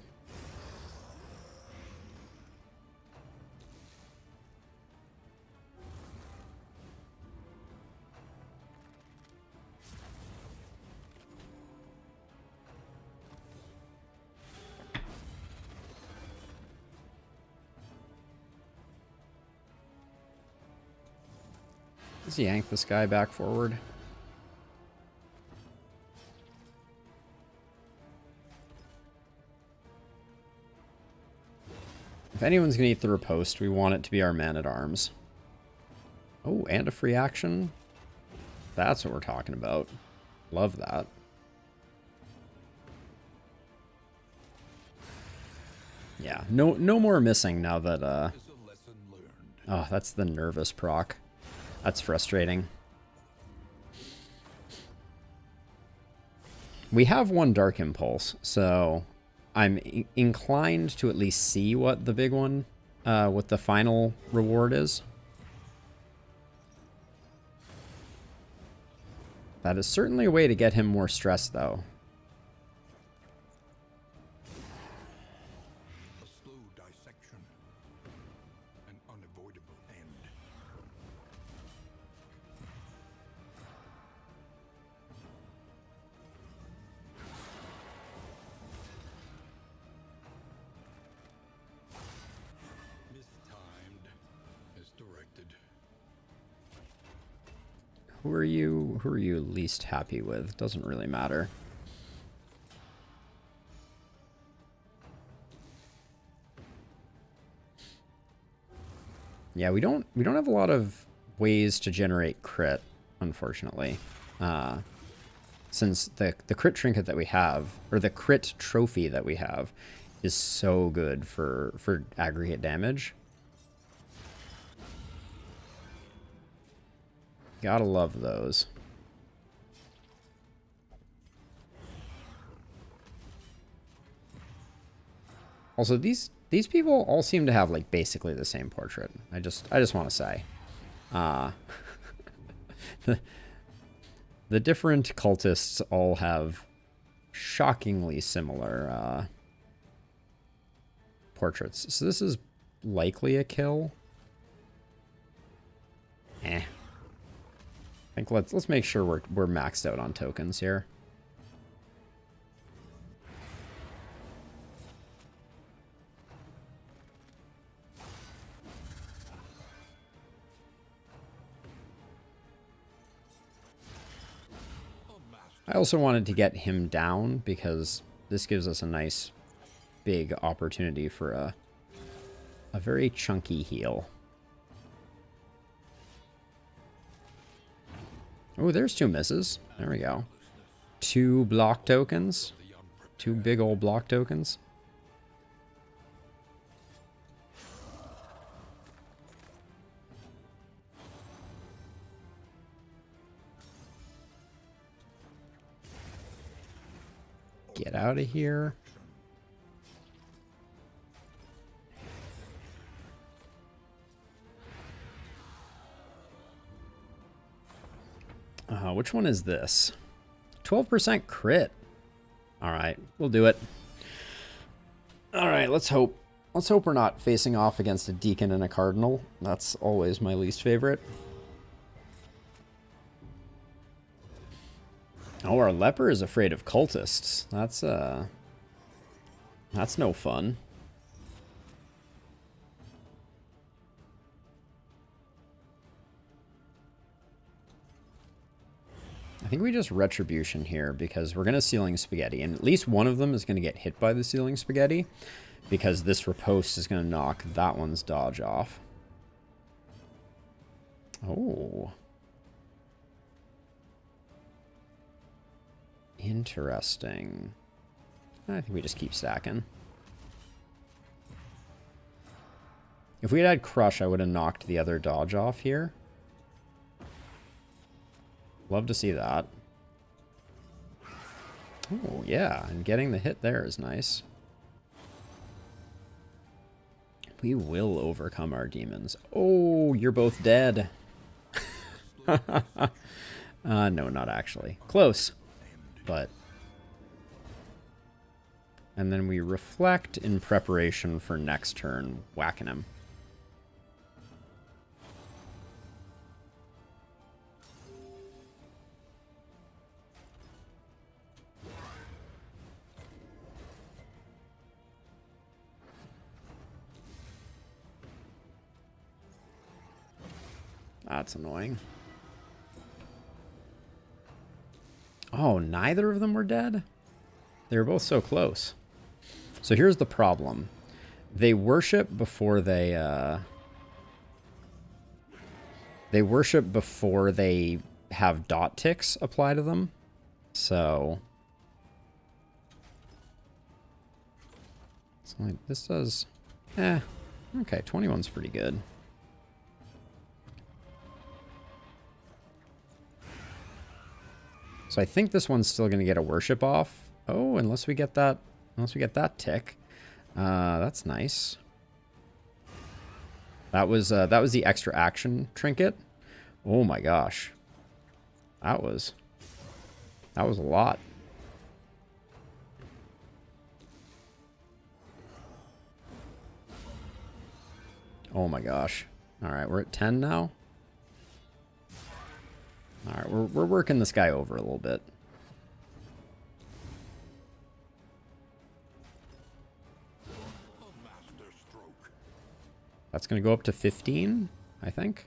Speaker 1: Let's yank this guy back forward. If anyone's going to eat the riposte, we want it to be our man-at-arms. Oh, and a free action? That's what we're talking about. Love that. Yeah, no more missing now that, oh, that's the nervous proc. That's frustrating. We have one Dark Impulse, so I'm inclined to at least see what the big one, what the final reward is. That is certainly a way to get him more stress, though.
Speaker 2: A slow dissection, an unavoidable end. Mistimed as directed.
Speaker 1: Who are you least happy with? Doesn't really matter. Yeah, we don't have a lot of ways to generate crit, unfortunately. Since the crit trinket that we have, or the crit trophy that we have, is so good for aggregate damage. Gotta love those. Also, these people all seem to have like basically the same portrait. I just want to say, the different cultists all have shockingly similar portraits. So this is likely a kill. I think let's make sure we're maxed out on tokens here. I also wanted to get him down because this gives us a nice big opportunity for a very chunky heal. Oh, there's 2 misses. There we go. 2 block tokens. 2 big old block tokens. out of here. Which one is this? 12% crit. All right, we'll do it. All right, let's hope. Let's hope we're not facing off against a deacon and a cardinal. That's always my least favorite. Oh, our leper is afraid of cultists. That's no fun. I think we just retribution here because we're going to ceiling spaghetti, and at least one of them is going to get hit by the ceiling spaghetti because this riposte is going to knock that one's dodge off. Oh. Interesting. I think we just keep stacking. If we had crush, I would have knocked the other dodge off here. Love to see that. Oh, yeah, and getting the hit there is nice. We will overcome our demons. Oh, you're both dead. No, not actually. Close. But... And then we reflect in preparation for next turn, whacking him. That's annoying. Oh, neither of them were dead? They were both so close. So here's the problem. They worship before they have dot ticks apply to them. So it's like this does okay, 21's pretty good. So I think this one's still going to get a worship off. Oh, unless we get that tick. That's nice. That was the extra action trinket. Oh my gosh. That was a lot. Oh my gosh. All right, we're at 10 now. All right, we're working this guy over a little bit. That's going to go up to 15, I think.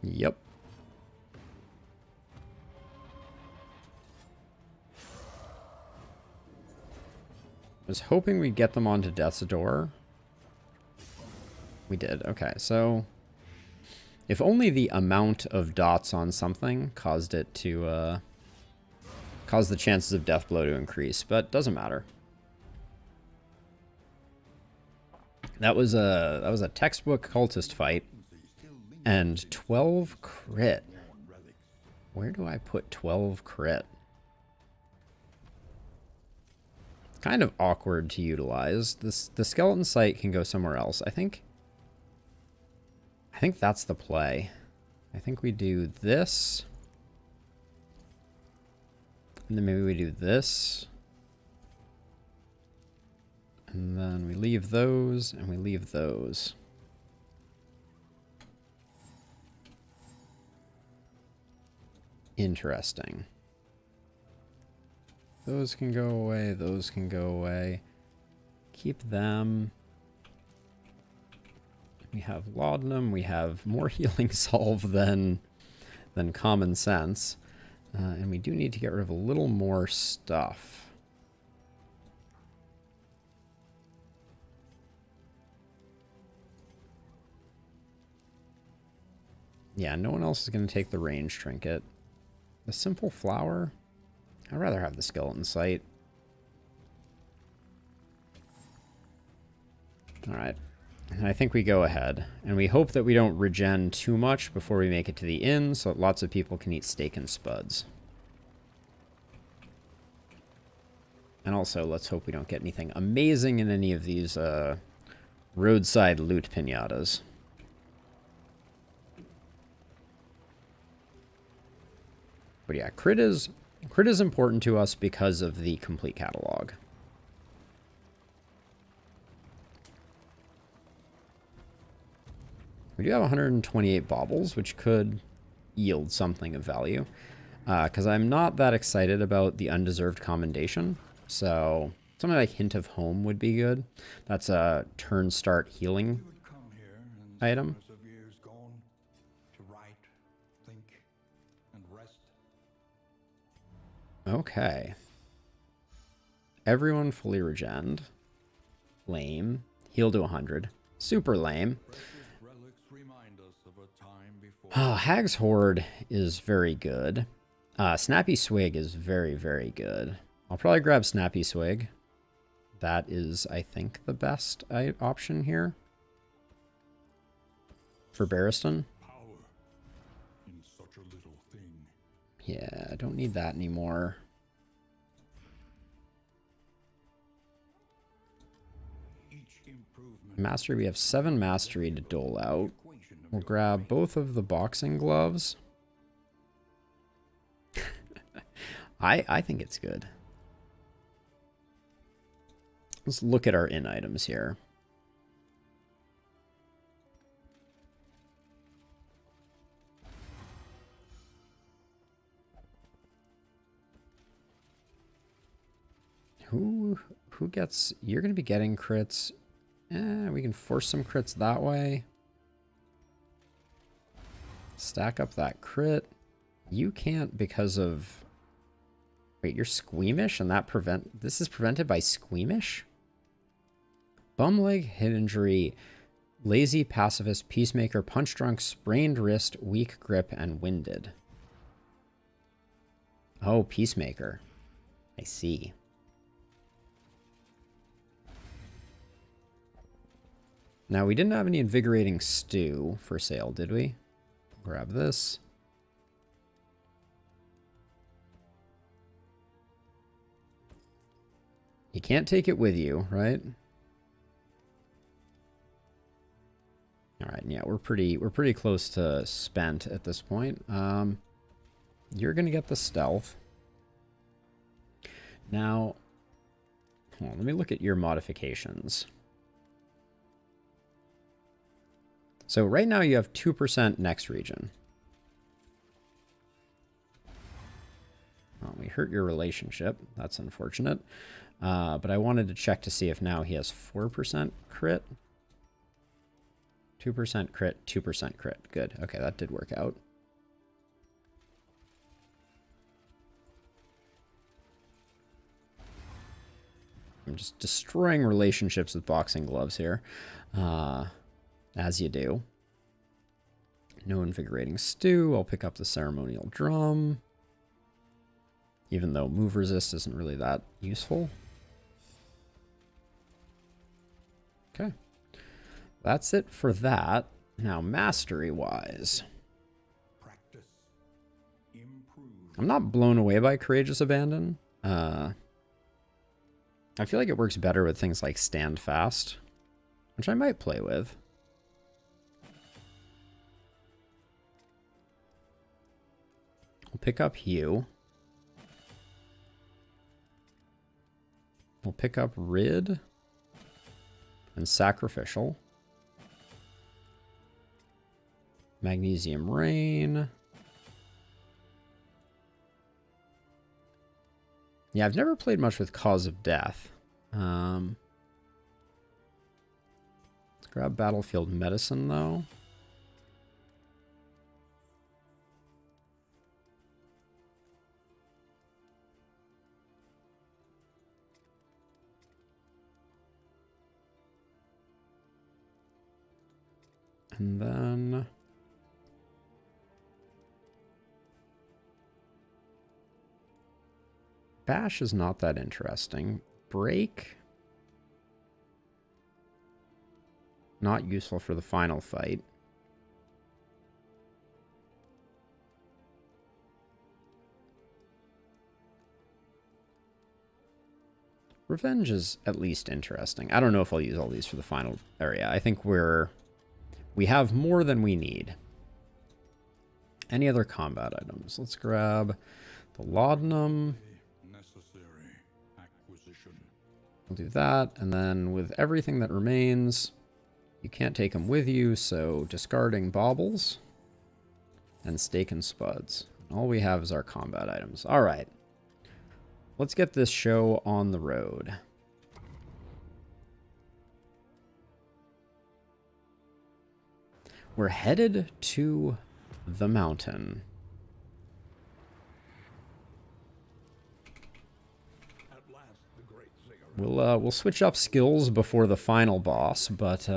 Speaker 1: Yep. I was hoping we'd get them onto Death's Door. We did. Okay, so... If only the amount of dots on something caused it to, cause the chances of death blow to increase, but doesn't matter. That was a textbook cultist fight, and 12 crit. Where do I put 12 crit? Kind of awkward to utilize. The skeleton sight can go somewhere else. I think that's the play. I think we do this. And then maybe we do this. And then we leave those, and we leave those. Interesting. Those can go away, those can go away. Keep them. We have laudanum, we have more healing salve than common sense. And we do need to get rid of a little more stuff. Yeah, no one else is going to take the range trinket. The simple flower? I'd rather have the skeleton sight. Alright. And I think we go ahead. And we hope that we don't regen too much before we make it to the inn, so that lots of people can eat steak and spuds. And also, let's hope we don't get anything amazing in any of these roadside loot pinatas. But yeah, crit is important to us because of the complete catalog. We do have 128 baubles, which could yield something of value. Because I'm not that excited about the undeserved commendation. So something like Hint of Home would be good. That's a turn start healing item. Okay. Everyone fully regened. Lame. Heal to 100. Super lame. Oh, Hag's Horde is very good. Snappy Swig is very, very good. I'll probably grab Snappy Swig. That is, I think, the best option here. For Barristan. Yeah, I don't need that anymore. Mastery, we have 7 mastery to dole out. We'll grab both of the boxing gloves. I think it's good. Let's look at our in items here. Who gets... You're going to be getting crits. We can force some crits that way. Stack up that crit. You can't because of... Wait, you're squeamish and that this is prevented by squeamish? Bum leg, head injury, lazy, pacifist, peacemaker, punch drunk, sprained wrist, weak grip, and winded. Oh, peacemaker. I see. Now, we didn't have any invigorating stew for sale, did we? Grab this. You can't take it with you, right? All right, yeah, we're pretty close to spent at this point. You're gonna get the stealth. Now, hold on, let me look at your modifications. So right now you have 2% next region. Well, we hurt your relationship. That's unfortunate. But I wanted to check to see if now he has 4% crit. 2% crit, 2% crit. Good. Okay, that did work out. I'm just destroying relationships with boxing gloves here. As you do. No invigorating stew. I'll pick up the ceremonial drum. Even though move resist isn't really that useful. Okay. That's it for that. Now, mastery-wise. I'm not blown away by Courageous Abandon. I feel like it works better with things like Stand Fast, which I might play with. We'll pick up Hue. We'll pick up Rid and Sacrificial. Magnesium Rain. Yeah, I've never played much with Cause of Death. Let's grab Battlefield Medicine, though. And then... Bash is not that interesting. Break. Not useful for the final fight. Revenge is at least interesting. I don't know if I'll use all these for the final area. I think we have more than we need. Any other combat items? Let's grab the laudanum.
Speaker 2: Necessary acquisition.
Speaker 1: We'll do that, and then with everything that remains, you can't take them with you, so discarding baubles and steak and spuds. All we have is our combat items. All right. Let's get this show on the road. We're headed to the mountain.
Speaker 2: At last, the great singer.
Speaker 1: We'll switch up skills before the final boss, but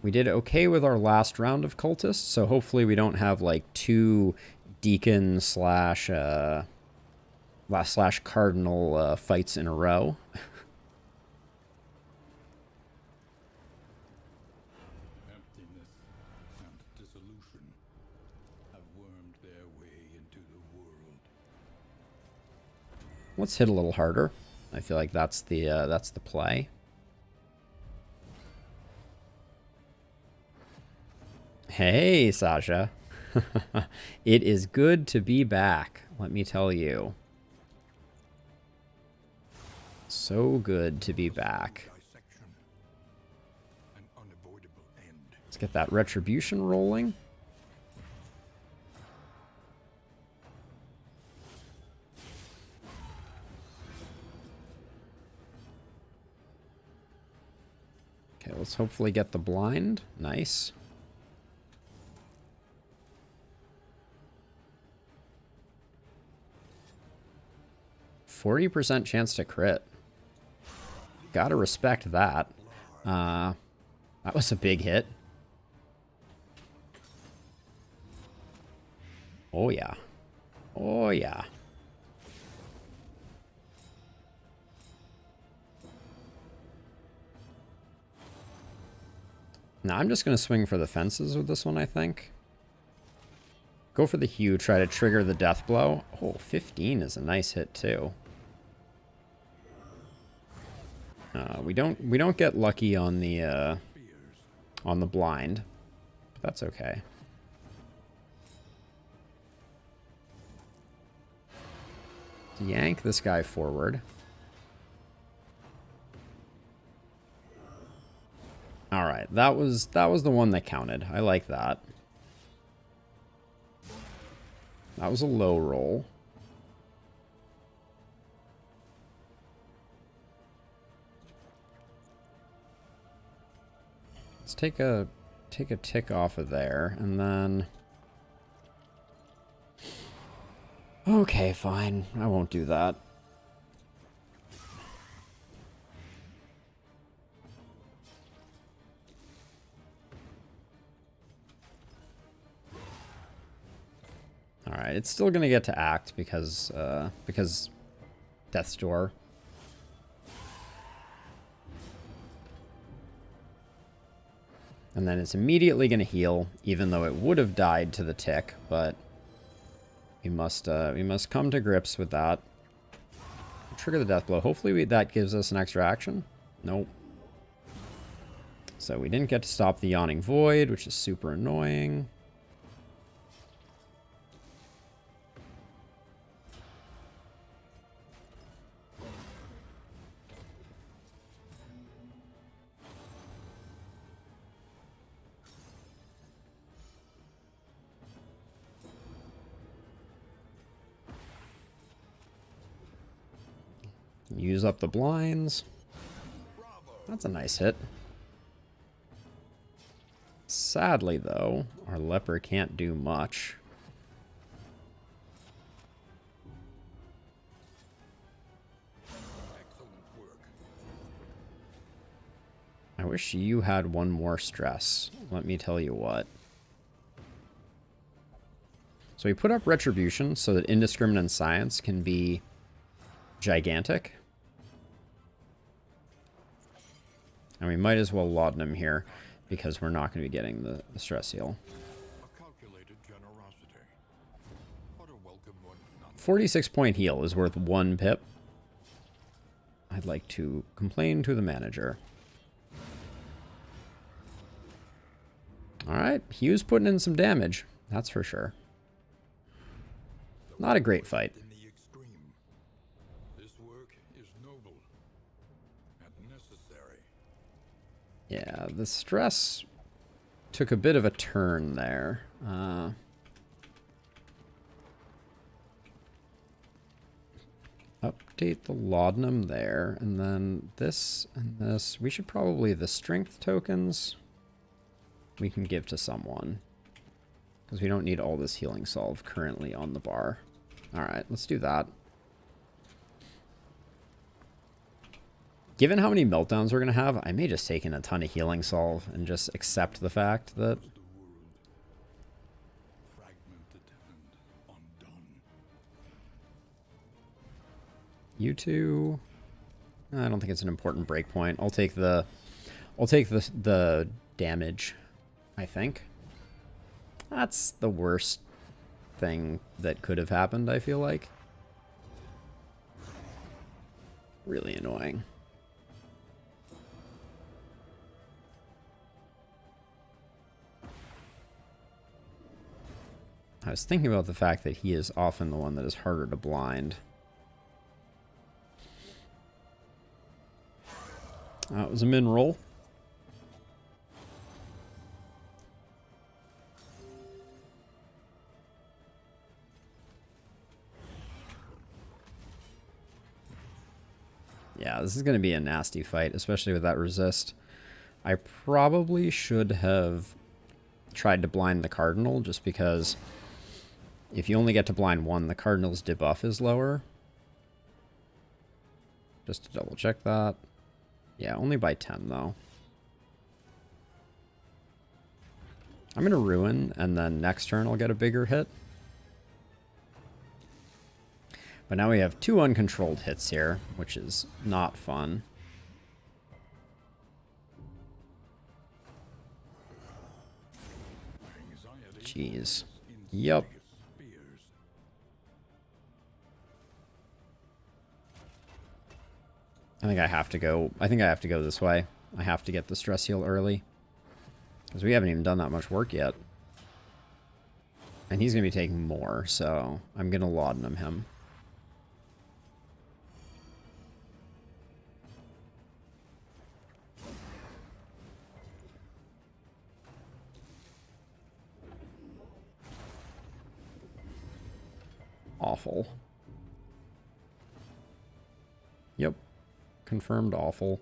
Speaker 1: we did okay with our last round of cultists, so hopefully we don't have like 2 deacon slash cardinal fights in a row.
Speaker 2: Emptiness and dissolution have wormed their way into the world.
Speaker 1: Let's hit a little harder. I feel like that's the play. Hey, Sasha. It is good to be back, let me tell you. So good to be back.
Speaker 2: Dissection. An unavoidable end.
Speaker 1: Let's get that retribution rolling. Okay, let's hopefully get the blind. Nice. %40 chance to crit. Gotta respect that. That was a big hit. Oh yeah. Oh yeah. Now I'm just gonna swing for the fences with this one, I think. Go for the Hue, try to trigger the death blow. Oh, 15 is a nice hit too. We don't get lucky on the blind, but that's okay. Yank this guy forward. All right, that was the one that counted. I like that. That was a low roll. Let's take a tick off of there, and then... Okay, fine. I won't do that. Alright, it's still gonna get to act because Death's Door. And then it's immediately gonna heal, even though it would have died to the tick, but we must come to grips with that. Trigger the death blow. Hopefully that gives us an extra action. Nope. So we didn't get to stop the Yawning Void, which is super annoying. Use up the blinds. That's a nice hit. Sadly, though, our leper can't do much.
Speaker 2: Excellent work.
Speaker 1: I wish you had one more stress. Let me tell you what. So we put up Retribution so that Indiscriminate Science can be gigantic. And we might as well laudanum here, because we're not going to be getting the stress heal.
Speaker 2: A calculated generosity. But a welcome one.
Speaker 1: 46-point heal is worth 1 pip. I'd like to complain to the manager. Alright, he was putting in some damage. That's for sure. Not a great fight.
Speaker 2: In the extreme. This work is noble and necessary.
Speaker 1: Yeah, the stress took a bit of a turn there. Update the laudanum there, and then this and this. We should probably, the strength tokens we can give to someone, because we don't need all this healing salve currently on the bar. Alright, let's do that. Given how many meltdowns we're going to have, I may just take in a ton of healing salve and just accept the fact that
Speaker 2: Fragmented and undone.
Speaker 1: you two, I don't think it's an important breakpoint. I'll take the damage, I think. That's the worst thing that could have happened, I feel like. Really annoying. I was thinking about the fact that he is often the one that is harder to blind. It was a min roll. Yeah, this is going to be a nasty fight, especially with that resist. I probably should have tried to blind the Cardinal, just because if you only get to blind one, the Cardinal's debuff is lower. Just to double check that. Yeah, only by 10 though. I'm going to ruin, and then next turn I'll get a bigger hit. But now we have 2 uncontrolled hits here, which is not fun. Jeez. Yup. I think I have to go. I think I have to go this way. I have to get the stress heal early, because we haven't even done that much work yet. And he's going to be taking more, so I'm going to laudanum him. Awful. Yep. Confirmed awful.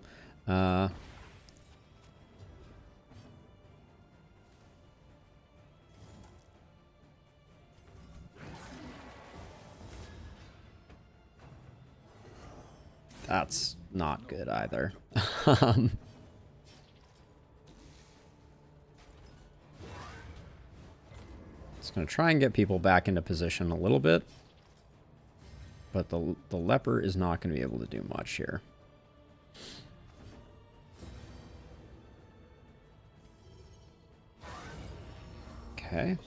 Speaker 1: That's not good either. Just going to try and get people back into position a little bit. But the leper is not going to be able to do much here. Okay.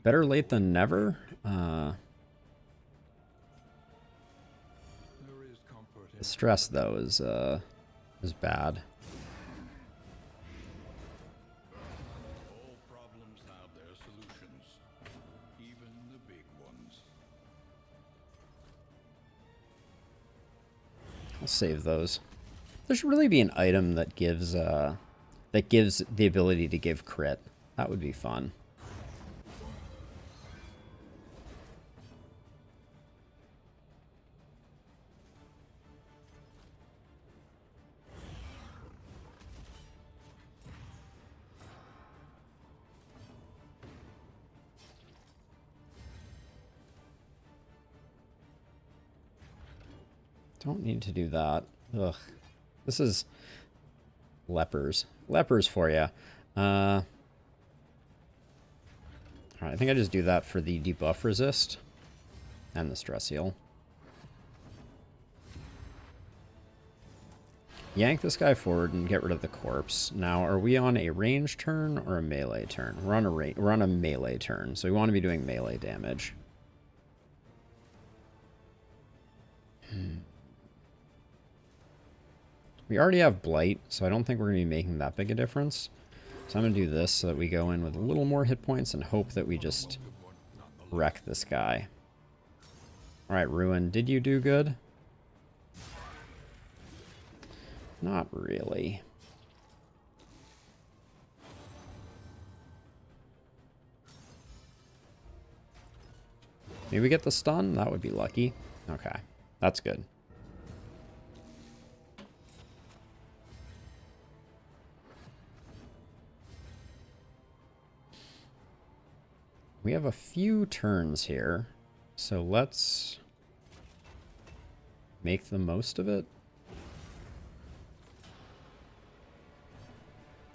Speaker 1: Better late than never. The stress, though, is bad.
Speaker 2: All problems have their solutions, even the big ones.
Speaker 1: I'll save those. There should really be an item that gives the ability to give crit. That would be fun. Don't need to do that. Ugh. This is lepers. Lepers for you. Alright, I think I just do that for the debuff resist and the stress heal. Yank this guy forward and get rid of the corpse. Now, are we on a range turn or a melee turn? We're on a melee turn, so we want to be doing melee damage. We already have Blight, so I don't think we're going to be making that big a difference. So I'm going to do this so that we go in with a little more hit points and hope that we just wreck this guy. Alright, Ruin, did you do good? Not really. Maybe we get the stun? That would be lucky. Okay, that's good. We have a few turns here, so let's make the most of it.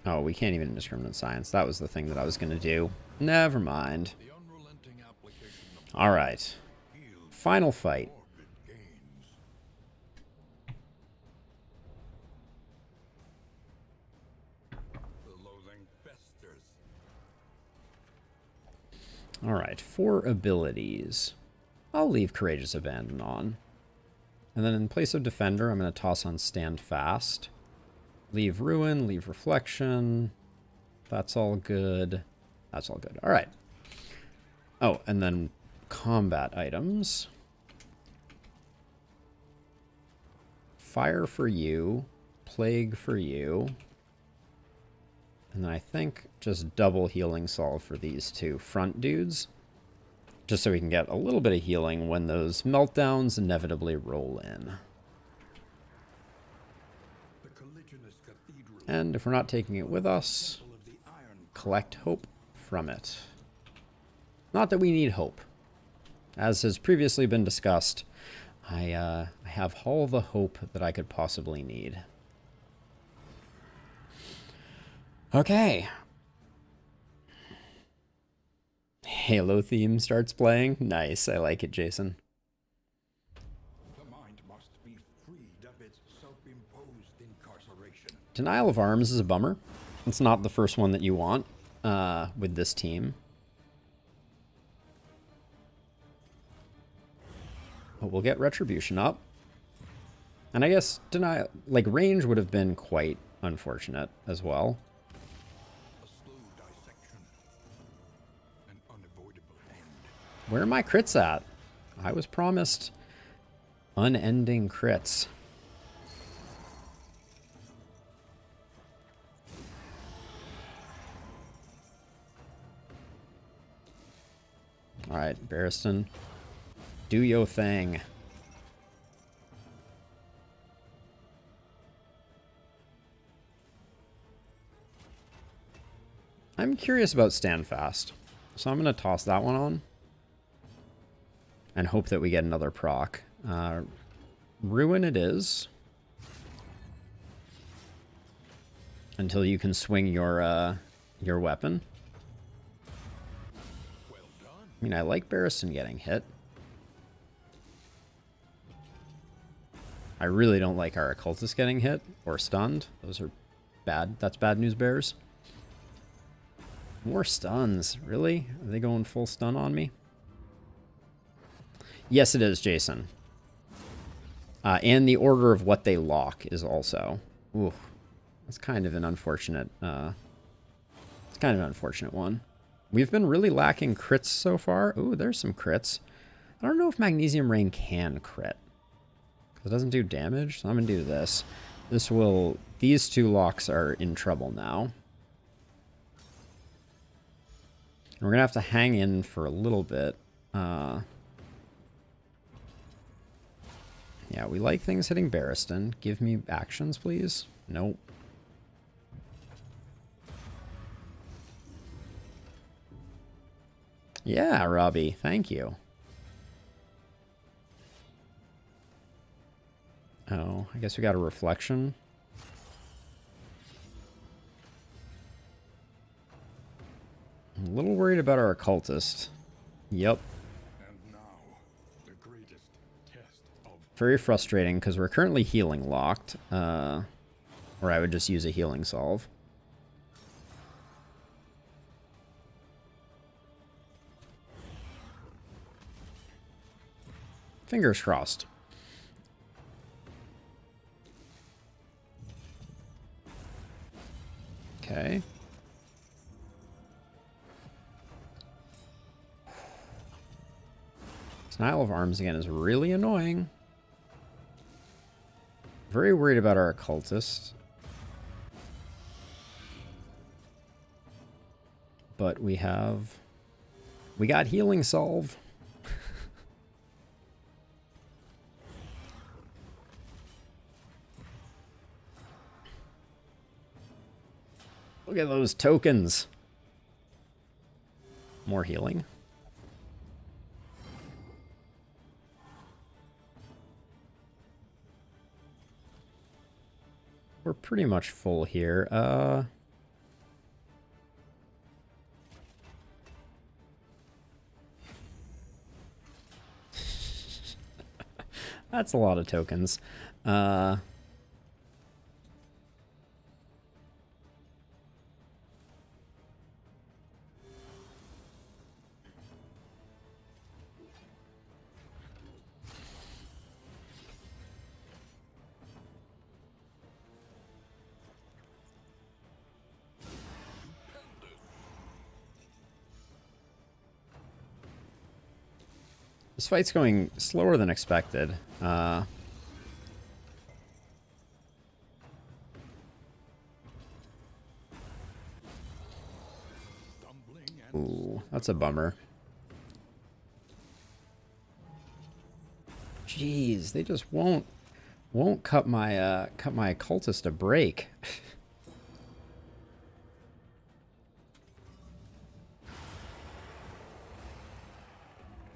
Speaker 1: Oh, we can't even indiscriminate science. That was the thing that I was going to do. Never mind. All right. Final fight. All right, 4 abilities. I'll leave Courageous Abandon on. And then in place of Defender, I'm going to toss on Stand Fast. Leave Ruin, leave Reflection. That's all good. That's all good. All right. Oh, and then combat items. Fire for you. Plague for you. And then I think just double healing salve for these 2 front dudes. Just so we can get a little bit of healing when those meltdowns inevitably roll in. And if we're not taking it with us, collect hope from it. Not that we need hope. As has previously been discussed, I have all the hope that I could possibly need. Okay. Halo theme starts playing. Nice, I like it, Jason.
Speaker 2: The mind must be freed of its self-imposed incarceration.
Speaker 1: Denial of arms is a bummer. It's not the first one that you want with this team. But we'll get Retribution up. And I guess denial, like range would have been quite unfortunate as well. Where are my crits at? I was promised unending crits. Alright, Barristan. Do your thing. I'm curious about Stand Fast. So I'm going to toss that one on. And hope that we get another proc. Ruin it is. Until you can swing your weapon.
Speaker 2: Well done.
Speaker 1: I mean, I like Barristan getting hit. I really don't like our Occultist getting hit or stunned. Those are bad. That's bad news bears. More stuns. Really? Are they going full stun on me? Yes, it is, Jason. And the order of what they lock is also. Ooh, that's kind of an unfortunate. It's kind of an unfortunate one. We've been really lacking crits so far. Ooh, there's some crits. I don't know if Magnesium Rain can crit. It doesn't do damage, so I'm gonna do this. This will. These 2 locks are in trouble now. And we're gonna have to hang in for a little bit. Yeah, we like things hitting Barristan. Give me actions, please. Nope. Yeah, Robbie. Thank you. Oh, I guess we got a reflection. I'm a little worried about our occultist. Yep. Very frustrating because we're currently healing locked. Or I would just use a healing solve. Fingers crossed. Okay. Denial of arms again is really annoying. Very worried about our occultist. But we got healing solve. Look at those tokens. More healing. We're pretty much full here. That's a lot of tokens. This fight's going slower than expected. Ooh, that's a bummer. Jeez, they just won't cut my occultist a break.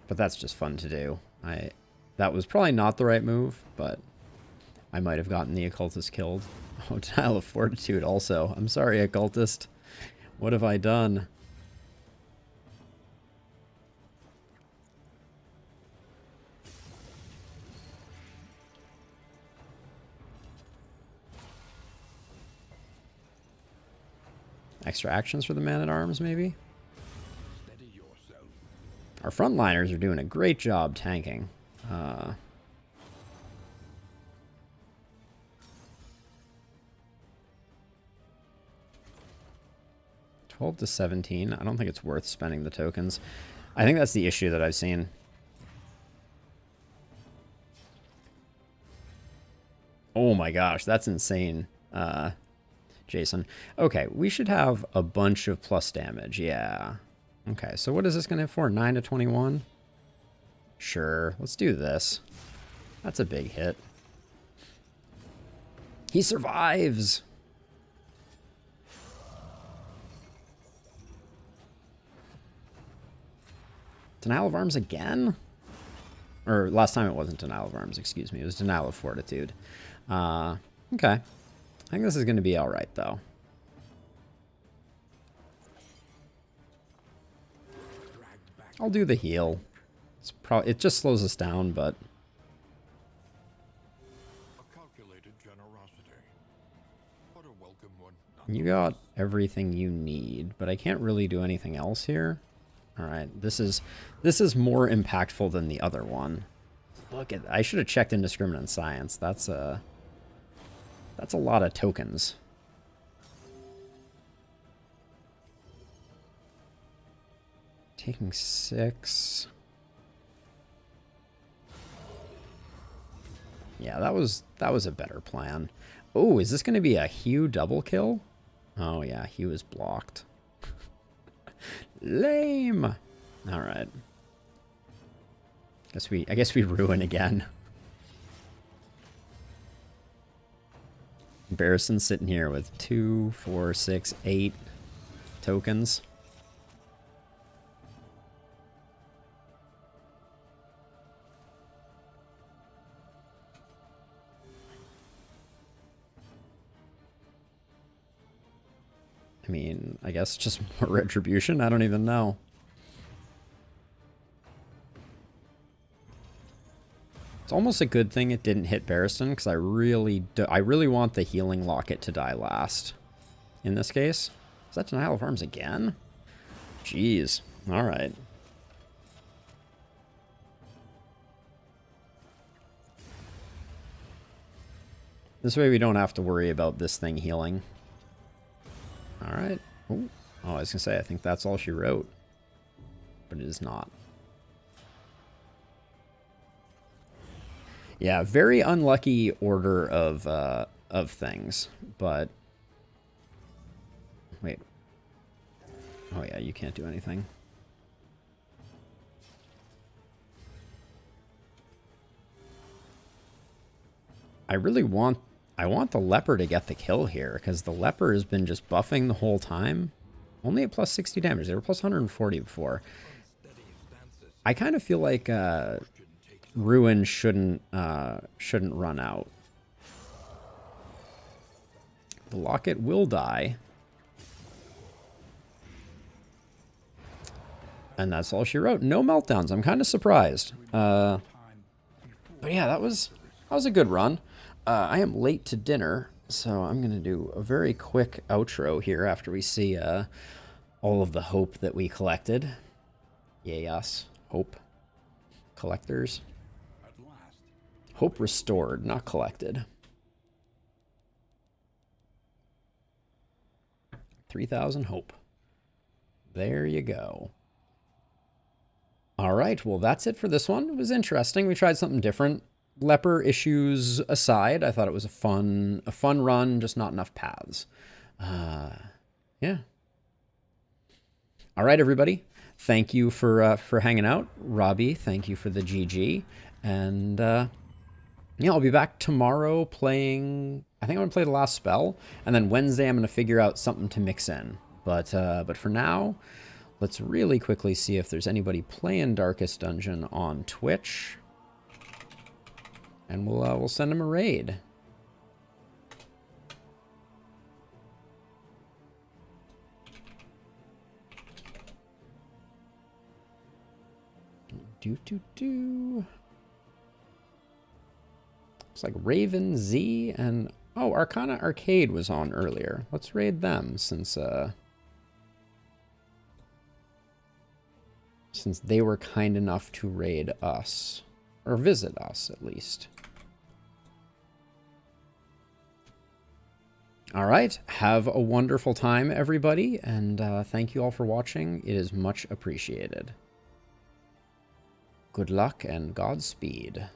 Speaker 1: But that's just fun to do. That was probably not the right move, but I might have gotten the occultist killed. Oh, Denial of Fortitude also. I'm sorry, occultist. What have I done? Extra actions for the man-at-arms, maybe? Our frontliners are doing a great job tanking. 12 to 17. I don't think it's worth spending the tokens. I think that's the issue that I've seen. Oh my gosh, that's insane, Jason. Okay, we should have a bunch of plus damage. Yeah. Okay, so what is this going to hit for? 9 to 21? Sure, let's do this. That's a big hit. He survives! Denial of Arms again? Or last time it wasn't Denial of Arms, excuse me. It was Denial of Fortitude. Okay. I think this is going to be alright, though. I'll do the heal. It just slows us down, but...
Speaker 2: A calculated generosity. What a welcome one.
Speaker 1: You got everything you need, but I can't really do anything else here. Alright, this is more impactful than the other one. Look at... I should have checked Indiscriminate Science. That's a lot of tokens. Taking 6. Yeah, that was a better plan. Oh, is this going to be a Hugh double kill? Oh yeah, Hugh is blocked. Lame. All right. I guess we ruin again. Barrison's sitting here with 2, 4, 6, 8 tokens. I mean, I guess just more retribution? I don't even know. It's almost a good thing it didn't hit Barristan, because I really want the healing locket to die last. In this case. Is that Denial of Arms again? Jeez. Alright. This way we don't have to worry about this thing healing. All Oh, I was going to say, I think that's all she wrote. But it is not. Yeah, very unlucky order of things, but... Wait. Oh yeah, you can't do anything. I want the leper to get the kill here, because the leper has been just buffing the whole time. Only at plus 60 damage. They were plus 140 before. I kind of feel like Ruin shouldn't run out. The locket will die. And that's all she wrote. No meltdowns. I'm kind of surprised. But yeah, that was a good run. I am late to dinner, so I'm going to do a very quick outro here after we see all of the hope that we collected. Yay us. Hope. Collectors. Hope restored, not collected. 3,000 hope. There you go. All right, well, that's it for this one. It was interesting. We tried something different. Leper issues aside, I thought it was a fun run, just not enough paths. Yeah. All right, everybody. Thank you for hanging out. Robbie, thank you for the GG. And yeah, I'll be back tomorrow playing... I think I'm going to play the last spell. And then Wednesday, I'm going to figure out something to mix in. But for now... Let's really quickly see if there's anybody playing Darkest Dungeon on Twitch. And we'll send them a raid. Looks like Raven Z and... Oh, Arcana Arcade was on earlier. Let's raid them since they were kind enough to raid us. Or visit us, at least. All right. Have a wonderful time, everybody. And thank you all for watching. It is much appreciated. Good luck and Godspeed.